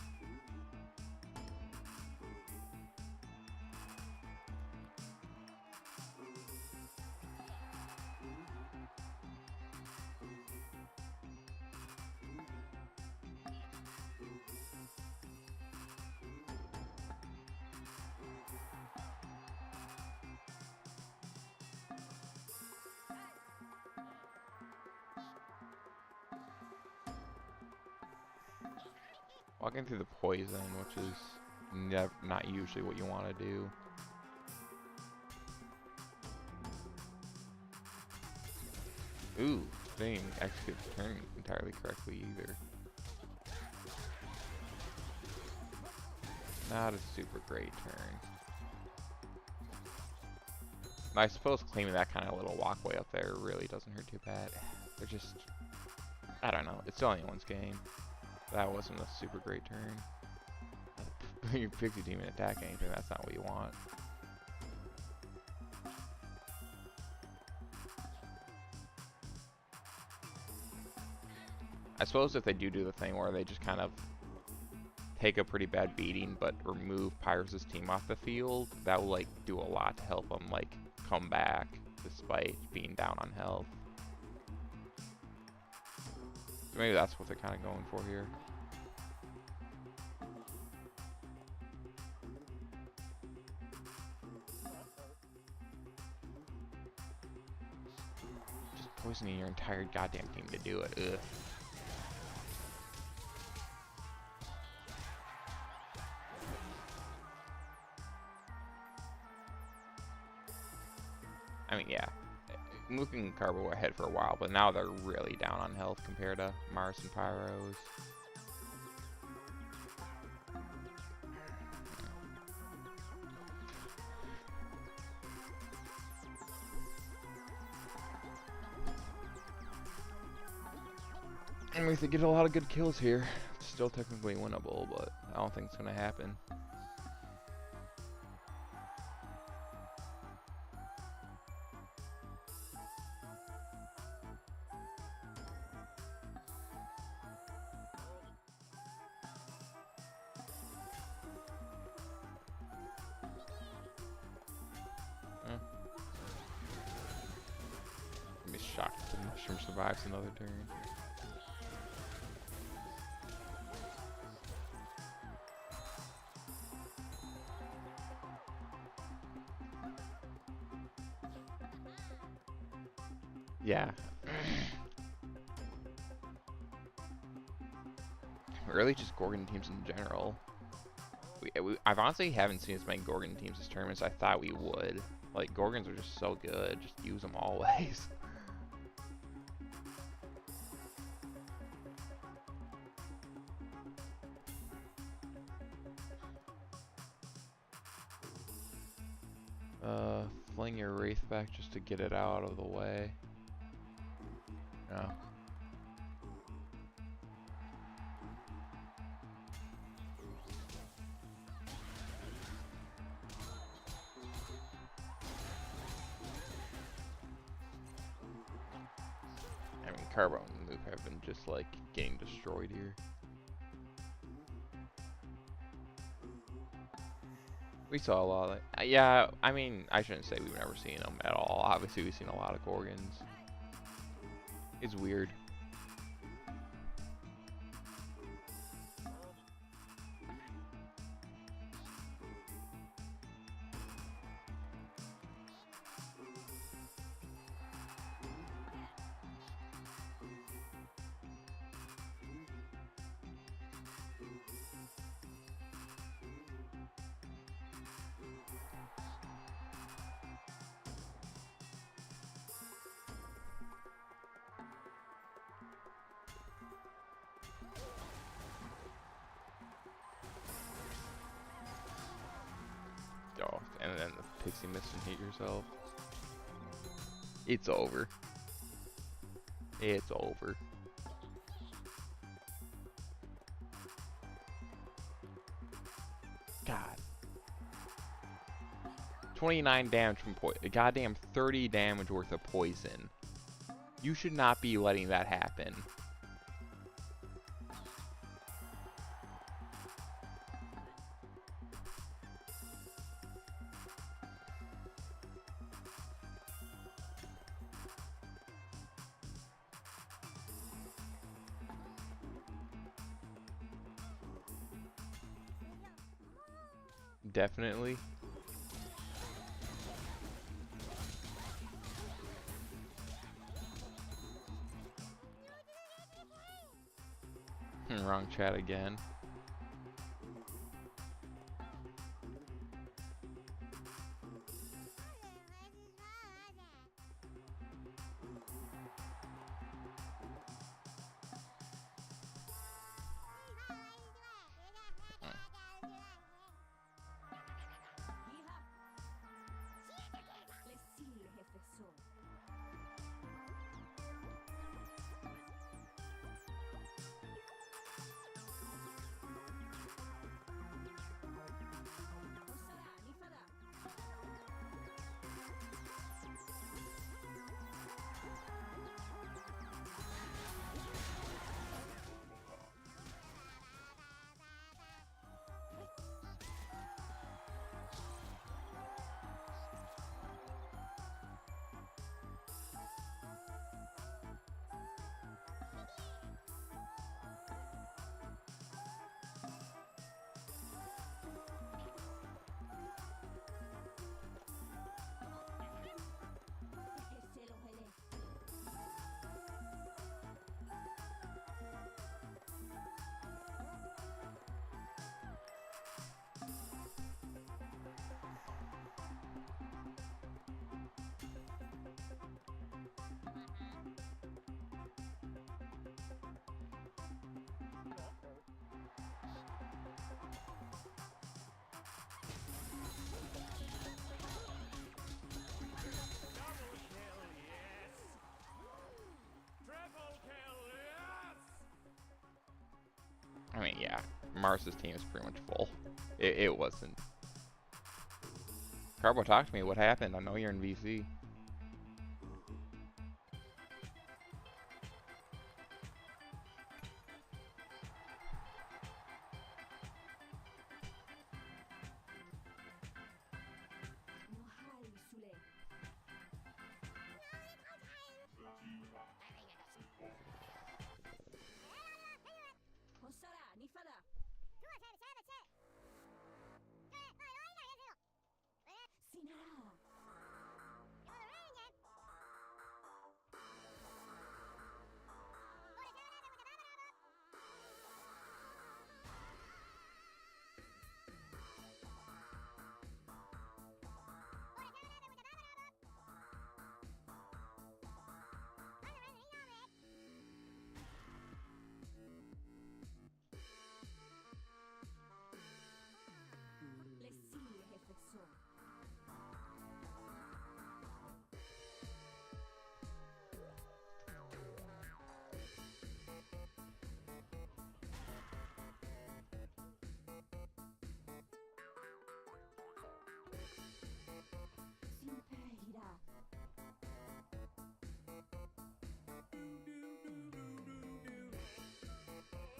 Walking through the poison, which is not usually what you want to do. Ooh, didn't execute the turn entirely correctly either. Not a super great turn. I suppose claiming that kind of little walkway up there really doesn't hurt too bad. They're just... I don't know. It's still anyone's game. That wasn't a super great turn. Your Pixie team and attack anything, that's not what you want. I suppose if they do the thing where they just kind of take a pretty bad beating but remove Pyrus' team off the field, that will like do a lot to help them like come back despite being down on health. So maybe that's what they're kind of going for here. Just poisoning your entire goddamn team to do it. Ugh. I mean, yeah. Mook and Carbo were ahead for a while, but now they're really down on health compared to Mars and Pyros. I mean, if they get a lot of good kills here, it's still technically winnable, but I don't think it's going to happen. I'd be shocked if the mushroom survives another turn. Yeah. Really, just Gorgon teams in general. I've honestly haven't seen as many Gorgon teams this tournament as I thought we would. Like, Gorgons are just so good. Just use them always. Fling your Wraith back just to get it out of the way. No. I mean, Carbo and Luke have been just like getting destroyed here. We saw a lot of yeah, I mean, I shouldn't say we've never seen them at all. Obviously, we've seen a lot of Gorgons. It's weird. Oh, and then the pixie mist and hit yourself. It's over. It's over. God. 29 damage from poison. Goddamn 30 damage worth of poison. You should not be letting that happen. Definitely. Wrong chat again. I mean, yeah, Mars's team is pretty much full. It wasn't. Carbo, talk to me. What happened? I know you're in VC.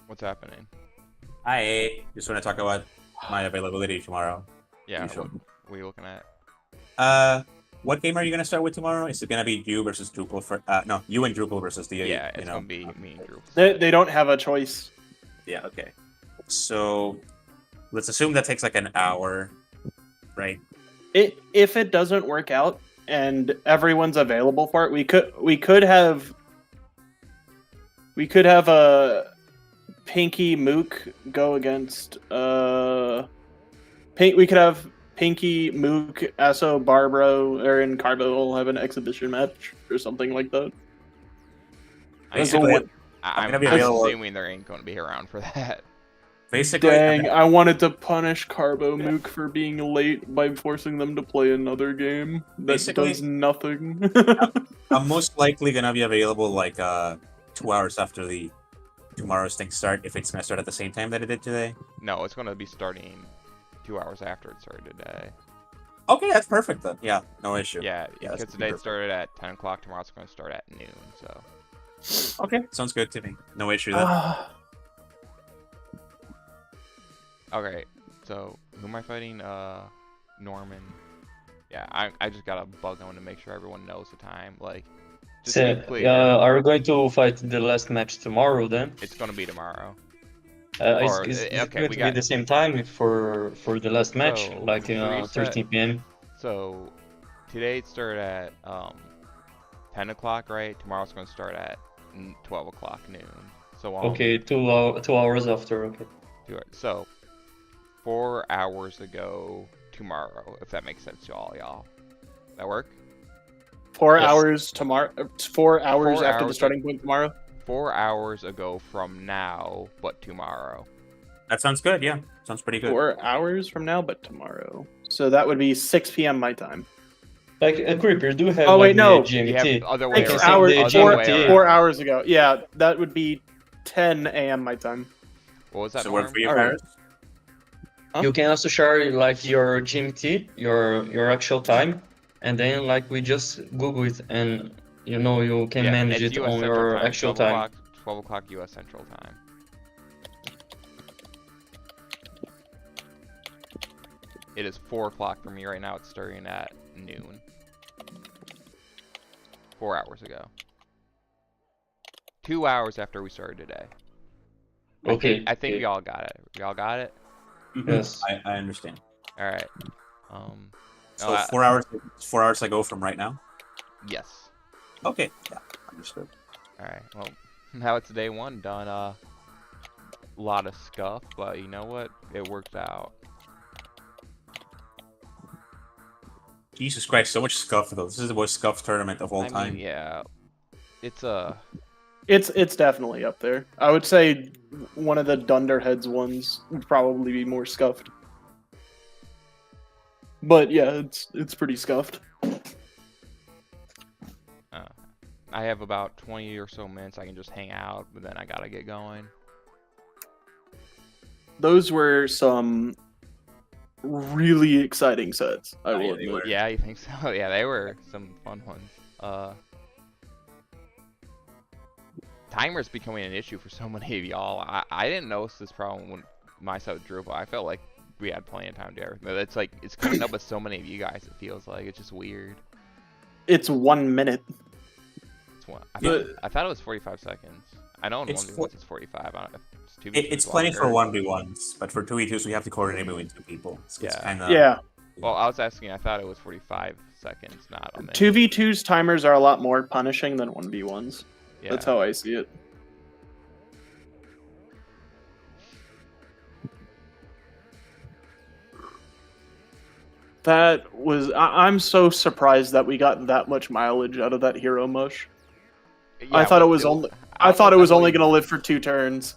What's happening? Hi. Just want to talk about my availability tomorrow. Yeah, Usual. what are you looking at? What game are you gonna start with tomorrow? Is it gonna be you versus Drupal for? No, you and Drupal versus the. Yeah, it's gonna be me and Drew. They don't have a choice. Yeah. Okay. So let's assume that takes like an hour, right? If it doesn't work out and everyone's available for it, we could have a Pinky Mook go against we could have Pinky, Mook, Asso, Barbaro, and Carbo all have an exhibition match or something like that. Basically, I'm gonna be available. assuming there ain't gonna be around for that. Basically, Dang, I wanted to punish Carbo Mook for being late by forcing them to play another game that Basically- does nothing. I'm most likely gonna be available like 2 hours after the tomorrow's thing start. If it's gonna start at the same time that it did today. No, it's gonna be starting 2 hours after it started today. Okay, that's perfect then. Yeah, no issue. Yeah, Yeah, that's because today it perfect. started at 10 o'clock. Tomorrow it's gonna start at noon. So Okay, sounds good to me. No issue then. okay, so who am I fighting? Norman. Yeah, I just got a bug on to make sure everyone knows the time. Like, just to be So, clear, are we going to fight the last match tomorrow then? it's gonna be tomorrow. Is, or, is it okay, going we to be got- the same time for the last match, So, like reset- 13 p.m.? So today it started at 10 o'clock, right? Tomorrow's gonna start at 12 o'clock noon. So Okay, 2 hours after. Okay. So 4 hours ago tomorrow, if that makes sense to all y'all. That work? 4 Yes. hours tomorrow. 4 hours 4 after the hours starting point tomorrow. 4 hours ago from now, but tomorrow. That sounds good. Yeah, sounds pretty good. 4 hours from now, but tomorrow. So that would be 6 p.m. my time. Like Creeper, do you have Oh, wait, like, no. the You have GMT? other way 6 around. hours. the Other Four, way GMT. around. 4 hours ago. Yeah, that would be 10 a.m. my time. What was that? So we're Norm? free All right. Paris? Huh? You can also share like your GMT, your actual time, and then like we just Google it, and you can manage it's it US on Central your time, actual 12 time. o'clock, 12 o'clock US Central time. It is 4 o'clock for me right now. It's starting at noon. 4 hours ago. 2 hours after we started today. Okay. I think okay. we all got it. We all got it? Yes. I understand. Alright. So no, 4 hours. 4 hours ago from right now. yes. Okay. Yeah, understood. Alright, well, now it's day one done. A lot of scuff, but you know what? It worked out. Jesus Christ, so much scuff though. This is the most scuff tournament of all I time. mean, yeah. It's It's definitely up there. I would say one of the Dunderheads ones would probably be more scuffed. But yeah, it's pretty scuffed. I have about 20 or so minutes I can just hang out, but then I gotta get going. Those were some really exciting sets, I will yeah, they admit. were. Yeah, you think so? Yeah, they were some fun ones. Timer's becoming an issue for so many of y'all. I didn't notice this problem when my set with Drupal. I felt like we had plenty of time to do everything. But it's like, it's coming up with so many of you guys, it feels like. It's just weird. It's 1 minute. It's one, Yeah. I thought it was 45 seconds. I know in It's 1v1s it's 45. I don't know if it's 2v2s It's plenty for longer. 1v1s, but for 2v2s we have to coordinate between two people. It's Yeah. kind of Yeah. Well, I was asking, I thought it was 45 seconds, not a minute. 2v2's timers are a lot more punishing than 1v1's. Yeah. That's how I see it. That was... I'm so surprised that we got that much mileage out of that hero mush. I thought it was only... I thought it was only gonna live for 2 turns.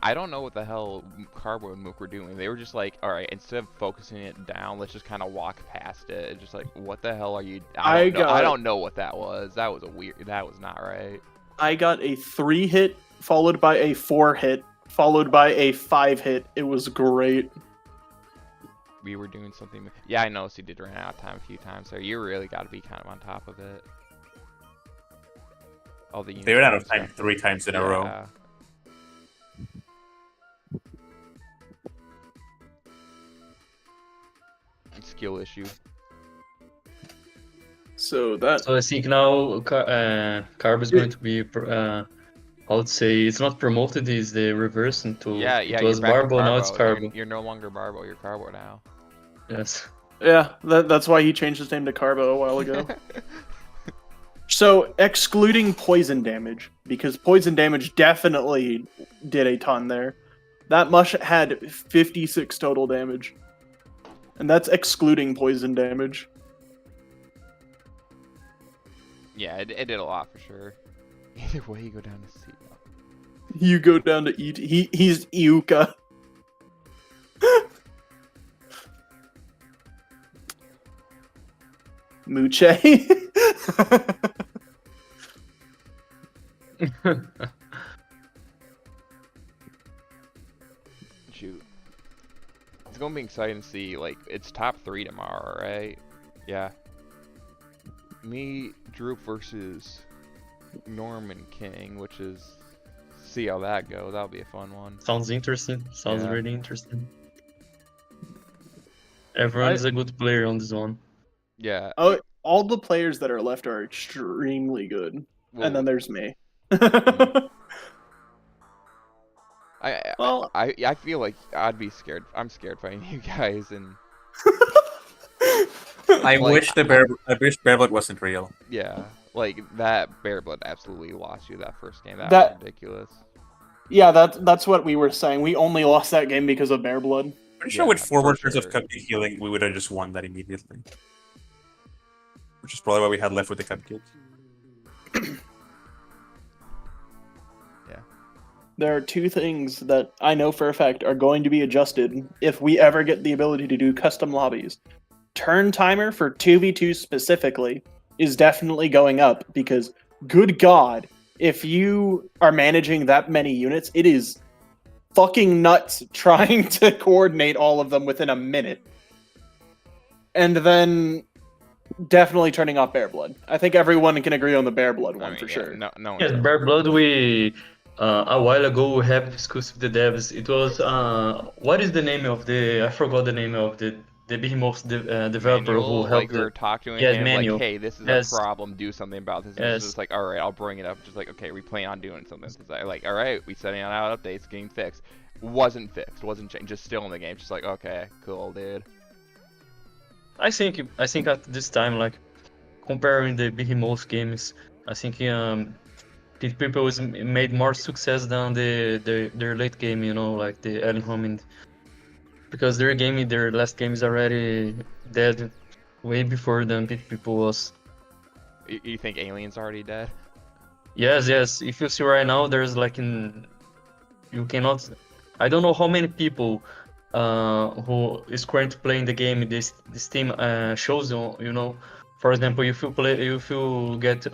I don't know what the hell Carbo and Mook were doing. They were just like, alright, instead of focusing it down, let's just kind of walk past it. It's just like, what the hell are you... I don't know what that was. That was a weird... That was not right. I got a 3 hit, followed by a 4 hit, followed by a 5 hit. It was great. We were doing something... Yeah, I noticed you did run out of time a few times there. You really got to be kind of on top of it. All the they ran out of uniforms time 3 times in a row. skill issue. So that So I think now Carb is going to be, I would say, it's not promoted, it's the reverse into. Yeah, It you're was back to Barbo, now it's Carbo. Carbo. You're no longer Barbo, you're Carbo now. Yes. yeah, that's why he changed his name to Carbo a while ago. So excluding poison damage, because poison damage definitely did a ton there. That mush had 56 total damage. And that's excluding poison damage. Yeah, it did a lot for sure. Either way, you go down to C. You go down to E. He's Iuka. Muche. Shoot. It's gonna be exciting to see, like, it's top 3 tomorrow, right? Yeah. Me, Droop versus Norman King, which is... See how that goes. That'll be a fun one. Sounds interesting. Sounds Yeah. really interesting. Everyone's a good player on this one. Yeah. Oh, all the players that are left are extremely good. Well, And then there's me. Well- I feel like I'd be scared. I'm scared fighting you guys, and I Like, wish Bearblood wasn't real. yeah, like that Bear Blood absolutely lost you that first game. That That- was ridiculous. Yeah, that's what we were saying. We only lost that game because of Bear Blood. Pretty sure Yeah, with 4 for turns of sure. cupcake healing, we would have just won that immediately. Which is probably what we had left with the cupcake. Yeah. There are 2 things that I know for a fact are going to be adjusted if we ever get the ability to do custom lobbies. Turn timer for 2v2 specifically is definitely going up because, good God, if you are managing that many units, it is fucking nuts trying to coordinate all of them within a minute. And then definitely turning off Bear Blood. I think everyone can agree on the Bear Blood one I mean, for yeah, sure. No one Yes, knows. Bear Blood, we a while ago we have discussed with the devs. It was what is the name of the? I forgot the name of the Behemoth developer Manual, who like helped we were it. talking to Yeah, him, manual. like, hey, this is Yes. a problem. Do something about this. And Yes. it's just like, all right, I'll bring it up. Just like, okay, we plan on doing something. It's like, all right, we setting out updates, getting fixed. Wasn't fixed. Wasn't changed. Just still in the game. Just like, okay, cool, dude. I think at this time, like comparing the Behemoth games, I think people is made more success than their late game. You know, like the Alien Homing, because their last game is already dead way before than people was. You think Alien's already dead? Yes. If you see right now, there's like you cannot. I don't know how many people who is currently playing the game. This team shows you know. For example, if you get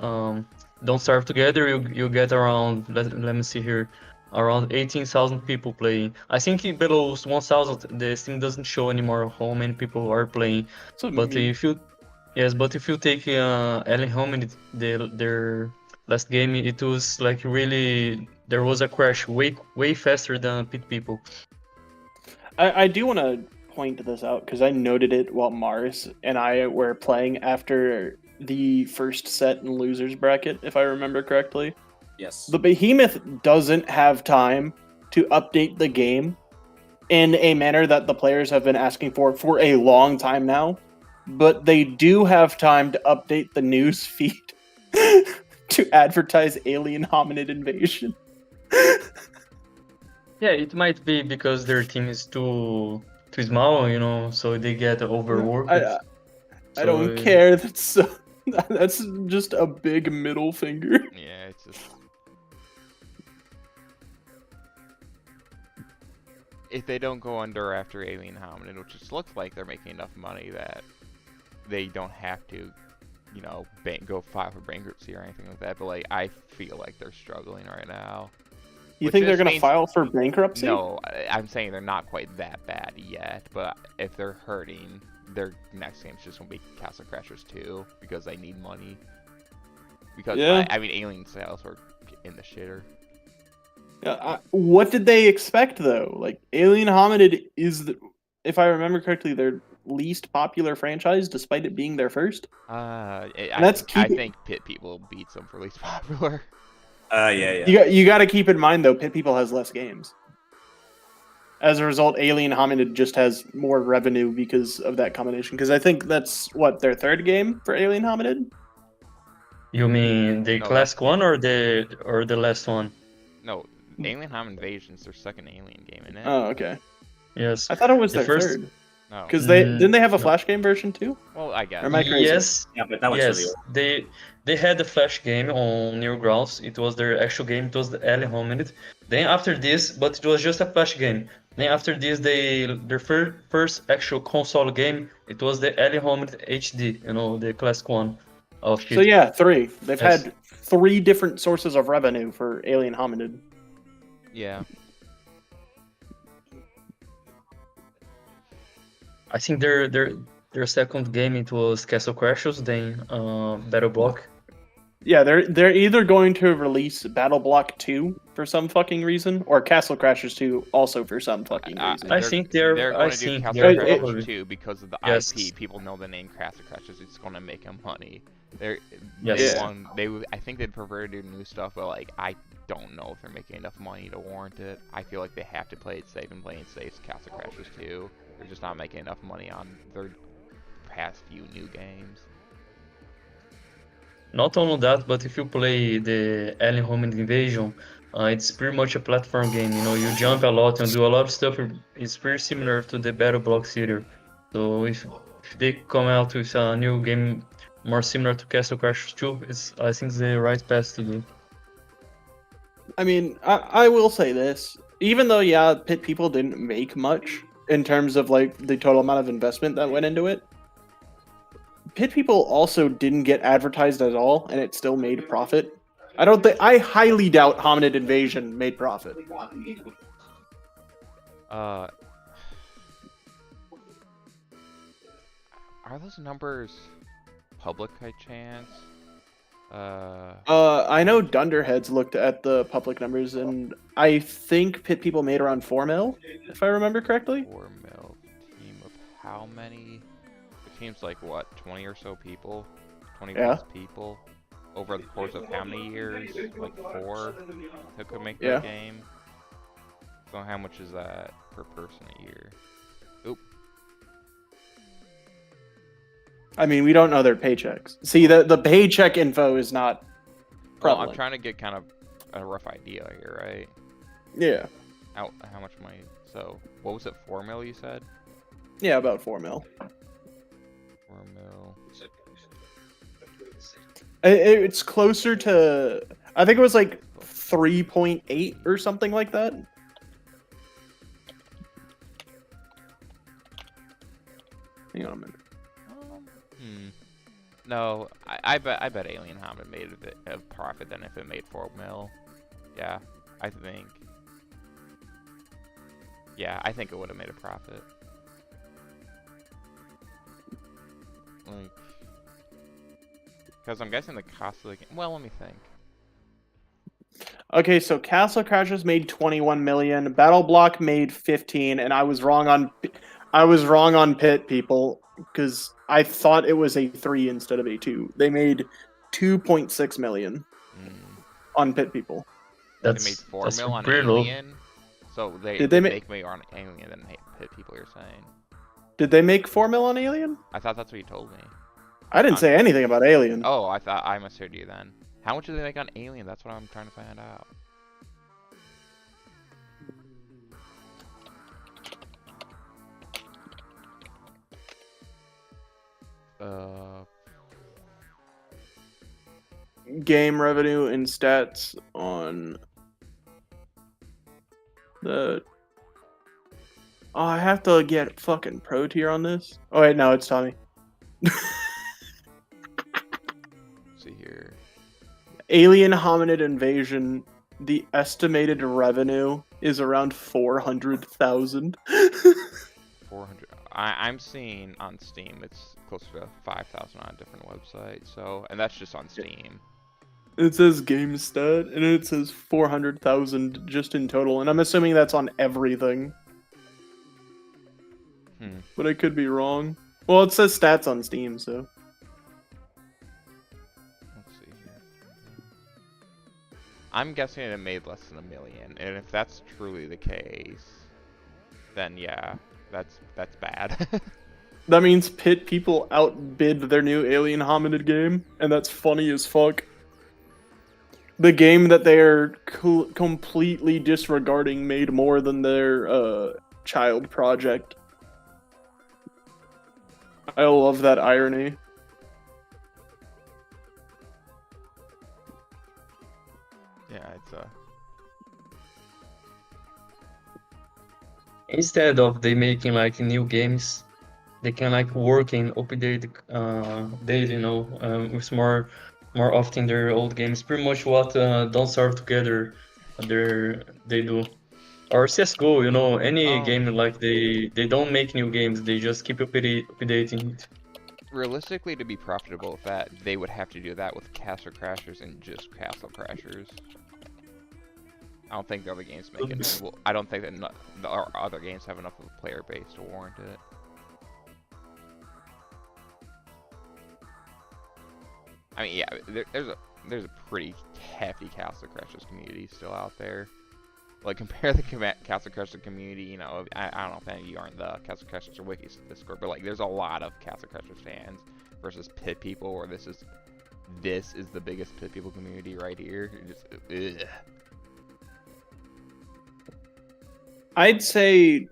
Don't Starve Together, you get around let me see here, around 18,000 people playing. I think below 1,000 the Steam doesn't show anymore how many people are playing. So But if you take Alien Homing, their last game, it was like really there was a crash way faster than people. I do want to point this out because I noted it while Mars and I were playing after the first set in losers bracket, if I remember correctly. Yes. The Behemoth doesn't have time to update the game in a manner that the players have been asking for a long time now, but they do have time to update the news feed to advertise alien hominid invasion. Yeah, it might be because their team is too small, you know, so they get overworked. I don't care. That's just a big middle finger. Yeah, it's just. If they don't go under after Alien Hominid, which just looks like they're making enough money that they don't have to, you know, go file for bankruptcy or anything like that. But like, I feel like they're struggling right now. You Which think they're just gonna means- file for bankruptcy? No, I'm saying they're not quite that bad yet. But if they're hurting, their next game's just gonna be Castle Crashers 2 because they need money. Because Yeah. I mean, Alien sales were in the shitter. Yeah, what did they expect though? Like Alien Hominid is, if I remember correctly, their least popular franchise, despite it being their first. I think Pit People beats them for least popular. Yeah. You got to keep in mind though, Pit People has less games. As a result, Alien Hominid just has more revenue because of that combination. Because I think that's what their third game for Alien Hominid. You mean the No, classic that's- one or the last one? No, Alien Home Invasion's their second Alien game, isn't it? Oh, okay. Yes. I thought it was The their first- third. No. Because didn't they have a no. Flash game version too? Well, I guess. Or am I crazy? Yes. Yeah, but that was really Yes, old. they had the Flash game on Newgrounds. It was their actual game. It was the Alien Hominid. Then after this, but it was just a Flash game. Then after this, their first actual console game. It was the Alien Hominid HD. You know, the classic one. Oh shit. So yeah, 3. They've Yes. had 3 different sources of revenue for Alien Hominid. Yeah. I think their second game it was Castle Crashers. Then Battle Block. Yeah, they're either going to release Battle Block 2 for some fucking reason, or Castle Crashers 2 also for some fucking reason. I think they're- They're I going to do think Castle they're Crashers probably- 2 because of the Yes. IP. People know the name Castle Crashers. It's going to make them money. They Yes. I think they'd prefer to do new stuff, but like I don't know if they're making enough money to warrant it. I feel like they have to play it safe, and playing safe is Castle Crashers 2. They're just not making enough money on their past few new games. Not only that, but if you play the Alien Hominid Invasion, it's pretty much a platform game. You know, you jump a lot and do a lot of stuff. It's pretty similar to the Battle Block series. So if they come out with a new game more similar to Castle Crashers 2, I think it's the right path to do. I mean, I will say this. Even though, yeah, Pit People didn't make much in terms of, like, the total amount of investment that went into it, Pit People also didn't get advertised at all, and it still made profit. I highly doubt Hominid Invasion made profit. Are those numbers public by chance? I know Dunderheads looked at the public numbers, and I think Pit People made around 4 mil, if I remember correctly. 4 mil. Team of how many? It seems like what, 20 or so people? 20 Yeah. plus people? Over the course of how many years? Like 4 that could make Yeah. the game? So how much is that per person a year? Oop. I mean, we don't know their paychecks. See, the paycheck info is not Well, prevalent. I'm trying to get kind of a rough idea here, right? Yeah. How much money? So, what was it, 4 mil you said? Yeah, about 4 mil. 4 mil. It's closer to, I think it was like 3.8 or something like that. Hang on a minute. No, I bet Alien Hominid made a profit than if it made 4 mil. Yeah, I think. Yeah, I think it would have made a profit. Like, because I'm guessing the cost of the game. Well, let me think. Okay, so Castle Crashers made 21 million, Battle Block made 15, and I was wrong on Pit People because I thought it was a 3 instead of a 2. They made 2.6 million on Pit People. They made 4 mil on pretty low. Alien. So Did they make me on Alien than Pit People. You're saying? Did they make 4 mil on Alien? I thought that's what you told me. I didn't say anything about Alien. Oh, I thought I misheard you then. How much did they make on Alien? That's what I'm trying to find out. Game revenue and stats on the. Oh, I have to get fucking pro tier on this. Oh wait, no, it's Tommy. Let's see here. Alien Hominid Invasion. The estimated revenue is around 400,000. 400. I'm seeing on Steam it's closer to 5,000 on a different website. So, and that's just on Steam. It says GameStat, and it says 400,000 just in total, and I'm assuming that's on everything. but I could be wrong. Well, it says stats on Steam, so. Let's see here. I'm guessing it made less than 1 million, and if that's truly the case, then yeah, that's bad. That means Pit people outbid their new Alien Hominid game, and that's funny as fuck. The game that they are completely disregarding made more than their child project. I love that irony. Yeah, it's Instead of they making like new games, they can like work and update daily, with more often their old games. Pretty much what Don't Starve Together they do. Or CS:GO, any game like they don't make new games, they just keep updating it. realistically, to be profitable with that, they would have to do that with Castle Crashers and just Castle Crashers. I don't think the other games make it. Well, I don't think that the other games have enough of a player base to warrant it. I mean, yeah, there's a pretty hefty Castle Crashers community still out there. Like, compare the Castle Crashers community, I don't know if any of you are in the Castle Crashers or Wikis Discord, but like, there's a lot of Castle Crashers fans versus Pit people, where this is the biggest Pit people community right here. Just, ugh. I'd say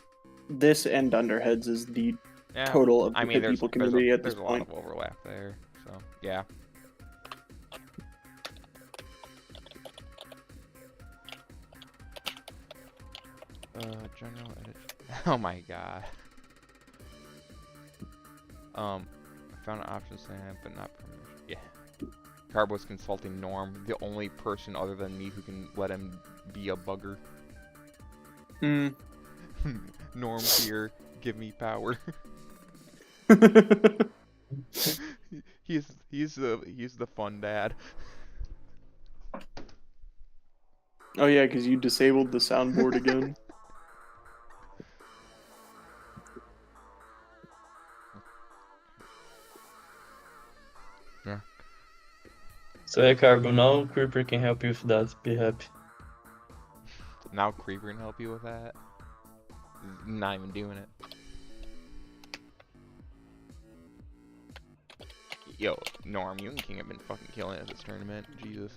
this and Underheads is the Yeah, total of the I mean, Pit people community at this there's a lot point. of overlap there, so yeah. General edit. Oh my god. I found an option saying, but not promotion. Yeah. Carbo's consulting Norm, the only person other than me who can let him be a bugger. Norm's here, give me power. he's the fun dad. Oh yeah, because you disabled the soundboard again. Yeah. So yeah, Carbo, now Creeper can help you with that. Be happy. Now Creeper can help you with that. Not even doing it. Yo, Norm, you and King have been fucking killing it at this tournament. Jesus.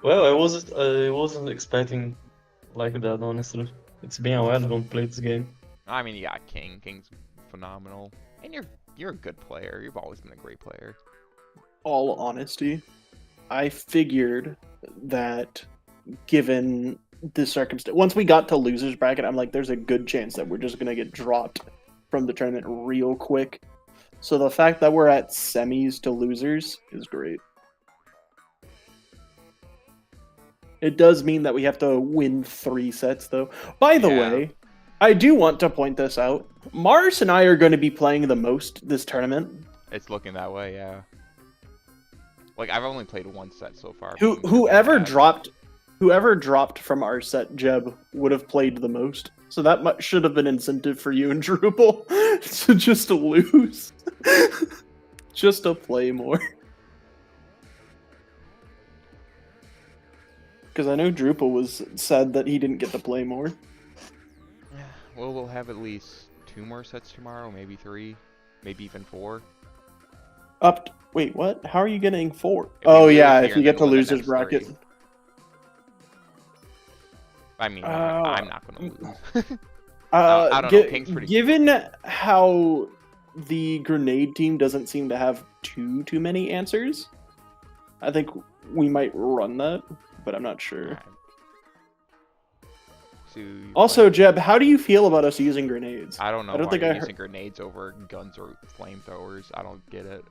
Well, I wasn't expecting like that, honestly. It's been a while I don't play this game. I mean, yeah, King. King's phenomenal, and you're a good player. You've always been a great player. All honesty, I figured that given this circumstance, once we got to losers bracket, I'm like, there's a good chance that we're just gonna get dropped from the tournament real quick. So the fact that we're at semis to losers is great. It does mean that we have to win 3 sets, though. By the way, I do want to point this out. Mars and I are going to be playing the most this tournament. It's looking that way, yeah. Like, I've only played 1 set so far. Whoever dropped from our set, Jeb, would have played the most. So that should have been incentive for you and Drupal to just lose. Just to play more. Because I know Drupal was sad that he didn't get to play more. Well, we'll have at least 2 more sets tomorrow, maybe 3, maybe even 4. Wait, what? How are you getting 4? If Oh we yeah, lose if here, you get then to we'll win the losers next bracket. 3. I mean, I'm not gonna lose. I don't know. King's pretty. Given how the grenade team doesn't seem to have too many answers, I think we might run that, but I'm not sure. Alright. So Also, Jeb, how do you feel about us using grenades? I don't know. I don't why think you're I using grenades over guns or flamethrowers. I don't get it.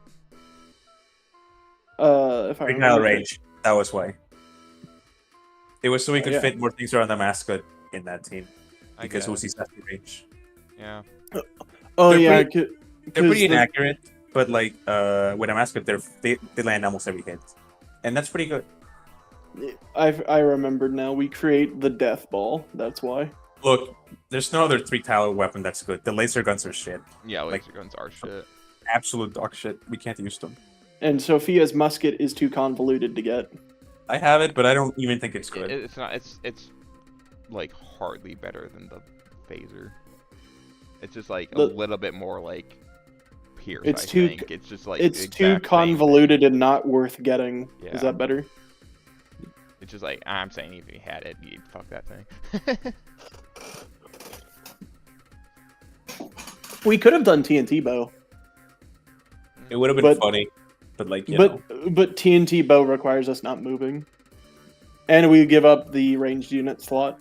If I Big remember correctly. range. That was why. It was so we could yeah. fit more things around the mascot in that team. I Because guess. Uzi's at the range. Yeah. Oh They're yeah, They're pretty inaccurate, but like with a mascot, they land almost every hit, and that's pretty good. I remembered now. We create the death ball. That's why. Look, there's no other 3-tower weapon that's good. The laser guns are shit. Yeah, Like- laser guns are shit. Absolute dog shit. We can't use them. And Sophia's musket is too convoluted to get. I have it, but I don't even think it's good. It's not. It's like hardly better than the phaser. It's just like a The- little bit more like pierce. It's I too think it's just like It's the too exact same thing. convoluted and not worth getting. Yeah. Is that better? It's just like I'm saying, if you had it, you'd fuck that thing. We could have done TNT bow, It would have been But- funny, but like you know. but TNT bow requires us not moving, and we give up the ranged unit slot.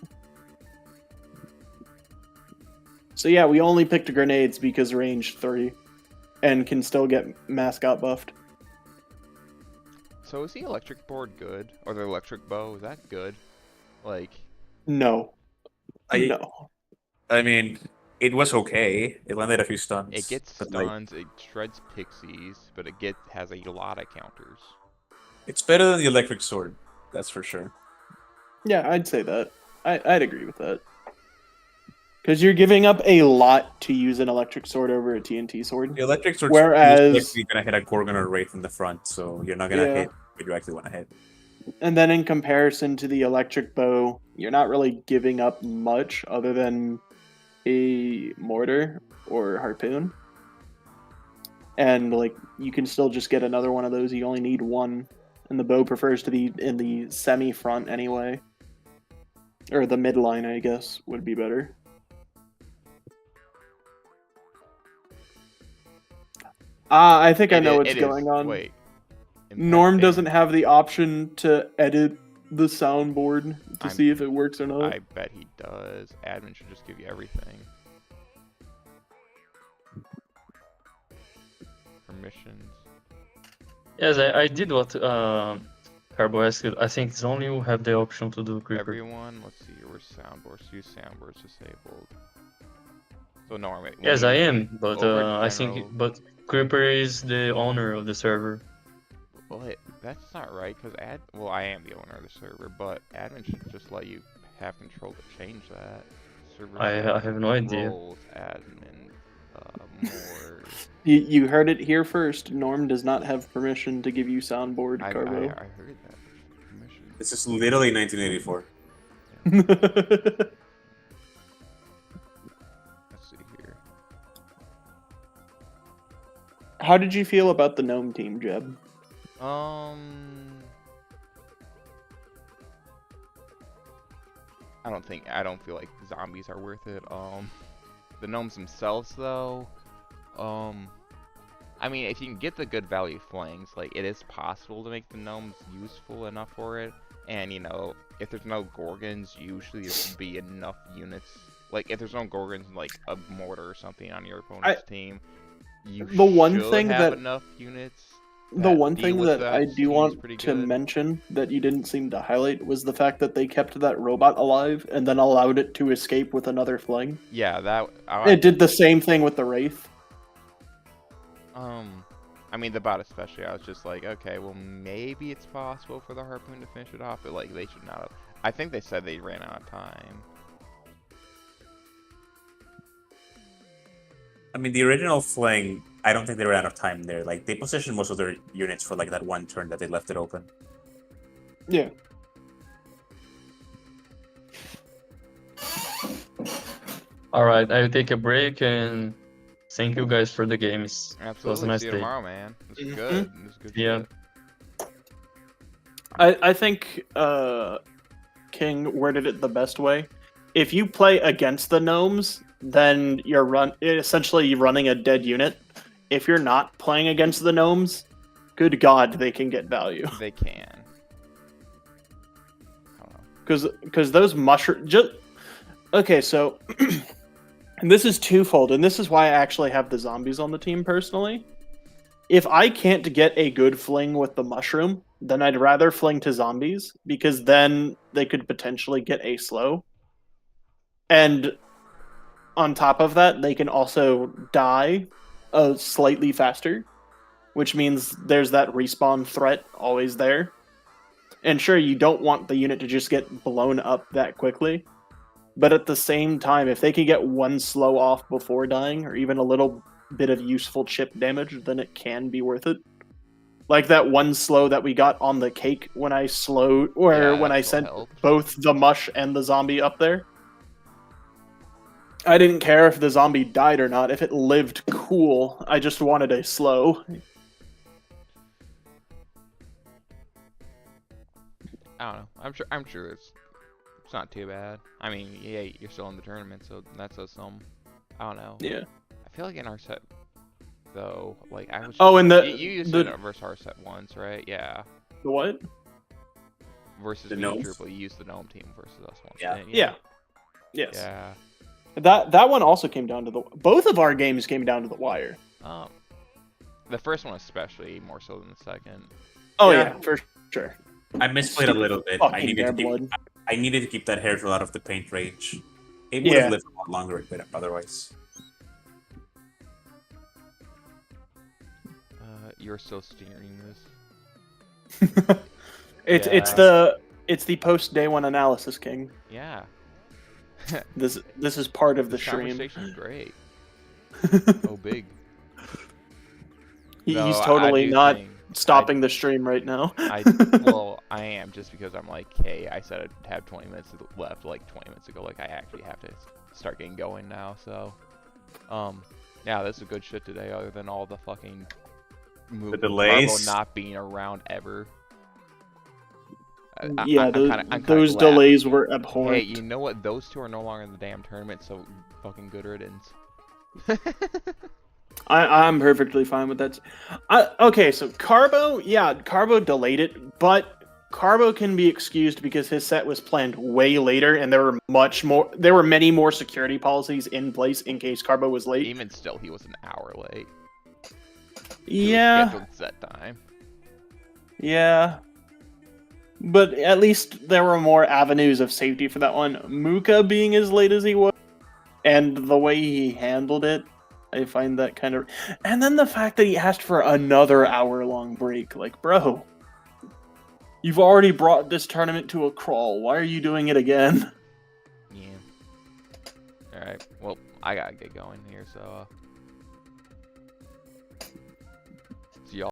So yeah, we only picked grenades because range 3, and can still get mascot buffed. So is the electric board good, or the electric bow? Is that good? Like, No, I- no. I mean, it was okay. It landed a few stuns. it gets but, like, stuns, it shreds pixies, but it has a lot of counters. it's better than the electric sword. That's for sure. Yeah, I'd say that. I'd agree with that. Because you're giving up a lot to use an electric sword over a TNT sword. The electric sword Whereas- you're gonna hit a Gorgon or Wraith in the front, so you're not gonna Yeah. hit what you actually want to hit. And then in comparison to the electric bow, you're not really giving up much other than a mortar or harpoon. And like you can still just get another one of those. You only need one. And the bow prefers to be in the semi-front anyway. Or the midline, I guess, would be better. I think I know what's going on. Wait. Norm impacting- doesn't have the option to edit the soundboard to I'm- see if it works or not. I bet he does. Admin should just give you everything. Permissions. Yes, I did what Carbo asked. I think it's only you have the option to do Creeper. Everyone, let's see here. Where's soundboards? Use soundboards disabled. So Norm. when Yes, you- I am, but over I general- think Creeper is the owner of the server. Well, that's not right, because well, I am the owner of the server, but admin should just let you have control to change that. Server I have no idea. roles, admin, more. You heard it here first. Norm does not have permission to give you soundboard, I Carbo. heard that. Permission. This is literally 1984. Let's see here. How did you feel about the gnome team, Jeb? I don't feel like zombies are worth it. The gnomes themselves, though, I mean, if you can get the good value flanks, like, it is possible to make the gnomes useful enough for it. And, you know, if there's no Gorgons, usually there should be enough units. Like, if there's no Gorgons, like a mortar or something on your opponent's team, you The one should thing have that- enough units. The that one deal thing with that that I do seems want pretty to good. mention that you didn't seem to highlight was the fact that they kept that robot alive and then allowed it to escape with another fling. Yeah, that. It did the same thing with the Wraith. I mean, the bot especially, I was just like, okay, well, maybe it's possible for the Harpoon to finish it off, but, like, they should not have. I think they said they ran out of time. I mean, the original fling, I don't think they ran out of time there. Like, they positioned most of their units for, like, that one turn that they left it open. Yeah. Alright, I'll take a break and thank you guys for the games. Absolutely. nice See you day. tomorrow, man. This is Mhm. good. This is good. Yeah. shit. I think King worded it the best way. If you play against the gnomes, then you're essentially running a dead unit. If you're not playing against the gnomes, good God, they can get value. They can. I don't know. Because those mushroom okay, so and this is twofold, and this is why I actually have the zombies on the team personally. If I can't get a good fling with the mushroom, then I'd rather fling to zombies, because then they could potentially get a slow. And on top of that, they can also die slightly faster, which means there's that respawn threat always there. And sure, you don't want the unit to just get blown up that quickly, But at the same time, if they could get one slow off before dying, or even a little bit of useful chip damage, then it can be worth it. Like that one slow that we got on the cake when I slowed, or Yeah, when that I still sent helped. both the mush and the zombie up there. I didn't care if the zombie died or not. If it lived, cool. I just wanted a slow. I don't know. I'm sure it's not too bad. I mean, yeah, you're still in the tournament, so that says some. I don't know. Yeah. I feel like in our set, though, like I was. Oh, and you used the it versus our set once, right? Yeah. the what? Versus The me and gnomes? Drupal, you used the gnome team versus us once. Yeah. didn't you? Yeah. Yes. Yeah. That one also came down to the. Both of our games came down to the wire. The first one especially more so than the second. Oh Yeah. yeah, for sure. I misplayed a little bit. Fucking bear blood. I needed to keep that hair tool out of the paint range. It would Yeah. have lived a lot longer otherwise. You're still steering this. It's Yeah. the post day one analysis, King. Yeah. This is part of the This stream. conversation's great. Oh, big. He's Though, I totally do not think- stopping the stream right now. Well, I am just because I'm like, hey, I said I'd have 20 minutes left like 20 minutes ago. Like, I actually have to start getting going now. So, yeah, this is good shit today. Other than all the fucking The delays. Carbo not being around ever. Yeah, I'm kinda those glad. delays were abhorrent. Hey, you know what? Those two are no longer in the damn tournament, so fucking good riddance. I'm perfectly fine with that. Okay, so Carbo, yeah, Carbo delayed it, but Carbo can be excused because his set was planned way later, and there were many more security policies in place in case Carbo was late. Even still, he was an hour late. Yeah, Scheduled set time. yeah. But at least there were more avenues of safety for that one. Muka being as late as he was, and the way he handled it, I find that kind of... And then the fact that he asked for another hour-long break. Like, bro, you've already brought this tournament to a crawl. Why are you doing it again? Yeah. Alright, well, I gotta get going here, so...